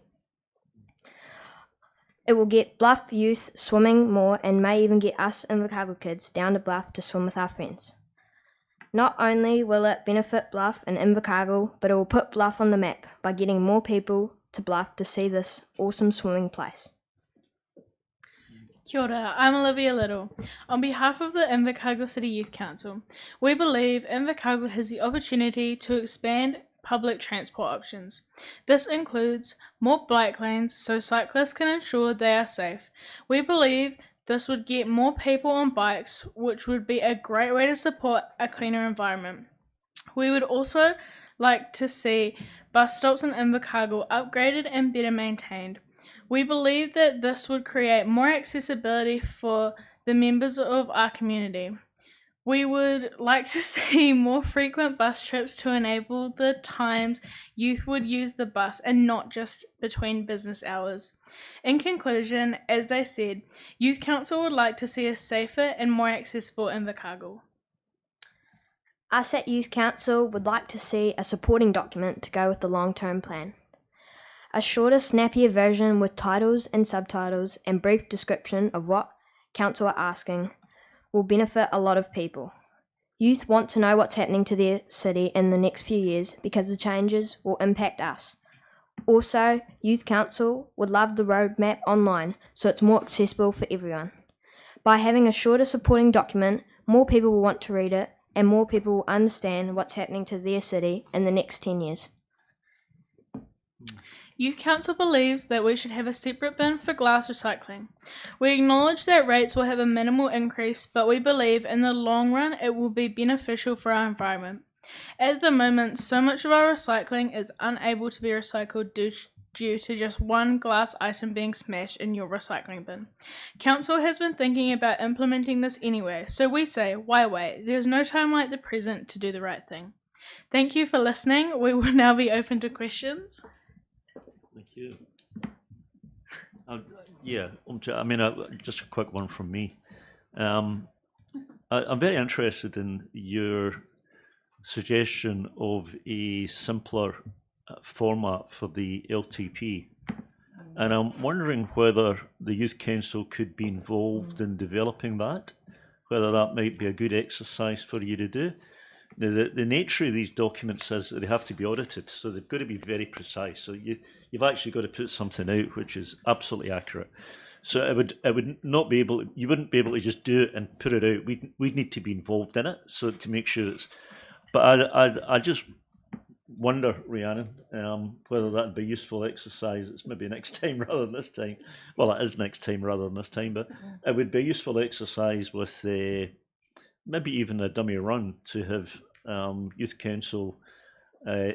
It will get Bluff youth swimming more and may even get us Invercargill kids down to Bluff to swim with our friends. Not only will it benefit Bluff and Invercargill, but it will put Bluff on the map by getting more people to Bluff to see this awesome swimming place. Kia ora, I'm Olivia Little. On behalf of the Invercargill City Youth Council, we believe Invercargill has the opportunity to expand public transport options. This includes more bike lanes so cyclists can ensure they are safe. We believe this would get more people on bikes, which would be a great way to support a cleaner environment. We would also like to see bus stops in Invercargill upgraded and better maintained. We believe that this would create more accessibility for the members of our community. We would like to see more frequent bus trips to enable the times youth would use the bus and not just between business hours. In conclusion, as they said, Youth Council would like to see a safer and more accessible Invercargill. Us at Youth Council would like to see a supporting document to go with the long-term plan. A shorter, snappier version with titles and subtitles and brief description of what Council are asking will benefit a lot of people. Youth want to know what's happening to their city in the next few years because the changes will impact us. Also, Youth Council would love the roadmap online so it's more accessible for everyone. By having a shorter supporting document, more people will want to read it and more people will understand what's happening to their city in the next 10 years. Youth Council believes that we should have a separate bin for glass recycling. We acknowledge that rates will have a minimal increase, but we believe in the long run it will be beneficial for our environment. At the moment, so much of our recycling is unable to be recycled due to just one glass item being smashed in your recycling bin. Council has been thinking about implementing this anyway, so we say, why wait? There's no time like the present to do the right thing. Thank you for listening. We will now be open to questions. Thank you. Just a quick one from me. I'm very interested in your suggestion of a simpler format for the LTP, and I'm wondering whether the Youth Council could be involved in developing that, whether that might be a good exercise for you to do. The nature of these documents is that they have to be audited, so they've got to be very precise. So you've actually got to put something out which is absolutely accurate. So it would not be able. You wouldn't be able to just do it and put it out. We'd need to be involved in it, so to make sure it's. But I just wonder, Rhiannon, whether that'd be a useful exercise. It's maybe next time rather than this time. Well, it is next time rather than this time, but it would be a useful exercise with maybe even a dummy run to have Youth Council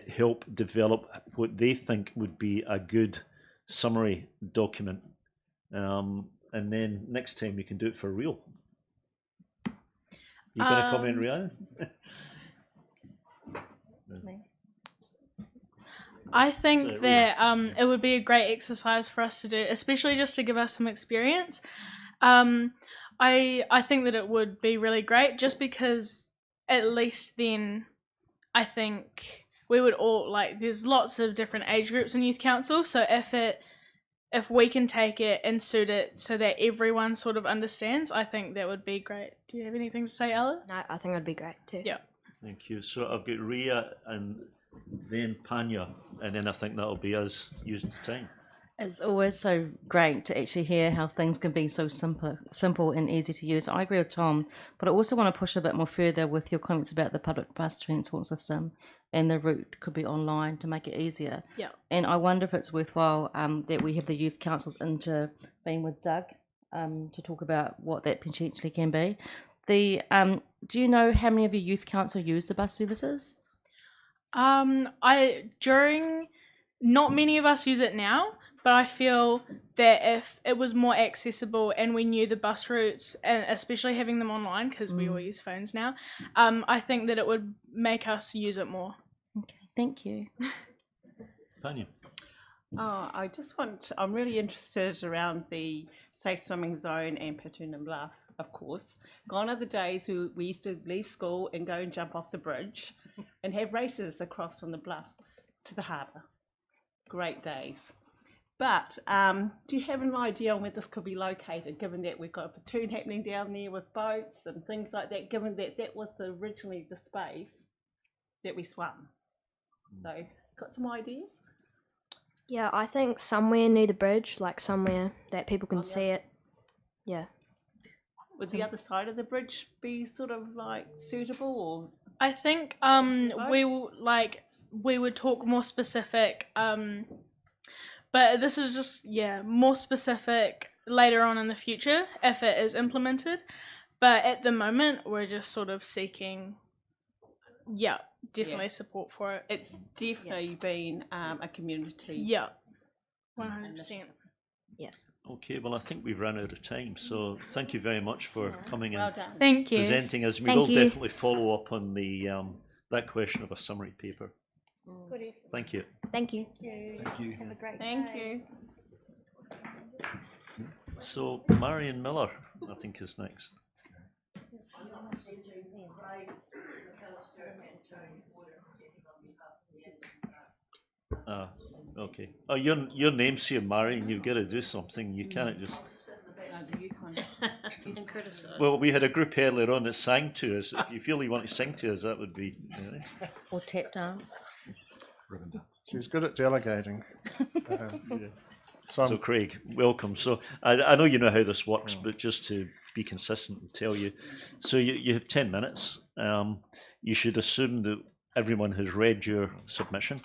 help develop what they think would be a good summary document, and then next time you can do it for real. You going to comment, Rhiannon? I think that it would be a great exercise for us to do, especially just to give us some experience. I think that it would be really great, just because at least then I think we would all, like, there's lots of different age groups in Youth Council, so if we can take it and suit it so that everyone sort of understands, I think that would be great. Do you have anything to say, Ella? No, I think it would be great too. Yeah. Thank you. So I've got Ria and then Panya, and then I think that'll be us using the time. It's always so great to actually hear how things can be so simple and easy to use. I agree with Tom, but I also want to push a bit more further with your comments about the public bus transport system and the route could be online to make it easier. Yeah. And I wonder if it's worthwhile that we have the Youth Councils intervene with Doug to talk about what that potentially can be. Do you know how many of your Youth Council use the bus services? Not many of us use it now, but I feel that if it was more accessible and we knew the bus routes, and especially having them online, because we all use phones now, I think that it would make us use it more. Okay, thank you. Tanya. I'm really interested around the safe swimming zone and Platoon and Bluff, of course. Gone are the days we used to leave school and go and jump off the bridge and have races across from the bluff to the harbour. Great days. But do you have an idea on where this could be located, given that we've got a platoon happening down there with boats and things like that, given that that was originally the space that we swam? So, got some ideas? Yeah, I think somewhere near the bridge, like somewhere that people can see it. Yeah. Would the other side of the bridge be sort of like suitable, or? I think we would talk more specific, but this is just more specific later on in the future if it is implemented. But at the moment, we're just sort of seeking yeah, definitely support for it. It's definitely been a community. Yeah, 100%. Yeah. Okay, well, I think we've run out of time, so thank you very much for coming Well and done. Thank you. presenting us. We Thank will you. definitely follow up on the that question of a summary paper. Thank you. Thank you. Thank you. Have a great Thank day. you. So Marion Miller, I think, is next. Okay. Oh, your name's here, Marion. You've got to do something. You can't just. And criticise. Well, we had a group earlier on that sang to us. If you feel you want to sing to us, that would be. Or tap dance. She's good at delegating. So Craig, welcome. So I know you know how this works, but just to be consistent and tell you, so you have 10 minutes. You should assume that everyone has read your submission.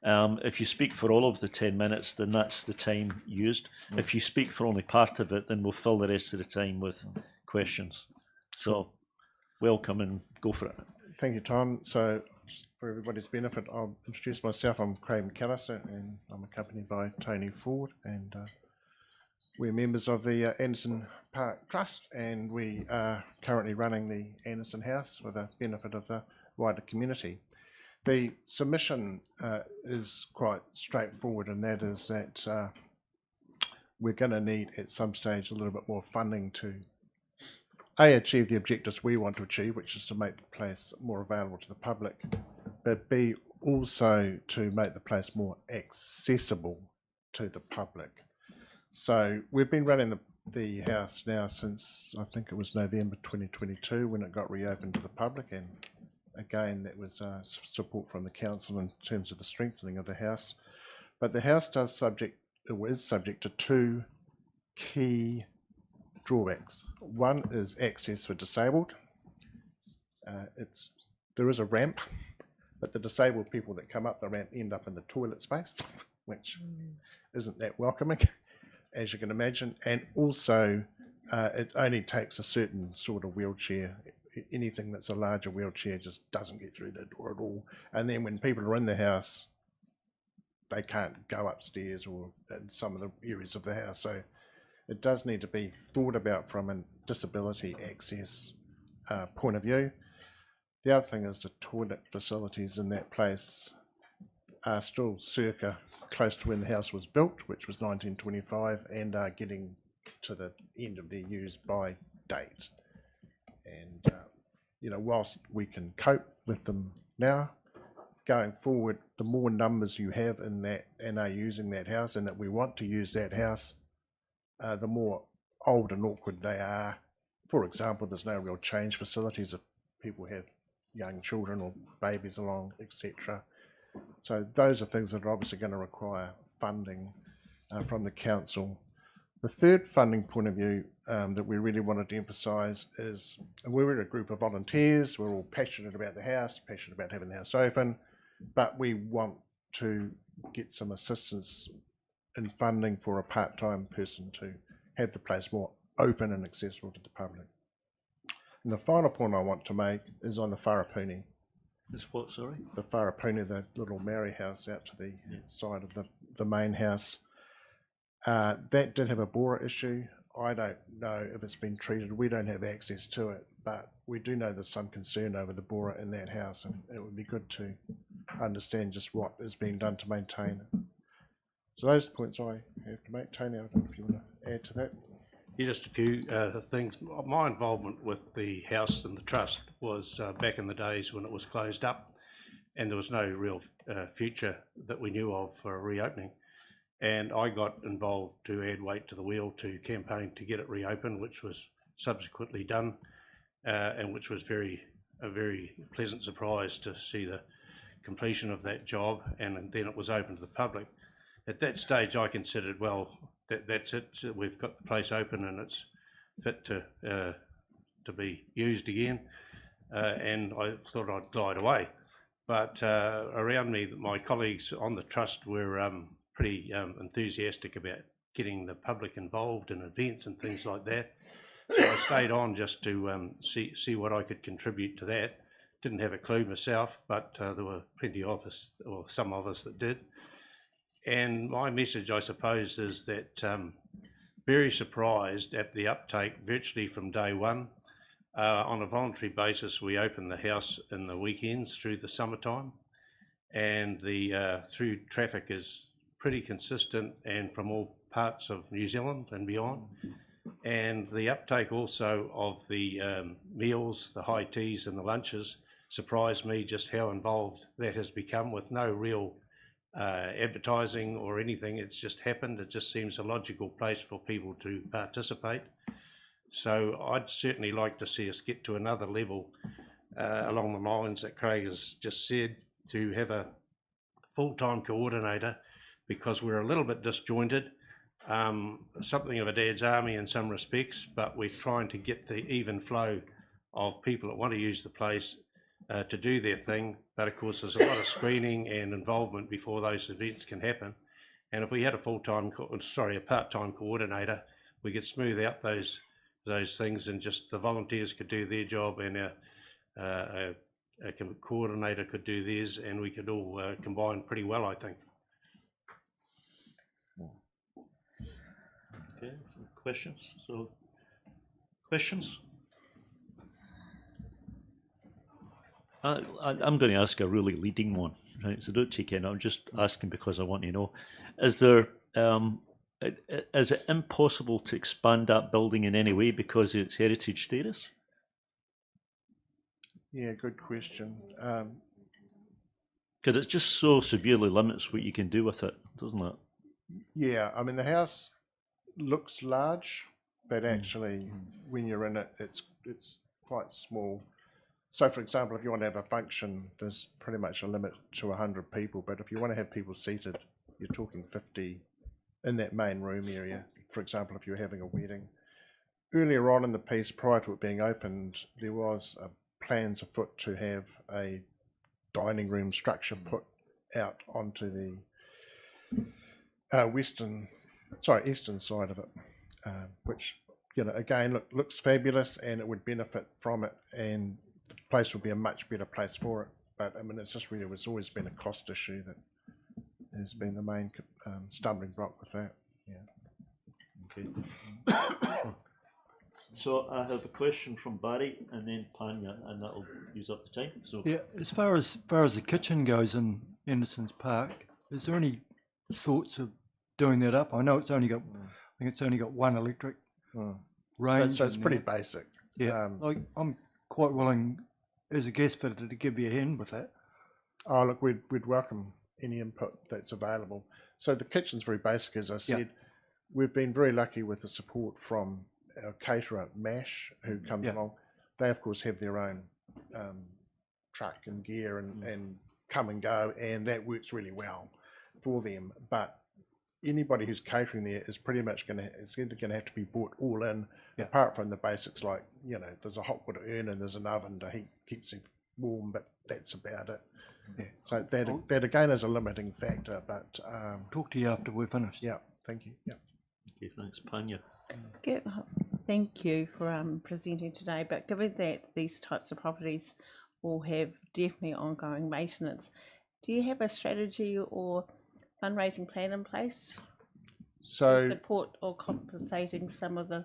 If you speak for all of the 10 minutes, then that's the time used. If you speak for only part of it, then we'll fill the rest of the time with questions. So welcome and go for it. Thank you, Tom. So just for everybody's benefit, I'll introduce myself. I'm Craig McAllister, and I'm accompanied by Tony Ford, and we're members of the Anderson Park Trust, and we are currently running the Anderson House for the benefit of the wider community. The submission is quite straightforward, and that is that we're going to need at some stage a little bit more funding to A, achieve the objectives we want to achieve, which is to make the place more available to the public, but B, also to make the place more accessible to the public. So we've been running the house now since I think it was November 2022 when it got reopened to the public, and again that was support from the council in terms of the strengthening of the house. But the house is subject to two key drawbacks. One is access for disabled. There is a ramp, but the disabled people that come up the ramp end up in the toilet space, which isn't that welcoming, as you can imagine. And also, it only takes a certain sort of wheelchair. Anything that's a larger wheelchair just doesn't get through the door at all. And then when people are in the house, they can't go upstairs or in some of the areas of the house. So it does need to be thought about from a disability access point of view. The other thing is the toilet facilities in that place are still circa close to when the house was built, which was 1925, and are getting to the end of their use by date. And whilst we can cope with them now, going forward, the more numbers you have in that and are using that house, and that we want to use that house, the more old and awkward they are. For example, there's no real change facilities if people have young children or babies along, etc. So those are things that are obviously going to require funding from the council. The third funding point of view that we really wanted to emphasise is we're a group of volunteers. We're all passionate about the house, passionate about having the house open, but we want to get some assistance in funding for a part-time person to have the place more open and accessible to the public. And the final point I want to make is on the Wharapuni. Is what, sorry? The Wharapuni, the little Maori house out to the side of the main house. That did have a bora issue. I don't know if it's been treated. We don't have access to it, but we do know there's some concern over the bora in that house, and it would be good to understand just what is being done to maintain it. So those are the points I have to make. Tony, I don't know if you want to add to that. Yeah, just a few things. My involvement with the house and the trust was back in the days when it was closed up and there was no real future that we knew of for a reopening. And I got involved to add weight to the wheel to campaign to get it reopened, which was subsequently done, and which was a very pleasant surprise to see the completion of that job, and then it was open to the public. At that stage, I considered, well, that's it. So we've got the place open and it's fit to be used again, and I thought I'd glide away. But around me, my colleagues on the trust were pretty enthusiastic about getting the public involved in events and things like that. So I stayed on just to see what I could contribute to that. didn't have a clue myself, but there were plenty of us, or some of us that did. And my message, I suppose, is that very surprised at the uptake virtually from day one. On a voluntary basis, we open the house in the weekends through the summertime, and the through traffic is pretty consistent and from all parts of New Zealand and beyond. And the uptake also of the meals, the high teas and the lunches surprised me just how involved that has become with no real advertising or anything. It's just happened. It just seems a logical place for people to participate. So I'd certainly like to see us get to another level along the lines that Craig has just said, to have a full-time coordinator, because we're a little bit disjointed, something of a dad's army in some respects, but we're trying to get the even flow of people that want to use the place to do their thing. But of course there's a lot of screening and involvement before those events can happen. And if we had a part-time coordinator, we could smooth out those things, and just the volunteers could do their job, and a coordinator could do theirs, and we could all combine pretty well, I think. Okay, some questions? Questions? I'm going to ask a really leading one, right? So don't take it. I'm just asking because I want to know. Is it impossible to expand that building in any way because of its heritage status? Yeah, good question. Because it just so severely limits what you can do with it, doesn't it? Yeah, I mean, the house looks large, but actually when you're in it, it's quite small. So for example, if you want to have a function, there's pretty much a limit to 100 people, but if you want to have people seated, you're talking 50 in that main room area. For example, if you're having a wedding. Earlier on in the piece, prior to it being opened, there was plans afoot to have a dining room structure put out onto the eastern side of it, which, you know, again looks fabulous, and it would benefit from it, and the place would be a much better place for it. But I mean, it's just really, it's always been a cost issue that has been the main stumbling block with that. Yeah. Okay. So I have a question from Barry and then Panya, and that'll use up the time. So yeah, as far as the kitchen goes in Anderson's Park, is there any thoughts of doing that up? I know it's only got, I think it's only got one electric range. So it's pretty basic. Yeah, like I'm quite willing as a guest fitter to give you a hand with that. Oh look, we'd welcome any input that's available. So the kitchen's very basic, as I said. We've been very lucky with the support from our caterer, MASH, who comes along. They of course have their own truck and gear and come and go, and that works really well for them. But anybody who's catering there is pretty much it's either going to have to be bought all in, apart from the basics like, you know, there's a hot water urn and there's an oven to keeps it warm, but that's about it. So that again is a limiting factor, but talk to you after we're finished. Yeah, thank you. Yeah. Okay, thanks, Panya. Thank you for presenting today. But given that these types of properties will have definitely ongoing maintenance, do you have a strategy or fundraising plan in place to support or compensating some of the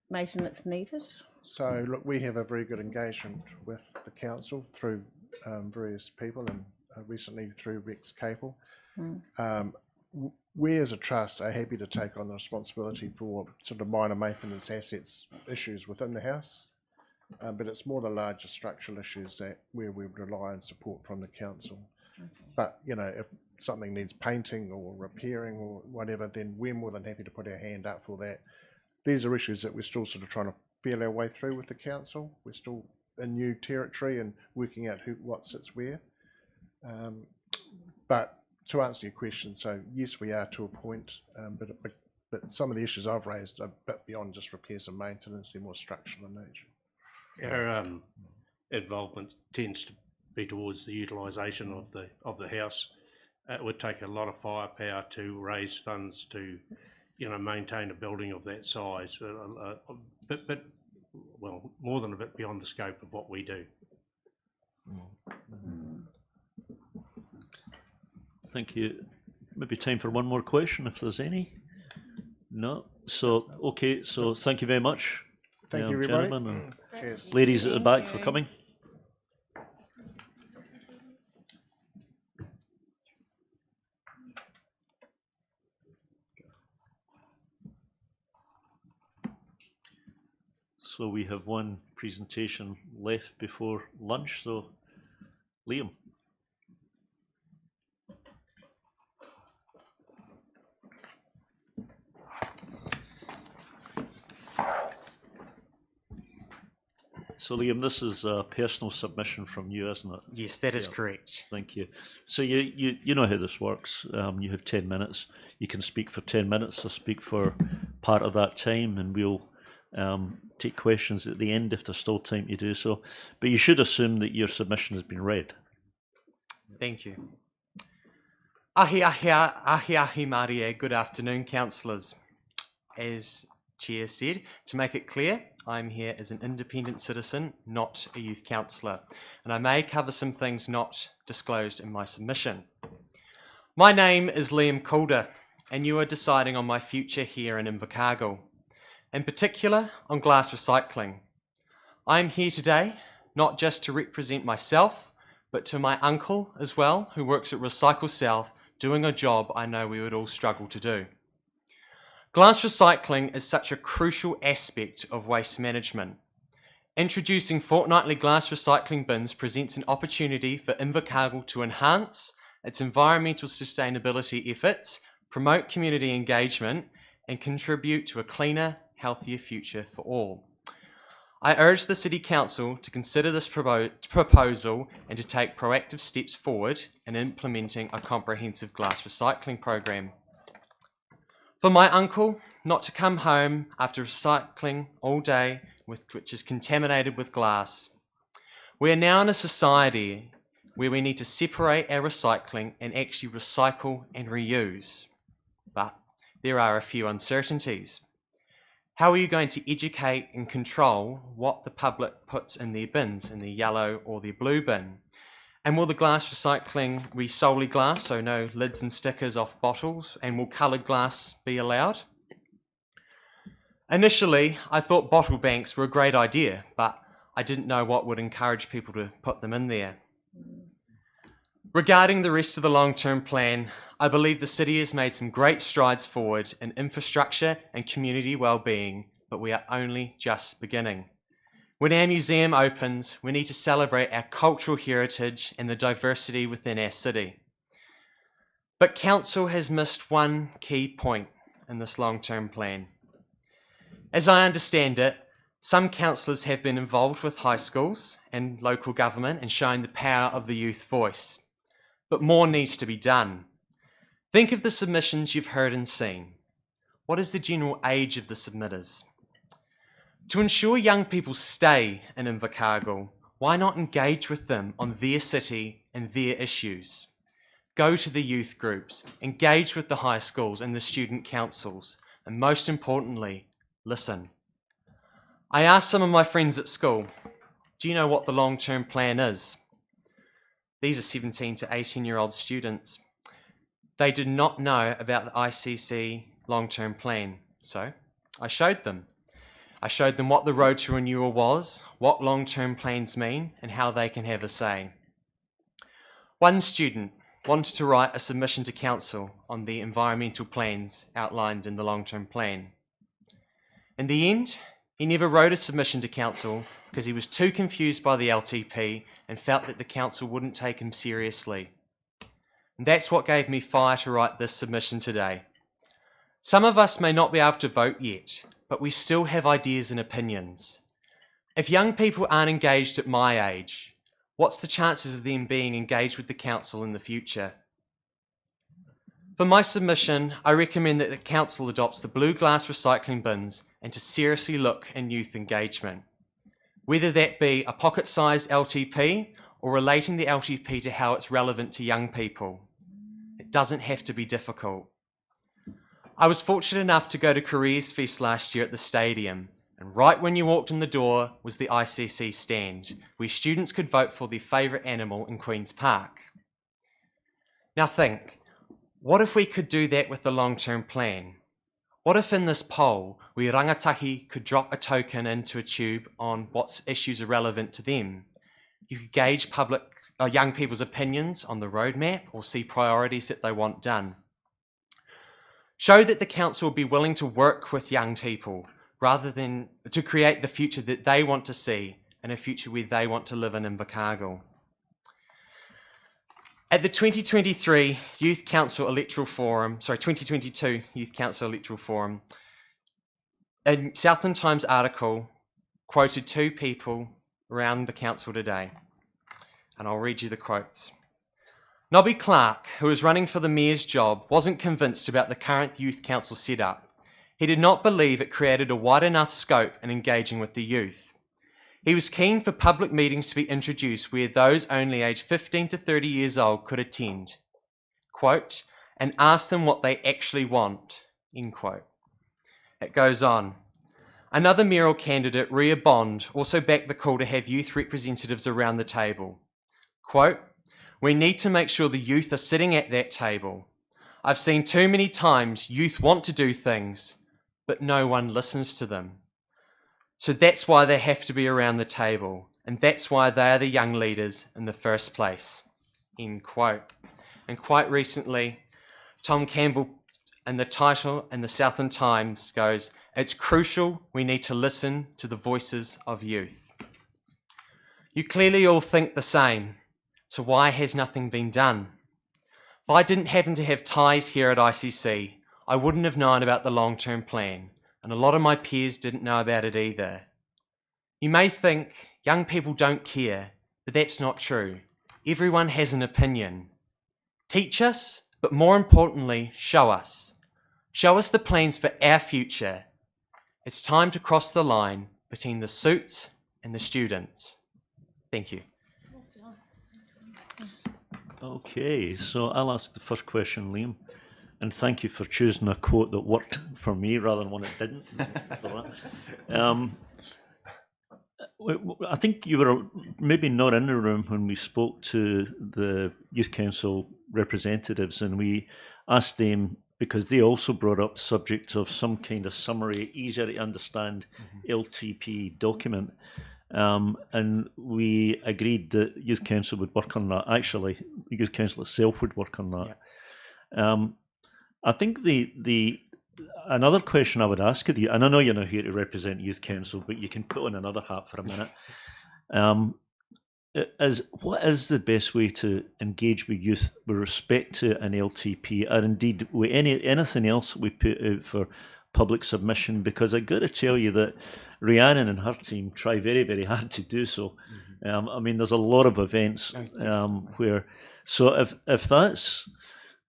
maintenance needed? So look, we have a very good engagement with the council through various people, and recently through Rex Capel. We as a trust are happy to take on the responsibility for sort of minor maintenance assets issues within the house, but it's more the larger structural issues where we rely on support from the council. But you know, if something needs painting or repairing or whatever, then we're more than happy to put our hand up for that. These are issues that we're still sort of trying to feel our way through with the council. We're still in new territory and working out what sits where. But to answer your question, so yes, we are to a point, but some of the issues I've raised are a bit beyond just repairs and maintenance; they're more structural in nature. Our involvement tends to be towards the utilisation of the house. It would take a lot of firepower to raise funds to, you know, maintain a building of that size, but well, more than a bit beyond the scope of what we do. Thank you. Maybe time for one more question if there's any. No. So okay. So thank you very much. Thank you, everybody. Gentlemen and Cheers. ladies at the Thank back for you. coming. So we have one presentation left before lunch. So Liam. So Liam, this is a personal submission from you, isn't it? Yes, that is Yeah. correct. Thank you. So you know how this works. You have 10 minutes. You can speak for 10 minutes or speak for part of that time, and we'll take questions at the end if there's still time to do so. But you should assume that your submission has been read. Thank you. Ahi ahi ahi ahi Marie, good afternoon, councillors. As Chair said, to make it clear, I'm here as an independent citizen, not a youth councillor, and I may cover some things not disclosed in my submission. My name is Liam Calder, and you are deciding on my future here in Invercargill, in particular on glass recycling. I'm here today not just to represent myself, but to my uncle as well, who works at Recycle South, doing a job I know we would all struggle to do. Glass recycling is such a crucial aspect of waste management. Introducing fortnightly glass recycling bins presents an opportunity for Invercargill to enhance its environmental sustainability efforts, promote community engagement, and contribute to a cleaner, healthier future for all. I urge the City Council to consider this proposal and to take proactive steps forward in implementing a comprehensive glass recycling program. For my uncle not to come home after recycling all day, which is contaminated with glass. We are now in a society where we need to separate our recycling and actually recycle and reuse. But there are a few uncertainties. How are you going to educate and control what the public puts in their bins, in the yellow or the blue bin? And will the glass recycling be solely glass, so no lids and stickers off bottles? And will coloured glass be allowed? Initially, I thought bottle banks were a great idea, but I didn't know what would encourage people to put them in there. Regarding the rest of the long-term plan, I believe the city has made some great strides forward in infrastructure and community well-being, but we are only just beginning. When our museum opens, we need to celebrate our cultural heritage and the diversity within our city. But Council has missed one key point in this long-term plan. As I understand it, some councillors have been involved with high schools and local government and shown the power of the youth voice. But more needs to be done. Think of the submissions you've heard and seen. What is the general age of the submitters? To ensure young people stay in Invercargill, why not engage with them on their city and their issues? Go to the youth groups, engage with the high schools and the student councils, and most importantly, listen. I asked some of my friends at school, do you know what the long-term plan is? These are 17 to 18-year-old students. They did not know about the ICC long-term plan, so I showed them. I showed them what the road to renewal was, what long-term plans mean, and how they can have a say. One student wanted to write a submission to council on the environmental plans outlined in the long-term plan. In the end, he never wrote a submission to council because he was too confused by the LTP and felt that the council wouldn't take him seriously. And that's what gave me fire to write this submission today. Some of us may not be able to vote yet, but we still have ideas and opinions. If young people aren't engaged at my age, what's the chances of them being engaged with the council in the future? For my submission, I recommend that the council adopts the blue glass recycling bins and to seriously look in youth engagement. Whether that be a pocket-sized LTP or relating the LTP to how it's relevant to young people. It doesn't have to be difficult. I was fortunate enough to go to Careers Fest last year at the stadium, And right when you walked in the door was the ICC stand, where students could vote for their favourite animal in Queen's Park. Now think, what if we could do that with the long-term plan? What if in this poll, where rangatahi could drop a token into a tube on what issues are relevant to them, you could gauge young people's opinions on the roadmap or see priorities that they want done. Show that the council will be willing to work with young people rather than to create the future that they want to see and a future where they want to live in Invercargill. At the 2022 Youth Council Electoral Forum, a Southland Times article quoted two people around the council today, and I'll read you the quotes. Nobby Clark, who was running for the mayor's job, wasn't convinced about the current youth council setup. He did not believe it created a wide enough scope in engaging with the youth. He was keen for public meetings to be introduced where those only aged 15 to 30 years old could attend, quote, and ask them what they actually want, end quote. It goes on. Another mayoral candidate, Ria Bond, also backed the call to have youth representatives around the table. Quote, we need to make sure the youth are sitting at that table. I've seen too many times youth want to do things, but no one listens to them. So that's why they have to be around the table, and that's why they are the young leaders in the first place, end quote. And quite recently, Tom Campbell, and the title in the Southland Times goes, it's crucial we need to listen to the voices of youth. You clearly all think the same, so why has nothing been done? If I didn't happen to have ties here at ICC, I wouldn't have known about the long-term plan, and a lot of my peers didn't know about it either. You may think young people don't care, but that's not true. Everyone has an opinion. Teach us, but more importantly, show us. Show us the plans for our future. It's time to cross the line between the suits and the students. Thank you. Okay, so I'll ask the first question, Liam. And thank you for choosing a quote that worked for me rather than one that didn't. For that. I think you were maybe not in the room when we spoke to the Youth Council representatives, and we asked them, because they also brought up the subject of some kind of summary, easier to understand LTP document. And we agreed that Youth Council would work on that. Actually, the Youth Council itself would work on that. Yeah. I think another question I would ask of you, and I know you're not here to represent Youth Council, but you can put on another hat for a minute, is what is the best way to engage with youth with respect to an LTP, or indeed with anything else we put out for public submission? Because I got to tell you that Rhiannon and her team try very, very hard to do so. I mean, there's a lot of events where, so if that's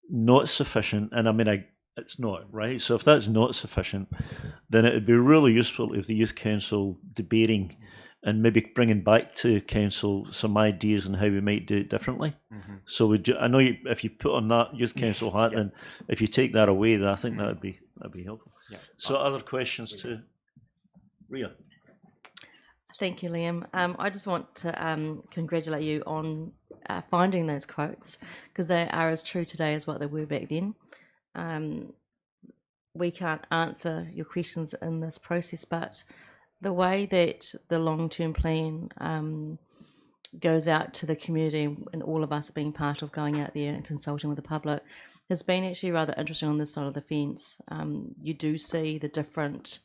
not sufficient, and I mean, it's not, right? So if that's not sufficient, then it would be really useful if the Youth Council debating and maybe bringing back to Council some ideas on how we might do it differently. So I know if you put on that Youth Council hat, then if you take that away, then I think that'd be helpful. Yeah. So other questions to Ria? Thank you, Liam. I just want to congratulate you on finding those quotes, because they are as true today as what they were back then. We can't answer your questions in this process, but the way that the long-term plan goes out to the community, and all of us being part of going out there and consulting with the public, has been actually rather interesting on this side of the fence. You do see the different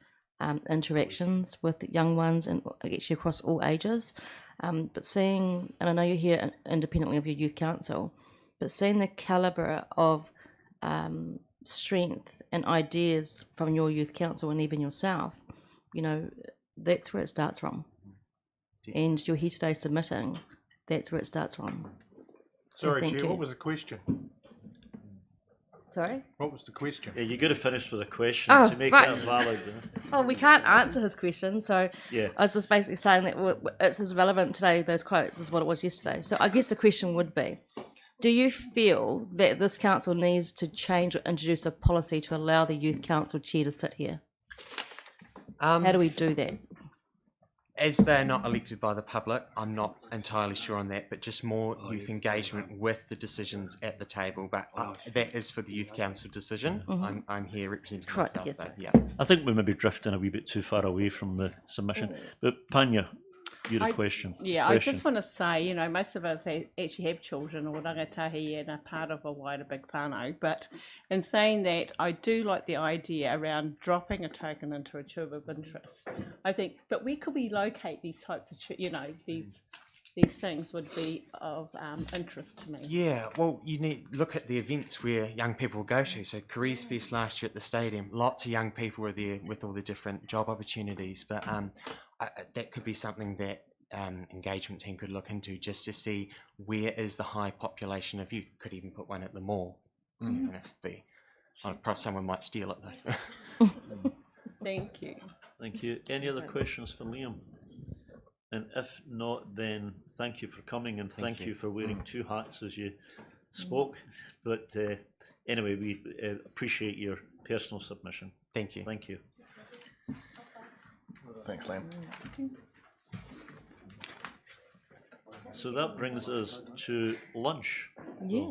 interactions with young ones, and actually across all ages. But seeing, and I know you're here independently of your youth council, but seeing the calibre of strength and ideas from your youth council and even yourself, you know, that's where it starts from. And you're here today submitting, that's where it starts from. Sorry, Chair, what was the question? Sorry? What was the question? Yeah, you got to finish with a question to make that valid. Oh, we can't answer his question, so yeah. I was just basically saying that it's as relevant today, those quotes, as what it was yesterday. So I guess the question would be, do you feel that this council needs to change or introduce a policy to allow the youth council chair to sit here? How do we do that? As they're not elected by the public, I'm not entirely sure on that, but just more youth engagement with the decisions at the table. But that is for the youth council decision. Mhm. I'm here representing Right, myself. yes, So, sir. yeah. I think we may be drifting a wee bit too far away from the submission. But Panya, you had a question. Yeah, I just want to say, you know, most of us actually have children or rangatahi and are part of a wider big whānau. But in saying that, I do like the idea around dropping a token into a tube of interest. I think, but where could we locate these types of, you know, these things would be of interest to me. Yeah, well, you need look at the events where young people go to. So Careers Fest last year at the stadium, lots of young people were there with all the different job opportunities. But that could be something that engagement team could look into just to see where is the high population of youth. Could even put one at the mall. And if be, someone might steal it though. Thank you. Thank you. Any other questions for Liam? And if not, then thank you for coming and thank you for wearing two hats as you spoke. But anyway, we appreciate your personal submission. Thank you. Thank you. Thanks, Liam. So that brings us to lunch. Yeah.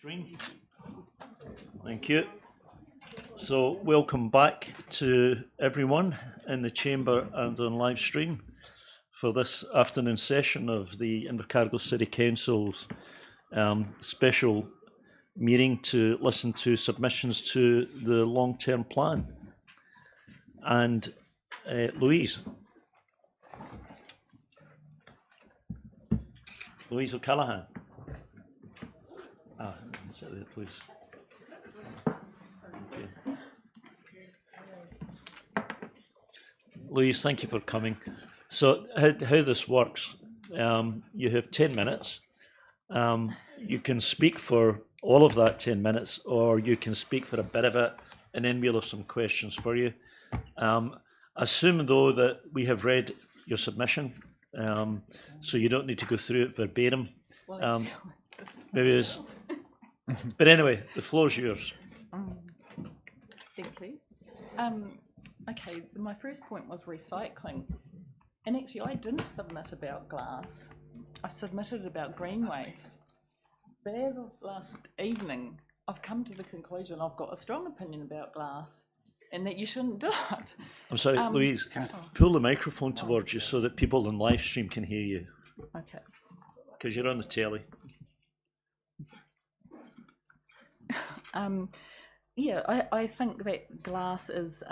stream. Thank you. So welcome back to everyone in the chamber and on live stream for this afternoon session of the Invercargill City Council's special meeting to listen to submissions to the long-term plan. And Louise O'Callaghan. Sit there, please. Okay. Louise, thank you for coming. So how this works, you have 10 minutes. You can speak for all of that 10 minutes, or you can speak for a bit of it, and then we'll have some questions for you. Assume, though, that we have read your submission, so you don't need to go through it verbatim. Maybe it's, but anyway, the floor's yours. Thank you. Okay, my first point was recycling. And actually, I didn't submit about glass. I submitted about green waste. But as of last evening, I've come to the conclusion I've got a strong opinion about glass and that you shouldn't do it. I'm sorry, Louise, pull the microphone towards you so that people on live stream can hear you. Okay. Because you're on the telly. Yeah, I think that glass is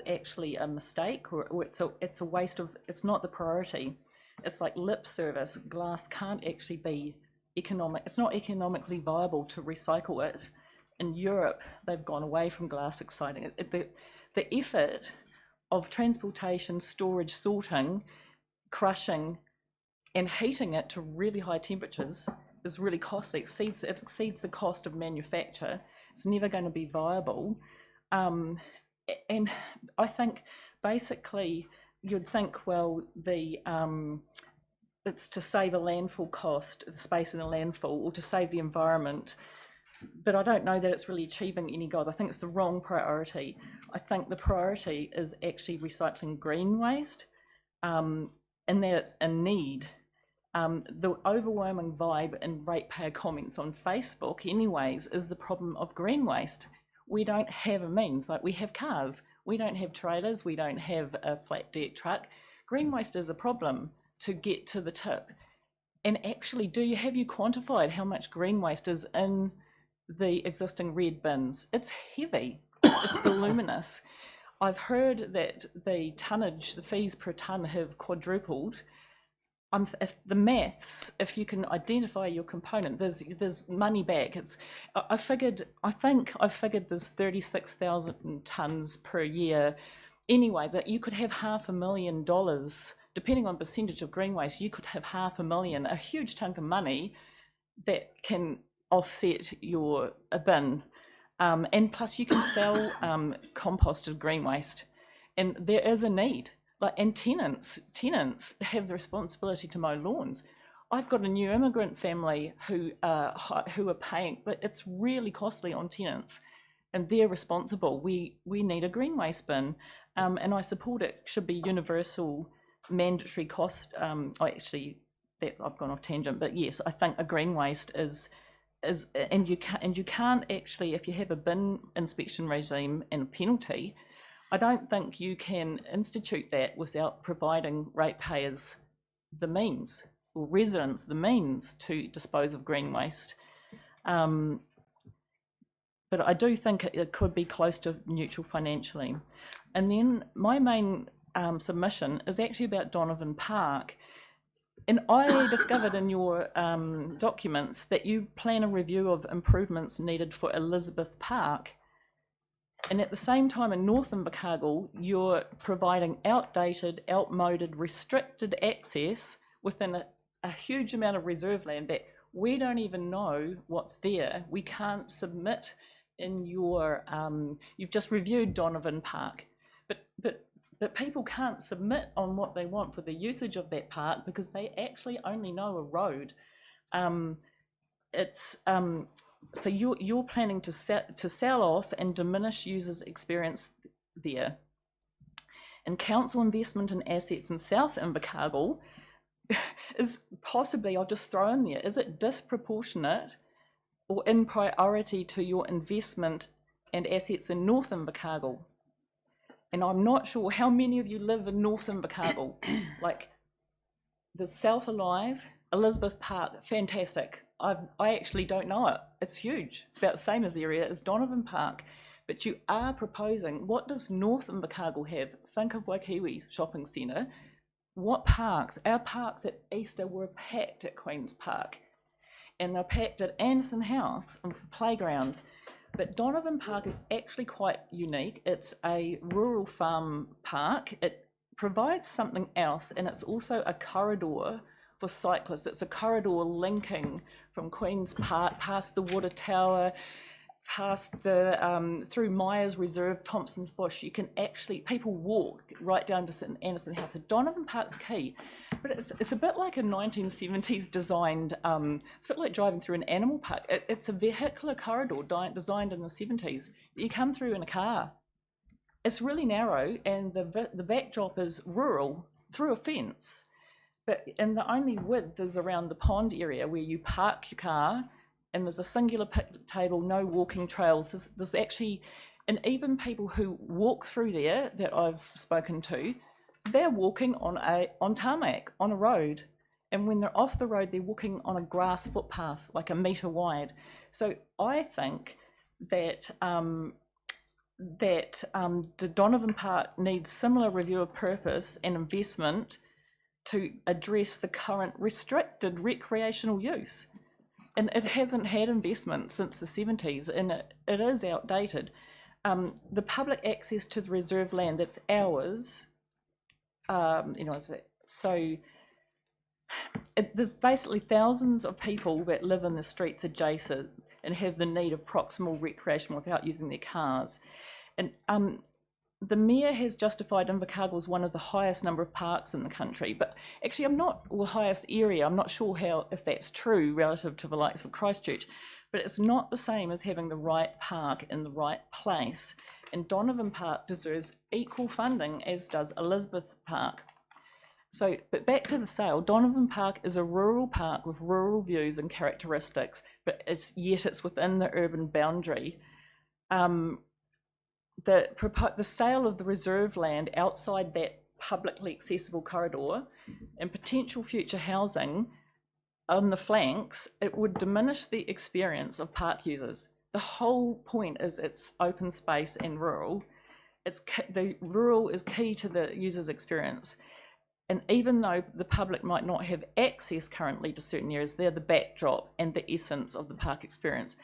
actually a mistake, or it's a waste of. It's not the priority. It's like lip service. Glass can't actually be economic. It's not economically viable to recycle it. In Europe, they've gone away from glass. Exciting. The effort of transportation, storage, sorting, crushing, and heating it to really high temperatures is really costly. It exceeds the cost of manufacture. It's never going to be viable. And I think basically you'd think, well, it's to save a landfill cost, the space in a landfill, or to save the environment. But I don't know that it's really achieving any goals. I think it's the wrong priority. I think the priority is actually recycling green waste, and that it's a need. The overwhelming vibe in ratepayer comments on Facebook anyways is the problem of green waste. We don't have a means, like we have cars, we don't have trailers, we don't have a flat deck truck. Green waste is a problem to get to the tip. And actually, have you quantified how much green waste is in the existing red bins? It's heavy, it's voluminous. I've heard that the tonnage, the fees per tonne have quadrupled. If the maths, if you can identify your component, there's money back. I think I figured there's 36,000 tonnes per year. Anyways, you could have $500,000, depending on percentage of green waste, you could have $500,000, a huge chunk of money that can offset a bin. And plus you can sell composted green waste, and there is a need. And tenants have the responsibility to mow lawns. I've got a new immigrant family who are paying, but it's really costly on tenants, and they're responsible. We need a green waste bin, and I support it. Should be universal, mandatory cost. I've gone off tangent, but yes, I think a green waste is and you can't actually, if you have a bin inspection regime and a penalty, I don't think you can institute that without providing ratepayers the means, or residents the means to dispose of green waste. But I do think it could be close to neutral financially. And then my main submission is actually about Donovan Park. And I discovered in your documents that you plan a review of improvements needed for Elizabeth Park. And at the same time in North Invercargill, you're providing outdated, outmoded, restricted access within a huge amount of reserve land that we don't even know what's there. We can't submit in your, you've just reviewed Donovan Park, but people can't submit on what they want for the usage of that park because they actually only know a road. So you're planning to sell off and diminish users' experience there. And council investment in assets in South Invercargill is possibly, I'll just throw in there, is it disproportionate or in priority to your investment and assets in North Invercargill. And I'm not sure how many of you live in North Invercargill. Like, the South Alive, Elizabeth Park, fantastic. I actually don't know it. It's huge. It's about the same as area as Donovan Park. But you are proposing, what does North Invercargill have? Think of Waikiwi Shopping Centre. What parks? Our parks at Easter were packed at Queen's Park. And they're packed at Anderson House and for playground. But Donovan Park is actually quite unique. It's a rural farm park. It provides something else, and it's also a corridor for cyclists. It's a corridor linking from Queen's Park past the water tower, past the through Myers Reserve, Thompson's Bush. You can actually, people walk right down to St Anderson House. So Donovan Park's key, but it's a bit like a 1970s designed, it's a bit like driving through an animal park. It's a vehicular corridor designed in the 70s. You come through in a car. It's really narrow, and the backdrop is rural through a fence. And the only width is around the pond area where you park your car, and there's a singular picnic table, no walking trails. There's actually, and even people who walk through there that I've spoken to, they're walking on tarmac, on a road. And when they're off the road, they're walking on a grass footpath, like 1 metre wide. So I think that the Donovan Park needs similar review of purpose and investment to address the current restricted recreational use. And it hasn't had investment since the 70s, and it is outdated. The public access to the reserve land, that's ours, so there's basically thousands of people that live in the streets adjacent and have the need of proximal recreation without using their cars. And the Mayor has justified Invercargill as one of the highest number of parks in the country, but actually highest area, I'm not sure if that's true relative to the likes of Christchurch, but it's not the same as having the right park in the right place. And Donovan Park deserves equal funding, as does Elizabeth Park. So, but back to the sale, Donovan Park is a rural park with rural views and characteristics, but yet it's within the urban boundary. The sale of the reserve land outside that publicly accessible corridor and potential future housing on the flanks, it would diminish the experience of park users. The whole point is it's open space and rural. The rural is key to the user's experience. And even though the public might not have access currently to certain areas, they're the backdrop and the essence of the park experience.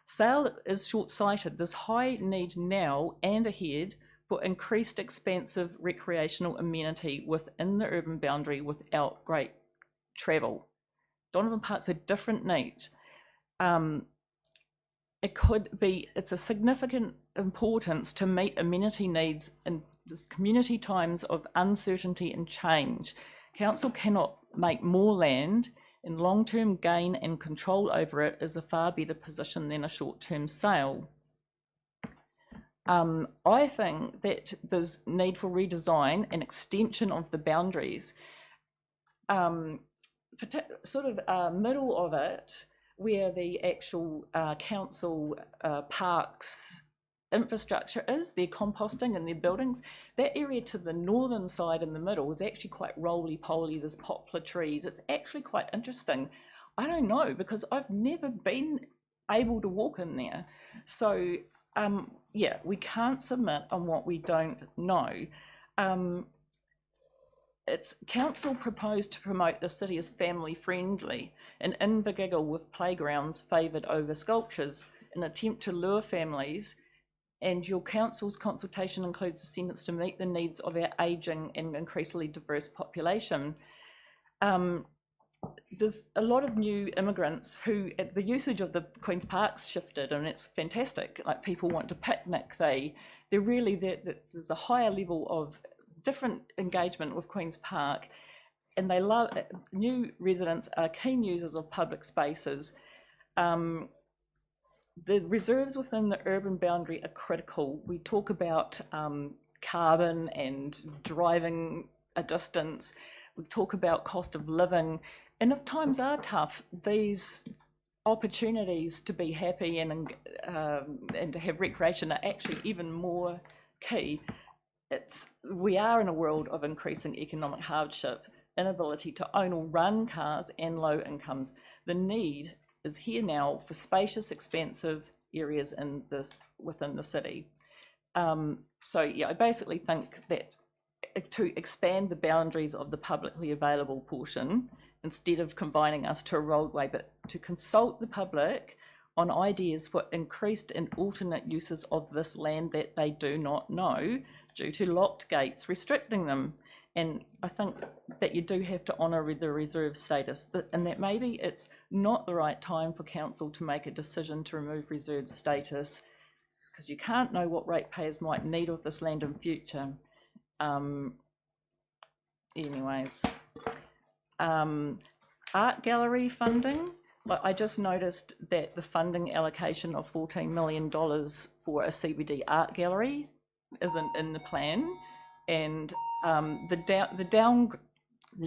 Sale is short-sighted. There's high need now and ahead for increased expansive recreational amenity within the urban boundary without great travel. Donovan Park's a different need. It's a significant importance to meet amenity needs in this community times of uncertainty and change. Council cannot make more land, and long-term gain and control over it is a far better position than a short-term sale. I think that there's need for redesign and extension of the boundaries. Middle of it, where the actual council parks infrastructure is, their composting and their buildings, that area to the northern side in the middle is actually quite roly-poly. There's poplar trees. It's actually quite interesting. I don't know, because I've never been able to walk in there. So yeah, we can't submit on what we don't know. It's council proposed to promote the city as family friendly, and Invercargill with playgrounds favoured over sculptures, an attempt to lure families. And your council's consultation includes the sentence to meet the needs of our ageing and increasingly diverse population. There's a lot of new immigrants who, the usage of the Queen's Park's shifted, and it's fantastic. Like, people want to picnic. There's a higher level of different engagement with Queen's Park, and they love it. New residents are keen users of public spaces. The reserves within the urban boundary are critical. We talk about carbon and driving a distance. We talk about cost of living. And if times are tough, these opportunities to be happy and to have recreation are actually even more key. We are in a world of increasing economic hardship, inability to own or run cars, and low incomes. The need is here now for spacious, expansive areas within the city. So yeah, I basically think that to expand the boundaries of the publicly available portion, instead of confining us to a roadway, but to consult the public on ideas for increased and alternate uses of this land that they do not know due to locked gates restricting them. And I think that you do have to honour the reserve status, and that maybe it's not the right time for council to make a decision to remove reserve status, because you can't know what ratepayers might need of this land in future. Anyways, art gallery funding. I just noticed that the funding allocation of $14 million for a CBD art gallery isn't in the plan, and the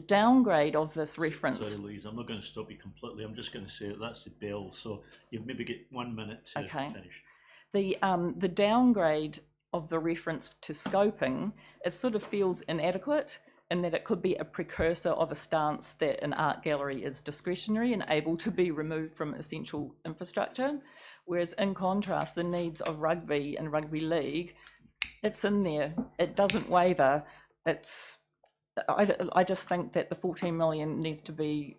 downgrade of this reference. Sorry, Louise, I'm not going to stop you completely. I'm just going to say that that's the bell, so you've maybe get 1 minute to finish. The downgrade of the reference to scoping, it sort of feels inadequate, in that it could be a precursor of a stance that an art gallery is discretionary and able to be removed from essential infrastructure, whereas in contrast, the needs of rugby and rugby league, it's in there, it doesn't waver. I just think that the 14 million needs to be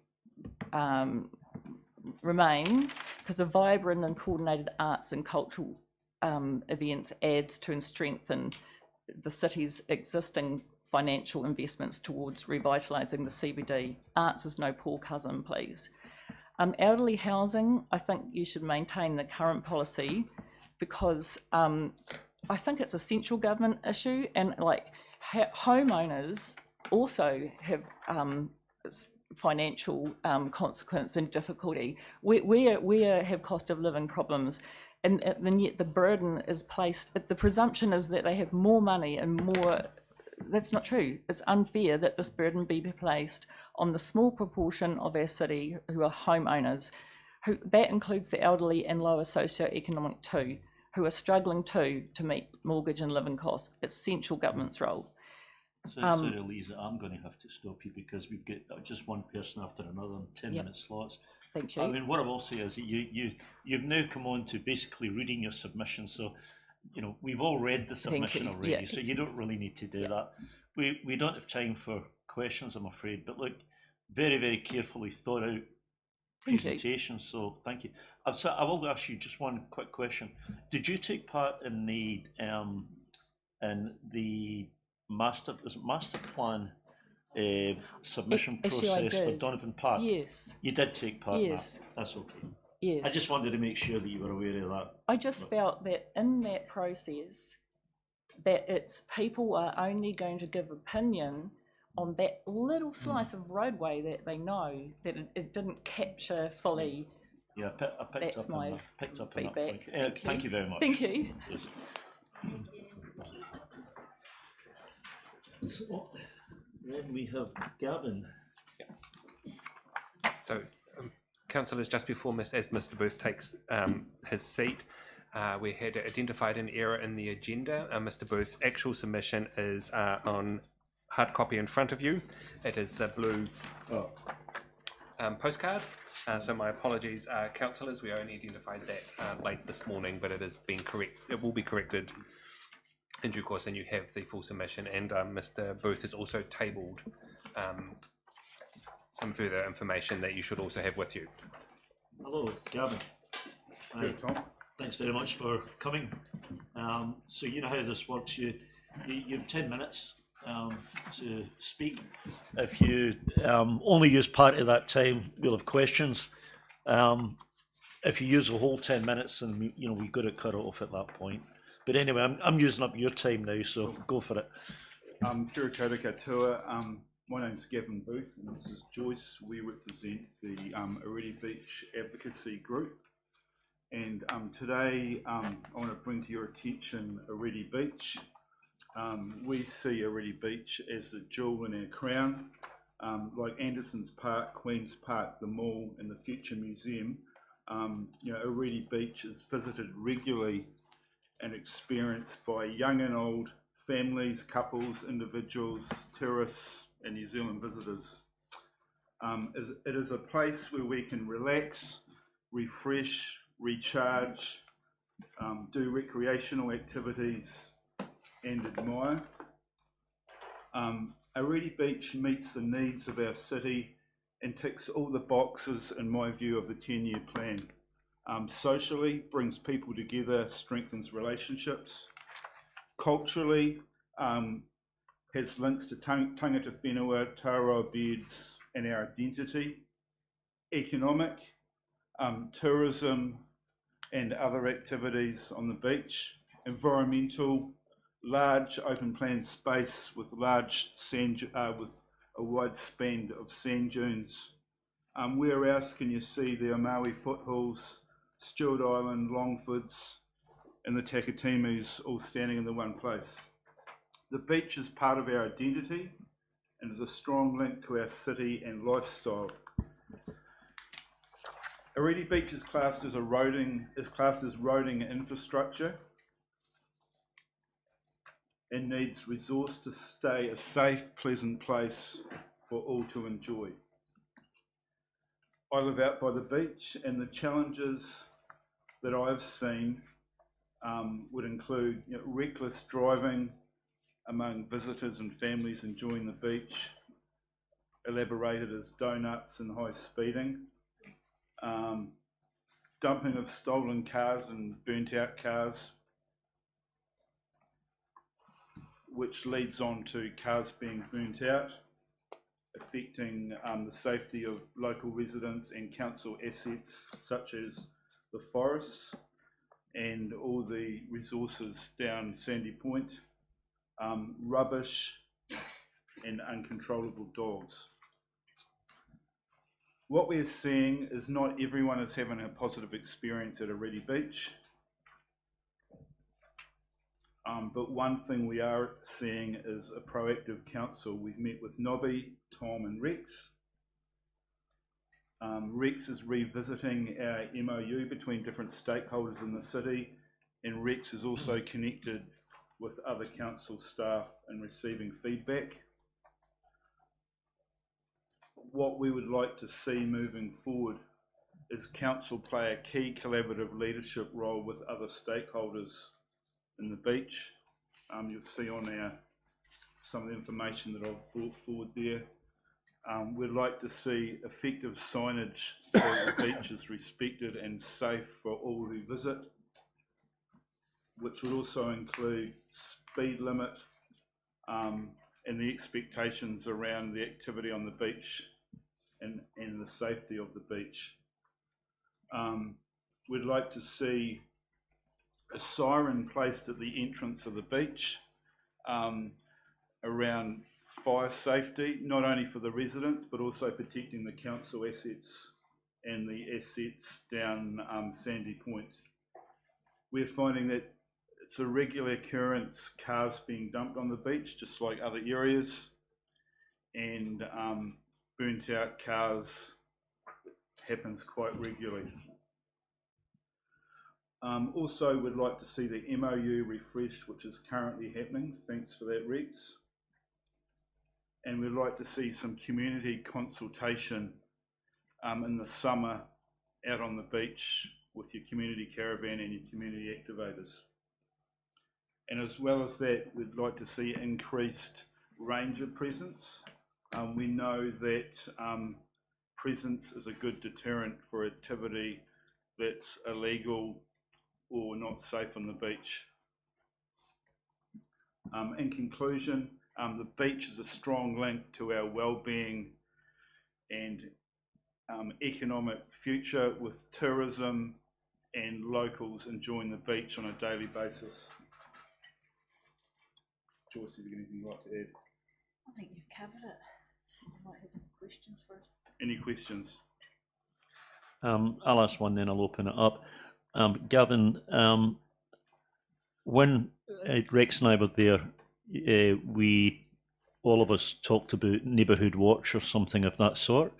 remain, because a vibrant and coordinated arts and cultural events adds to and strengthen the city's existing financial investments towards revitalising the CBD. Arts is no poor cousin, please. Elderly housing, I think you should maintain the current policy, because I think it's a central government issue, and like homeowners also have financial consequence and difficulty. We have cost of living problems, and yet the burden is placed, the presumption is that they have more money and more. That's not true. It's unfair that this burden be placed on the small proportion of our city who are homeowners. That includes the elderly and lower socioeconomic too, who are struggling too to meet mortgage and living costs. It's central government's role. Sorry, Lisa, I'm going to have to stop you because we've got just one person after another in 10-minute slots. Thank you. I mean, what I will say is that you've now come on to basically reading your submission, so we've all read the submission already, so you don't really need to do that. We don't have time for questions, I'm afraid, but look, very, very carefully thought out presentation, so thank you. I will ask you just one quick question. Did you take part in the master plan submission process for Donovan Park? Yes. You did take part in that? That's okay. Yes. I just wanted to make sure that you were aware of that. I just felt that in that process, that it's people are only going to give opinion on that little slice of roadway that they know, that it didn't capture fully. Yeah, I picked up on feedback. That. Thank you very much. Thank you. So, then we have Gavin. So, councillors, just before as Mr. Booth takes his seat, we had identified an error in the agenda. Mr. Booth's actual submission is on hard copy in front of you. It is the blue postcard. So my apologies, councillors. We only identified that late this morning, but it has been correct. It will be corrected in due course, and you have the full submission. And Mr. Booth has also tabled some further information that you should also have with you. Hello, Gavin. Hi, Tom. Thanks very much for coming. So you know how this works. You have 10 minutes to speak. If you only use part of that time, we'll have questions. If you use the whole 10 minutes, then we've got to cut it off at that point. But anyway, I'm using up your time now, so go for it. Kia ora koutou. My name's Gavin Booth, and this is Joyce. We represent the Areti Beach Advocacy Group. And today I want to bring to your attention Areti Beach. We see Areti Beach as the jewel in our crown. Like Anderson's Park, Queen's Park, the Mall and the Future Museum, Already Beach is visited regularly and experienced by young and old, families, couples, individuals, tourists, and New Zealand visitors. It is a place where we can relax, refresh, recharge, do recreational activities, and admire. Already Beach meets the needs of our city and ticks all the boxes, in my view, of the 10-year plan. Socially, brings people together, strengthens relationships. Culturally, has links to tangata whenua, Taurua beds, and our identity. Economic, tourism, and other activities on the beach. Environmental, large open plan space with large sand, with a wide span of sand dunes. Where else can you see the Maui foothills, Stewart Island, Longfords, and the Takatimus all standing in the one place? The beach is part of our identity and is a strong link to our city and lifestyle. Already Beach is classed as roading infrastructure and needs resource to stay a safe, pleasant place for all to enjoy. I live out by the beach, and the challenges that I've seen would include reckless driving among visitors and families enjoying the beach, elaborated as donuts and high speeding, dumping of stolen cars and burnt out cars, which leads on to cars being burnt out, affecting the safety of local residents and council assets such as the forests and all the resources down Sandy Point, rubbish and uncontrollable dogs. What we're seeing is not everyone is having a positive experience at Already Beach. But one thing we are seeing is a proactive council. We've met with Nobby, Tom and Rex. Rex is revisiting our MOU between different stakeholders in the city, and Rex is also connected with other council staff and receiving feedback. What we would like to see moving forward is council play a key collaborative leadership role with other stakeholders in the beach. You'll see on some of the information that I've brought forward there. We'd like to see effective signage so the beach is respected and safe for all who visit, which would also include speed limit and the expectations around the activity on the beach and the safety of the beach. We'd like to see a siren placed at the entrance of the beach around fire safety, not only for the residents but also protecting the council assets and the assets down Sandy Point. We're finding that it's a regular occurrence, cars being dumped on the beach just like other areas, and burnt out cars happens quite regularly. Also, we'd like to see the MOU refreshed, which is currently happening. Thanks for that, Rex. And we'd like to see some community consultation in the summer out on the beach with your community caravan and your community activators. And as well as that, we'd like to see increased ranger presence. We know that presence is a good deterrent for activity that's illegal or not safe on the beach. In conclusion, the beach is a strong link to our well-being and economic future, with tourism and locals enjoying the beach on a daily basis. Joyce, have you got anything you'd like to add? I think you've covered it. You might have some questions for us. Any questions? I'll ask one, then I'll open it up. Gavin, when Rex and I were there, all of us talked about neighbourhood watch or something of that sort.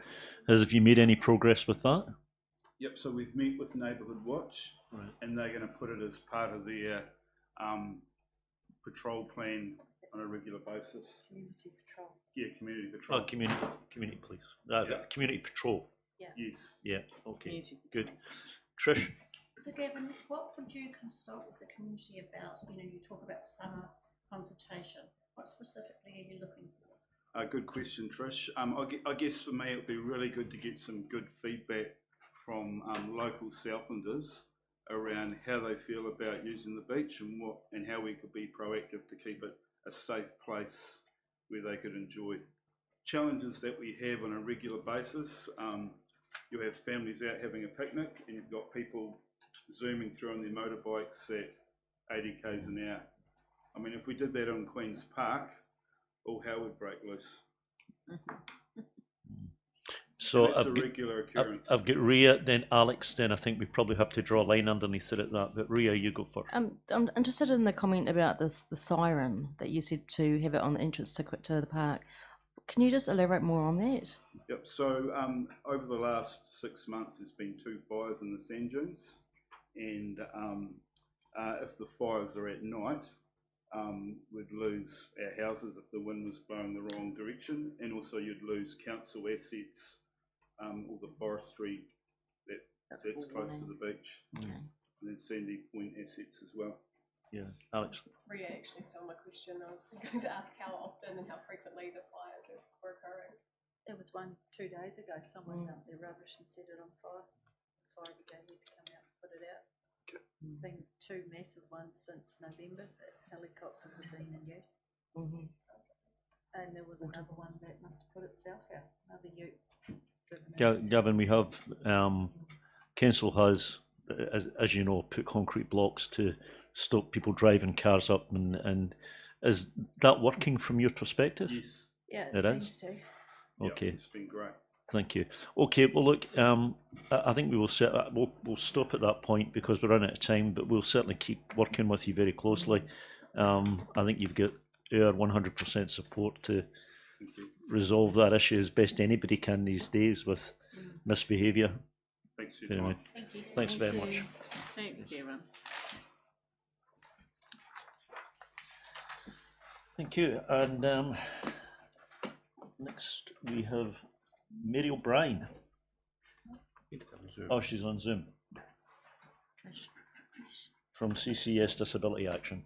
Have you made any progress with that? Yep, so we've met with Neighbourhood Watch, Right. and they're going to put it as part of their patrol plan on a regular basis. Community patrol. Yeah, community patrol. Oh, community police. Yeah. Community patrol. Yeah. Yes. Yeah, okay, Community good. Trish? So Gavin, what would you consult with the community about? You talk about summer consultation. What specifically are you looking for? Good question, Trish. I guess for me it would be really good to get some good feedback from local Southlanders around how they feel about using the beach and how we could be proactive to keep it a safe place where they could enjoy. Challenges that we have on a regular basis, you have families out having a picnic and you've got people zooming through on their motorbikes at 80 k's an hour. I mean, if we did that on Queen's Park, all hell would break loose. So and it's a regular occurrence. I've got Ria, then Alex, then I think we probably have to draw a line underneath it at that. But Ria, you go first. I'm interested in the comment about the siren that you said to have it on the entrance to the park. Can you just elaborate more on that? Yep, so over the last 6 months there's been 2 fires in the sand dunes, and if the fires are at night, we'd lose our houses if the wind was blowing the wrong direction, and also you'd lose council assets, all the forestry that's close to the beach, and then Sandy Point assets as well. Yeah, Alex. Ria actually stole my question. I was going to ask how often and how frequently the fires were occurring. There was one 2 days ago. Someone dumped their rubbish and set it on fire. Fire brigade had to come out and put it out. There's been 2 massive ones since November that helicopters have been in use. And there was another one that must have put itself out. Another ute. Gavin, we have council has, as you know, put concrete blocks to stop people driving cars up, and is that working from your perspective? Yes. Yeah, it seems is. to. Okay. It's been great. Thank you. Okay, well look, I think we will we'll stop at that point because we're running out of time, but we'll certainly keep working with you very closely. I think you've got our 100% support to resolve that issue as best anybody can these days with misbehaviour. Thanks for your time. Thank you. Thanks very much. Thanks, Kevin. Thank you. And next we have Mary O'Brien. Oh, she's on Zoom. From CCS Disability Action.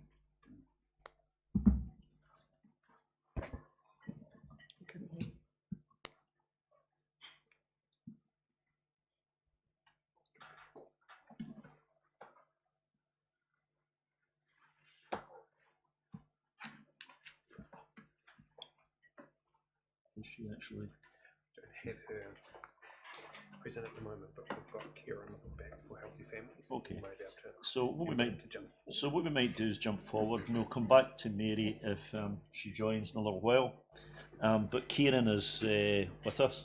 Is she actually? Don't have her present at the moment, but we've got Kieran back for Healthy Families. Okay. We'll be able to So what we get might to jump. so what we might do is jump forward, and we'll come back to Mary if she joins in a little while. But Kieran is with us.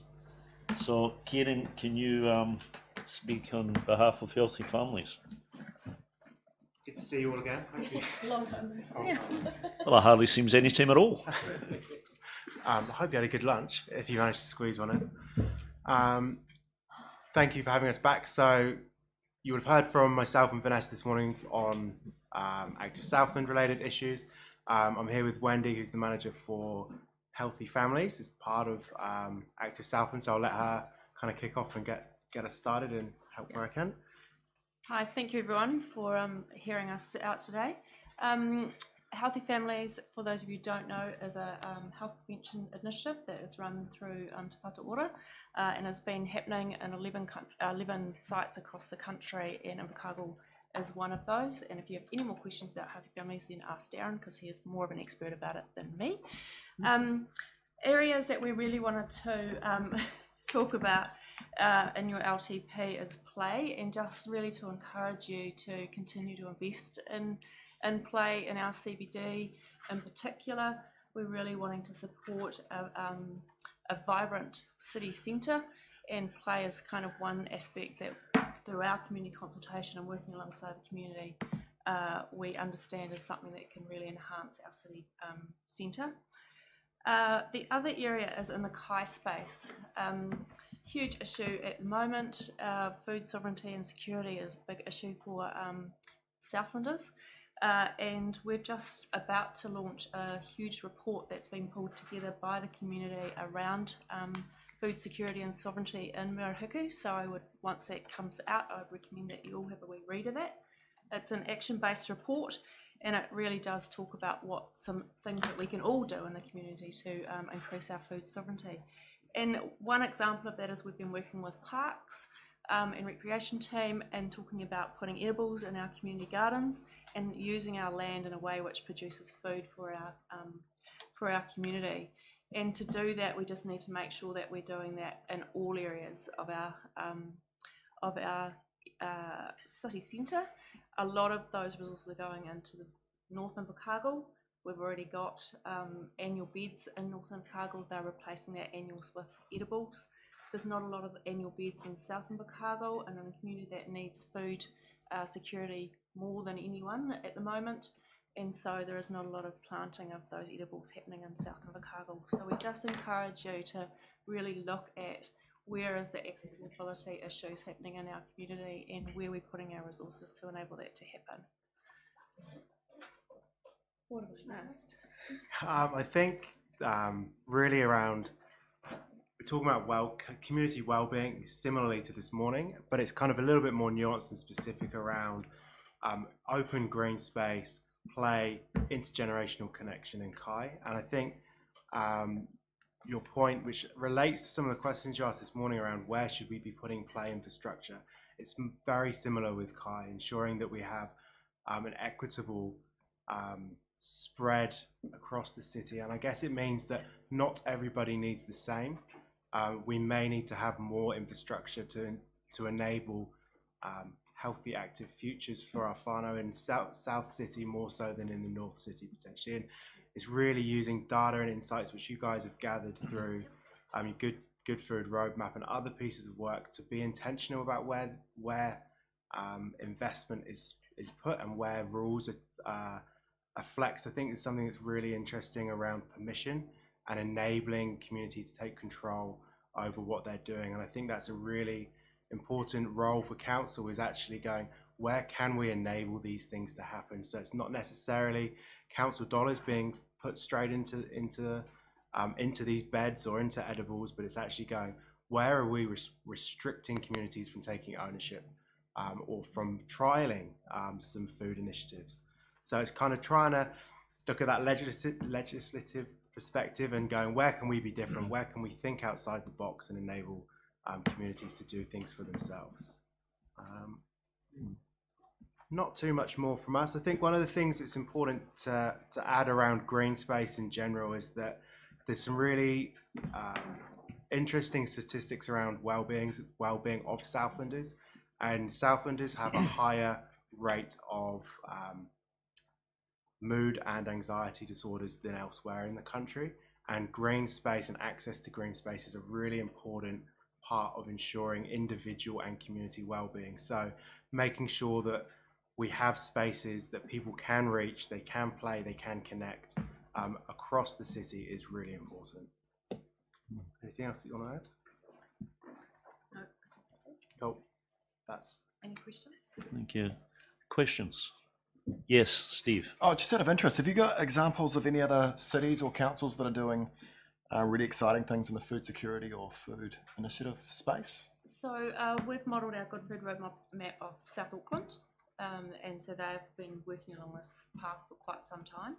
So Kieran, can you speak on behalf of Healthy Families? Good to see you all again. Long time. Well, that hardly seems any time at all. I hope you had a good lunch, if you managed to squeeze one in. Thank you for having us back. So you would have heard from myself and Vanessa this morning on Active Southland related issues. I'm here with Wendy, who's the manager for Healthy Families as part of Active Southland. So I'll let her kind of kick off and get us started and help where I can. Hi, thank you everyone for hearing us out today. Healthy Families, for those of you who don't know, is a health prevention initiative that is run through Te Whatu Ora and has been happening in 11 sites across the country, and Invercargill is one of those. And if you have any more questions about Healthy Families, then ask Darren, because he is more of an expert about it than me. Areas that we really wanted to talk about in your LTP is play, and just really to encourage you to continue to invest in play in our CBD. In particular, we're really wanting to support a vibrant city centre, and play is kind of one aspect that through our community consultation and working alongside the community we understand is something that can really enhance our city centre. The other area is in the Kai space. huge issue at the moment. Food sovereignty and security is a big issue for Southlanders. And we're just about to launch a huge report that's been pulled together by the community around food security and sovereignty in Murihiku. So I would, once that comes out, I would recommend that you all have a wee read of that. It's an action-based report, and it really does talk about what some things that we can all do in the community to increase our food sovereignty. And one example of that is we've been working with parks and recreation team and talking about putting edibles in our community gardens and using our land in a way which produces food for our community. And to do that, we just need to make sure that we're doing that in all areas of our city centre. A lot of those resources are going into the North Invercargill. We've already got annual beds in North Invercargill. They're replacing their annuals with edibles. There's not a lot of annual beds in South Invercargill, and in a community that needs food security more than anyone at the moment. And so there is not a lot of planting of those edibles happening in South Invercargill. So we just encourage you to really look at where is the accessibility issues happening in our community and where we're putting our resources to enable that to happen. What have we missed? I think really around, we're talking about community well-being similarly to this morning, but it's kind of a little bit more nuanced and specific around open green space, play, intergenerational connection, and Kai. And I think your point, which relates to some of the questions you asked this morning around where should we be putting play infrastructure, it's very similar with Kai, ensuring that we have an equitable spread across the city. And I guess it means that not everybody needs the same. We may need to have more infrastructure to enable healthy, active futures for our whānau in South City more so than in the North City potentially. And it's really using data and insights which you guys have gathered through Good Food Roadmap and other pieces of work to be intentional about where investment is put and where rules are flexed. I think it's something that's really interesting around permission and enabling community to take control over what they're doing. And I think that's a really important role for council, is actually going, where can we enable these things to happen? So it's not necessarily council dollars being put straight into these beds or into edibles, but it's actually going, where are we restricting communities from taking ownership or from trialing some food initiatives? So it's kind of trying to look at that legislative perspective and going, where can we be different? Where can we think outside the box and enable communities to do things for themselves? Not too much more from us. I think one of the things that's important to add around green space in general is that there's some really interesting statistics around well-being of Southlanders, and Southlanders have a higher rate of mood and anxiety disorders than elsewhere in the country, and green space and access to green space is a really important part of ensuring individual and community well-being. So making sure that we have spaces that people can reach, they can play, they can connect across the city is really important. Anything else that you want to add? No. Cool. That's any questions? Thank you. Questions? Yes, Steve. Oh, just out of interest, have you got examples of any other cities or councils that are doing really exciting things in the food security or food initiative space? So we've modelled our Good Food Roadmap of South Auckland, and so they've been working along this path for quite some time.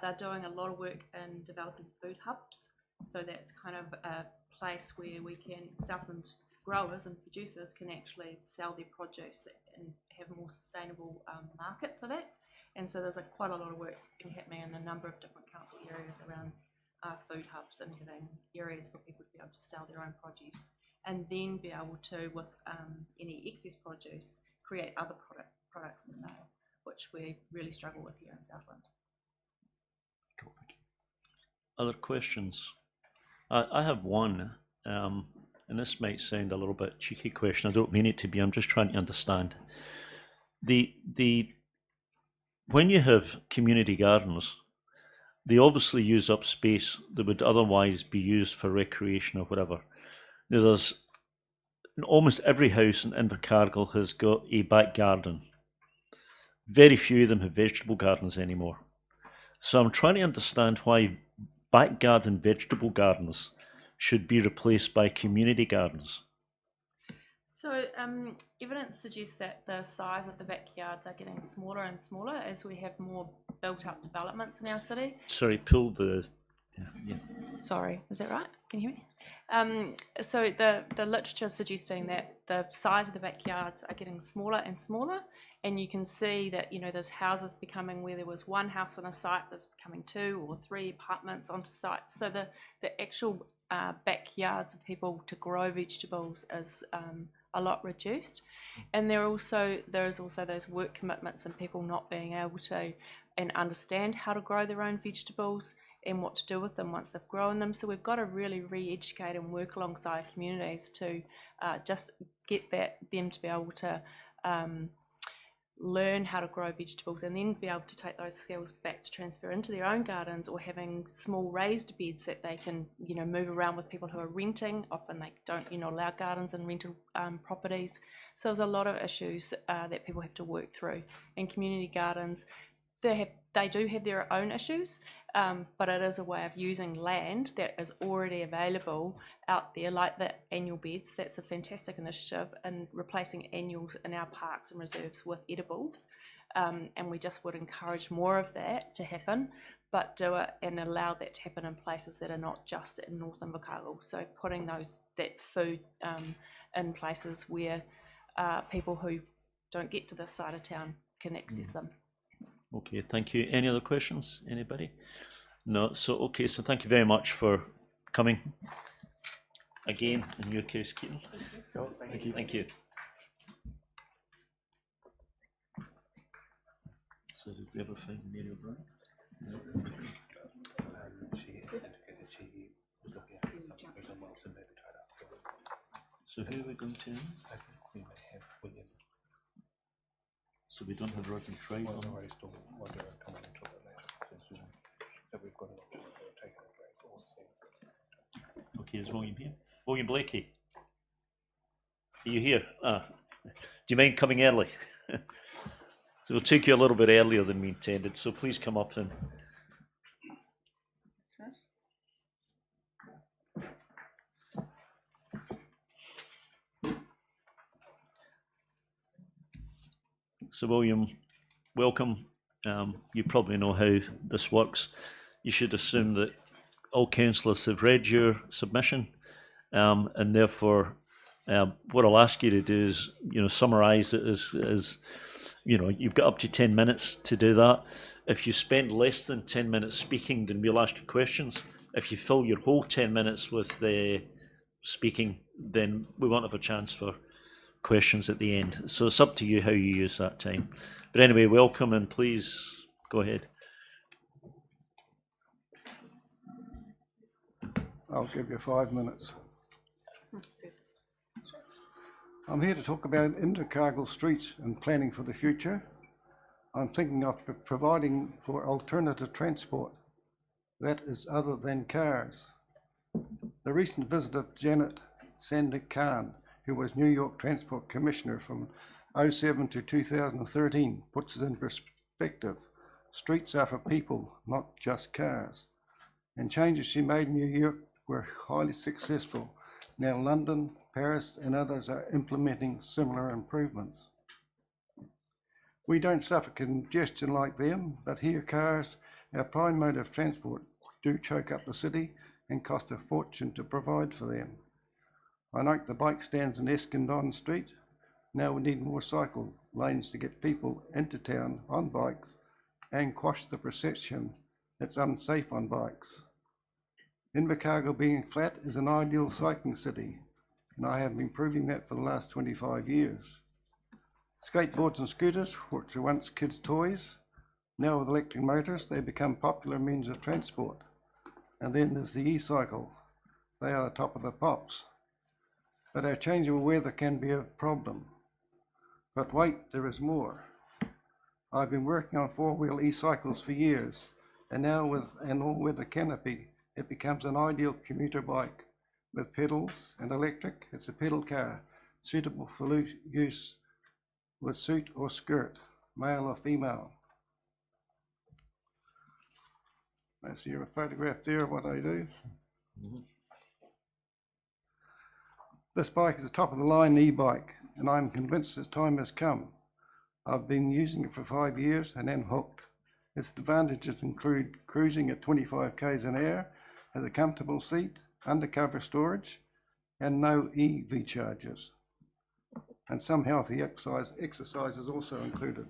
They're doing a lot of work in developing food hubs, so that's kind of a place where we can, Southland growers and producers can actually sell their produce and have a more sustainable market for that. And so there's quite a lot of work happening in a number of different council areas around food hubs and having areas for people to be able to sell their own produce, and then be able to, with any excess produce, create other products for sale, which we really struggle with here in Southland. Cool, thank you. Other questions? I have one, and this might sound a little bit cheeky question. I don't mean it to be. I'm just trying to understand. When you have community gardens, they obviously use up space that would otherwise be used for recreation or whatever. There's almost every house in Invercargill has got a back garden. Very few of them have vegetable gardens anymore. So I'm trying to understand why back garden vegetable gardens should be replaced by community gardens. So evidence suggests that the size of the backyards are getting smaller and smaller as we have more built up developments in our city. Sorry, pull the... Yeah. Sorry, is that right? Can you hear me? So the literature is suggesting that the size of the backyards are getting smaller and smaller, and you can see that, you know, there's houses becoming, where there was one house on a site, there's becoming 2 or 3 apartments onto sites. So the actual backyards of people to grow vegetables is a lot reduced, and there is also those work commitments and people not being able to and understand how to grow their own vegetables and what to do with them once they've grown them. So we've got to really re-educate and work alongside communities to just get them to be able to learn how to grow vegetables, and then be able to take those skills back to transfer into their own gardens, or having small raised beds that they can, you know, move around with people who are renting. Often they don't, you know, allow gardens in rental properties. So there's a lot of issues that people have to work through. And community gardens, they do have their own issues, but it is a way of using land that is already available out there, like the annual beds. That's a fantastic initiative, and replacing annuals in our parks and reserves with edibles. And we just would encourage more of that to happen, but do it and allow that to happen in places that are not just in North Invercargill. So putting that food in places where people who don't get to this side of town can access them. Okay, thank you. Any other questions? Anybody? No. So okay. So thank you very much for coming. Again, in your case, Keaton. Thank you. Thank you. So did we ever find Mary O'Brien? No. She indicated she was looking at something on Wilson, maybe tied up. So who are we going to? I think we may have William. So we don't have Rodney Tribe on. Well, still want to come on and talk about later. So we've got an option of taking a break. Okay, is William here? William Blakey, are you here? Do you mind coming early? So we'll take you a little bit earlier than we intended, so please come up and... So William, welcome. You probably know how this works. You should assume that all councillors have read your submission, and therefore what I'll ask you to do is, you know, summarise it as you know, you've got up to 10 minutes to do that. If you spend less than 10 minutes speaking, then we'll ask you questions. If you fill your whole 10 minutes with the speaking, then we won't have a chance for questions at the end. So it's up to you how you use that time. But anyway, welcome, and please go ahead. I'll give you 5 minutes. I'm here to talk about Invercargill streets and planning for the future. I'm thinking of providing for alternative transport that is other than cars. The recent visit of Janet Sandek-Khan, who was New York Transport Commissioner from 2007 to 2013, puts it in perspective. Streets are for people, not just cars. And changes she made in New York were highly successful. Now London, Paris and others are implementing similar improvements. We don't suffer congestion like them, but here cars, our prime mode of transport, do choke up the city and cost a fortune to provide for them. I note the bike stands in Eskendon Street. Now we need more cycle lanes to get people into town on bikes and quash the perception it's unsafe on bikes. Invercargill being flat is an ideal cycling city, and I have been proving that for the last 25 years. Skateboards and scooters, which were once kids' toys, now with electric motors, they become popular means of transport. And then there's the e-cycle. They are the top of the pops. But our changeable weather can be a problem. But wait, there is more. I've been working on four-wheel e-cycles for years, and now with an all-weather canopy, it becomes an ideal commuter bike. With pedals and electric, it's a pedal car, suitable for use with suit or skirt, male or female. I see a photograph there of what I do. This bike is a top-of-the-line e-bike, and I'm convinced its time has come. I've been using it for 5 years and am hooked. Its advantages include cruising at 25 k's an hour, has a comfortable seat, undercover storage, and no EV charges. And some healthy exercise is also included.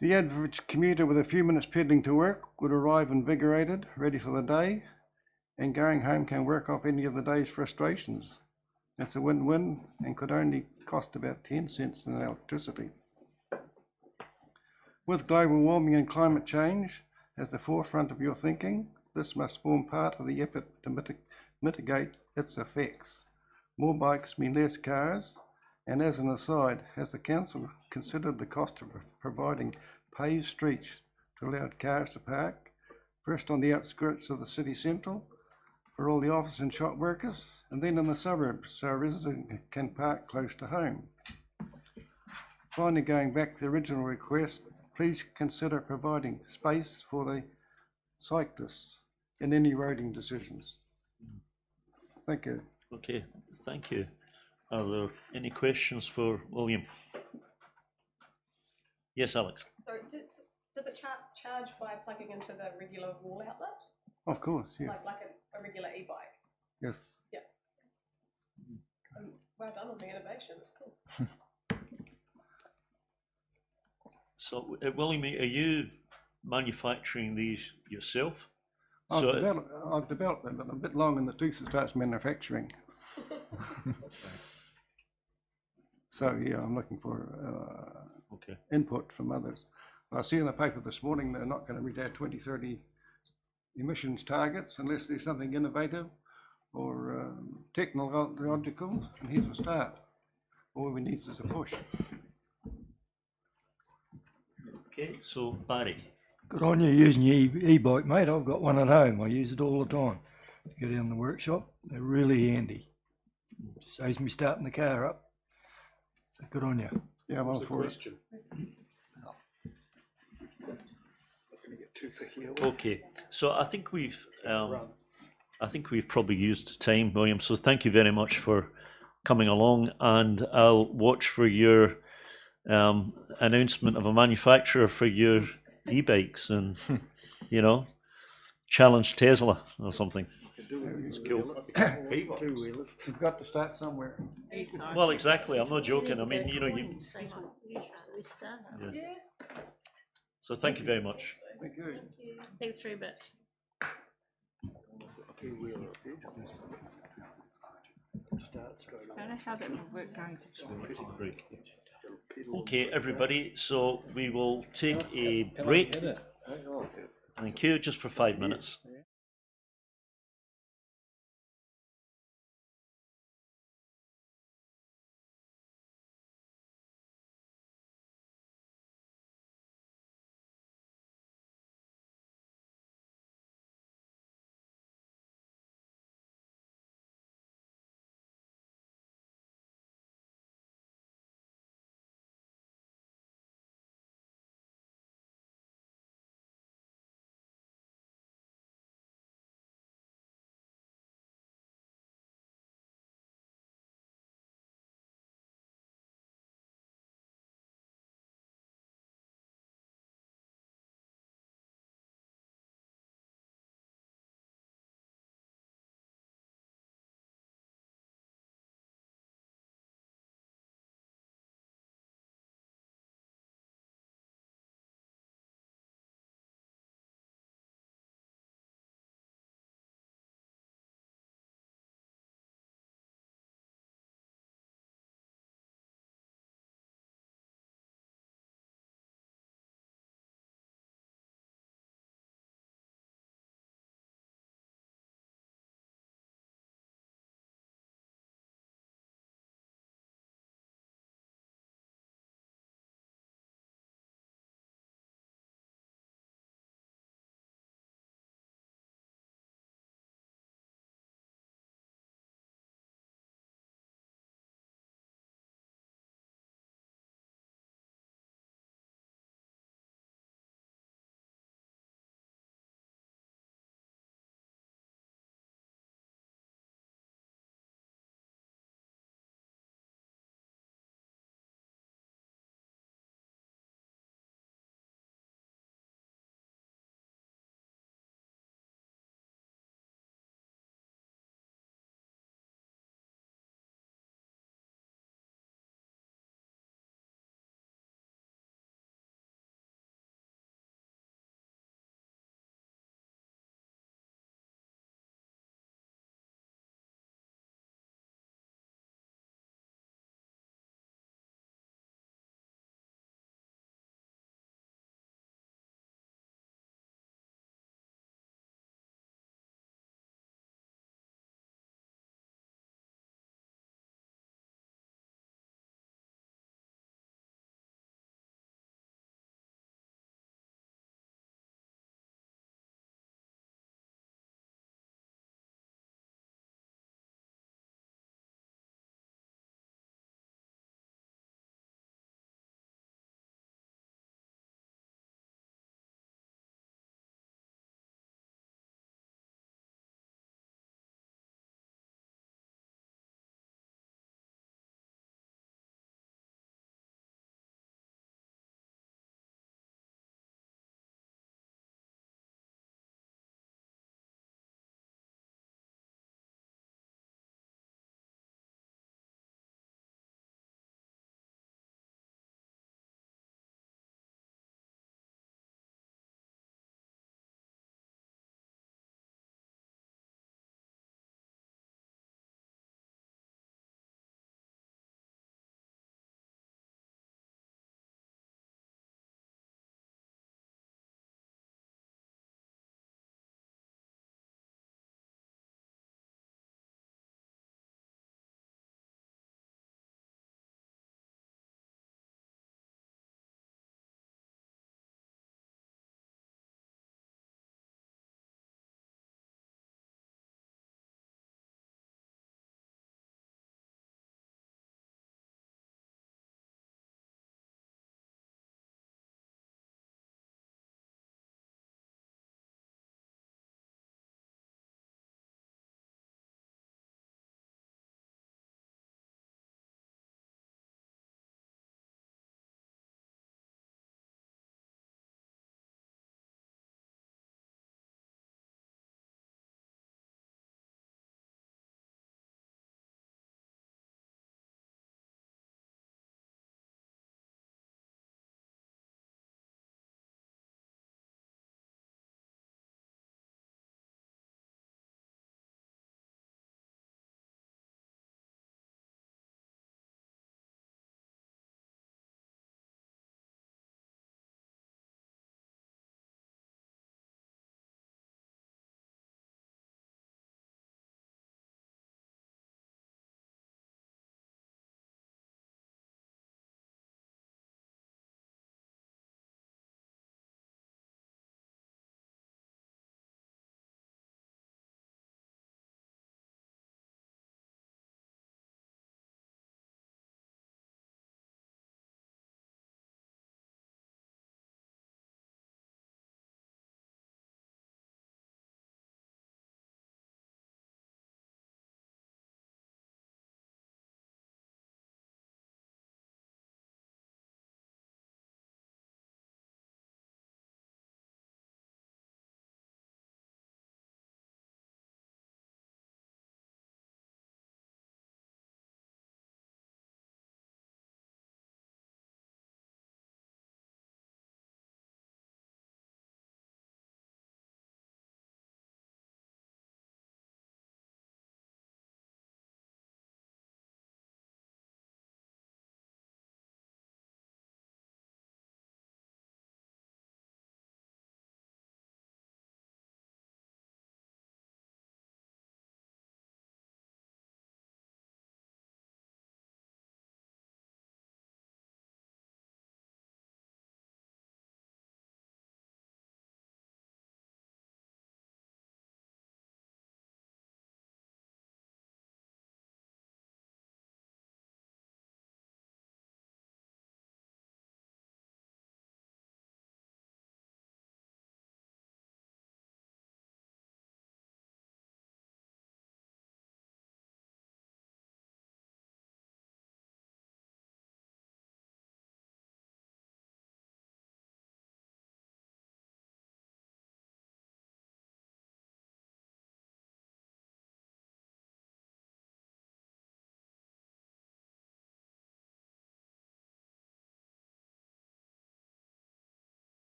The average commuter with a few minutes pedaling to work would arrive invigorated, ready for the day, and going home can work off any of the day's frustrations. It's a win-win and could only cost about 10 cents in electricity. With global warming and climate change as the forefront of your thinking, this must form part of the effort to mitigate its effects. More bikes mean less cars, and as an aside, has the council considered the cost of providing paved streets to allow cars to park, first on the outskirts of the city centre for all the office and shop workers, and then in the suburbs so a resident can park close to home? Finally, going back to the original request, please consider providing space for the cyclists in any roading decisions. Thank you. Okay, thank you. Are there any questions for William? Yes, Alex. So does it charge by plugging into the regular wall outlet? Of course, yes. Like a regular e-bike? Yes. Yeah. Well done on the innovation. It's cool. So, William, are you manufacturing these yourself? I've developed them, but I'm a bit long in the tooth as far as manufacturing. So yeah, I'm looking for input from others. I see in the paper this morning they're not going to reach our 2030 emissions targets unless there's something innovative or technological, and here's a start. All we need is a push. Okay, so Barry. Good on you using your e-bike, mate. I've got one at home. I use it all the time to get down the workshop. They're really handy. Saves me starting the car up. So good on you. Yeah, I'm all for it. Okay, so I think we've probably used time, William. So thank you very much for coming along, and I'll watch for your announcement of a manufacturer for your e-bikes, and challenge Tesla or something. It's cool. You've got to start somewhere. Well, exactly. I'm not joking. I mean, Yeah. So thank you very much. Thank you. Thanks very much. I don't know how that would work going to. Okay, everybody. So we will take a break. Thank you, just for 5 minutes.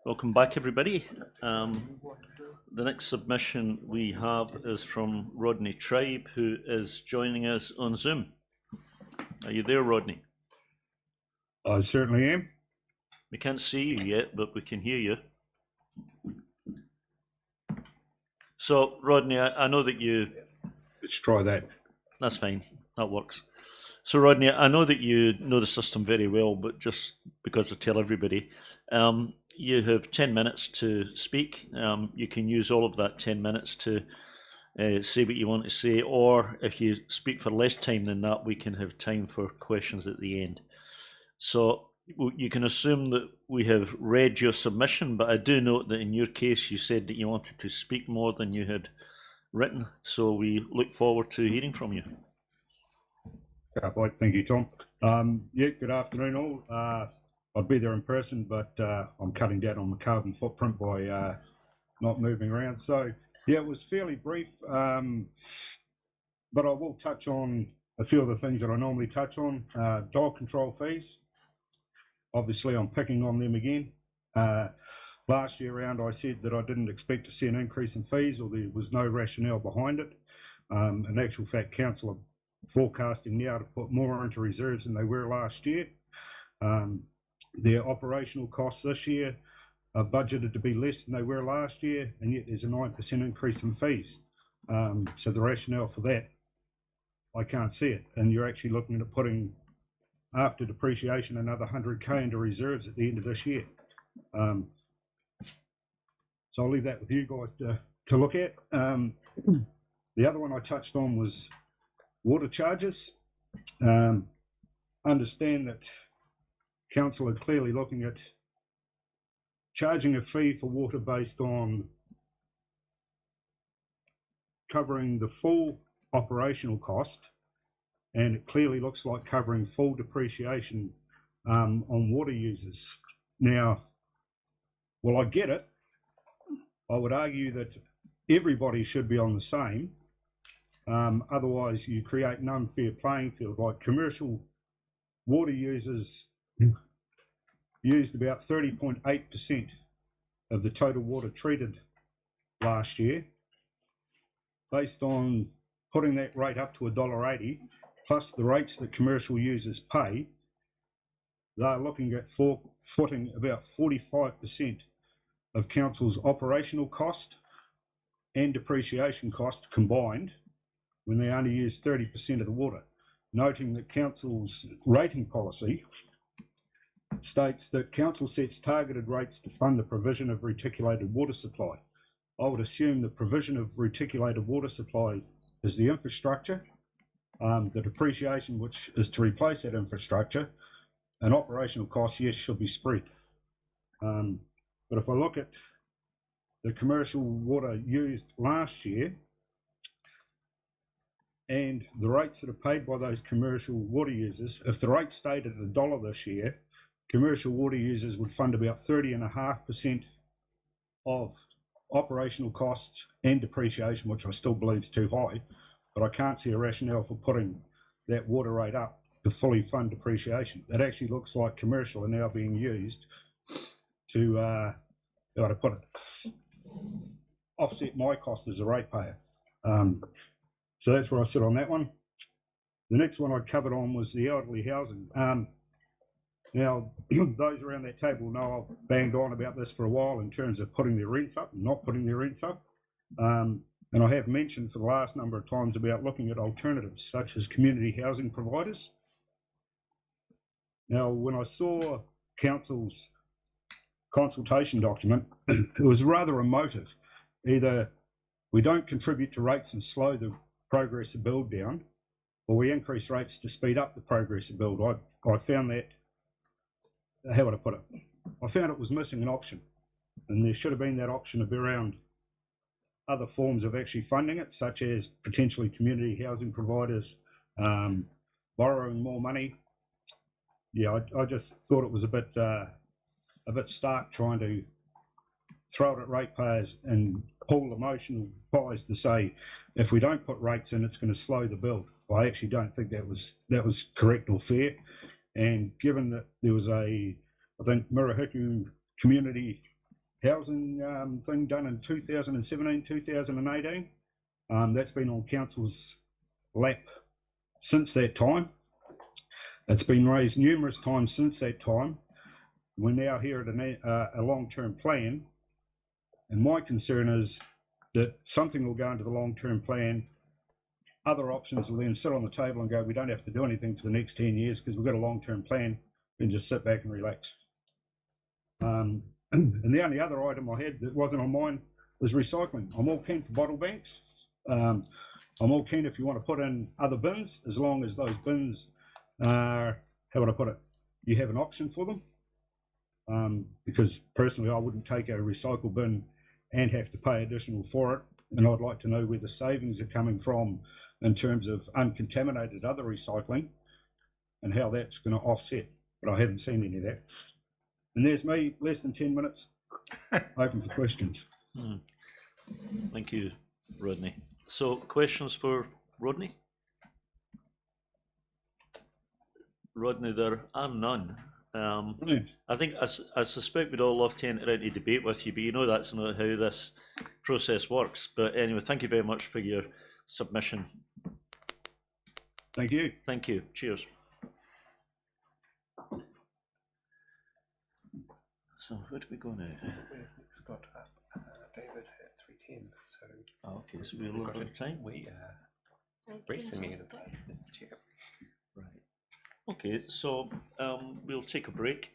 Welcome back, everybody. The next submission we have is from Rodney Tribe, who is joining us on Zoom. Are you there, Rodney? I certainly am. We can't see you yet, but we can hear you. So, Rodney, I know that you... Let's try that. That's fine. That works. So, Rodney, I know that you know the system very well, but just because I tell everybody, you have 10 minutes to speak. You can use all of that 10 minutes to say what you want to say, or if you speak for less time than that, we can have time for questions at the end. So you can assume that we have read your submission, but I do note that in your case you said that you wanted to speak more than you had written, so we look forward to hearing from you. Right, thank you, Tom. Yeah, good afternoon all. I'll be there in person, but I'm cutting down on the carbon footprint by not moving around. So yeah, it was fairly brief, but I will touch on a few of the things that I normally touch on. Dog control fees. Obviously, I'm picking on them again. Last year round, I said that I didn't expect to see an increase in fees, or there was no rationale behind it. In actual fact, council are forecasting now to put more into reserves than they were last year. Their operational costs this year are budgeted to be less than they were last year, and yet there's a 9% increase in fees. So the rationale for that, I can't see it. And you're actually looking at putting, after depreciation, another 100K into reserves at the end of this year. So I'll leave that with you guys to look at. The other one I touched on was water charges. Understand that council are clearly looking at charging a fee for water based on covering the full operational cost, and it clearly looks like covering full depreciation on water users. Now, well, I get it. I would argue that everybody should be on the same. Otherwise, you create an unfair playing field. Like commercial water users used about 30.8% of the total water treated last year. Based on putting that rate up to $1.80, plus the rates that commercial users pay, they're looking at footing about 45% of council's operational cost and depreciation cost combined when they only use 30% of the water. Noting that council's rating policy states that council sets targeted rates to fund the provision of reticulated water supply. I would assume the provision of reticulated water supply is the infrastructure, the depreciation which is to replace that infrastructure, and operational costs, yes, should be spread. But if I look at the commercial water used last year and the rates that are paid by those commercial water users, if the rate stayed at $1 this year, commercial water users would fund about 30.5% of operational costs and depreciation, which I still believe is too high, but I can't see a rationale for putting that water rate up to fully fund depreciation. It actually looks like commercial are now being used to, how to put it, offset my cost as a ratepayer. So that's where I sit on that one. The next one I covered on was the elderly housing. Now, those around that table know I've banged on about this for a while in terms of putting their rents up and not putting their rents up. And I have mentioned for the last number of times about looking at alternatives such as community housing providers. Now, when I saw council's consultation document, it was rather emotive. Either we don't contribute to rates and slow the progress of build down, or we increase rates to speed up the progress of build. I found that, how would I put it? I found it was missing an option, and there should have been that option of around other forms of actually funding it, such as potentially community housing providers, borrowing more money. Yeah, I just thought it was a bit stark trying to throw it at ratepayers and pull emotional ties to say if we don't put rates in, it's going to slow the build. I actually don't think that was correct or fair. And given that there was I think, Murihiku community housing thing done in 2017, 2018, that's been on council's lap since that time. It's been raised numerous times since that time. We're now here at a long-term plan, and my concern is that something will go into the long-term plan. Other options will then sit on the table and go, we don't have to do anything for the next 10 years because we've got a long-term plan, and just sit back and relax. And the only other item I had that wasn't on mine was recycling. I'm all keen for bottle banks. I'm all keen if you want to put in other bins, as long as those bins are, how would I put it, you have an option for them. Because personally, I wouldn't take a recycle bin and have to pay additional for it. And I'd like to know where the savings are coming from in terms of uncontaminated other recycling and how that's going to offset. But I haven't seen any of that. And there's me, less than 10 minutes, open for questions. Thank you, Rodney. So, questions for Rodney? Rodney, there are none. I think I suspect we'd all love to enter into debate with you, but you know that's not how this process works. But anyway, thank you very much for your submission. Thank you. Thank you. Cheers. So where do we go now? We've got David at 3:10. So okay, so we're a little bit of time. We racing in Mr. Chair. Right. Okay, so we'll take a break.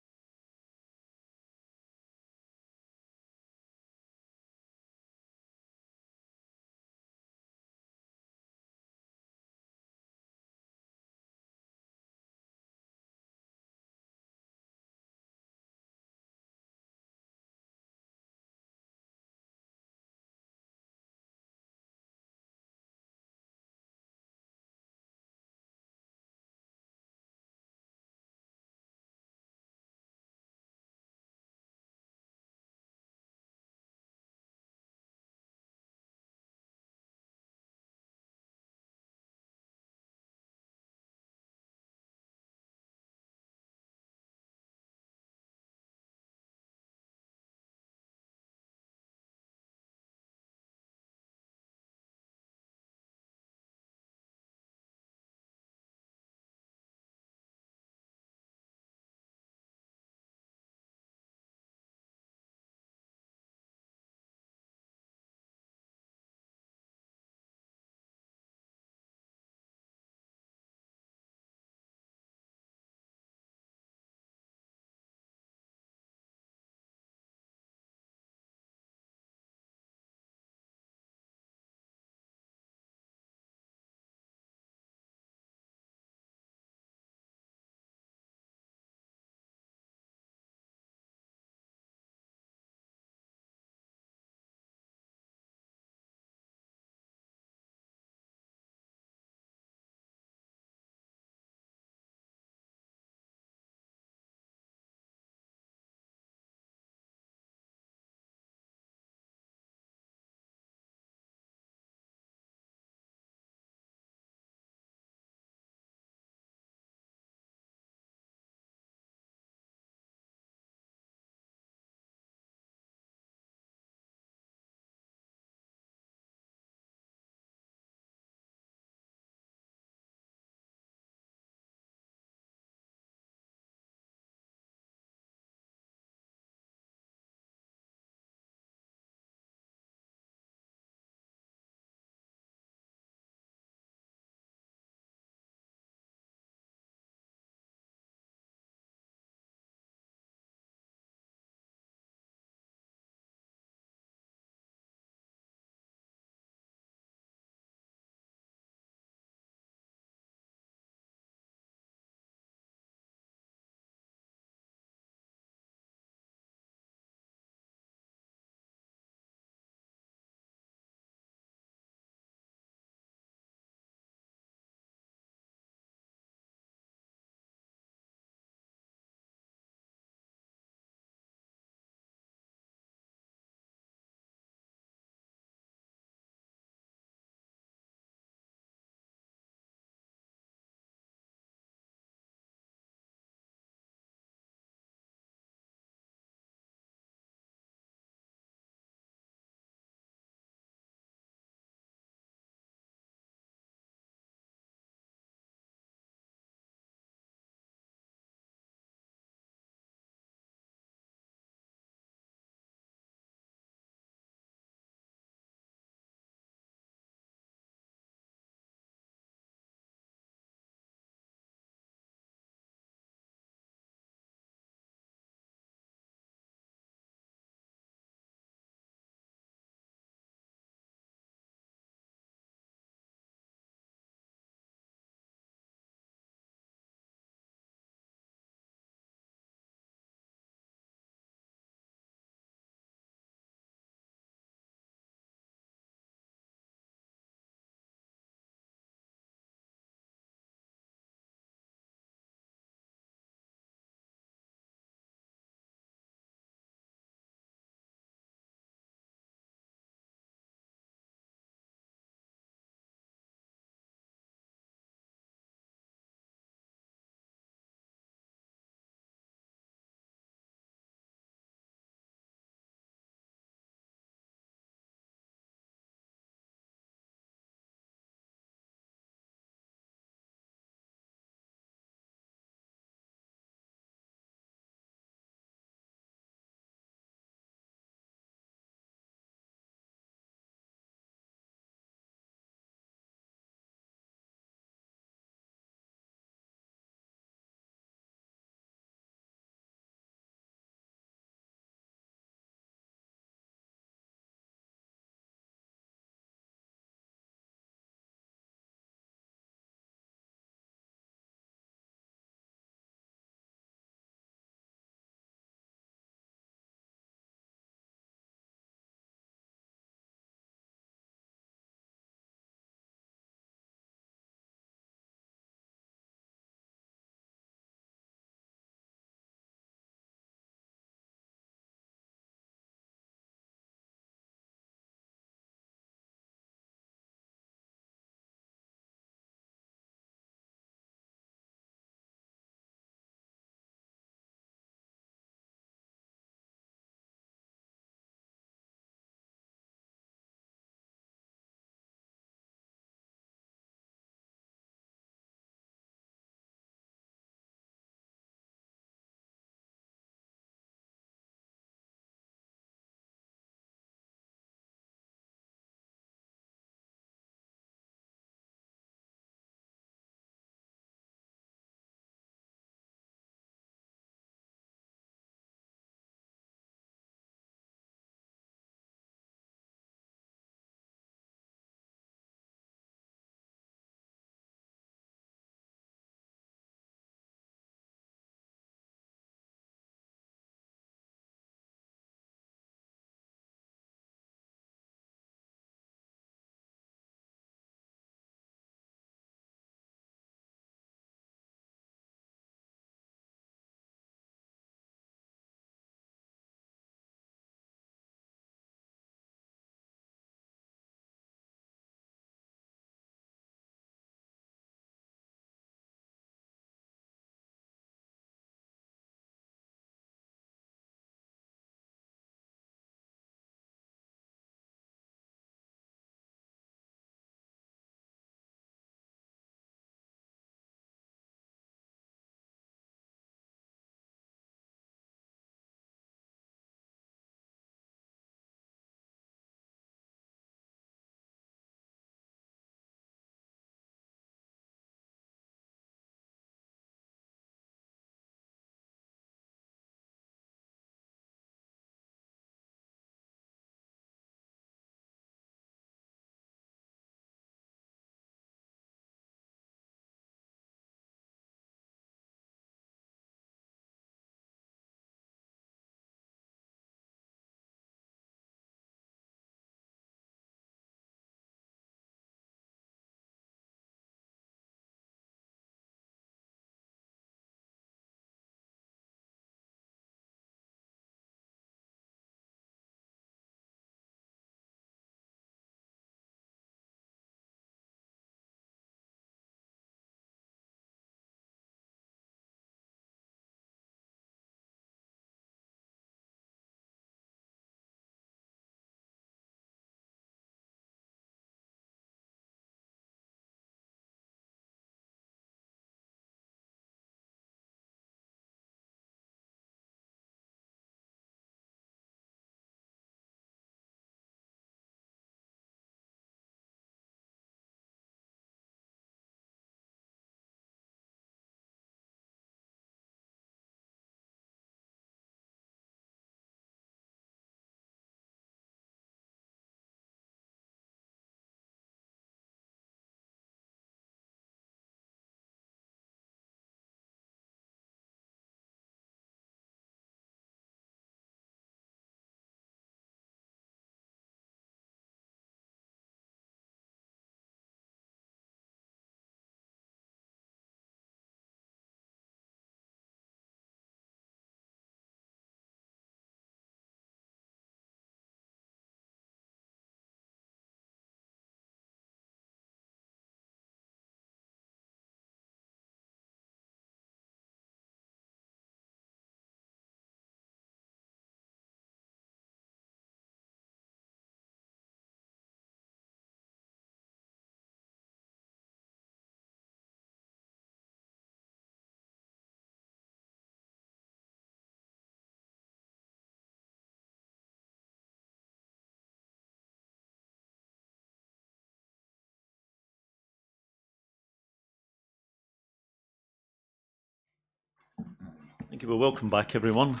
Thank you. Well, welcome back, everyone.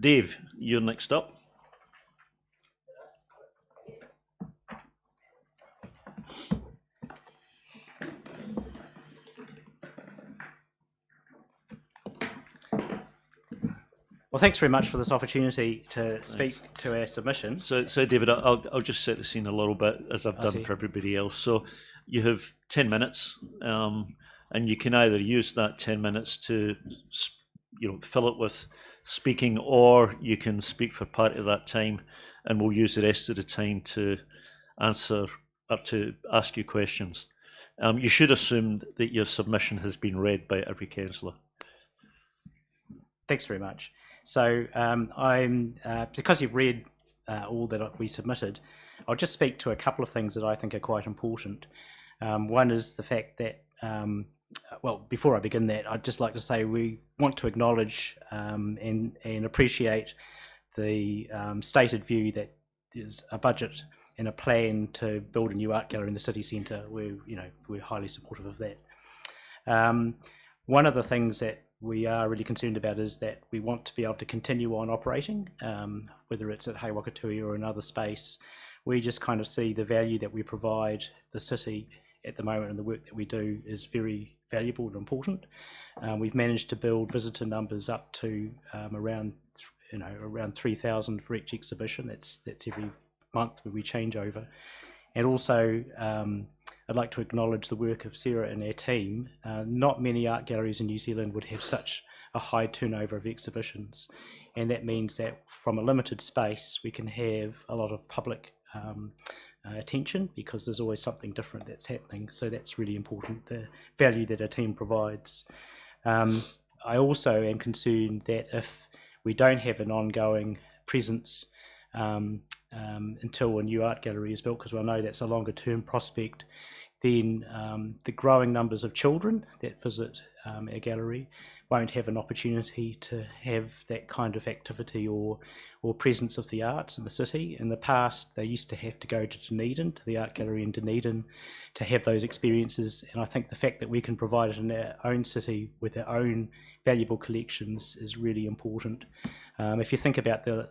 Dave, you're next up. Well, thanks very much for this opportunity to speak to our submission. So David, I'll just set the scene a little bit, as I've done for everybody else. So you have 10 minutes, and you can either use that 10 minutes to, fill it with speaking, or you can speak for part of that time, and we'll use the rest of the time to answer or to ask you questions. You should assume that your submission has been read by every councillor. Thanks very much. So because you've read all that we submitted, I'll just speak to a couple of things that I think are quite important. One is the fact that, well, before I begin that, I'd just like to say we want to acknowledge and appreciate the stated view that there's a budget and a plan to build a new art gallery in the city centre. We're highly supportive of that. One of the things that we are really concerned about is that we want to be able to continue on operating, whether it's at Hei-Wakatui or another space. We just kind of see the value that we provide the city at the moment, and the work that we do is very valuable and important. We've managed to build visitor numbers up to around 3,000 for each exhibition. That's every month where we change over. And also, I'd like to acknowledge the work of Sarah and our team. Not many art galleries in New Zealand would have such a high turnover of exhibitions, and that means that from a limited space we can have a lot of public attention, because there's always something different that's happening. So that's really important, the value that our team provides. I also am concerned that if we don't have an ongoing presence until a new art gallery is built, because I know that's a longer term prospect, then the growing numbers of children that visit our gallery won't have an opportunity to have that kind of activity or presence of the arts in the city. In the past, they used to have to go to Dunedin, to the art gallery in Dunedin, to have those experiences, and I think the fact that we can provide it in our own city with our own valuable collections is really important. If you think about a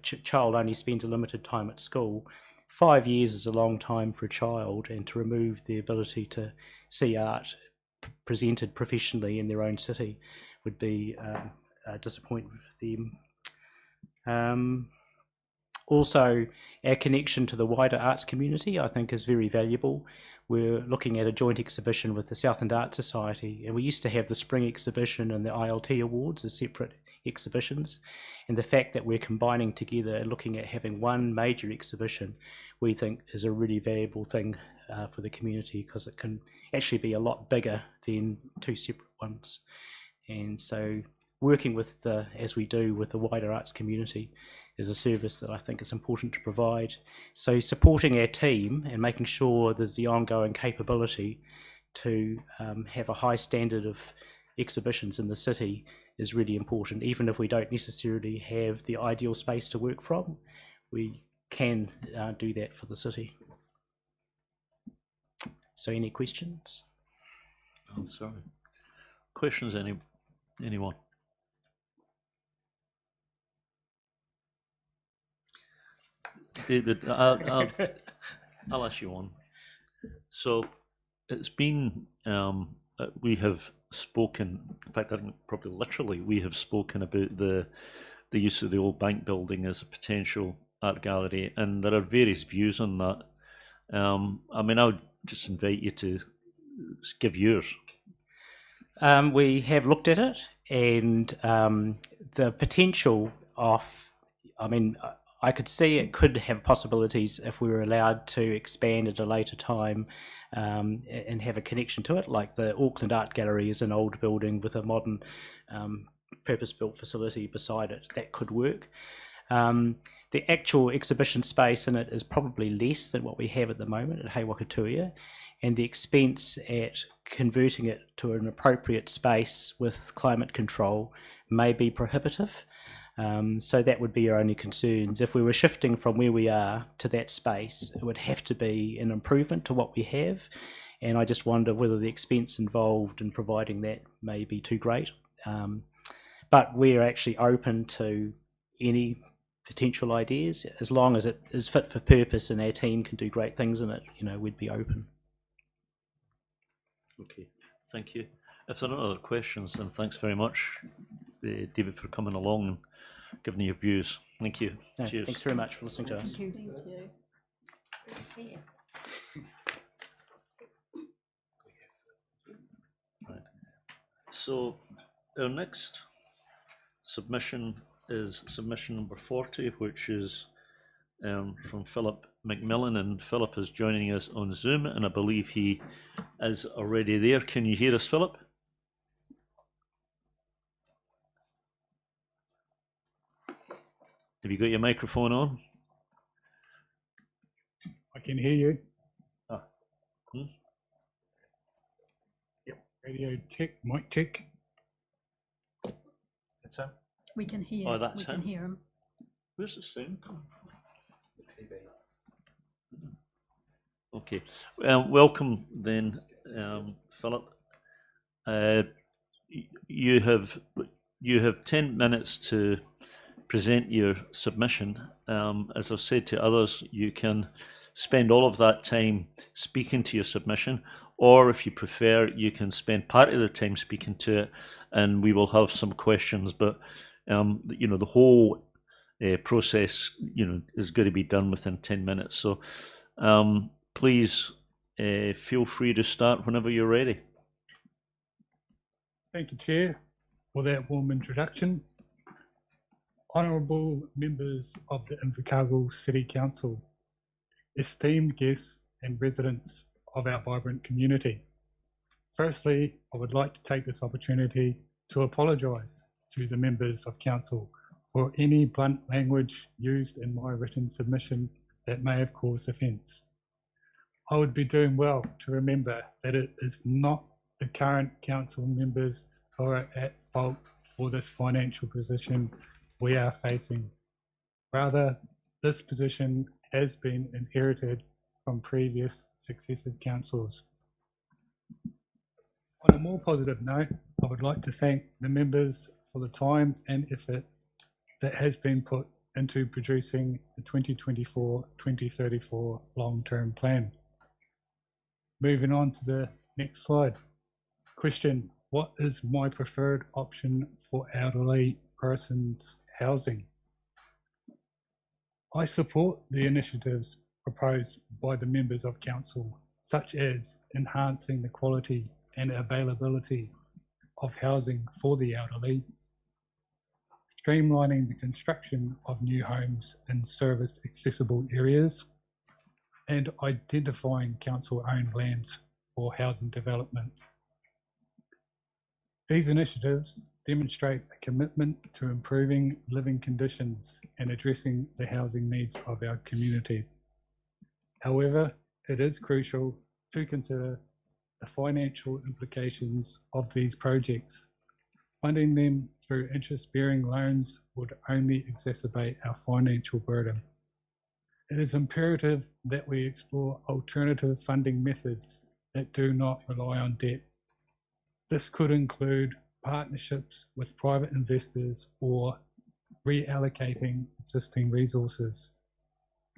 child only spends a limited time at school. 5 years is a long time for a child, and to remove the ability to see art presented professionally in their own city would be a disappointment for them. Also, our connection to the wider arts community, I think, is very valuable. We're looking at a joint exhibition with the Southland Art Society, and we used to have the Spring Exhibition and the ILT Awards as separate exhibitions, and the fact that we're combining together and looking at having one major exhibition, we think is a really valuable thing for the community, because it can actually be a lot bigger than two separate ones. And so working with as we do with the wider arts community is a service that I think is important to provide. So supporting our team and making sure there's the ongoing capability to have a high standard of exhibitions in the city is really important. Even if we don't necessarily have the ideal space to work from, we can do that for the city. So any questions? Oh, sorry. Questions, anyone? David, I'll ask you one. So it's been, we have spoken, in fact, I think probably literally, we have spoken about the use of the old bank building as a potential art gallery, and there are various views on that. I mean, I would just invite you to give yours. We have looked at it, and the potential of, I could see it could have possibilities if we were allowed to expand at a later time and have a connection to it, like the Auckland Art Gallery is an old building with a modern purpose-built facility beside it. That could work. The actual exhibition space in it is probably less than what we have at the moment at Hei-Wakatui, and the expense at converting it to an appropriate space with climate control may be prohibitive. So that would be our only concerns. If we were shifting from where we are to that space, it would have to be an improvement to what we have, and I just wonder whether the expense involved in providing that may be too great. But we're actually open to any potential ideas, as long as it is fit for purpose and our team can do great things in it. We'd be open. Okay, thank you. If there are no other questions, then thanks very much, David, for coming along and giving your views. Thank you. No, Cheers. thanks very much for listening to us. Thank you. Right. So our next submission is submission number 40, which is from Philip McMillan, and Philip is joining us on Zoom, and I believe he is already there. Can you hear us, Philip? Have you got your microphone on? I can hear you. Ah. Yep. Radio check, mic check. That's him. We can hear. Oh, that's we can him. hear him. Where's the sound coming from? The TV. Okay. Welcome then, Philip. You have 10 minutes to present your submission. As I've said to others, you can spend all of that time speaking to your submission, or if you prefer, you can spend part of the time speaking to it, and we will have some questions. But the whole process, is going to be done within 10 minutes. So please feel free to start whenever you're ready. Thank you, Chair, for that warm introduction. Honourable members of the Invercargill City Council, esteemed guests and residents of our vibrant community. Firstly, I would like to take this opportunity to apologise to the members of Council for any blunt language used in my written submission that may have caused offence. I would be doing well to remember that it is not the current Council members who are at fault for this financial position we are facing. Rather, this position has been inherited from previous successive councils. On a more positive note, I would like to thank the members for the time and effort that has been put into producing the 2024-2034 long-term plan. Moving on to the next slide. Question: what is my preferred option for elderly persons housing? I support the initiatives proposed by the members of council, such as enhancing the quality and availability of housing for the elderly, streamlining the construction of new homes in service accessible areas, and identifying council-owned lands for housing development. These initiatives demonstrate a commitment to improving living conditions and addressing the housing needs of our community. However, it is crucial to consider the financial implications of these projects. Funding them through interest-bearing loans would only exacerbate our financial burden. It is imperative that we explore alternative funding methods that do not rely on debt. This could include partnerships with private investors or reallocating existing resources.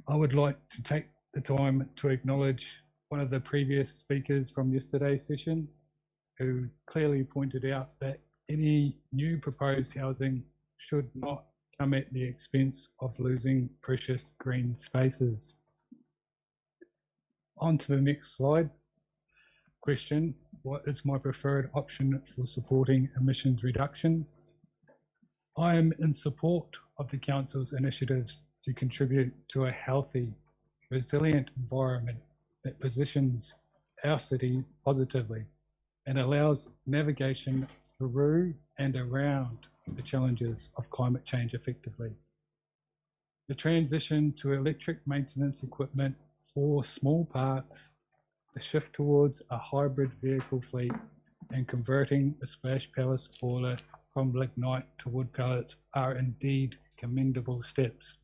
I would like to take the time to acknowledge one of the previous speakers from yesterday's session, who clearly pointed out that any new proposed housing should not come at the expense of losing precious green spaces. On to the next slide. Question: what is my preferred option for supporting emissions reduction? I am in support of the Council's initiatives to contribute to a healthy, resilient environment that positions our city positively and allows navigation through and around the challenges of climate change effectively. The transition to electric maintenance equipment for small parks, the shift towards a hybrid vehicle fleet, and converting a splash palace boiler from lignite to wood pellets are indeed commendable steps.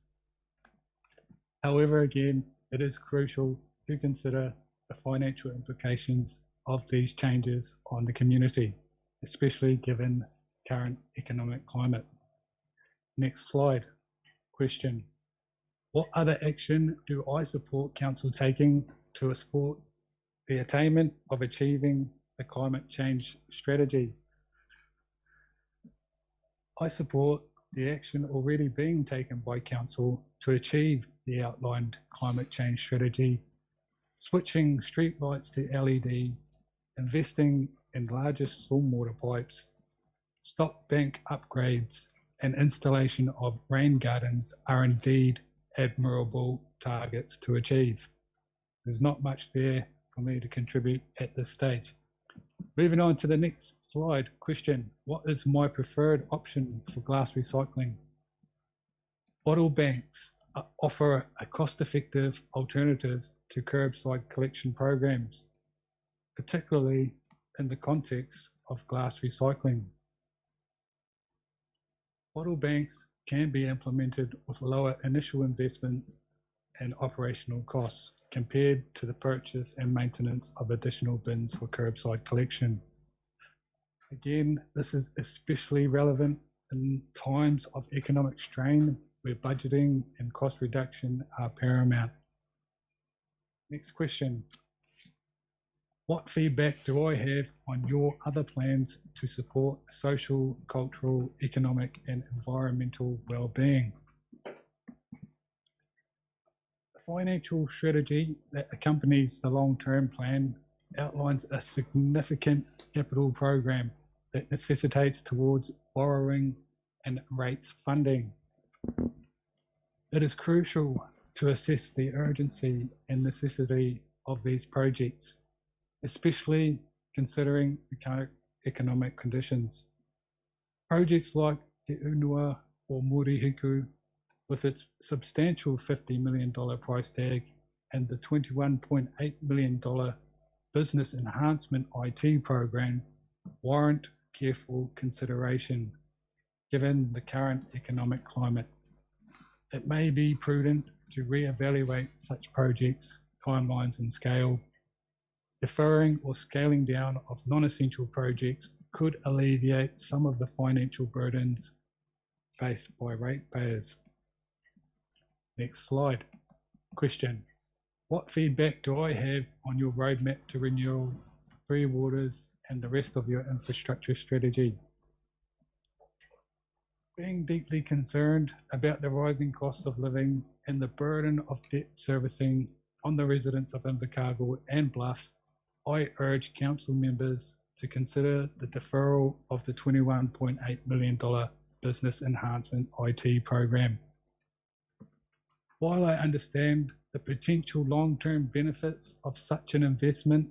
However, again, it is crucial to consider the financial implications of these changes on the community, especially given current economic climate. Next slide. Question. What other action do I support Council taking to support the attainment of achieving the climate change strategy? I support the action already being taken by Council to achieve the outlined climate change strategy, switching street lights to LED, investing in larger stormwater pipes, stop bank upgrades, and installation of rain gardens are indeed admirable targets to achieve. There's not much there for me to contribute at this stage. Moving on to the next slide. Question. What is my preferred option for glass recycling? Bottle banks offer a cost-effective alternative to curbside collection programs, particularly in the context of glass recycling. Bottle banks can be implemented with lower initial investment and operational costs compared to the purchase and maintenance of additional bins for curbside collection. Again, this is especially relevant in times of economic strain where budgeting and cost reduction are paramount. Next question. What feedback do I have on your other plans to support social, cultural, economic and environmental well-being? The financial strategy that accompanies the long-term plan outlines a significant capital program that necessitates towards borrowing and rates funding. It is crucial to assess the urgency and necessity of these projects, especially considering the current economic conditions. Projects like Te Unua or Murihiku, with its substantial $50 million price tag and the $21.8 million business enhancement IT program, warrant careful consideration given the current economic climate. It may be prudent to re-evaluate such projects, timelines and scale. Deferring or scaling down of non-essential projects could alleviate some of the financial burdens faced by ratepayers. Next slide. Question. What feedback do I have on your roadmap to renewal, free waters and the rest of your infrastructure strategy? Being deeply concerned about the rising costs of living and the burden of debt servicing on the residents of Invercargill and Bluff, I urge council members to consider the deferral of the $21.8 million business enhancement IT program. While I understand the potential long-term benefits of such an investment,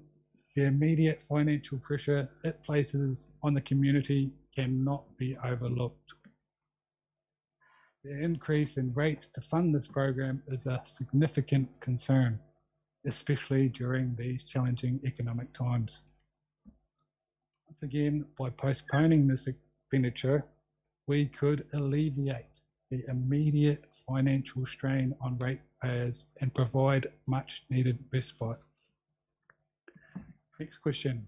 the immediate financial pressure it places on the community cannot be overlooked. The increase in rates to fund this program is a significant concern, especially during these challenging economic times. Once again, by postponing this expenditure, we could alleviate the immediate financial strain on ratepayers and provide much needed respite. Next question.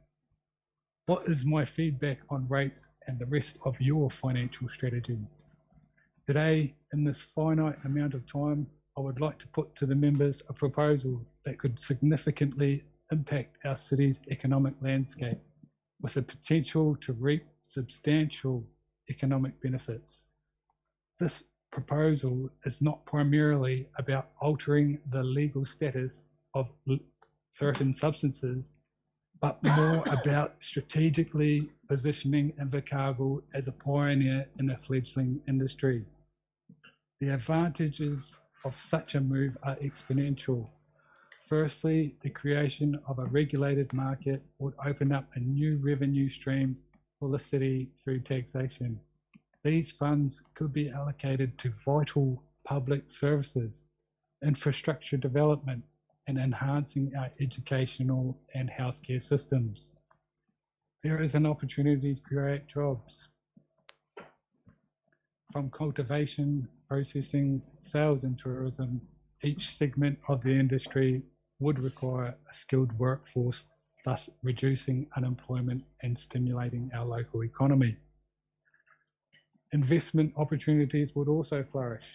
What is my feedback on rates and the rest of your financial strategy? Today, in this finite amount of time, I would like to put to the members a proposal that could significantly impact our city's economic landscape with the potential to reap substantial economic benefits. This proposal is not primarily about altering the legal status of certain substances, but more about strategically positioning Invercargill as a pioneer in a fledgling industry. The advantages of such a move are exponential. Firstly, the creation of a regulated market would open up a new revenue stream for the city through taxation. These funds could be allocated to vital public services, infrastructure development, and enhancing our educational and healthcare systems. There is an opportunity to create jobs. From cultivation, processing, sales and tourism, each segment of the industry would require a skilled workforce, thus reducing unemployment and stimulating our local economy. Investment opportunities would also flourish.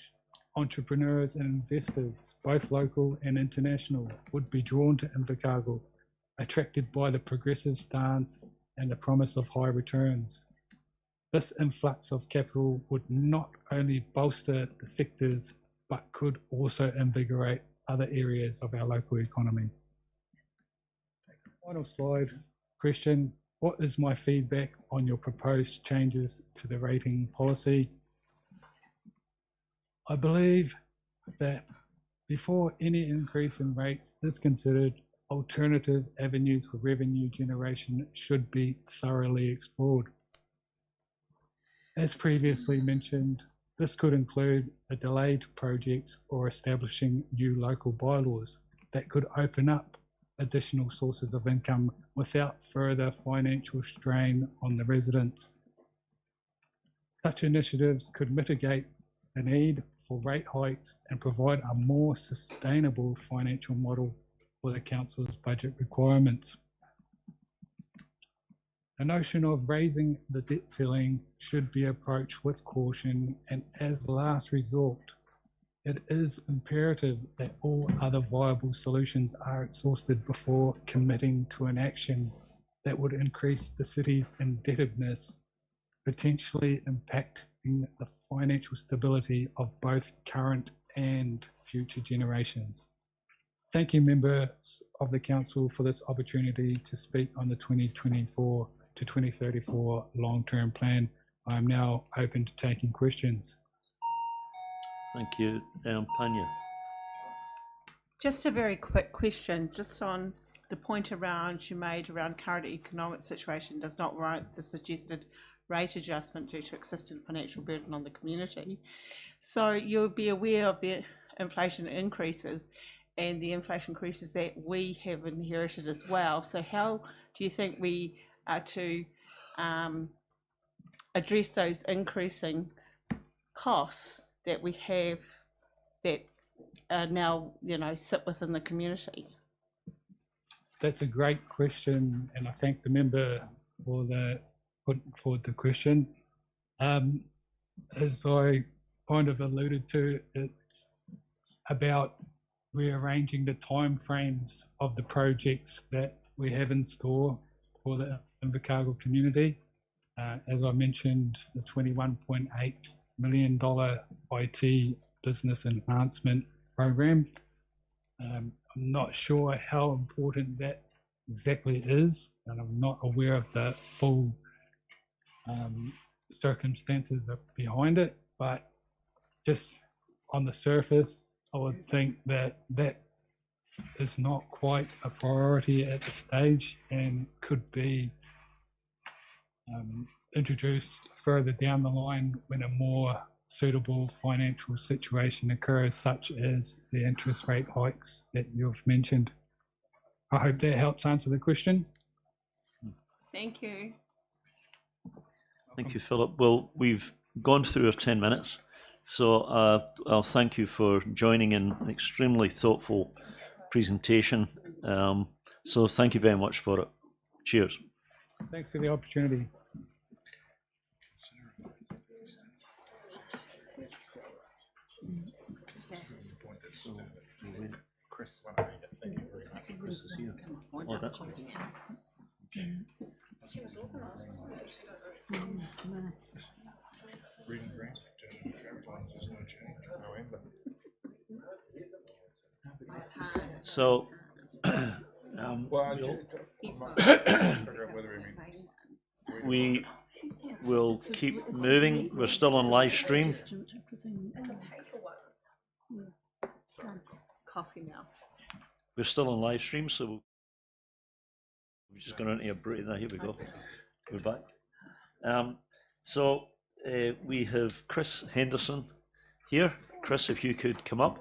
Entrepreneurs and investors, both local and international, would be drawn to Invercargill, attracted by the progressive stance and the promise of high returns. This influx of capital would not only bolster the sectors, but could also invigorate other areas of our local economy. Final slide. Question: what is my feedback on your proposed changes to the rating policy? I believe that before any increase in rates is considered, alternative avenues for revenue generation should be thoroughly explored. As previously mentioned, this could include a delayed project or establishing new local bylaws that could open up additional sources of income without further financial strain on the residents. Such initiatives could mitigate the need for rate hikes and provide a more sustainable financial model for the council's budget requirements. The notion of raising the debt ceiling should be approached with caution, and as last resort, it is imperative that all other viable solutions are exhausted before committing to an action that would increase the city's indebtedness, potentially impacting the financial stability of both current and future generations. Thank you, members of the council, for this opportunity to speak on the 2024 to 2034 long-term plan. I am now open to taking questions. Thank you. Panya. Just a very quick question, just on the point you made around current economic situation does not warrant the suggested rate adjustment due to existing financial burden on the community. So you'll be aware of the inflation increases and the inflation increases that we have inherited as well. So how do you think we are to address those increasing costs that we have that are now, sit within the community? That's a great question, and I thank the member for putting forward the question. As I kind of alluded to, it's about rearranging the time frames of the projects that we have in store for the Invercargill community. As I mentioned, the $21.8 million IT business enhancement program. I'm not sure how important that exactly is, and I'm not aware of the full circumstances behind it, but just on the surface, I would think that that is not quite a priority at this stage and could be introduced further down the line when a more suitable financial situation occurs, such as the interest rate hikes that you've mentioned. I hope that helps answer the question. Thank you. Thank you, Philip. Well, we've gone through our 10 minutes, so I'll thank you for joining in an extremely thoughtful presentation. So thank you very much for it. Cheers. Thanks for the opportunity. Chris is here. Oh, that's She was organised, wasn't it? Reading grant, there's no change. so we will keep moving. We're still on live stream. Coffee now. We're still on live stream, so we're just going into a break. Here we go. We're back. So we have Chris Henderson here. Chris, if you could come up.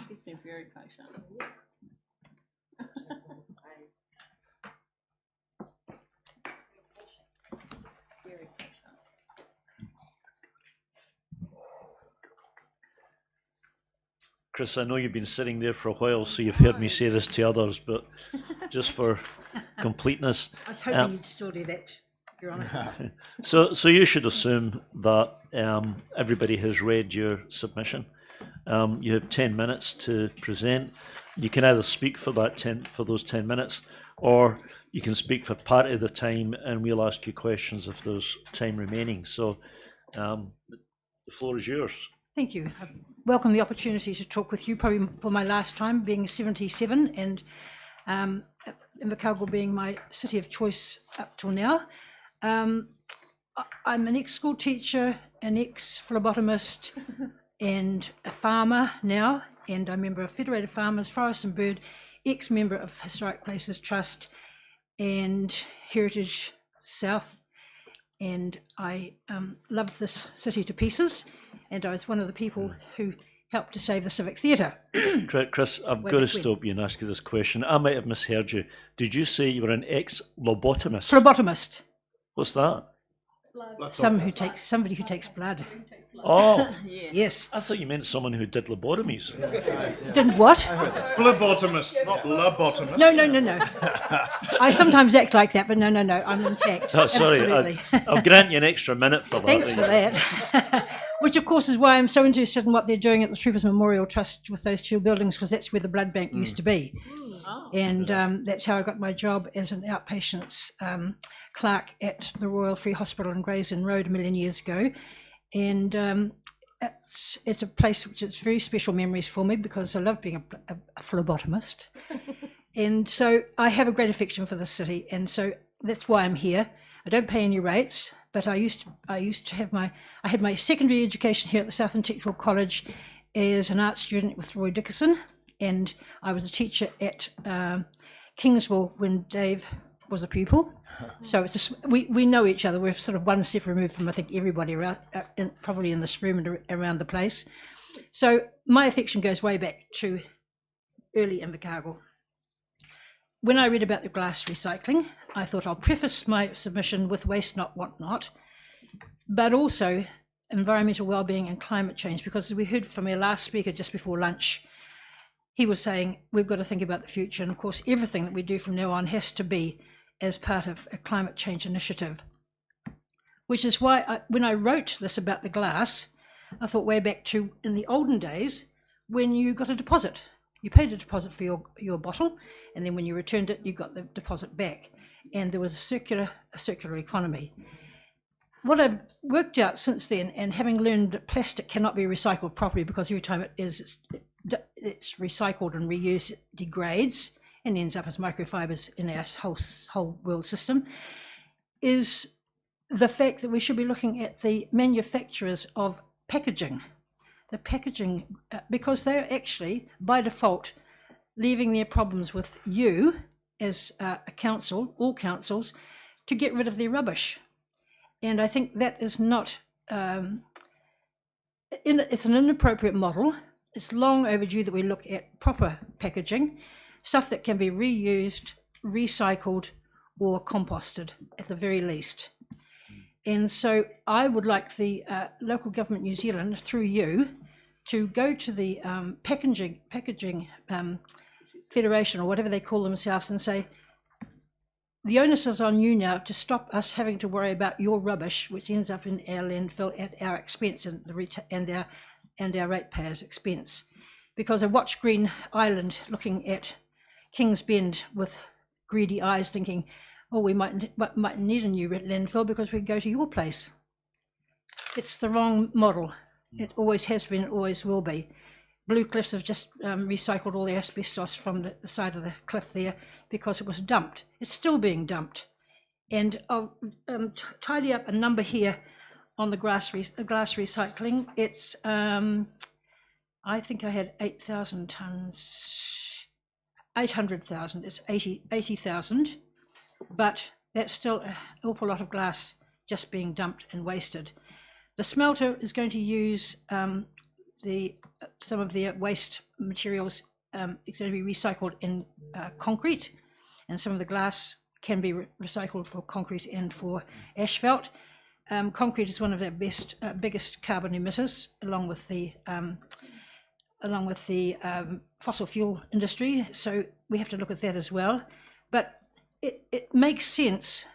She's been very patient. Very patient. Chris, I know you've been sitting there for a while, so you've heard me say this to others, but just for completeness. I was hoping you'd still do that, Your Honour. So you should assume that everybody has read your submission. You have 10 minutes to present. You can either speak for those 10 minutes, or you can speak for part of the time, and we'll ask you questions if there's time remaining. So the floor is yours. Thank you. I welcome the opportunity to talk with you, probably for my last time, being 77, and Invercargill being my city of choice up till now. I'm an ex-school teacher, an ex-phlebotomist, and a farmer now, and I'm a member of Federated Farmers, Forest and Bird, ex-member of Historic Places Trust and Heritage South, and I love this city to pieces, and I was one of the people who helped to save the Civic Theatre. Chris, I've got to stop you and ask you this question. I might have misheard you. Did you say you were an ex-lobotomist? Phlebotomist. What's that? Somebody who takes blood. Oh, yes. I thought you meant someone who did lobotomies. Didn't what? Phlebotomist, not lobotomist. No. I sometimes act like that, but no. I'm intact. Oh, sorry. Absolutely. I'll grant you an extra minute for that. Thanks for that. Which, of course, is why I'm so interested in what they're doing at the Troopers Memorial Trust with those two buildings, because that's where the blood bank used to be. And that's how I got my job as an outpatients clerk at the Royal Free Hospital in Gray's Inn Road a million years ago. And it's a place which has very special memories for me, because I love being a phlebotomist. And so I have a great affection for the city, and so that's why I'm here. I don't pay any rates, but I used to have I had my secondary education here at the Southern Technical College as an art student with Roy Dickerson, and I was a teacher at Kingsville when Dave was a pupil. So it's we know each other. We're sort of one step removed from, I think, everybody around, probably in this room and around the place. So my affection goes way back to early Invercargill. When I read about the glass recycling, I thought I'll preface my submission with waste not, want not, but also environmental well-being and climate change, because as we heard from our last speaker just before lunch, he was saying we've got to think about the future, and of course everything that we do from now on has to be as part of a climate change initiative, which is why when I wrote this about the glass, I thought way back to in the olden days when you got a deposit. You paid a deposit for your bottle, and then when you returned it, you got the deposit back, and there was a circular economy. What I've worked out since then, and having learned that plastic cannot be recycled properly, because every time it's recycled and reused, it degrades and ends up as microfibers in our whole world system, is the fact that we should be looking at the manufacturers of packaging. The packaging, because they're actually, by default, leaving their problems with you as a council, all councils, to get rid of their rubbish. And I think that is not, it's an inappropriate model. It's long overdue that we look at proper packaging, stuff that can be reused, recycled, or composted at the very least. And so I would like the local government New Zealand, through you, to go to the packaging federation, or whatever they call themselves, and say, the onus is on you now to stop us having to worry about your rubbish, which ends up in our landfill at our expense and our ratepayers' expense. Because I watched Green Island looking at King's Bend with greedy eyes, thinking, oh, we might need a new landfill because we go to your place. It's the wrong model. It always has been, it always will be. Blue Cliffs have just recycled all the asbestos from the side of the cliff there because it was dumped. It's still being dumped. And I'll tidy up a number here on the glass recycling. It's, I think I had 8,000 tonnes, 800,000, it's 80,000, but that's still an awful lot of glass just being dumped and wasted. The smelter is going to use some of their waste materials. It's going to be recycled in concrete, and some of the glass can be recycled for concrete and for asphalt. Concrete is one of their biggest carbon emitters, along with the along with the fossil fuel industry. So we have to look at that as well. But it makes sense,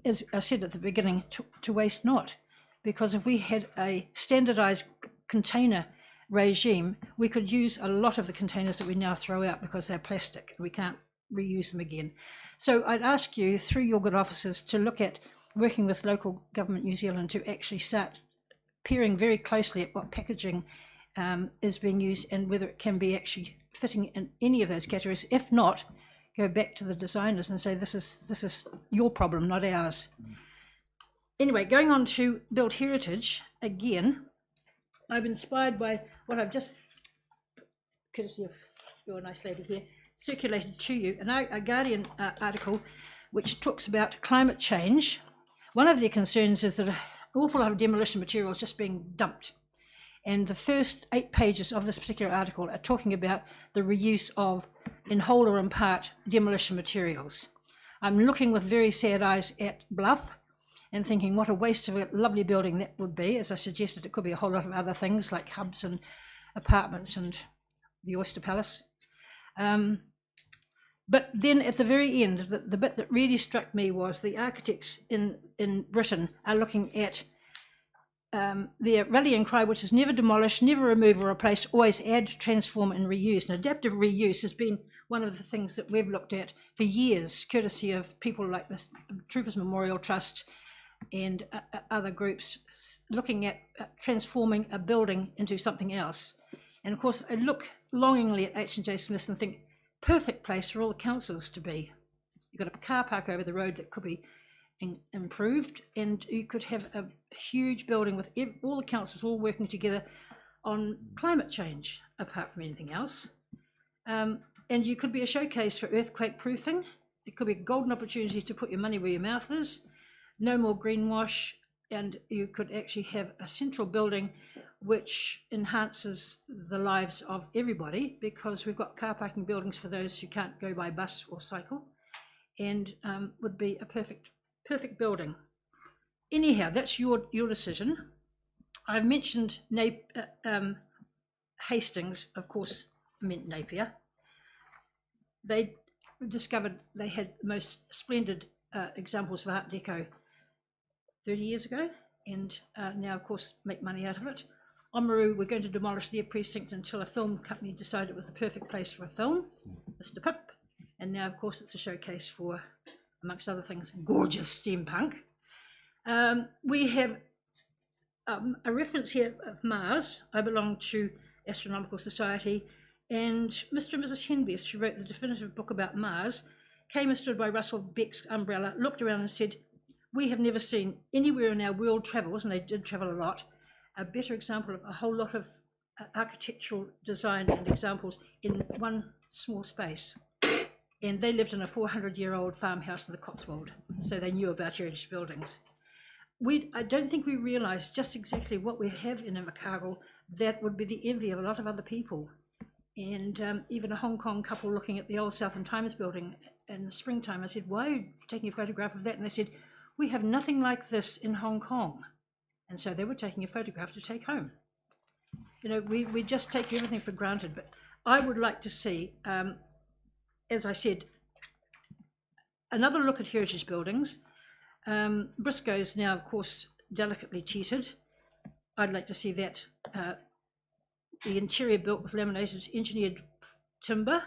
as I said at the beginning, to waste not. Because if we had a standardized container regime, we could use a lot of the containers that we now throw out because they're plastic. We can't reuse them again. So I'd ask you, through your good officers, to look at working with local government New Zealand to actually start peering very closely at what packaging is being used and whether it can be actually fitting in any of those categories. If not, go back to the designers and say, this is your problem, not ours. Anyway, going on to build heritage, again, I'm inspired by what I've just, courtesy of your nice lady here, circulated to you, a Guardian article which talks about climate change. One of their concerns is that an awful lot of demolition material is just being dumped. And the first 8 pages of this particular article are talking about the reuse of, in whole or in part, demolition materials. I'm looking with very sad eyes at Bluff and thinking what a waste of a lovely building that would be. As I suggested, it could be a whole lot of other things like hubs and apartments and the Oyster Palace. But then at the very end, the bit that really struck me was the architects in Britain are looking at their rallying cry, which is never demolish, never remove or replace, always add, transform and reuse. And adaptive reuse has been one of the things that we've looked at for years, courtesy of people like the Troopers Memorial Trust and other groups looking at transforming a building into something else. And of course, I look longingly at H&J Smith and think, perfect place for all the councils to be. You've got a car park over the road that could be improved, and you could have a huge building with all the councils all working together on climate change, apart from anything else. And you could be a showcase for earthquake proofing. It could be a golden opportunity to put your money where your mouth is. No more greenwash, and you could actually have a central building which enhances the lives of everybody, because we've got car parking buildings for those who can't go by bus or cycle, and would be a perfect building. Anyhow, that's your decision. I've mentioned Hastings, of course, meant Napier. They discovered they had the most splendid examples of Art Deco 30 years ago, and now, of course, make money out of it. Oamaru were going to demolish their precinct until a film company decided it was the perfect place for a film, Mr. Pip, and now, of course, it's a showcase for, amongst other things, gorgeous steampunk. We have a reference here of Mars. I belong to Astronomical Society, and Mr. and Mrs. Henbest, who wrote the definitive book about Mars, came and stood by Russell Beck's umbrella, looked around and said, we have never seen anywhere in our world travels, and they did travel a lot, a better example of a whole lot of architectural design and examples in one small space. And they lived in a 400-year-old farmhouse in the Cotswold, so they knew about heritage buildings. I don't think we realise just exactly what we have in Invercargill that would be the envy of a lot of other people. And even a Hong Kong couple looking at the old Southern Times building in the springtime, I said, why are you taking a photograph of that? And they said, we have nothing like this in Hong Kong. And so they were taking a photograph to take home. You know, we just take everything for granted, but I would like to see, as I said, another look at heritage buildings. Briscoe's now, of course, delicately cheated. I'd like to see that, the interior built with laminated engineered timber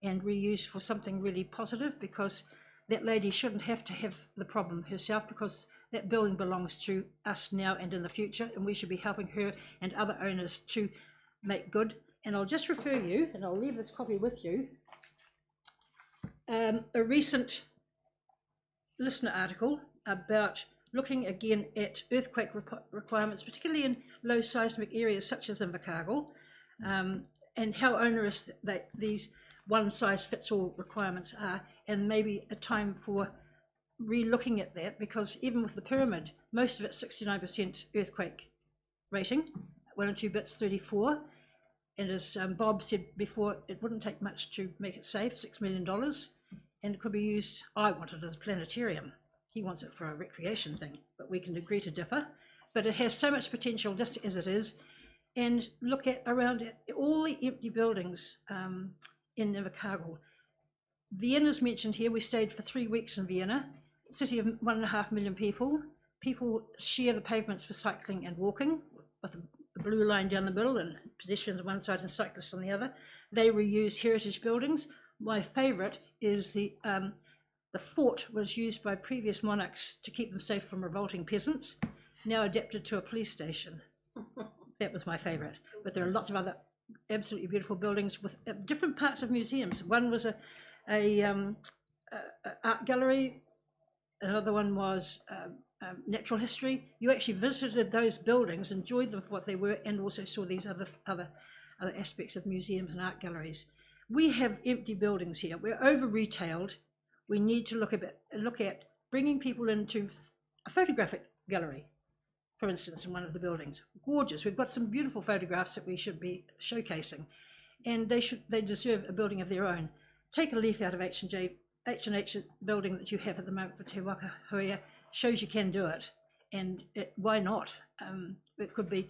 and reused for something really positive, because that lady shouldn't have to have the problem herself, because that building belongs to us now and in the future, and we should be helping her and other owners to make good. And I'll just refer you, and I'll leave this copy with you, a recent listener article about looking again at earthquake requirements, particularly in low seismic areas such as Invercargill, and how onerous these one-size-fits-all requirements are, and maybe a time for re-looking at that, because even with the pyramid, most of it's 69% earthquake rating, 1 or 2 bits 34, and as Bob said before, it wouldn't take much to make it safe, $6 million, and it could be used, I want it as a planetarium. He wants it for a recreation thing, but we can agree to differ. But it has so much potential just as it is. and look at around it, all the empty buildings in Invercargill. Vienna's mentioned here. We stayed for 3 weeks in Vienna, city of 1.5 million people. People share the pavements for cycling and walking, with a blue line down the middle and pedestrians on one side and cyclists on the other. They reuse heritage buildings. My favourite is the fort was used by previous monarchs to keep them safe from revolting peasants, now adapted to a police station. That was my favourite, but there are lots of other absolutely beautiful buildings with different parts of museums. One was a art gallery, another one was natural history. You actually visited those buildings, enjoyed them for what they were, and also saw these other aspects of museums and art galleries. We have empty buildings here. We're over retailed. We need to look at bringing people into a photographic gallery, for instance, in one of the buildings. Gorgeous. We've got some beautiful photographs that we should be showcasing, and they deserve a building of their own. Take a leaf out of H&H building that you have at the moment for Te Waka Huia. Shows you can do it, and why not? It could be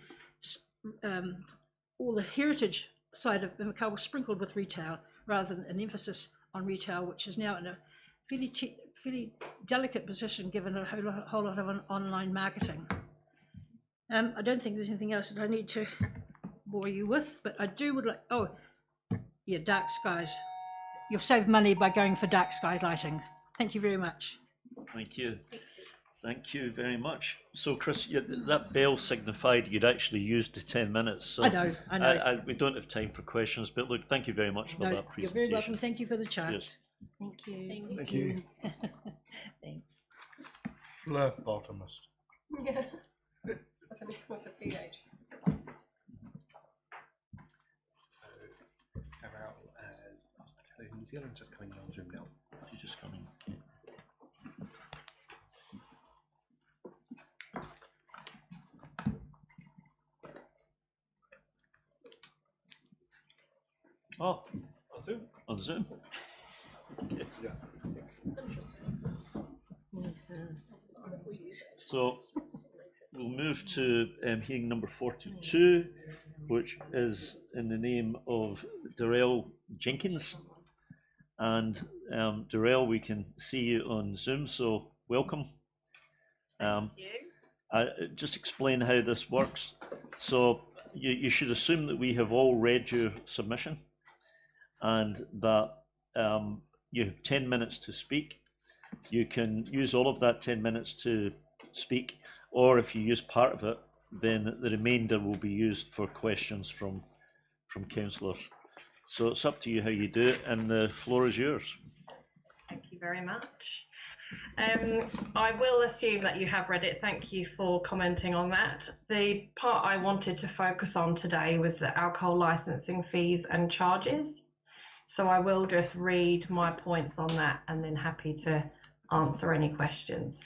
all the heritage side of Invercargill sprinkled with retail, rather than an emphasis on retail, which is now in a fairly delicate position given a whole lot of online marketing. I don't think there's anything else that I need to bore you with, but I would like, oh, yeah, dark skies. You'll save money by going for dark skies lighting. Thank you very much. Thank you. Thank you very much. So, Chris, that bell signified you'd actually used the 10 minutes. So I know. We don't have time for questions, but look, thank you very much for that presentation. You're very welcome. Thank you for the chance. Yes. Thank you. Thank you. Thanks. Phlebotomist. Yeah. With the PH. New Zealand just coming on Zoom now. She's just coming. Oh, on Zoom. On Zoom. Okay. Yeah. So we'll move to hearing number 42, which is in the name of Darrell Jenkins. And Darrell, we can see you on Zoom, so welcome. Just explain how this works. So you should assume that we have all read your submission, and that you have 10 minutes to speak. You can use all of that 10 minutes to speak, or if you use part of it, then the remainder will be used for questions from councillors. So it's up to you how you do it, and the floor is yours. Thank you very much. I will assume that you have read it. Thank you for commenting on that. The part I wanted to focus on today was the alcohol licensing fees and charges. So I will just read my points on that and then happy to answer any questions.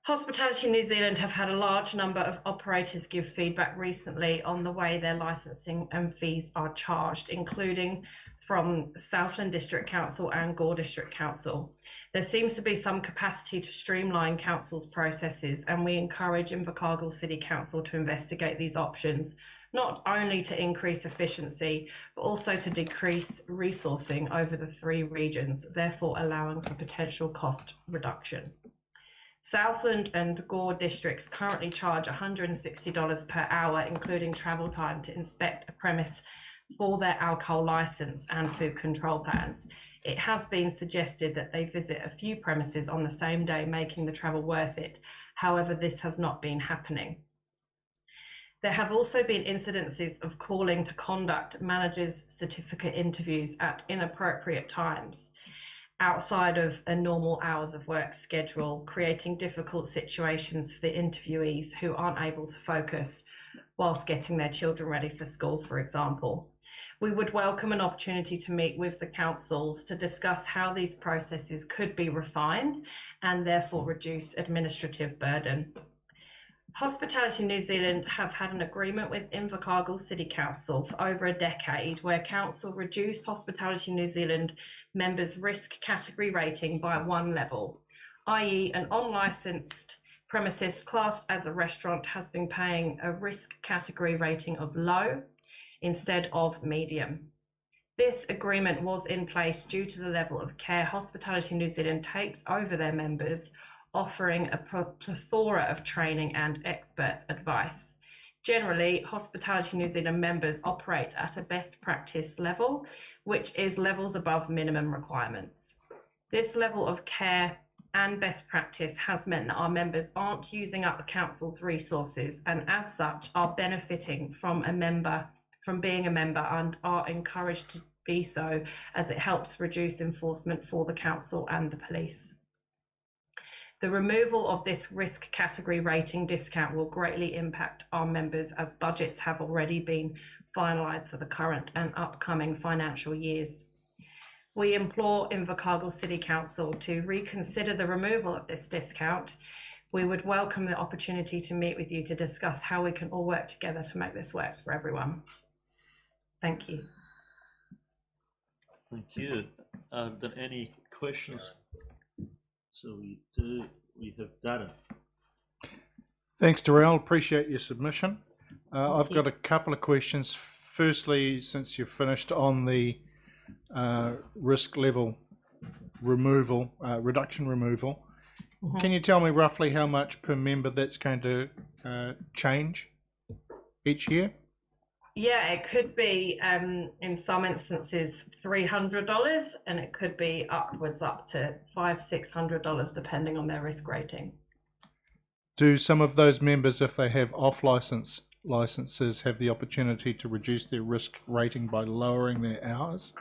Hospitality New Zealand have had a large number of operators give feedback recently on the way their licensing and fees are charged, including from Southland District Council and Gore District Council. There seems to be some capacity to streamline council's processes, and we encourage Invercargill City Council to investigate these options, not only to increase efficiency, but also to decrease resourcing over the 3 regions, therefore allowing for potential cost reduction. Southland and Gore districts currently charge $160 per hour, including travel time, to inspect a premise for their alcohol license and food control plans. It has been suggested that they visit a few premises on the same day, making the travel worth it. However, this has not been happening. There have also been incidences of calling to conduct managers' certificate interviews at inappropriate times, outside of a normal hours of work schedule, creating difficult situations for the interviewees who aren't able to focus whilst getting their children ready for school, for example. We would welcome an opportunity to meet with the councils to discuss how these processes could be refined and therefore reduce administrative burden. Hospitality New Zealand have had an agreement with Invercargill City Council for over a decade, where council reduced Hospitality New Zealand members' risk category rating by 1 level, i.e. an unlicensed premises classed as a restaurant has been paying a risk category rating of low instead of medium. This agreement was in place due to the level of care Hospitality New Zealand takes over their members, offering a plethora of training and expert advice. Generally, Hospitality New Zealand members operate at a best practice level, which is levels above minimum requirements. This level of care and best practice has meant that our members aren't using up the council's resources, and as such are benefiting from being a member and are encouraged to be so, as it helps reduce enforcement for the council and the police. The removal of this risk category rating discount will greatly impact our members, as budgets have already been finalised for the current and upcoming financial years. We implore Invercargill City Council to reconsider the removal of this discount. We would welcome the opportunity to meet with you to discuss how we can all work together to make this work for everyone. Thank you. Thank you. Are there any questions? So we have Darren. Thanks, Darrell. Appreciate your submission. I've got a couple of questions. Firstly, since you've finished on the risk level removal, reduction removal, can you tell me roughly how much per member that's going to change each year? Yeah, it could be in some instances $300, and it could be upwards up to $500-600 depending on their risk rating. Do some of those members, if they have licenses, have the opportunity to reduce their risk rating by lowering their hours?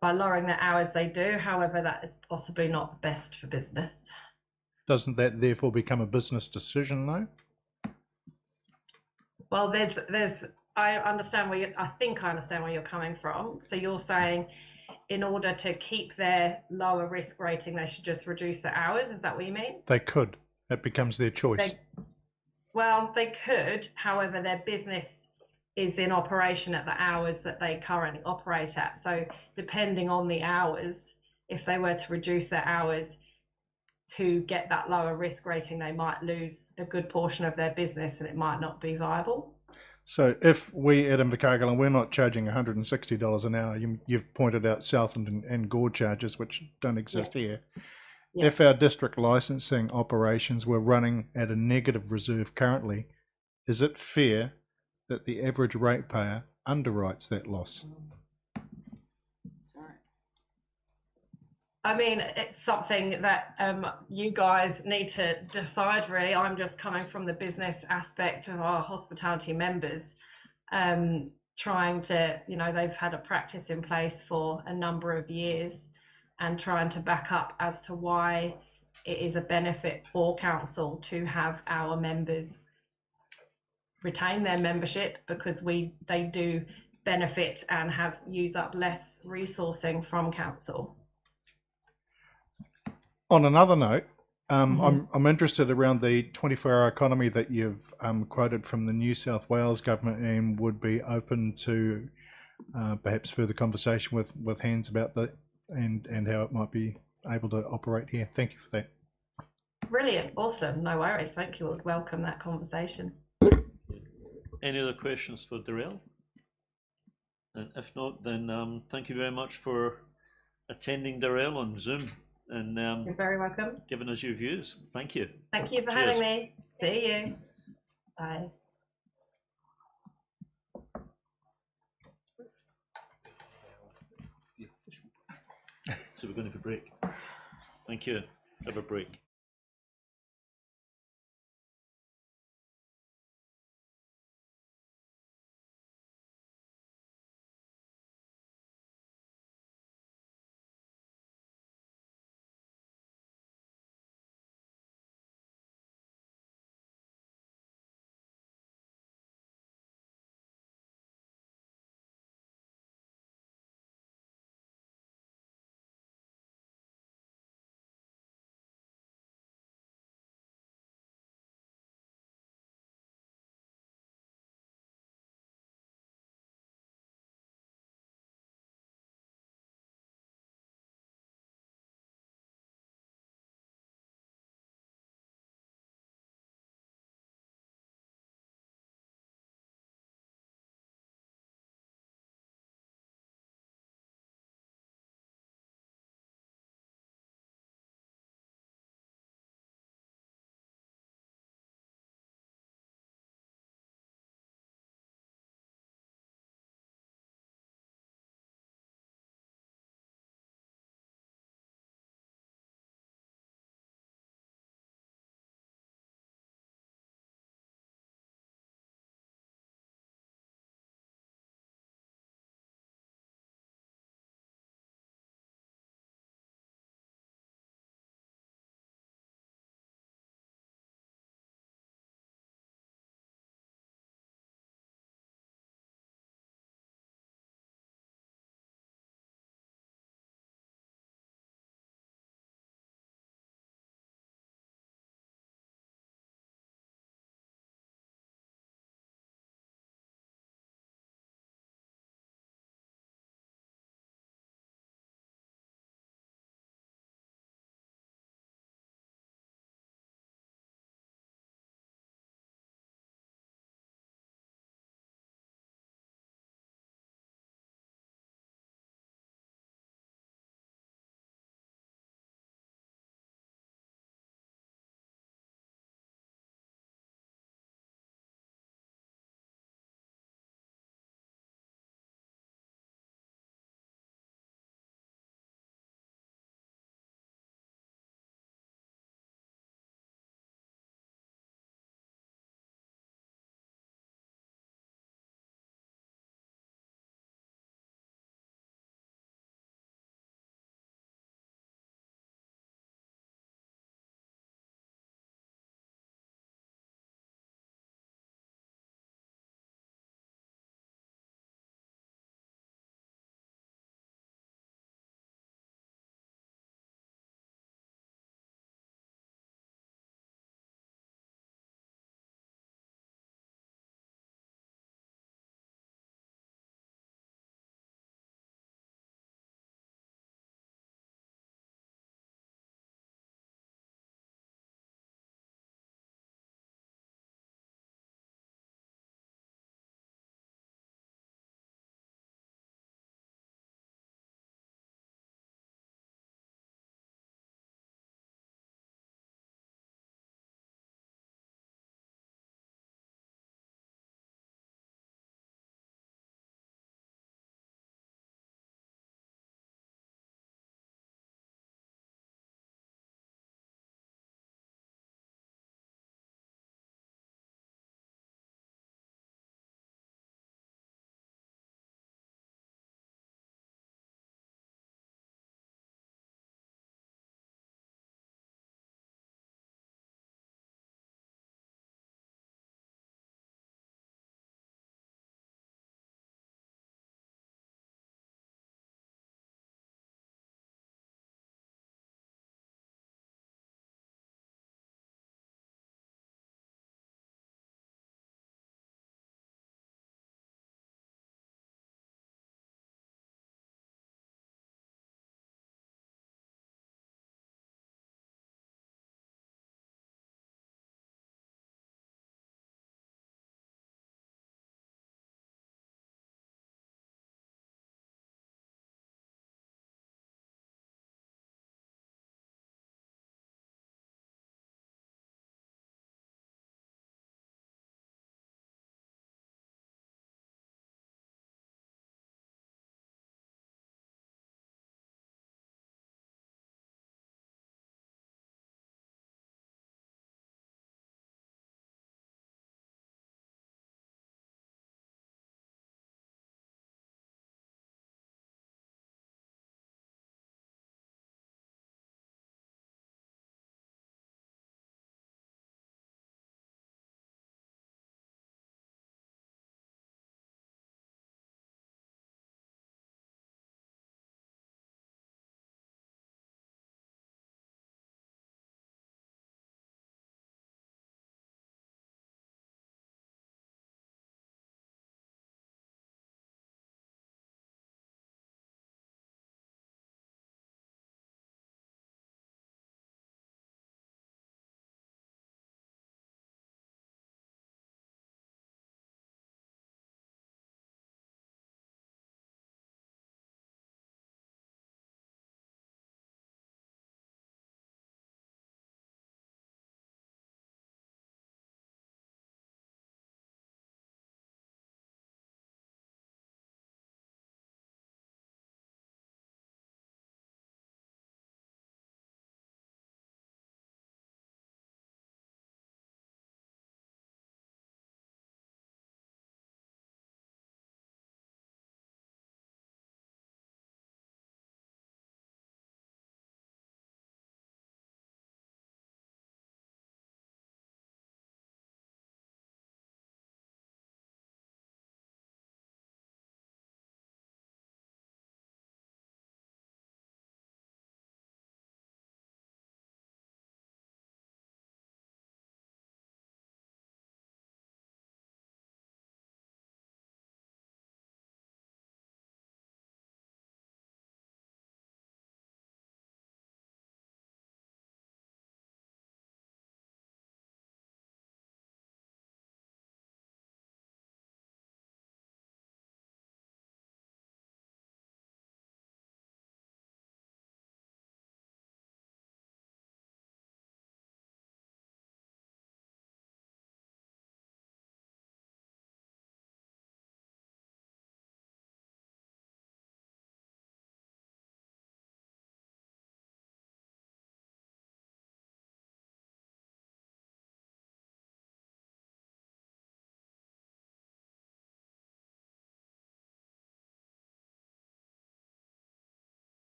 By lowering their hours, they do. However, that is possibly not best for business. Doesn't that therefore become a business decision, though? Well, I understand I think I understand where you're coming from. So you're saying in order to keep their lower risk rating, they should just reduce their hours. Is that what you mean? They could. It becomes their choice. They could. However, their business is in operation at the hours that they currently operate at. So depending on the hours, if they were to reduce their hours to get that lower risk rating, they might lose a good portion of their business and it might not be viable. So if we at Invercargill, and we're not charging $160 an hour, you've pointed out Southland and Gore charges, which don't exist here. Yeah. If our district licensing operations were running at a negative reserve currently, is it fair that the average ratepayer underwrites that loss? I mean, it's something that you guys need to decide, really. I'm just coming from the business aspect of our hospitality members, trying to, they've had a practice in place for a number of years and trying to back up as to why it is a benefit for council to have our members retain their membership, because they do benefit and use up less resourcing from council. On another note, I'm interested around the 24-hour economy that you've quoted from the New South Wales government, and would be open to perhaps further conversation with Hans about that and how it might be able to operate here. Thank you for that. Brilliant, awesome, no worries. Thank you. Would welcome that conversation. Any other questions for Darrell? And if not, then thank you very much for attending, Darrell, on Zoom. And you're very welcome. Giving us your views. Thank you. Thank you for having me. See you. Bye. So we're going to have a break. Thank you. Have a break.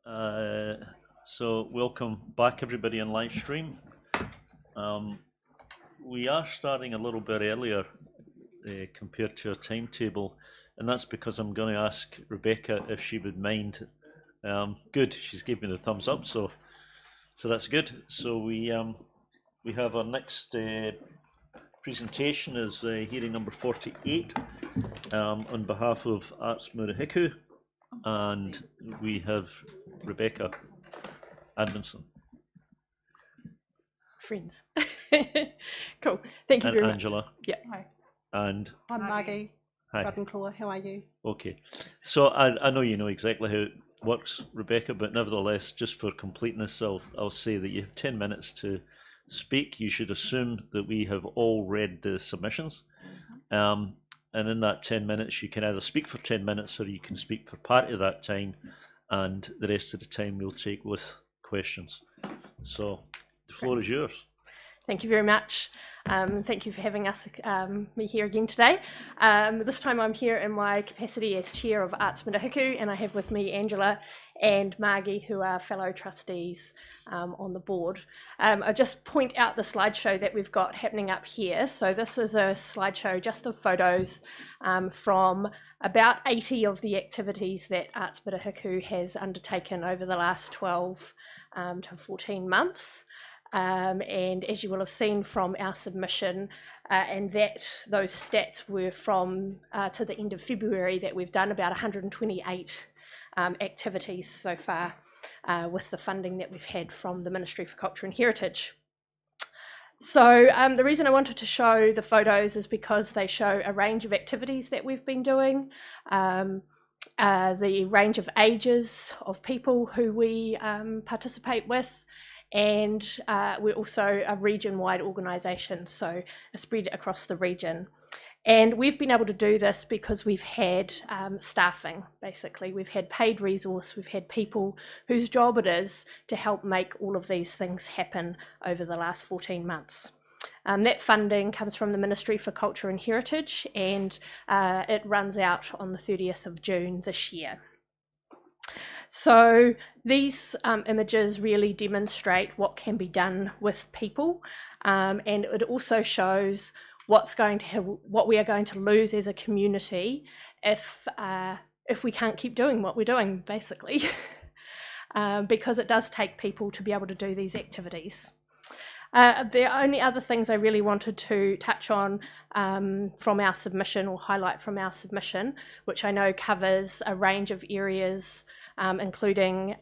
So welcome back everybody on live stream. We are starting a little bit earlier compared to our timetable, and that's because I'm going to ask Rebecca if she would mind. Good, she's given me the thumbs up, so that's good. So we have our next presentation is hearing number 48 on behalf of Arts Murihiku, and we have Rebecca Admonson. Friends. Cool. Thank you And very Angela. much. Yeah. Hi. And I'm Maggie. hi. Claw. How are you? Okay. So I know you know exactly how it works, Rebecca, but nevertheless, just for completeness, I'll say that you have 10 minutes to speak. You should assume that we have all read the submissions. And in that 10 minutes, you can either speak for 10 minutes or you can speak for part of that time, and the rest of the time we'll take with questions. So the floor is yours. Thank you very much. Thank you for having us, me here again today. This time I'm here in my capacity as Chair of Arts Murihiku, and I have with me Angela and Margie, who are fellow trustees on the board. I'll just point out the slideshow that we've got happening up here. So this is a slideshow just of photos from about 80 of the activities that Arts Murihiku has undertaken over the last 12 to 14 months. And as you will have seen from our submission, and that those stats were from to the end of February, that we've done about 128 activities so far with the funding that we've had from the Ministry for Culture and Heritage. So the reason I wanted to show the photos is because they show a range of activities that we've been doing, the range of ages of people who we participate with, and we're also a region-wide organisation, so spread across the region. And we've been able to do this because we've had staffing, basically. We've had paid resource, we've had people whose job it is to help make all of these things happen over the last 14 months. That funding comes from the Ministry for Culture and Heritage, and it runs out on the 30th of June this year. So these images really demonstrate what can be done with people, and it also shows what we are going to lose as a community if we can't keep doing what we're doing, basically, because it does take people to be able to do these activities. The only other things I really wanted to touch on from our submission, or highlight from our submission, which I know covers a range of areas, including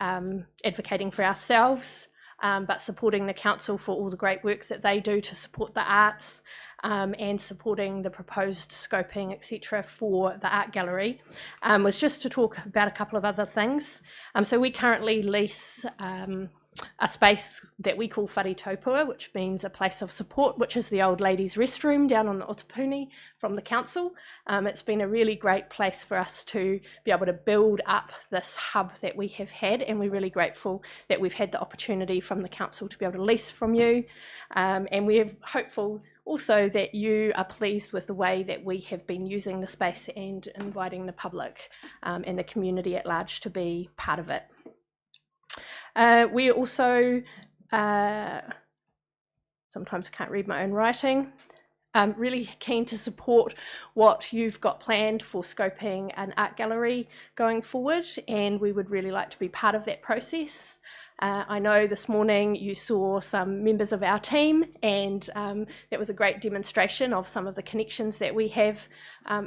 advocating for ourselves, but supporting the council for all the great work that they do to support the arts, and supporting the proposed scoping, etc., for the art gallery, was just to talk about a couple of other things. So we currently lease a space that we call whare taupua, which means a place of support, which is the old ladies' restroom down on the Otapuni from the council. It's been a really great place for us to be able to build up this hub that we have had, and we're really grateful that we've had the opportunity from the council to be able to lease from you. And we're hopeful also that you are pleased with the way that we have been using the space and inviting the public and the community at large to be part of it. We also, sometimes I can't read my own writing, really keen to support what you've got planned for scoping an art gallery going forward, and we would really like to be part of that process. I know this morning you saw some members of our team, and that was a great demonstration of some of the connections that we have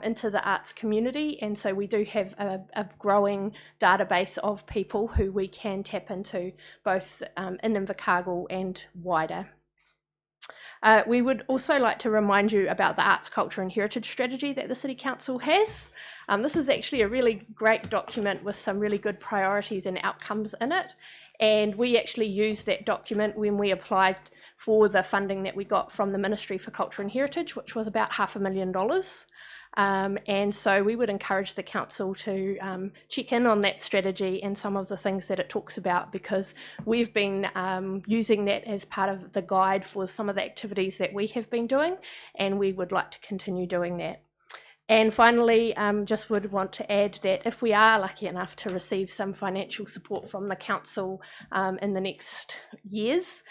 into the arts community, and so we do have a growing database of people who we can tap into, both in Invercargill and wider. We would also like to remind you about the Arts, Culture and Heritage strategy that the City Council has. This is actually a really great document with some really good priorities and outcomes in it. And we actually used that document when we applied for the funding that we got from the Ministry for Culture and Heritage, which was about $500,000. And so we would encourage the council to check in on that strategy and some of the things that it talks about, because we've been using that as part of the guide for some of the activities that we have been doing, and we would like to continue doing that. And finally, just would want to add that if we are lucky enough to receive some financial support from the council in the next years,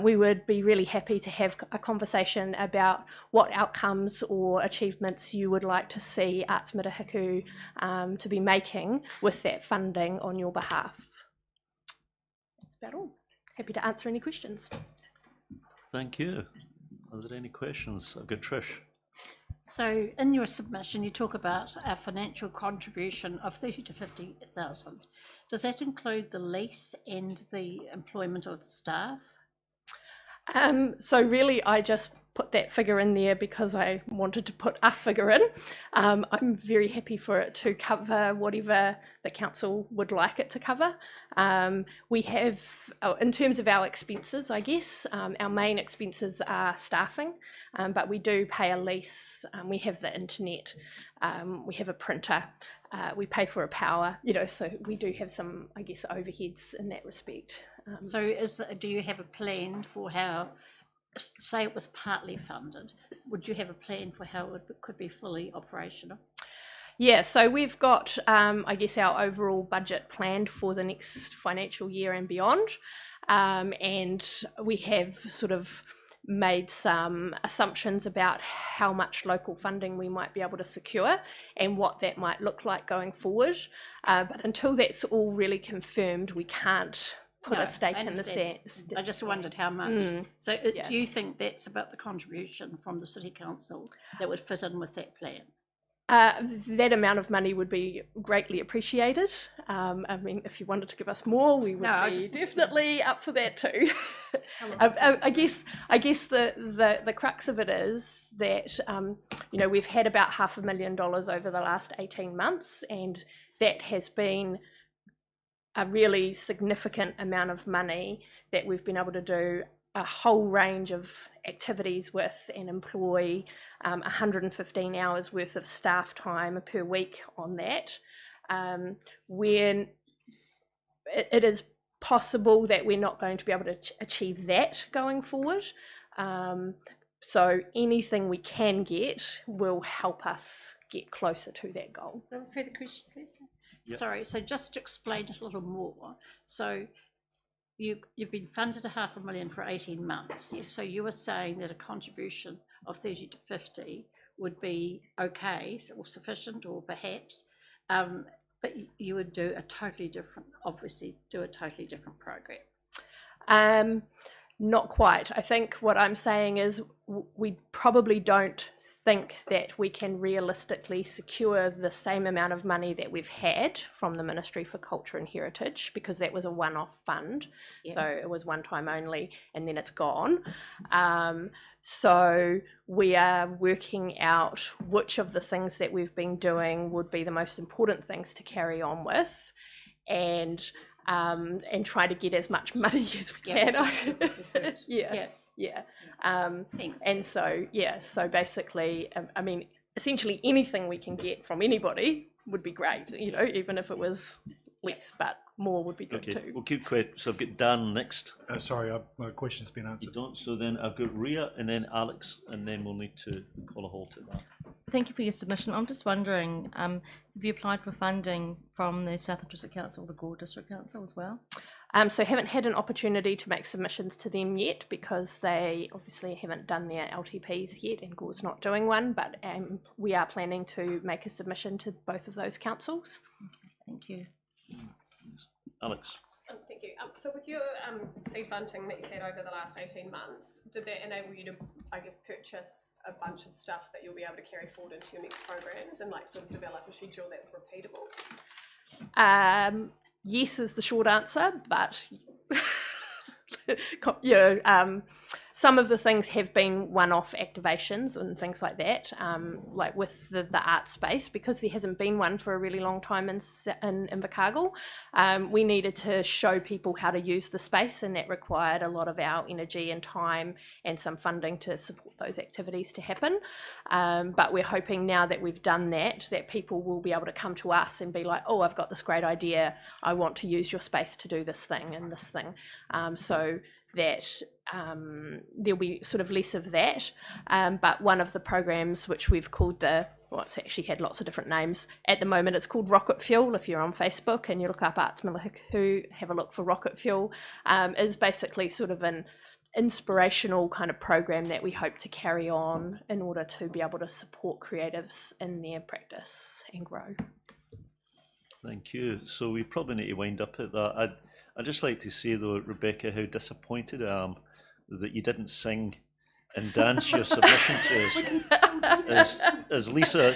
we would be really happy to have a conversation about what outcomes or achievements you would like to see Arts Mirahiku to be making with that funding on your behalf. That's about all. Happy to answer any questions. Thank you. Are there any questions? I've got Trish. So in your submission, you talk about a financial contribution of 30 to 50,000. Does that include the lease and the employment of the staff? So really, I just put that figure in there because I wanted to put a figure in. I'm very happy for it to cover whatever the council would like it to cover. We have, in terms of our expenses, I guess, our main expenses are staffing, but we do pay a lease. We have the internet, we have a printer, we pay for a power, so we do have some, I guess, overheads in that respect. So do you have a plan for how, say it was partly funded, would you have a plan for how it could be fully operational? Yeah, so we've got, I guess, our overall budget planned for the next financial year and beyond, and we have sort of made some assumptions about how much local funding we might be able to secure and what that might look like going forward. But until that's all really confirmed, we can't put a stake in the sand. I just wondered how much. So yeah. Do you think that's about the contribution from the City Council that would fit in with that plan? That amount of money would be greatly appreciated. I mean, if you wanted to give us more, we would be definitely up for that too. I guess the crux of it is that we've had about $500,000 over the last 18 months, and that has been a really significant amount of money that we've been able to do a whole range of activities with and employ 115 hours worth of staff time per week on that. When it is possible that we're not going to be able to achieve that going forward. So anything we can get will help us get closer to that goal. Further question, please? Yep. Sorry, so just to explain it a little more. So you've been funded $500,000 for 18 months. So you were saying that a contribution of 30 to 50 would be okay or sufficient or perhaps, but you would do a totally different program. Not quite. I think what I'm saying is we probably don't think that we can realistically secure the same amount of money that we've had from the Ministry for Culture and Heritage, because that was a one-off fund. So it was one time only and then it's gone. So we are working out which of the things that we've been doing would be the most important things to carry on with, and try to get as much money as we can. And so basically, I mean, essentially anything we can get from anybody would be great, even if it was less, but more would be good too. We'll keep quiet. So I've got Dan next. Sorry, my question's been answered. You don't. So then I've got Ria and then Alex, and then we'll need to call a halt at that. Thank you for your submission. I'm just wondering, have you applied for funding from the South District Council or the Gore District Council as well? So haven't had an opportunity to make submissions to them yet, because they obviously haven't done their LTPs yet and Gore's not doing one, but we are planning to make a submission to both of those councils. Thank you. Alex. Thank you. So with your seed funding that you've had over the last 18 months, did that enable you to, I guess, purchase a bunch of stuff that you'll be able to carry forward into your next programs and like sort of develop a schedule that's repeatable? Yes is the short answer, but some of the things have been one-off activations and things like that, like with the art space, because there hasn't been one for a really long time in Invercargill. We needed to show people how to use the space, and that required a lot of our energy and time and some funding to support those activities to happen. But we're hoping now that we've done that people will be able to come to us and be like, oh, I've got this great idea, I want to use your space to do this thing and this thing. So that there'll be sort of less of that, but one of the programs which we've called the well, it's actually had lots of different names. At the moment, it's called Rocket Fuel. If you're on Facebook and you look up Arts Milihiku, have a look for Rocket Fuel. Is basically sort of an inspirational kind of program that we hope to carry on in order to be able to support creatives in their practice and grow. Thank you. So we probably need to wind up at that. I'd just like to say though, Rebecca, how disappointed I am that you didn't sing and dance your submission to us. As Lisa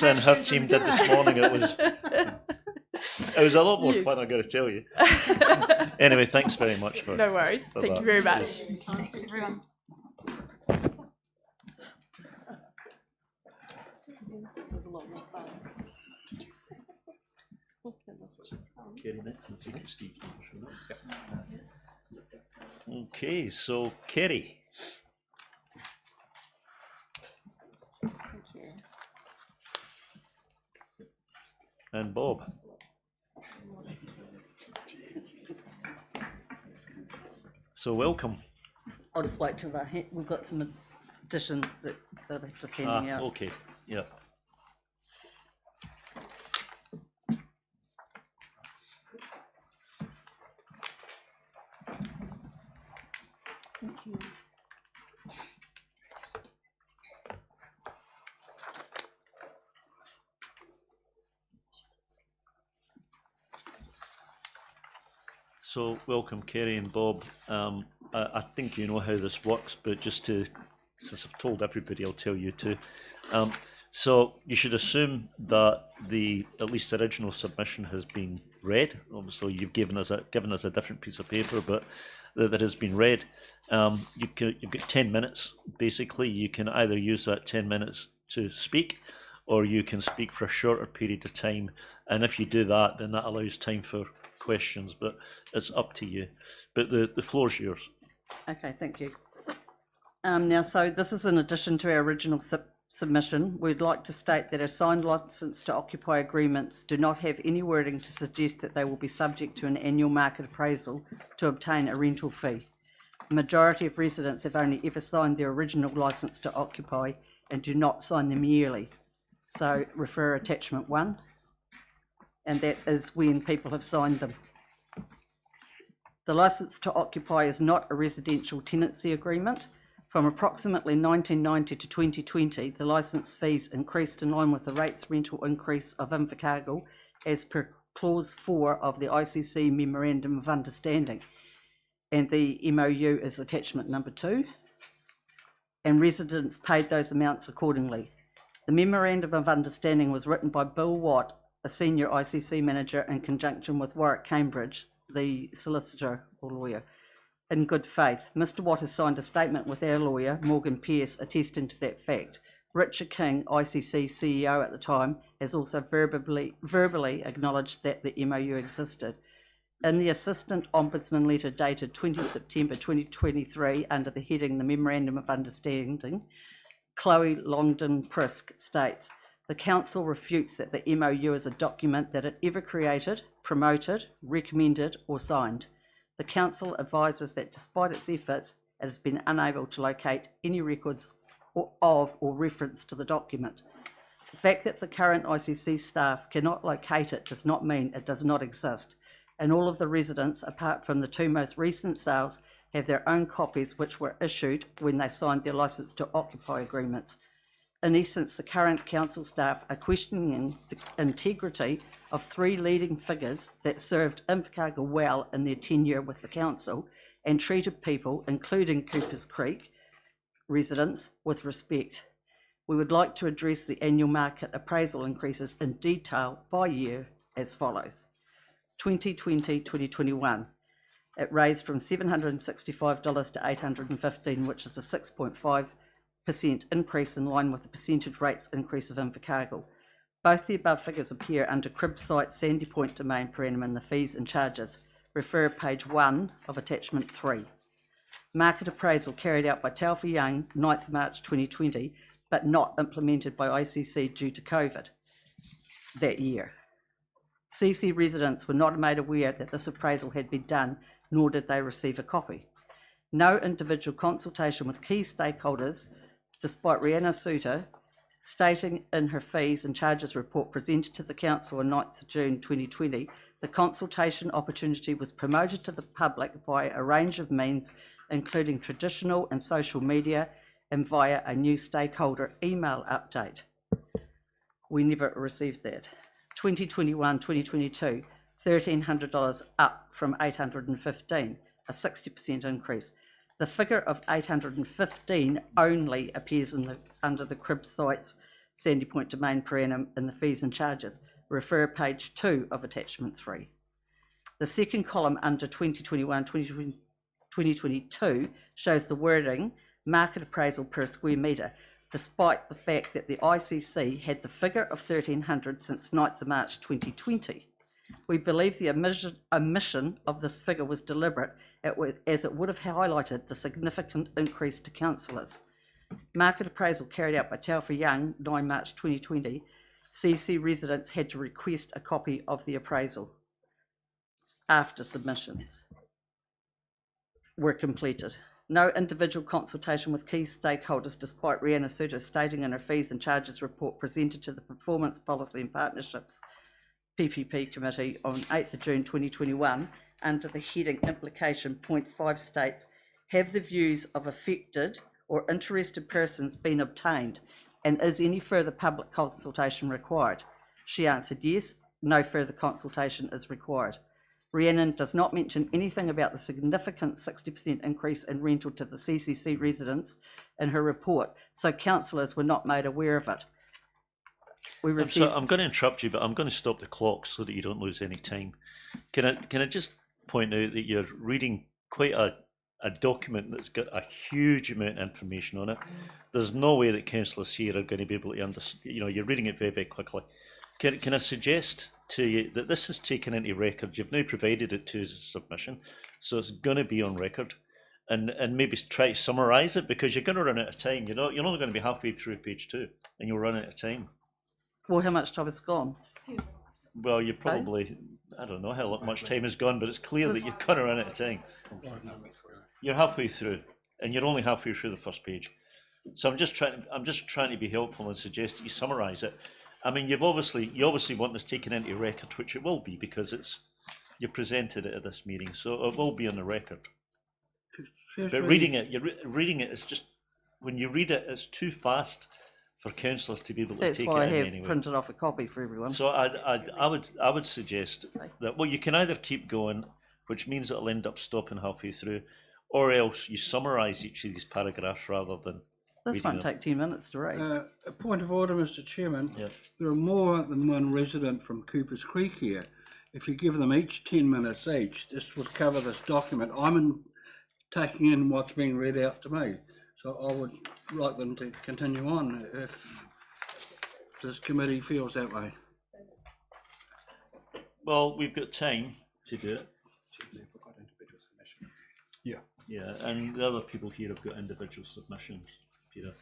and her team did this morning, it was a lot more fun, I got to tell you. Anyway, thanks very much for. No worries. Thank you very much. Thanks, everyone. Okay, so Kerry. And Bob. So welcome. I'll just wait till we've got some additions that they're just handing out. Okay, yeah. Thank you. So welcome, Kerry and Bob. I think you know how this works, but just to, since I've told everybody, I'll tell you too. So you should assume that the at least original submission has been read. Obviously, you've given us a different piece of paper, but that has been read. You've got 10 minutes. Basically, you can either use that 10 minutes to speak, or you can speak for a shorter period of time. And if you do that, then that allows time for questions, but it's up to you. But the floor's yours. Okay, thank you. Now, so this is in addition to our original submission. We'd like to state that our signed licence to occupy agreements do not have any wording to suggest that they will be subject to an annual market appraisal to obtain a rental fee. The majority of residents have only ever signed their original licence to occupy and do not sign them yearly. So refer attachment 1, and that is when people have signed them. The licence to occupy is not a residential tenancy agreement. From approximately 1990 to 2020, the licence fees increased in line with the rates rental increase of Invercargill as per clause 4 of the ICC Memorandum of Understanding, and the MOU is attachment number 2, and residents paid those amounts accordingly. The Memorandum of Understanding was written by Bill Watt, a senior ICC manager, in conjunction with Warwick Cambridge, the solicitor or lawyer, in good faith. Mr. Watt has signed a statement with our lawyer, Morgan Pearce, attesting to that fact. Richard King, ICC CEO at the time, has also verbally acknowledged that the MOU existed. In the Assistant Ombudsman letter dated 20 September 2023, under the heading The Memorandum of Understanding, Chloe Longden-Prisk states, the Council refutes that the MOU is a document that it ever created, promoted, recommended or signed. The Council advises that despite its efforts, it has been unable to locate any records of or reference to the document. The fact that the current ICC staff cannot locate it does not mean it does not exist, and all of the residents, apart from the 2 most recent sales, have their own copies which were issued when they signed their licence to occupy agreements. In essence, the current council staff are questioning the integrity of 3 leading figures that served Invercargill well in their tenure with the council and treated people, including Coopers Creek residents, with respect. We would like to address the annual market appraisal increases in detail by year as follows. 2020-2021, it raised from $765 to $815, which is a 6.5% increase in line with the percentage rates increase of Invercargill. Both the above figures appear under crib site Sandy Point domain per annum in the fees and charges. Refer page 1 of attachment 3. Market appraisal carried out by Telfer Young, 9th March 2020, but not implemented by ICC due to COVID that year. CC residents were not made aware that this appraisal had been done, nor did they receive a copy. No individual consultation with key stakeholders, despite Rihanna Suter stating in her fees and charges report presented to the Council on 9th of June 2020, the consultation opportunity was promoted to the public via a range of means, including traditional and social media, and via a new stakeholder email update. We never received that. 2021-2022, $1,300 up from $815, a 60% increase. The figure of $815 only appears under the crib sites Sandy Point domain per annum in the fees and charges. Refer page 2 of attachment 3. The second column under 2021-2022 shows the wording market appraisal per square metre, despite the fact that the ICC had the figure of $1,300 since 9th of March 2020. We believe the omission of this figure was deliberate, as it would have highlighted the significant increase to councillors. Market appraisal carried out by Taufa Young, 9 March 2020, CC residents had to request a copy of the appraisal after submissions were completed. No individual consultation with key stakeholders, despite Rhianna Suter stating in her fees and charges report presented to the Performance Policy and Partnerships PPP Committee on 8th of June 2021, under the heading Implication Point 5 states, have the views of affected or interested persons been obtained, and is any further public consultation required? She answered yes, no further consultation is required. Rhiannon does not mention anything about the significant 60% increase in rental to the CCC residents in her report, so councillors were not made aware of it. We received... I'm going to interrupt you, but I'm going to stop the clock so that you don't lose any time. Can I just point out that you're reading quite a document that's got a huge amount of information on it. There's no way that councillors here are going to be able to understand. You know, you're reading it very, very quickly. Can I suggest to you that this is taken into record? You've now provided it to us as a submission, so it's going to be on record. And maybe try to summarise it, because you're going to run out of time. You're only going to be halfway through page 2, and you'll run out of time. Well, how much time has gone? Well, you probably, I don't know how much time has gone, but it's clear that you're going to run out of time. You're halfway through, and you're only halfway through the first page. So I'm just trying to be helpful and suggest that you summarise it. I mean, you obviously want this taken into record, which it will be, because you presented it at this meeting, so it will be on the record. But reading it, reading it is just, when you read it, it's too fast for councillors to be able to take it in anyway. That's why I have printed off a copy for everyone. So I would suggest that, well, you can either keep going, which means it'll end up stopping halfway through, or else you summarise each of these paragraphs rather than. This won't take 10 minutes to read. A point of order, Mr. Chairman. Yep. There are more than one resident from Coopers Creek here. If you give them each 10 minutes each, this would cover this document. I'm taking in what's being read out to me. So I would like them to continue on if this committee feels that way. Well, we've got time to do it. Yeah. Yeah, and the other people here have got individual submissions, Peter.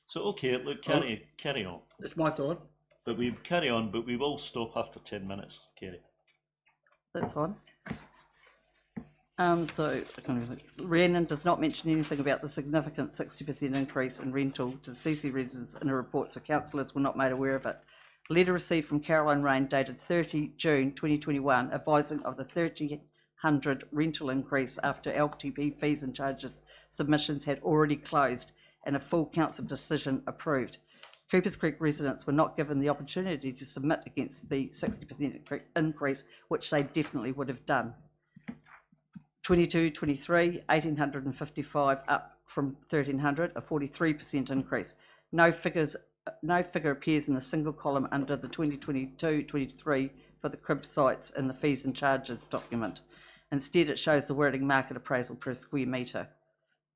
So okay, look, carry on. It's my thought. But we carry on, but we will stop after 10 minutes, Kerry. That's fine. So Rhiannon does not mention anything about the significant 60% increase in rental to the CC residents in her report, so councillors were not made aware of it. A letter received from Caroline Rain dated 30 June 2021 advising of the $1,300 rental increase after LTP fees and charges submissions had already closed and a full council decision approved. Coopers Creek residents were not given the opportunity to submit against the 60% increase, which they definitely would have done. 22-23, 1,855 up from 1,300, a 43% increase. No figure appears in the single column under the 2022-23 for the crib sites in the fees and charges document. Instead, it shows the wording market appraisal per square metre,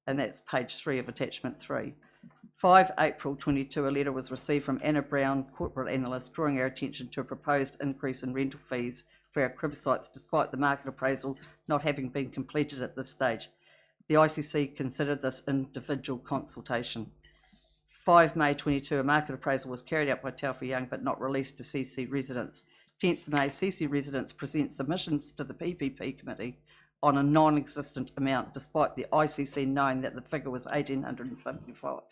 and that's page 3 of attachment 3. 5 April 22, a letter was received from Anna Brown, corporate analyst, drawing our attention to a proposed increase in rental fees for our crib sites, despite the market appraisal not having been completed at this stage. The ICC considered this individual consultation. 5 May 22, a market appraisal was carried out by Taufa Young but not released to CC residents. 10th May, CC residents present submissions to the PPP committee on a non-existent amount, despite the ICC knowing that the figure was 1,855.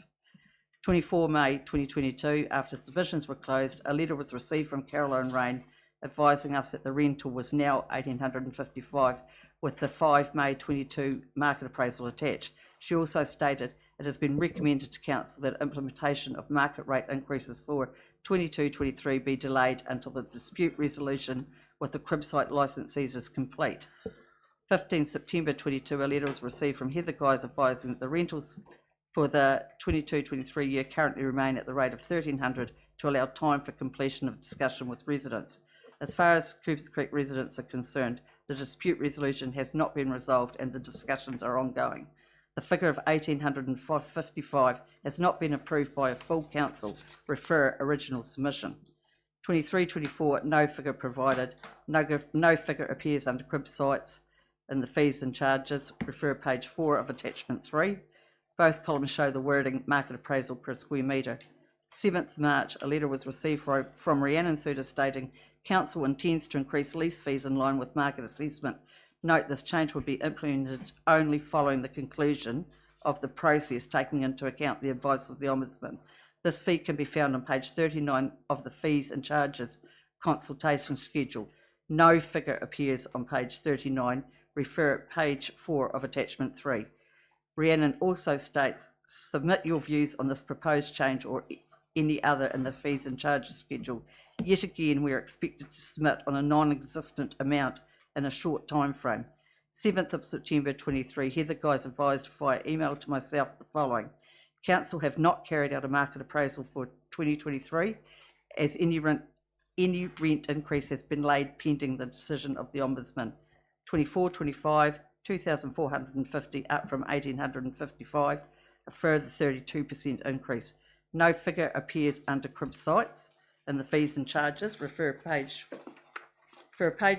24 May 2022, after submissions were closed, a letter was received from Caroline Rain advising us that the rental was now $1,855 with the 5 May 22 market appraisal attached. She also stated it has been recommended to Council that implementation of market rate increases for 22-23 be delayed until the dispute resolution with the crib site licensees is complete. 15 September 22, a letter was received from Heather Guys advising that the rentals for the 22-23 year currently remain at the rate of $1,300 to allow time for completion of discussion with residents. As far as Coopers Creek residents are concerned, the dispute resolution has not been resolved and the discussions are ongoing. The figure of $1,855 has not been approved by a full council, refer original submission. 23-24, no figure provided, no figure appears under crib sites in the fees and charges, refer page 4 of attachment 3. Both columns show the wording market appraisal per square metre. 7th March, a letter was received from Rhiannon Suter stating Council intends to increase lease fees in line with market assessment. Note this change would be implemented only following the conclusion of the process, taking into account the advice of the Ombudsman. This fee can be found on page 39 of the fees and charges consultation schedule. No figure appears on page 39. Refer page 4 of attachment 3. Rhiannon also states, submit your views on this proposed change or any other in the fees and charges schedule. Yet again, we are expected to submit on a non-existent amount in a short time frame. 7th of September 23, Heather Guys advised via email to myself the following. Council have not carried out a market appraisal for 2023 as any rent increase has been laid pending the decision of the Ombudsman. 24-25, 2,450 up from 1,855, a further 32% increase. No figure appears under crib sites in the fees and charges. Refer page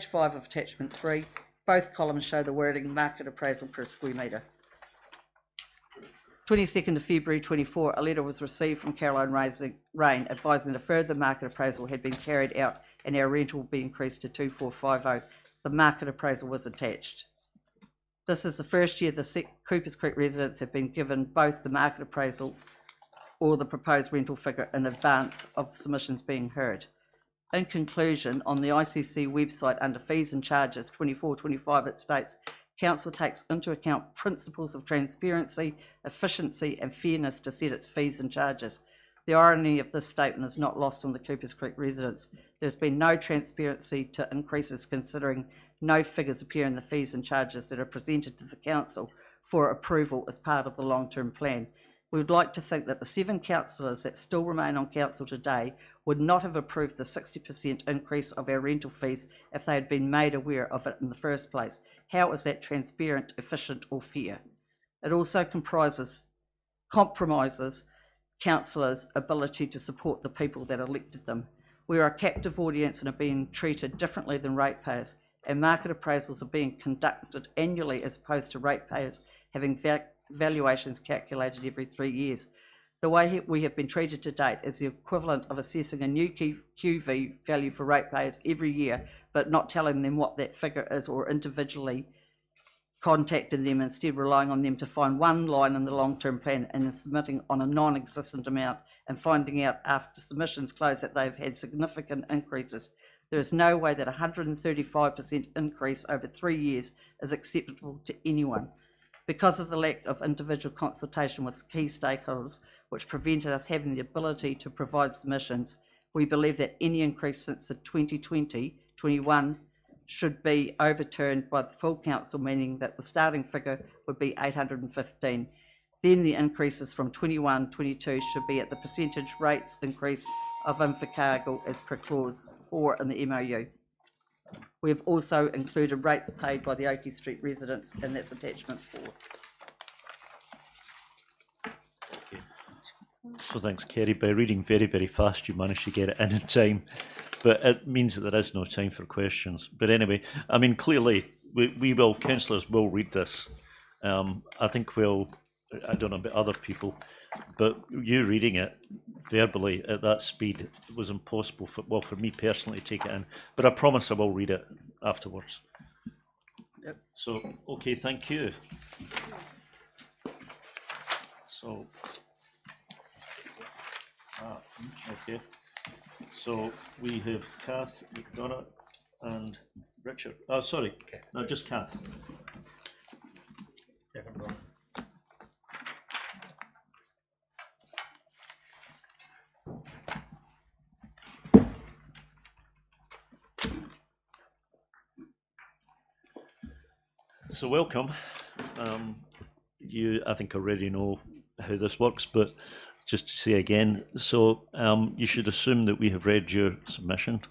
5 of attachment 3. Both columns show the wording market appraisal per square metre. 22nd of February 24, a letter was received from Caroline Rain advising that a further market appraisal had been carried out and our rental will be increased to 2,450. The market appraisal was attached. This is the first year the Coopers Creek residents have been given both the market appraisal or the proposed rental figure in advance of submissions being heard. In conclusion, on the ICC website under fees and charges 24-25, it states Council takes into account principles of transparency, efficiency and fairness to set its fees and charges. The irony of this statement is not lost on the Coopers Creek residents. There's been no transparency to increases considering no figures appear in the fees and charges that are presented to the Council for approval as part of the long-term plan. We would like to think that the 7 councillors that still remain on Council today would not have approved the 60% increase of our rental fees if they had been made aware of it in the first place. How is that transparent, efficient or fair? It also compromises councillors' ability to support the people that elected them. We are a captive audience and are being treated differently than ratepayers, and market appraisals are being conducted annually as opposed to ratepayers having valuations calculated every 3 years. The way we have been treated to date is the equivalent of assessing a new QV value for ratepayers every year, but not telling them what that figure is or individually contacting them, instead relying on them to find one line in the long-term plan and submitting on a non-existent amount and finding out after submissions close that they've had significant increases. There is no way that 135% increase over 3 years is acceptable to anyone. Because of the lack of individual consultation with key stakeholders, which prevented us having the ability to provide submissions, we believe that any increase since the 2020-21 should be overturned by the full council, meaning that the starting figure would be 815. Then the increases from 21-22 should be at the percentage rates increase of Invercargill as per clause 4 in the MOU. We have also included rates paid by the Oakey Street residents, and that's attachment 4. So thanks, Kerry. By reading very, very fast, you managed to get it in time, but it means that there is no time for questions. But anyway, I mean, clearly, councillors will read this. I think I don't know about other people, but you reading it verbally at that speed was impossible for me personally to take it in. But I promise I will read it afterwards. Yep. So, okay, thank you. So, Okay. So we have Kath, Donna, and Richard. Oh, sorry. No, just Kath. So welcome. You, I think, already know how this works, but just to say again, so you should assume that we have read your submission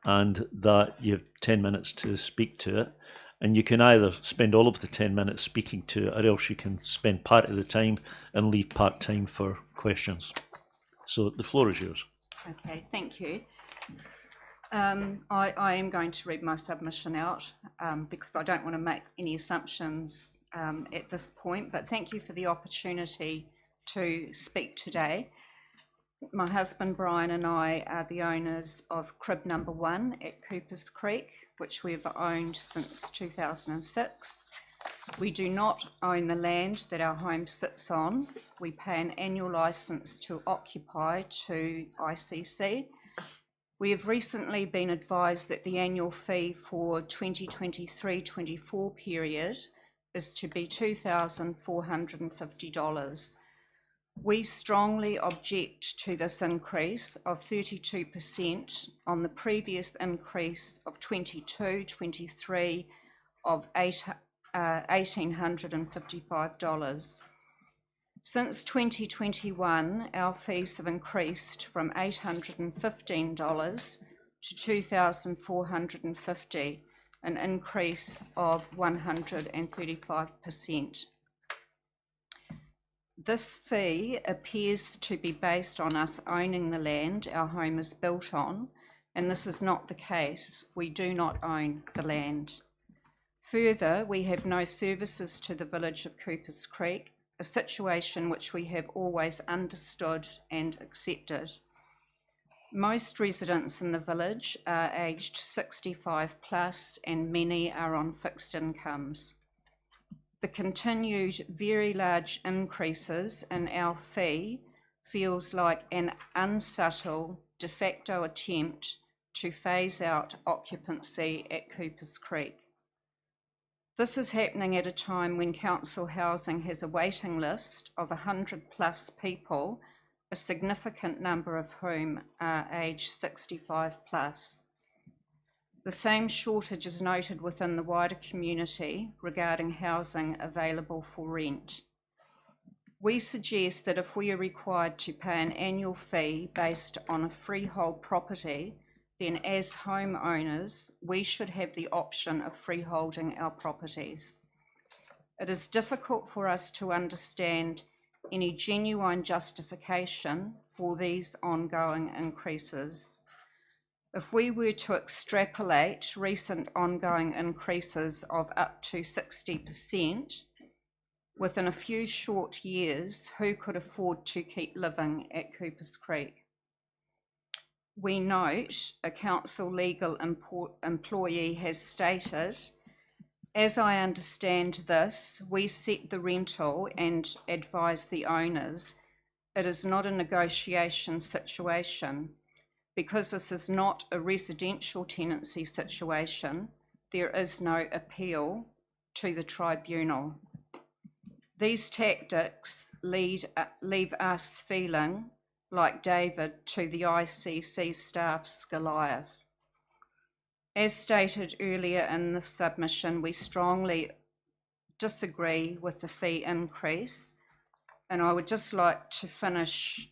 and that you have 10 minutes to speak to it. And you can either spend all of the 10 minutes speaking to it, or else you can spend part of the time and leave part time for questions. So the floor is yours. Okay, thank you. I am going to read my submission out because I don't want to make any assumptions at this point, but thank you for the opportunity to speak today. My husband Brian and I are the owners of crib number 1 at Coopers Creek, which we've owned since 2006. We do not own the land that our home sits on. We pay an annual licence to occupy to ICC. We have recently been advised that the annual fee for 2023-24 period is to be $2,450. We strongly object to this increase of 32% on the previous increase of 22-23 of $1,855. Since 2021, our fees have increased from $815 to $2,450, an increase of 135%. This fee appears to be based on us owning the land our home is built on, and this is not the case. We do not own the land. Further, we have no services to the village of Coopers Creek, a situation which we have always understood and accepted. Most residents in the village are aged 65 plus and many are on fixed incomes. The continued very large increases in our fee feels like an unsubtle de facto attempt to phase out occupancy at Coopers Creek. This is happening at a time when council housing has a waiting list of 100 plus people, a significant number of whom are aged 65 plus. The same shortage is noted within the wider community regarding housing available for rent. We suggest that if we are required to pay an annual fee based on a freehold property, then as homeowners, we should have the option of freeholding our properties. It is difficult for us to understand any genuine justification for these ongoing increases. If we were to extrapolate recent ongoing increases of up to 60%, within a few short years, who could afford to keep living at Coopers Creek? We note a council legal employee has stated, as I understand this, we set the rental and advise the owners. It is not a negotiation situation. Because this is not a residential tenancy situation, there is no appeal to the tribunal. These tactics leave us feeling like David to the ICC staff's Goliath. As stated earlier in the submission, we strongly disagree with the fee increase, and I would just like to finish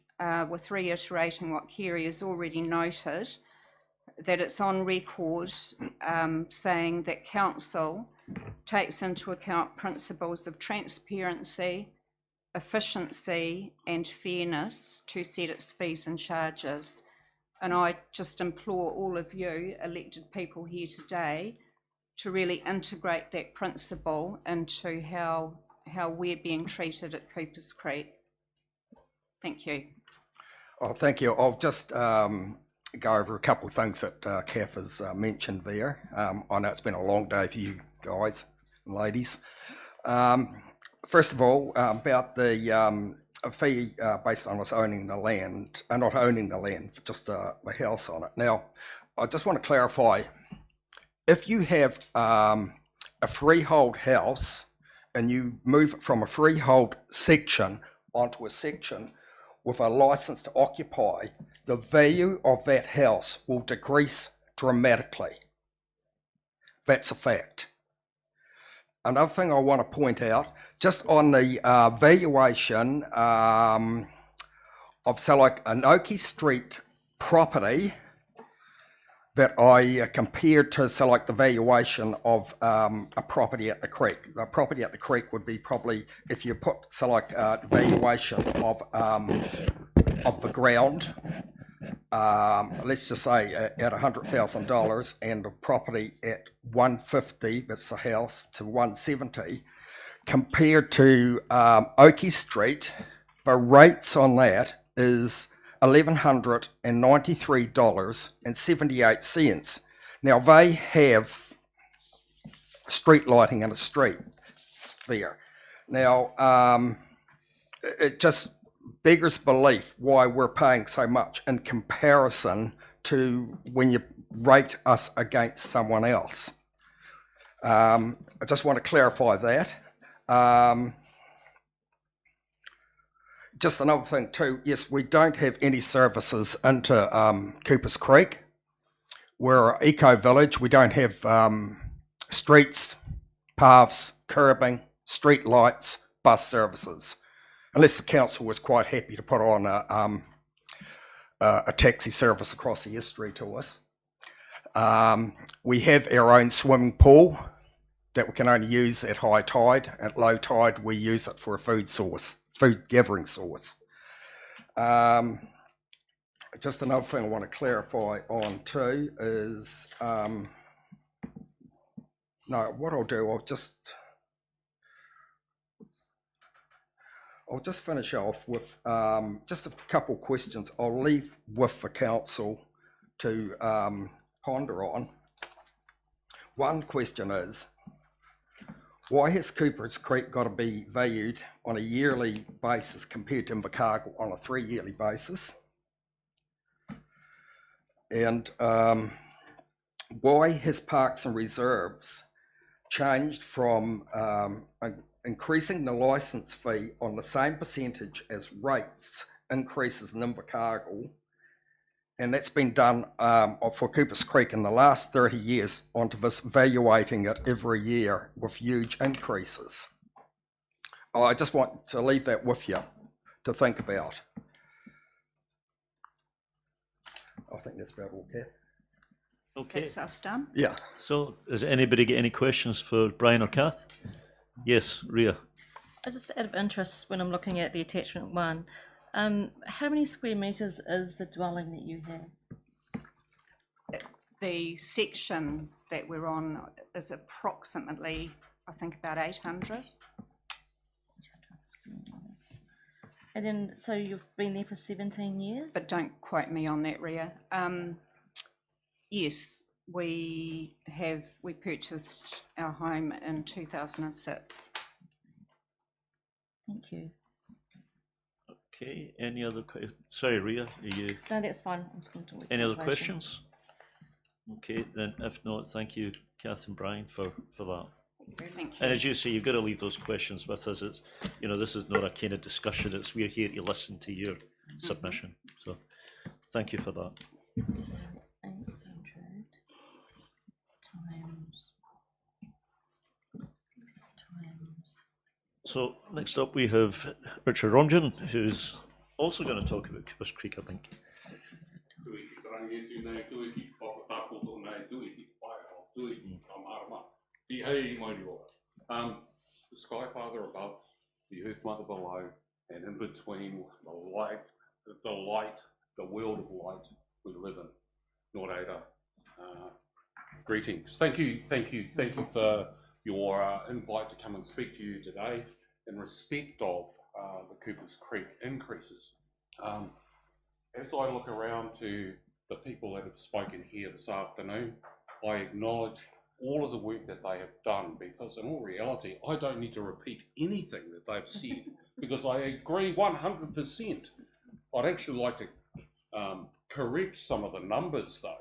with reiterating what Kerry has already noted, that it's on record saying that council takes into account principles of transparency, efficiency and fairness to set its fees and charges. And I just implore all of you elected people here today to really integrate that principle into how we're being treated at Coopers Creek. Thank you. Oh, thank you. I'll just go over a couple of things that Kath has mentioned there. I know it's been a long day for you guys and ladies. First of all, about the a fee based on us owning the land, not owning the land, just a house on it. Now, I just want to clarify, if you have a freehold house and you move from a freehold section onto a section with a license to occupy, the value of that house will decrease dramatically. That's a fact. Another thing I want to point out, just on the valuation of, so like an Oakey Street property that I compared to, so like the valuation of a property at the creek. The property at the creek would be probably, if you put, so like the valuation of the ground, let's just say at $100,000, and the property at 150, that's the house, to 170, compared to Oakey Street, the rates on that is $1,193.78. Now they have street lighting in a street there. Now it just beggars belief why we're paying so much in comparison to when you rate us against someone else. I just want to clarify that. Just another thing too, yes, we don't have any services into Coopers Creek. We're an eco-village. We don't have streets, paths, curbing, street lights, bus services, unless the council was quite happy to put on a taxi service across the estuary to us. We have our own swimming pool that we can only use at high tide. At low tide, we use it for a food gathering source. Just another thing I want to clarify on too is, no, what I'll do, I'll just finish off with just a couple questions I'll leave with the council to ponder on. One question is, why has Coopers Creek got to be valued on a yearly basis compared to Invercargill on a 3-yearly basis? And why has Parks and Reserves changed from increasing the licence fee on the same percentage as rates increases in Invercargill, and that's been done for Coopers Creek in the last 30 years, onto this valuating it every year with huge increases? I just want to leave that with you to think about. I think that's about all, Kath. Okay. That's us done. Yeah. So, does anybody get any questions for Brian or Kath? Yes, Ria. Just out of interest, when I'm looking at the attachment 1, how many square metres is the dwelling that you have? The section that we're on is approximately, I think, about 800. And then, so you've been there for 17 years? But don't quote me on that, Ria. Yes, we purchased our home in 2006. Thank you. Okay, any other questions? Sorry, Ria, are you? No, that's fine. I'm just going to wait. Any other questions? Okay, then if not, thank you, Kath and Brian, for that. Thank you. And as you say, you've got to leave those questions with us. It's, you know, this is not a kind of discussion. It's, we're here to listen to your submission. So, thank you for that. 800 times. So next up we have Richard Ronjan, who's also going to talk about Coopers Creek, I think. The Sky Father above, the Earth Mother below, and in between the light, the world of light we live in. Nō greetings. Thank you for your invite to come and speak to you today in respect of the Coopers Creek increases. As I look around to the people that have spoken here this afternoon, I acknowledge all of the work that they have done, because in all reality, I don't need to repeat anything that they've said because I agree 100%. I'd actually like to correct some of the numbers though.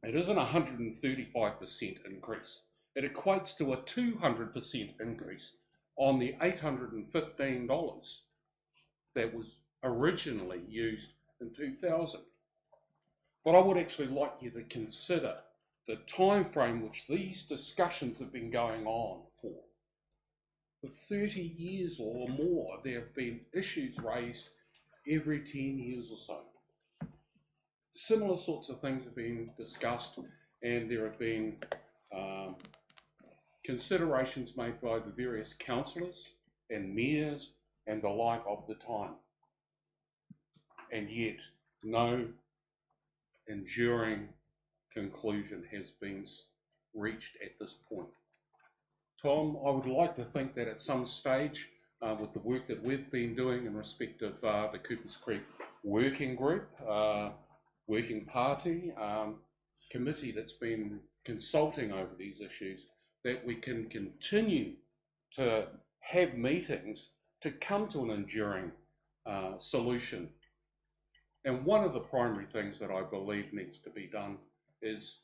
It isn't a 135% increase. It equates to a 200% increase on the $815 that was originally used in 2000. But I would actually like you to consider the time frame which these discussions have been going on for. For 30 years or more, there have been issues raised every 10 years or so. Similar sorts of things have been discussed, and there have been considerations made by the various councillors and mayors and the like of the time. And yet, no enduring conclusion has been reached at this point. Tom, I would like to think that at some stage, with the work that we've been doing in respect of the Coopers Creek Working Group, Working Party, committee that's been consulting over these issues, that we can continue to have meetings to come to an enduring solution. And one of the primary things that I believe needs to be done is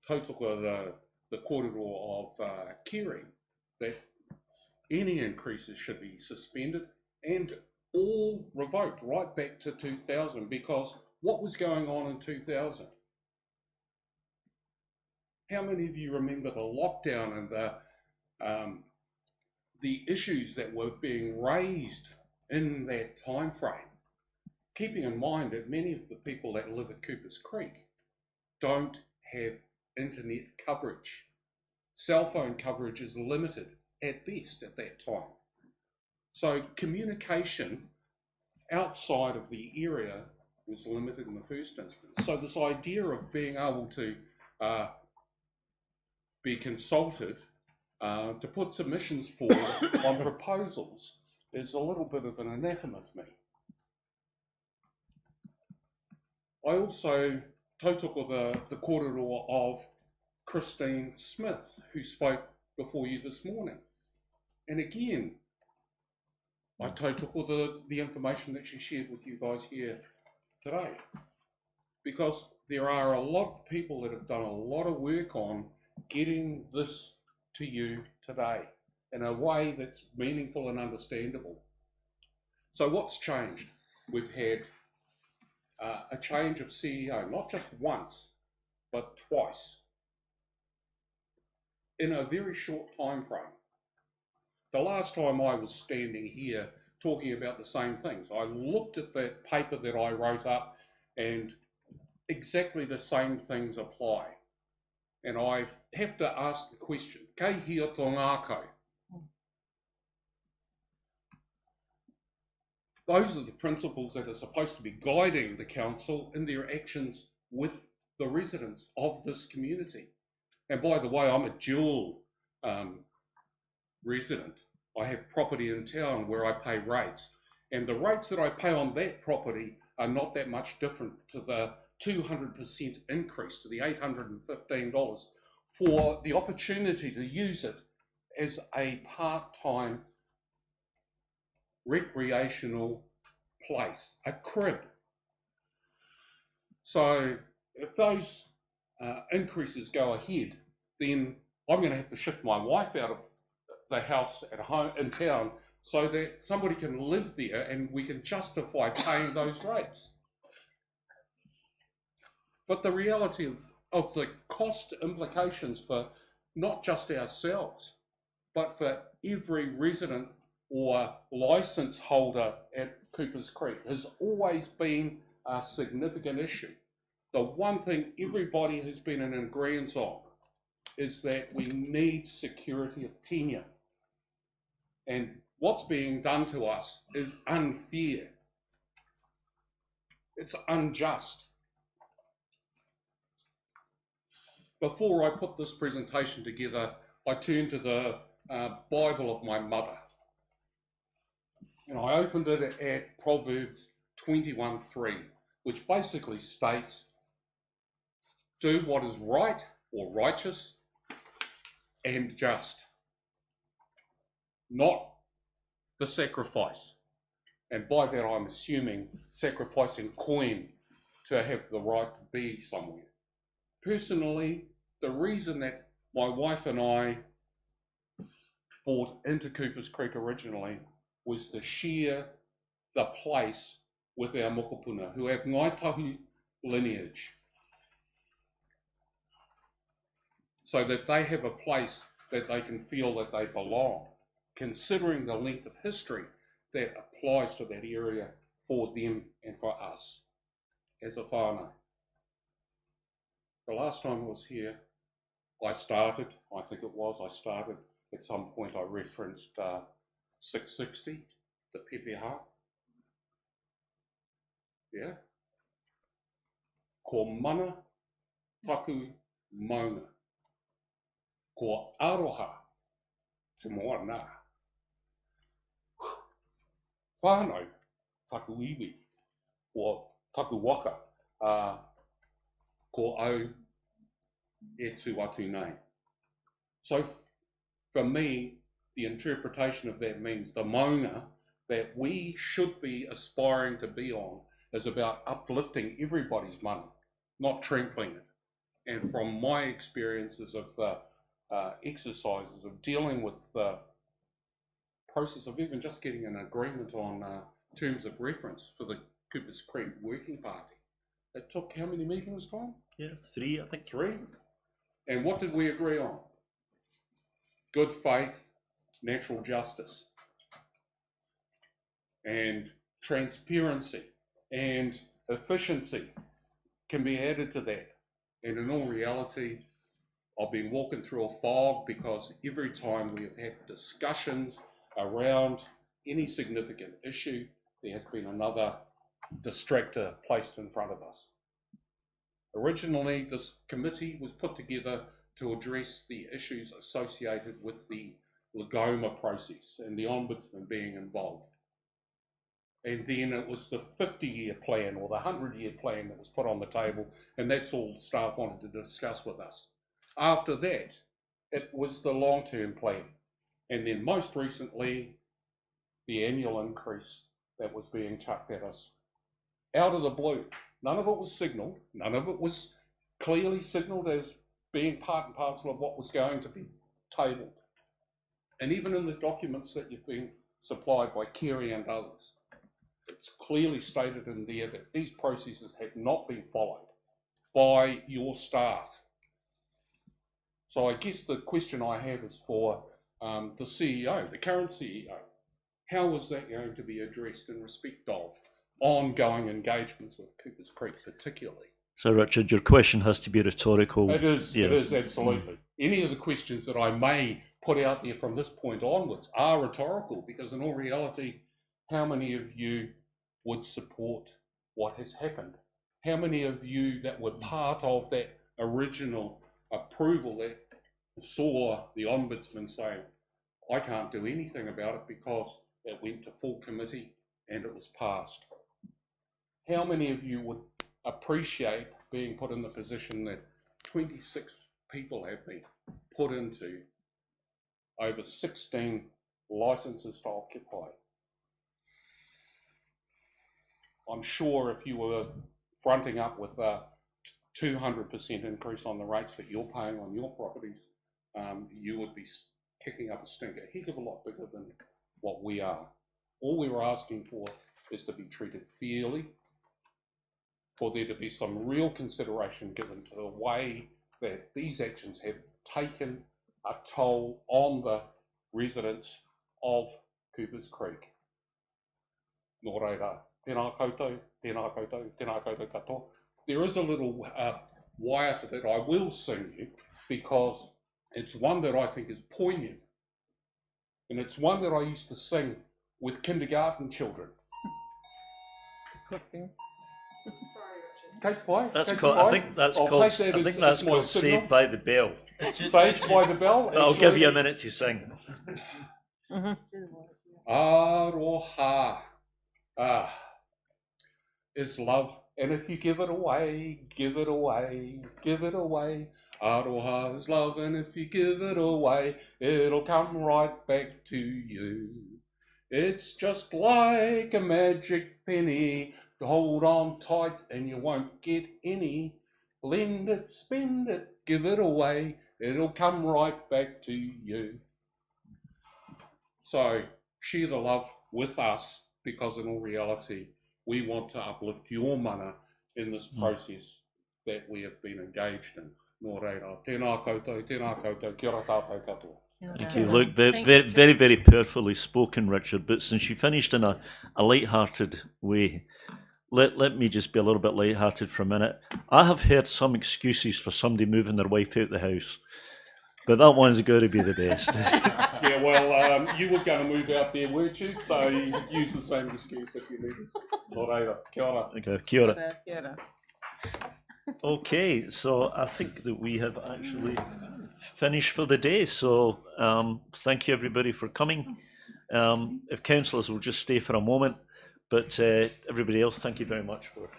tautoko the kōrero of Kerry, that any increases should be suspended and all revoked right back to 2000, because what was going on in 2000? How many of you remember the lockdown and the issues that were being raised in that time frame? Keeping in mind that many of the people that live at Coopers Creek don't have internet coverage. Cell phone coverage is limited at best at that time. So communication outside of the area was limited in the first instance. So this idea of being able to be consulted to put submissions forward on proposals is a little bit of an anathema to me. I also tautoko the kōrero of Christine Smith, who spoke before you this morning. And again, I tautoko the information that she shared with you guys here today. Because there are a lot of people that have done a lot of work on getting this to you today in a way that's meaningful and understandable. So what's changed? We've had a change of CEO, not just once, but twice, in a very short time frame. The last time I was standing here talking about the same things, I looked at that paper that I wrote up and exactly the same things apply. And I have to ask the question, kei hia tō ngākau? Those are the principles that are supposed to be guiding the council in their actions with the residents of this community. And by the way, I'm a dual resident. I have property in town where I pay rates. And the rates that I pay on that property are not that much different to the 200% increase to the $815 for the opportunity to use it as a part-time recreational place, a crib. So if those increases go ahead, then I'm going to have to shift my wife out of the house at home in town so that somebody can live there and we can justify paying those rates. But the reality of the cost implications for not just ourselves, but for every resident or license holder at Coopers Creek has always been a significant issue. The one thing everybody has been in agreement on is that we need security of tenure. And what's being done to us is unfair. It's unjust. Before I put this presentation together, I turned to the Bible of my mother. And I opened it at Proverbs 21:3, which basically states, do what is right or righteous and just. Not the sacrifice. And by that I'm assuming sacrificing coin to have the right to be somewhere. Personally, the reason that my wife and I bought into Coopers Creek originally was to share the place with our mokopuna, who have Ngaitahu lineage, so that they have a place that they can feel that they belong, considering the length of history that applies to that area for them and for us as a whānau. The last time I was here, I started at some point I referenced 660, the PPH. Yeah. Ko mana taku mauna. Ko aroha te moana. Whānau taku iwi. Ko taku waka. Ko au e tu atu nei. So for me, the interpretation of that means the mauna that we should be aspiring to be on is about uplifting everybody's money, not trampling it. And from my experiences of the exercises of dealing with the process of even just getting an agreement on terms of reference for the Coopers Creek Working Party, it took how many meetings, Tom? Yeah, 3, I think. 3. And what did we agree on? Good faith, natural justice, and transparency and efficiency can be added to that. And in all reality, I've been walking through a fog, because every time we have had discussions around any significant issue, there has been another distractor placed in front of us. Originally, this committee was put together to address the issues associated with the Lagoma process and the Ombudsman being involved. And then it was the 50-year plan or the 100-year plan that was put on the table, and that's all staff wanted to discuss with us. After that, it was the long-term plan. And then most recently, the annual increase that was being chucked at us out of the blue. None of it was signalled. None of it was clearly signalled as being part and parcel of what was going to be tabled. And even in the documents that you've been supplied by Kerry and others, it's clearly stated in there that these processes have not been followed by your staff. So I guess the question I have is for the CEO, the current CEO. How is that going to be addressed in respect of ongoing engagements with Coopers Creek particularly? So, Richard, your question has to be rhetorical. It is, yeah. It is, absolutely. Any of the questions that I may put out there from this point onwards are rhetorical, because in all reality, how many of you would support what has happened? How many of you that were part of that original approval that saw the Ombudsman saying, I can't do anything about it because it went to full committee and it was passed? How many of you would appreciate being put in the position that 26 people have been put into over 16 licenses to occupy? I'm sure if you were fronting up with a 200% increase on the rates that you're paying on your properties, you would be kicking up a stink a heck of a lot bigger than what we are. All we were asking for is to be treated fairly, for there to be some real consideration given to the way that these actions have taken a toll on the residents of Coopers Creek. Nō reira, tēnā koutou, tēnā koutou, tēnā koutou katoa. There is a little waiata that I will sing you, because it's one that I think is poignant, and it's one that I used to sing with kindergarten children. Kate's Pie. That's called. I think that's called. I think that's called Saved by the Bell. Saved by the Bell. I'll give you a minute to sing. Aroha. Is love, and if you give it away, give it away, give it away. Aroha is love, and if you give it away, it'll come right back to you. It's just like a magic penny. Hold on tight and you won't get any. Lend it, spend it, give it away. It'll come right back to you. So share the love with us, because in all reality, we want to uplift your mana in this process that we have been engaged in. Nō reira, tēnā koutou, tēnā koutou, kia ora tātou katoa. Thank you. Look, very, very powerfully spoken, Richard. But since you finished in a light-hearted way, let me just be a little bit light-hearted for a minute. I have heard some excuses for somebody moving their wife out the house, but that one's got to be the best. Yeah, well, you were going to move out there, weren't you? So you could use the same excuse if you needed. Nō reira, kia ora. Okay, kia ora. Okay, so I think that we have actually finished for the day. So thank you everybody for coming. If councillors will just stay for a moment, but everybody else, thank you very much for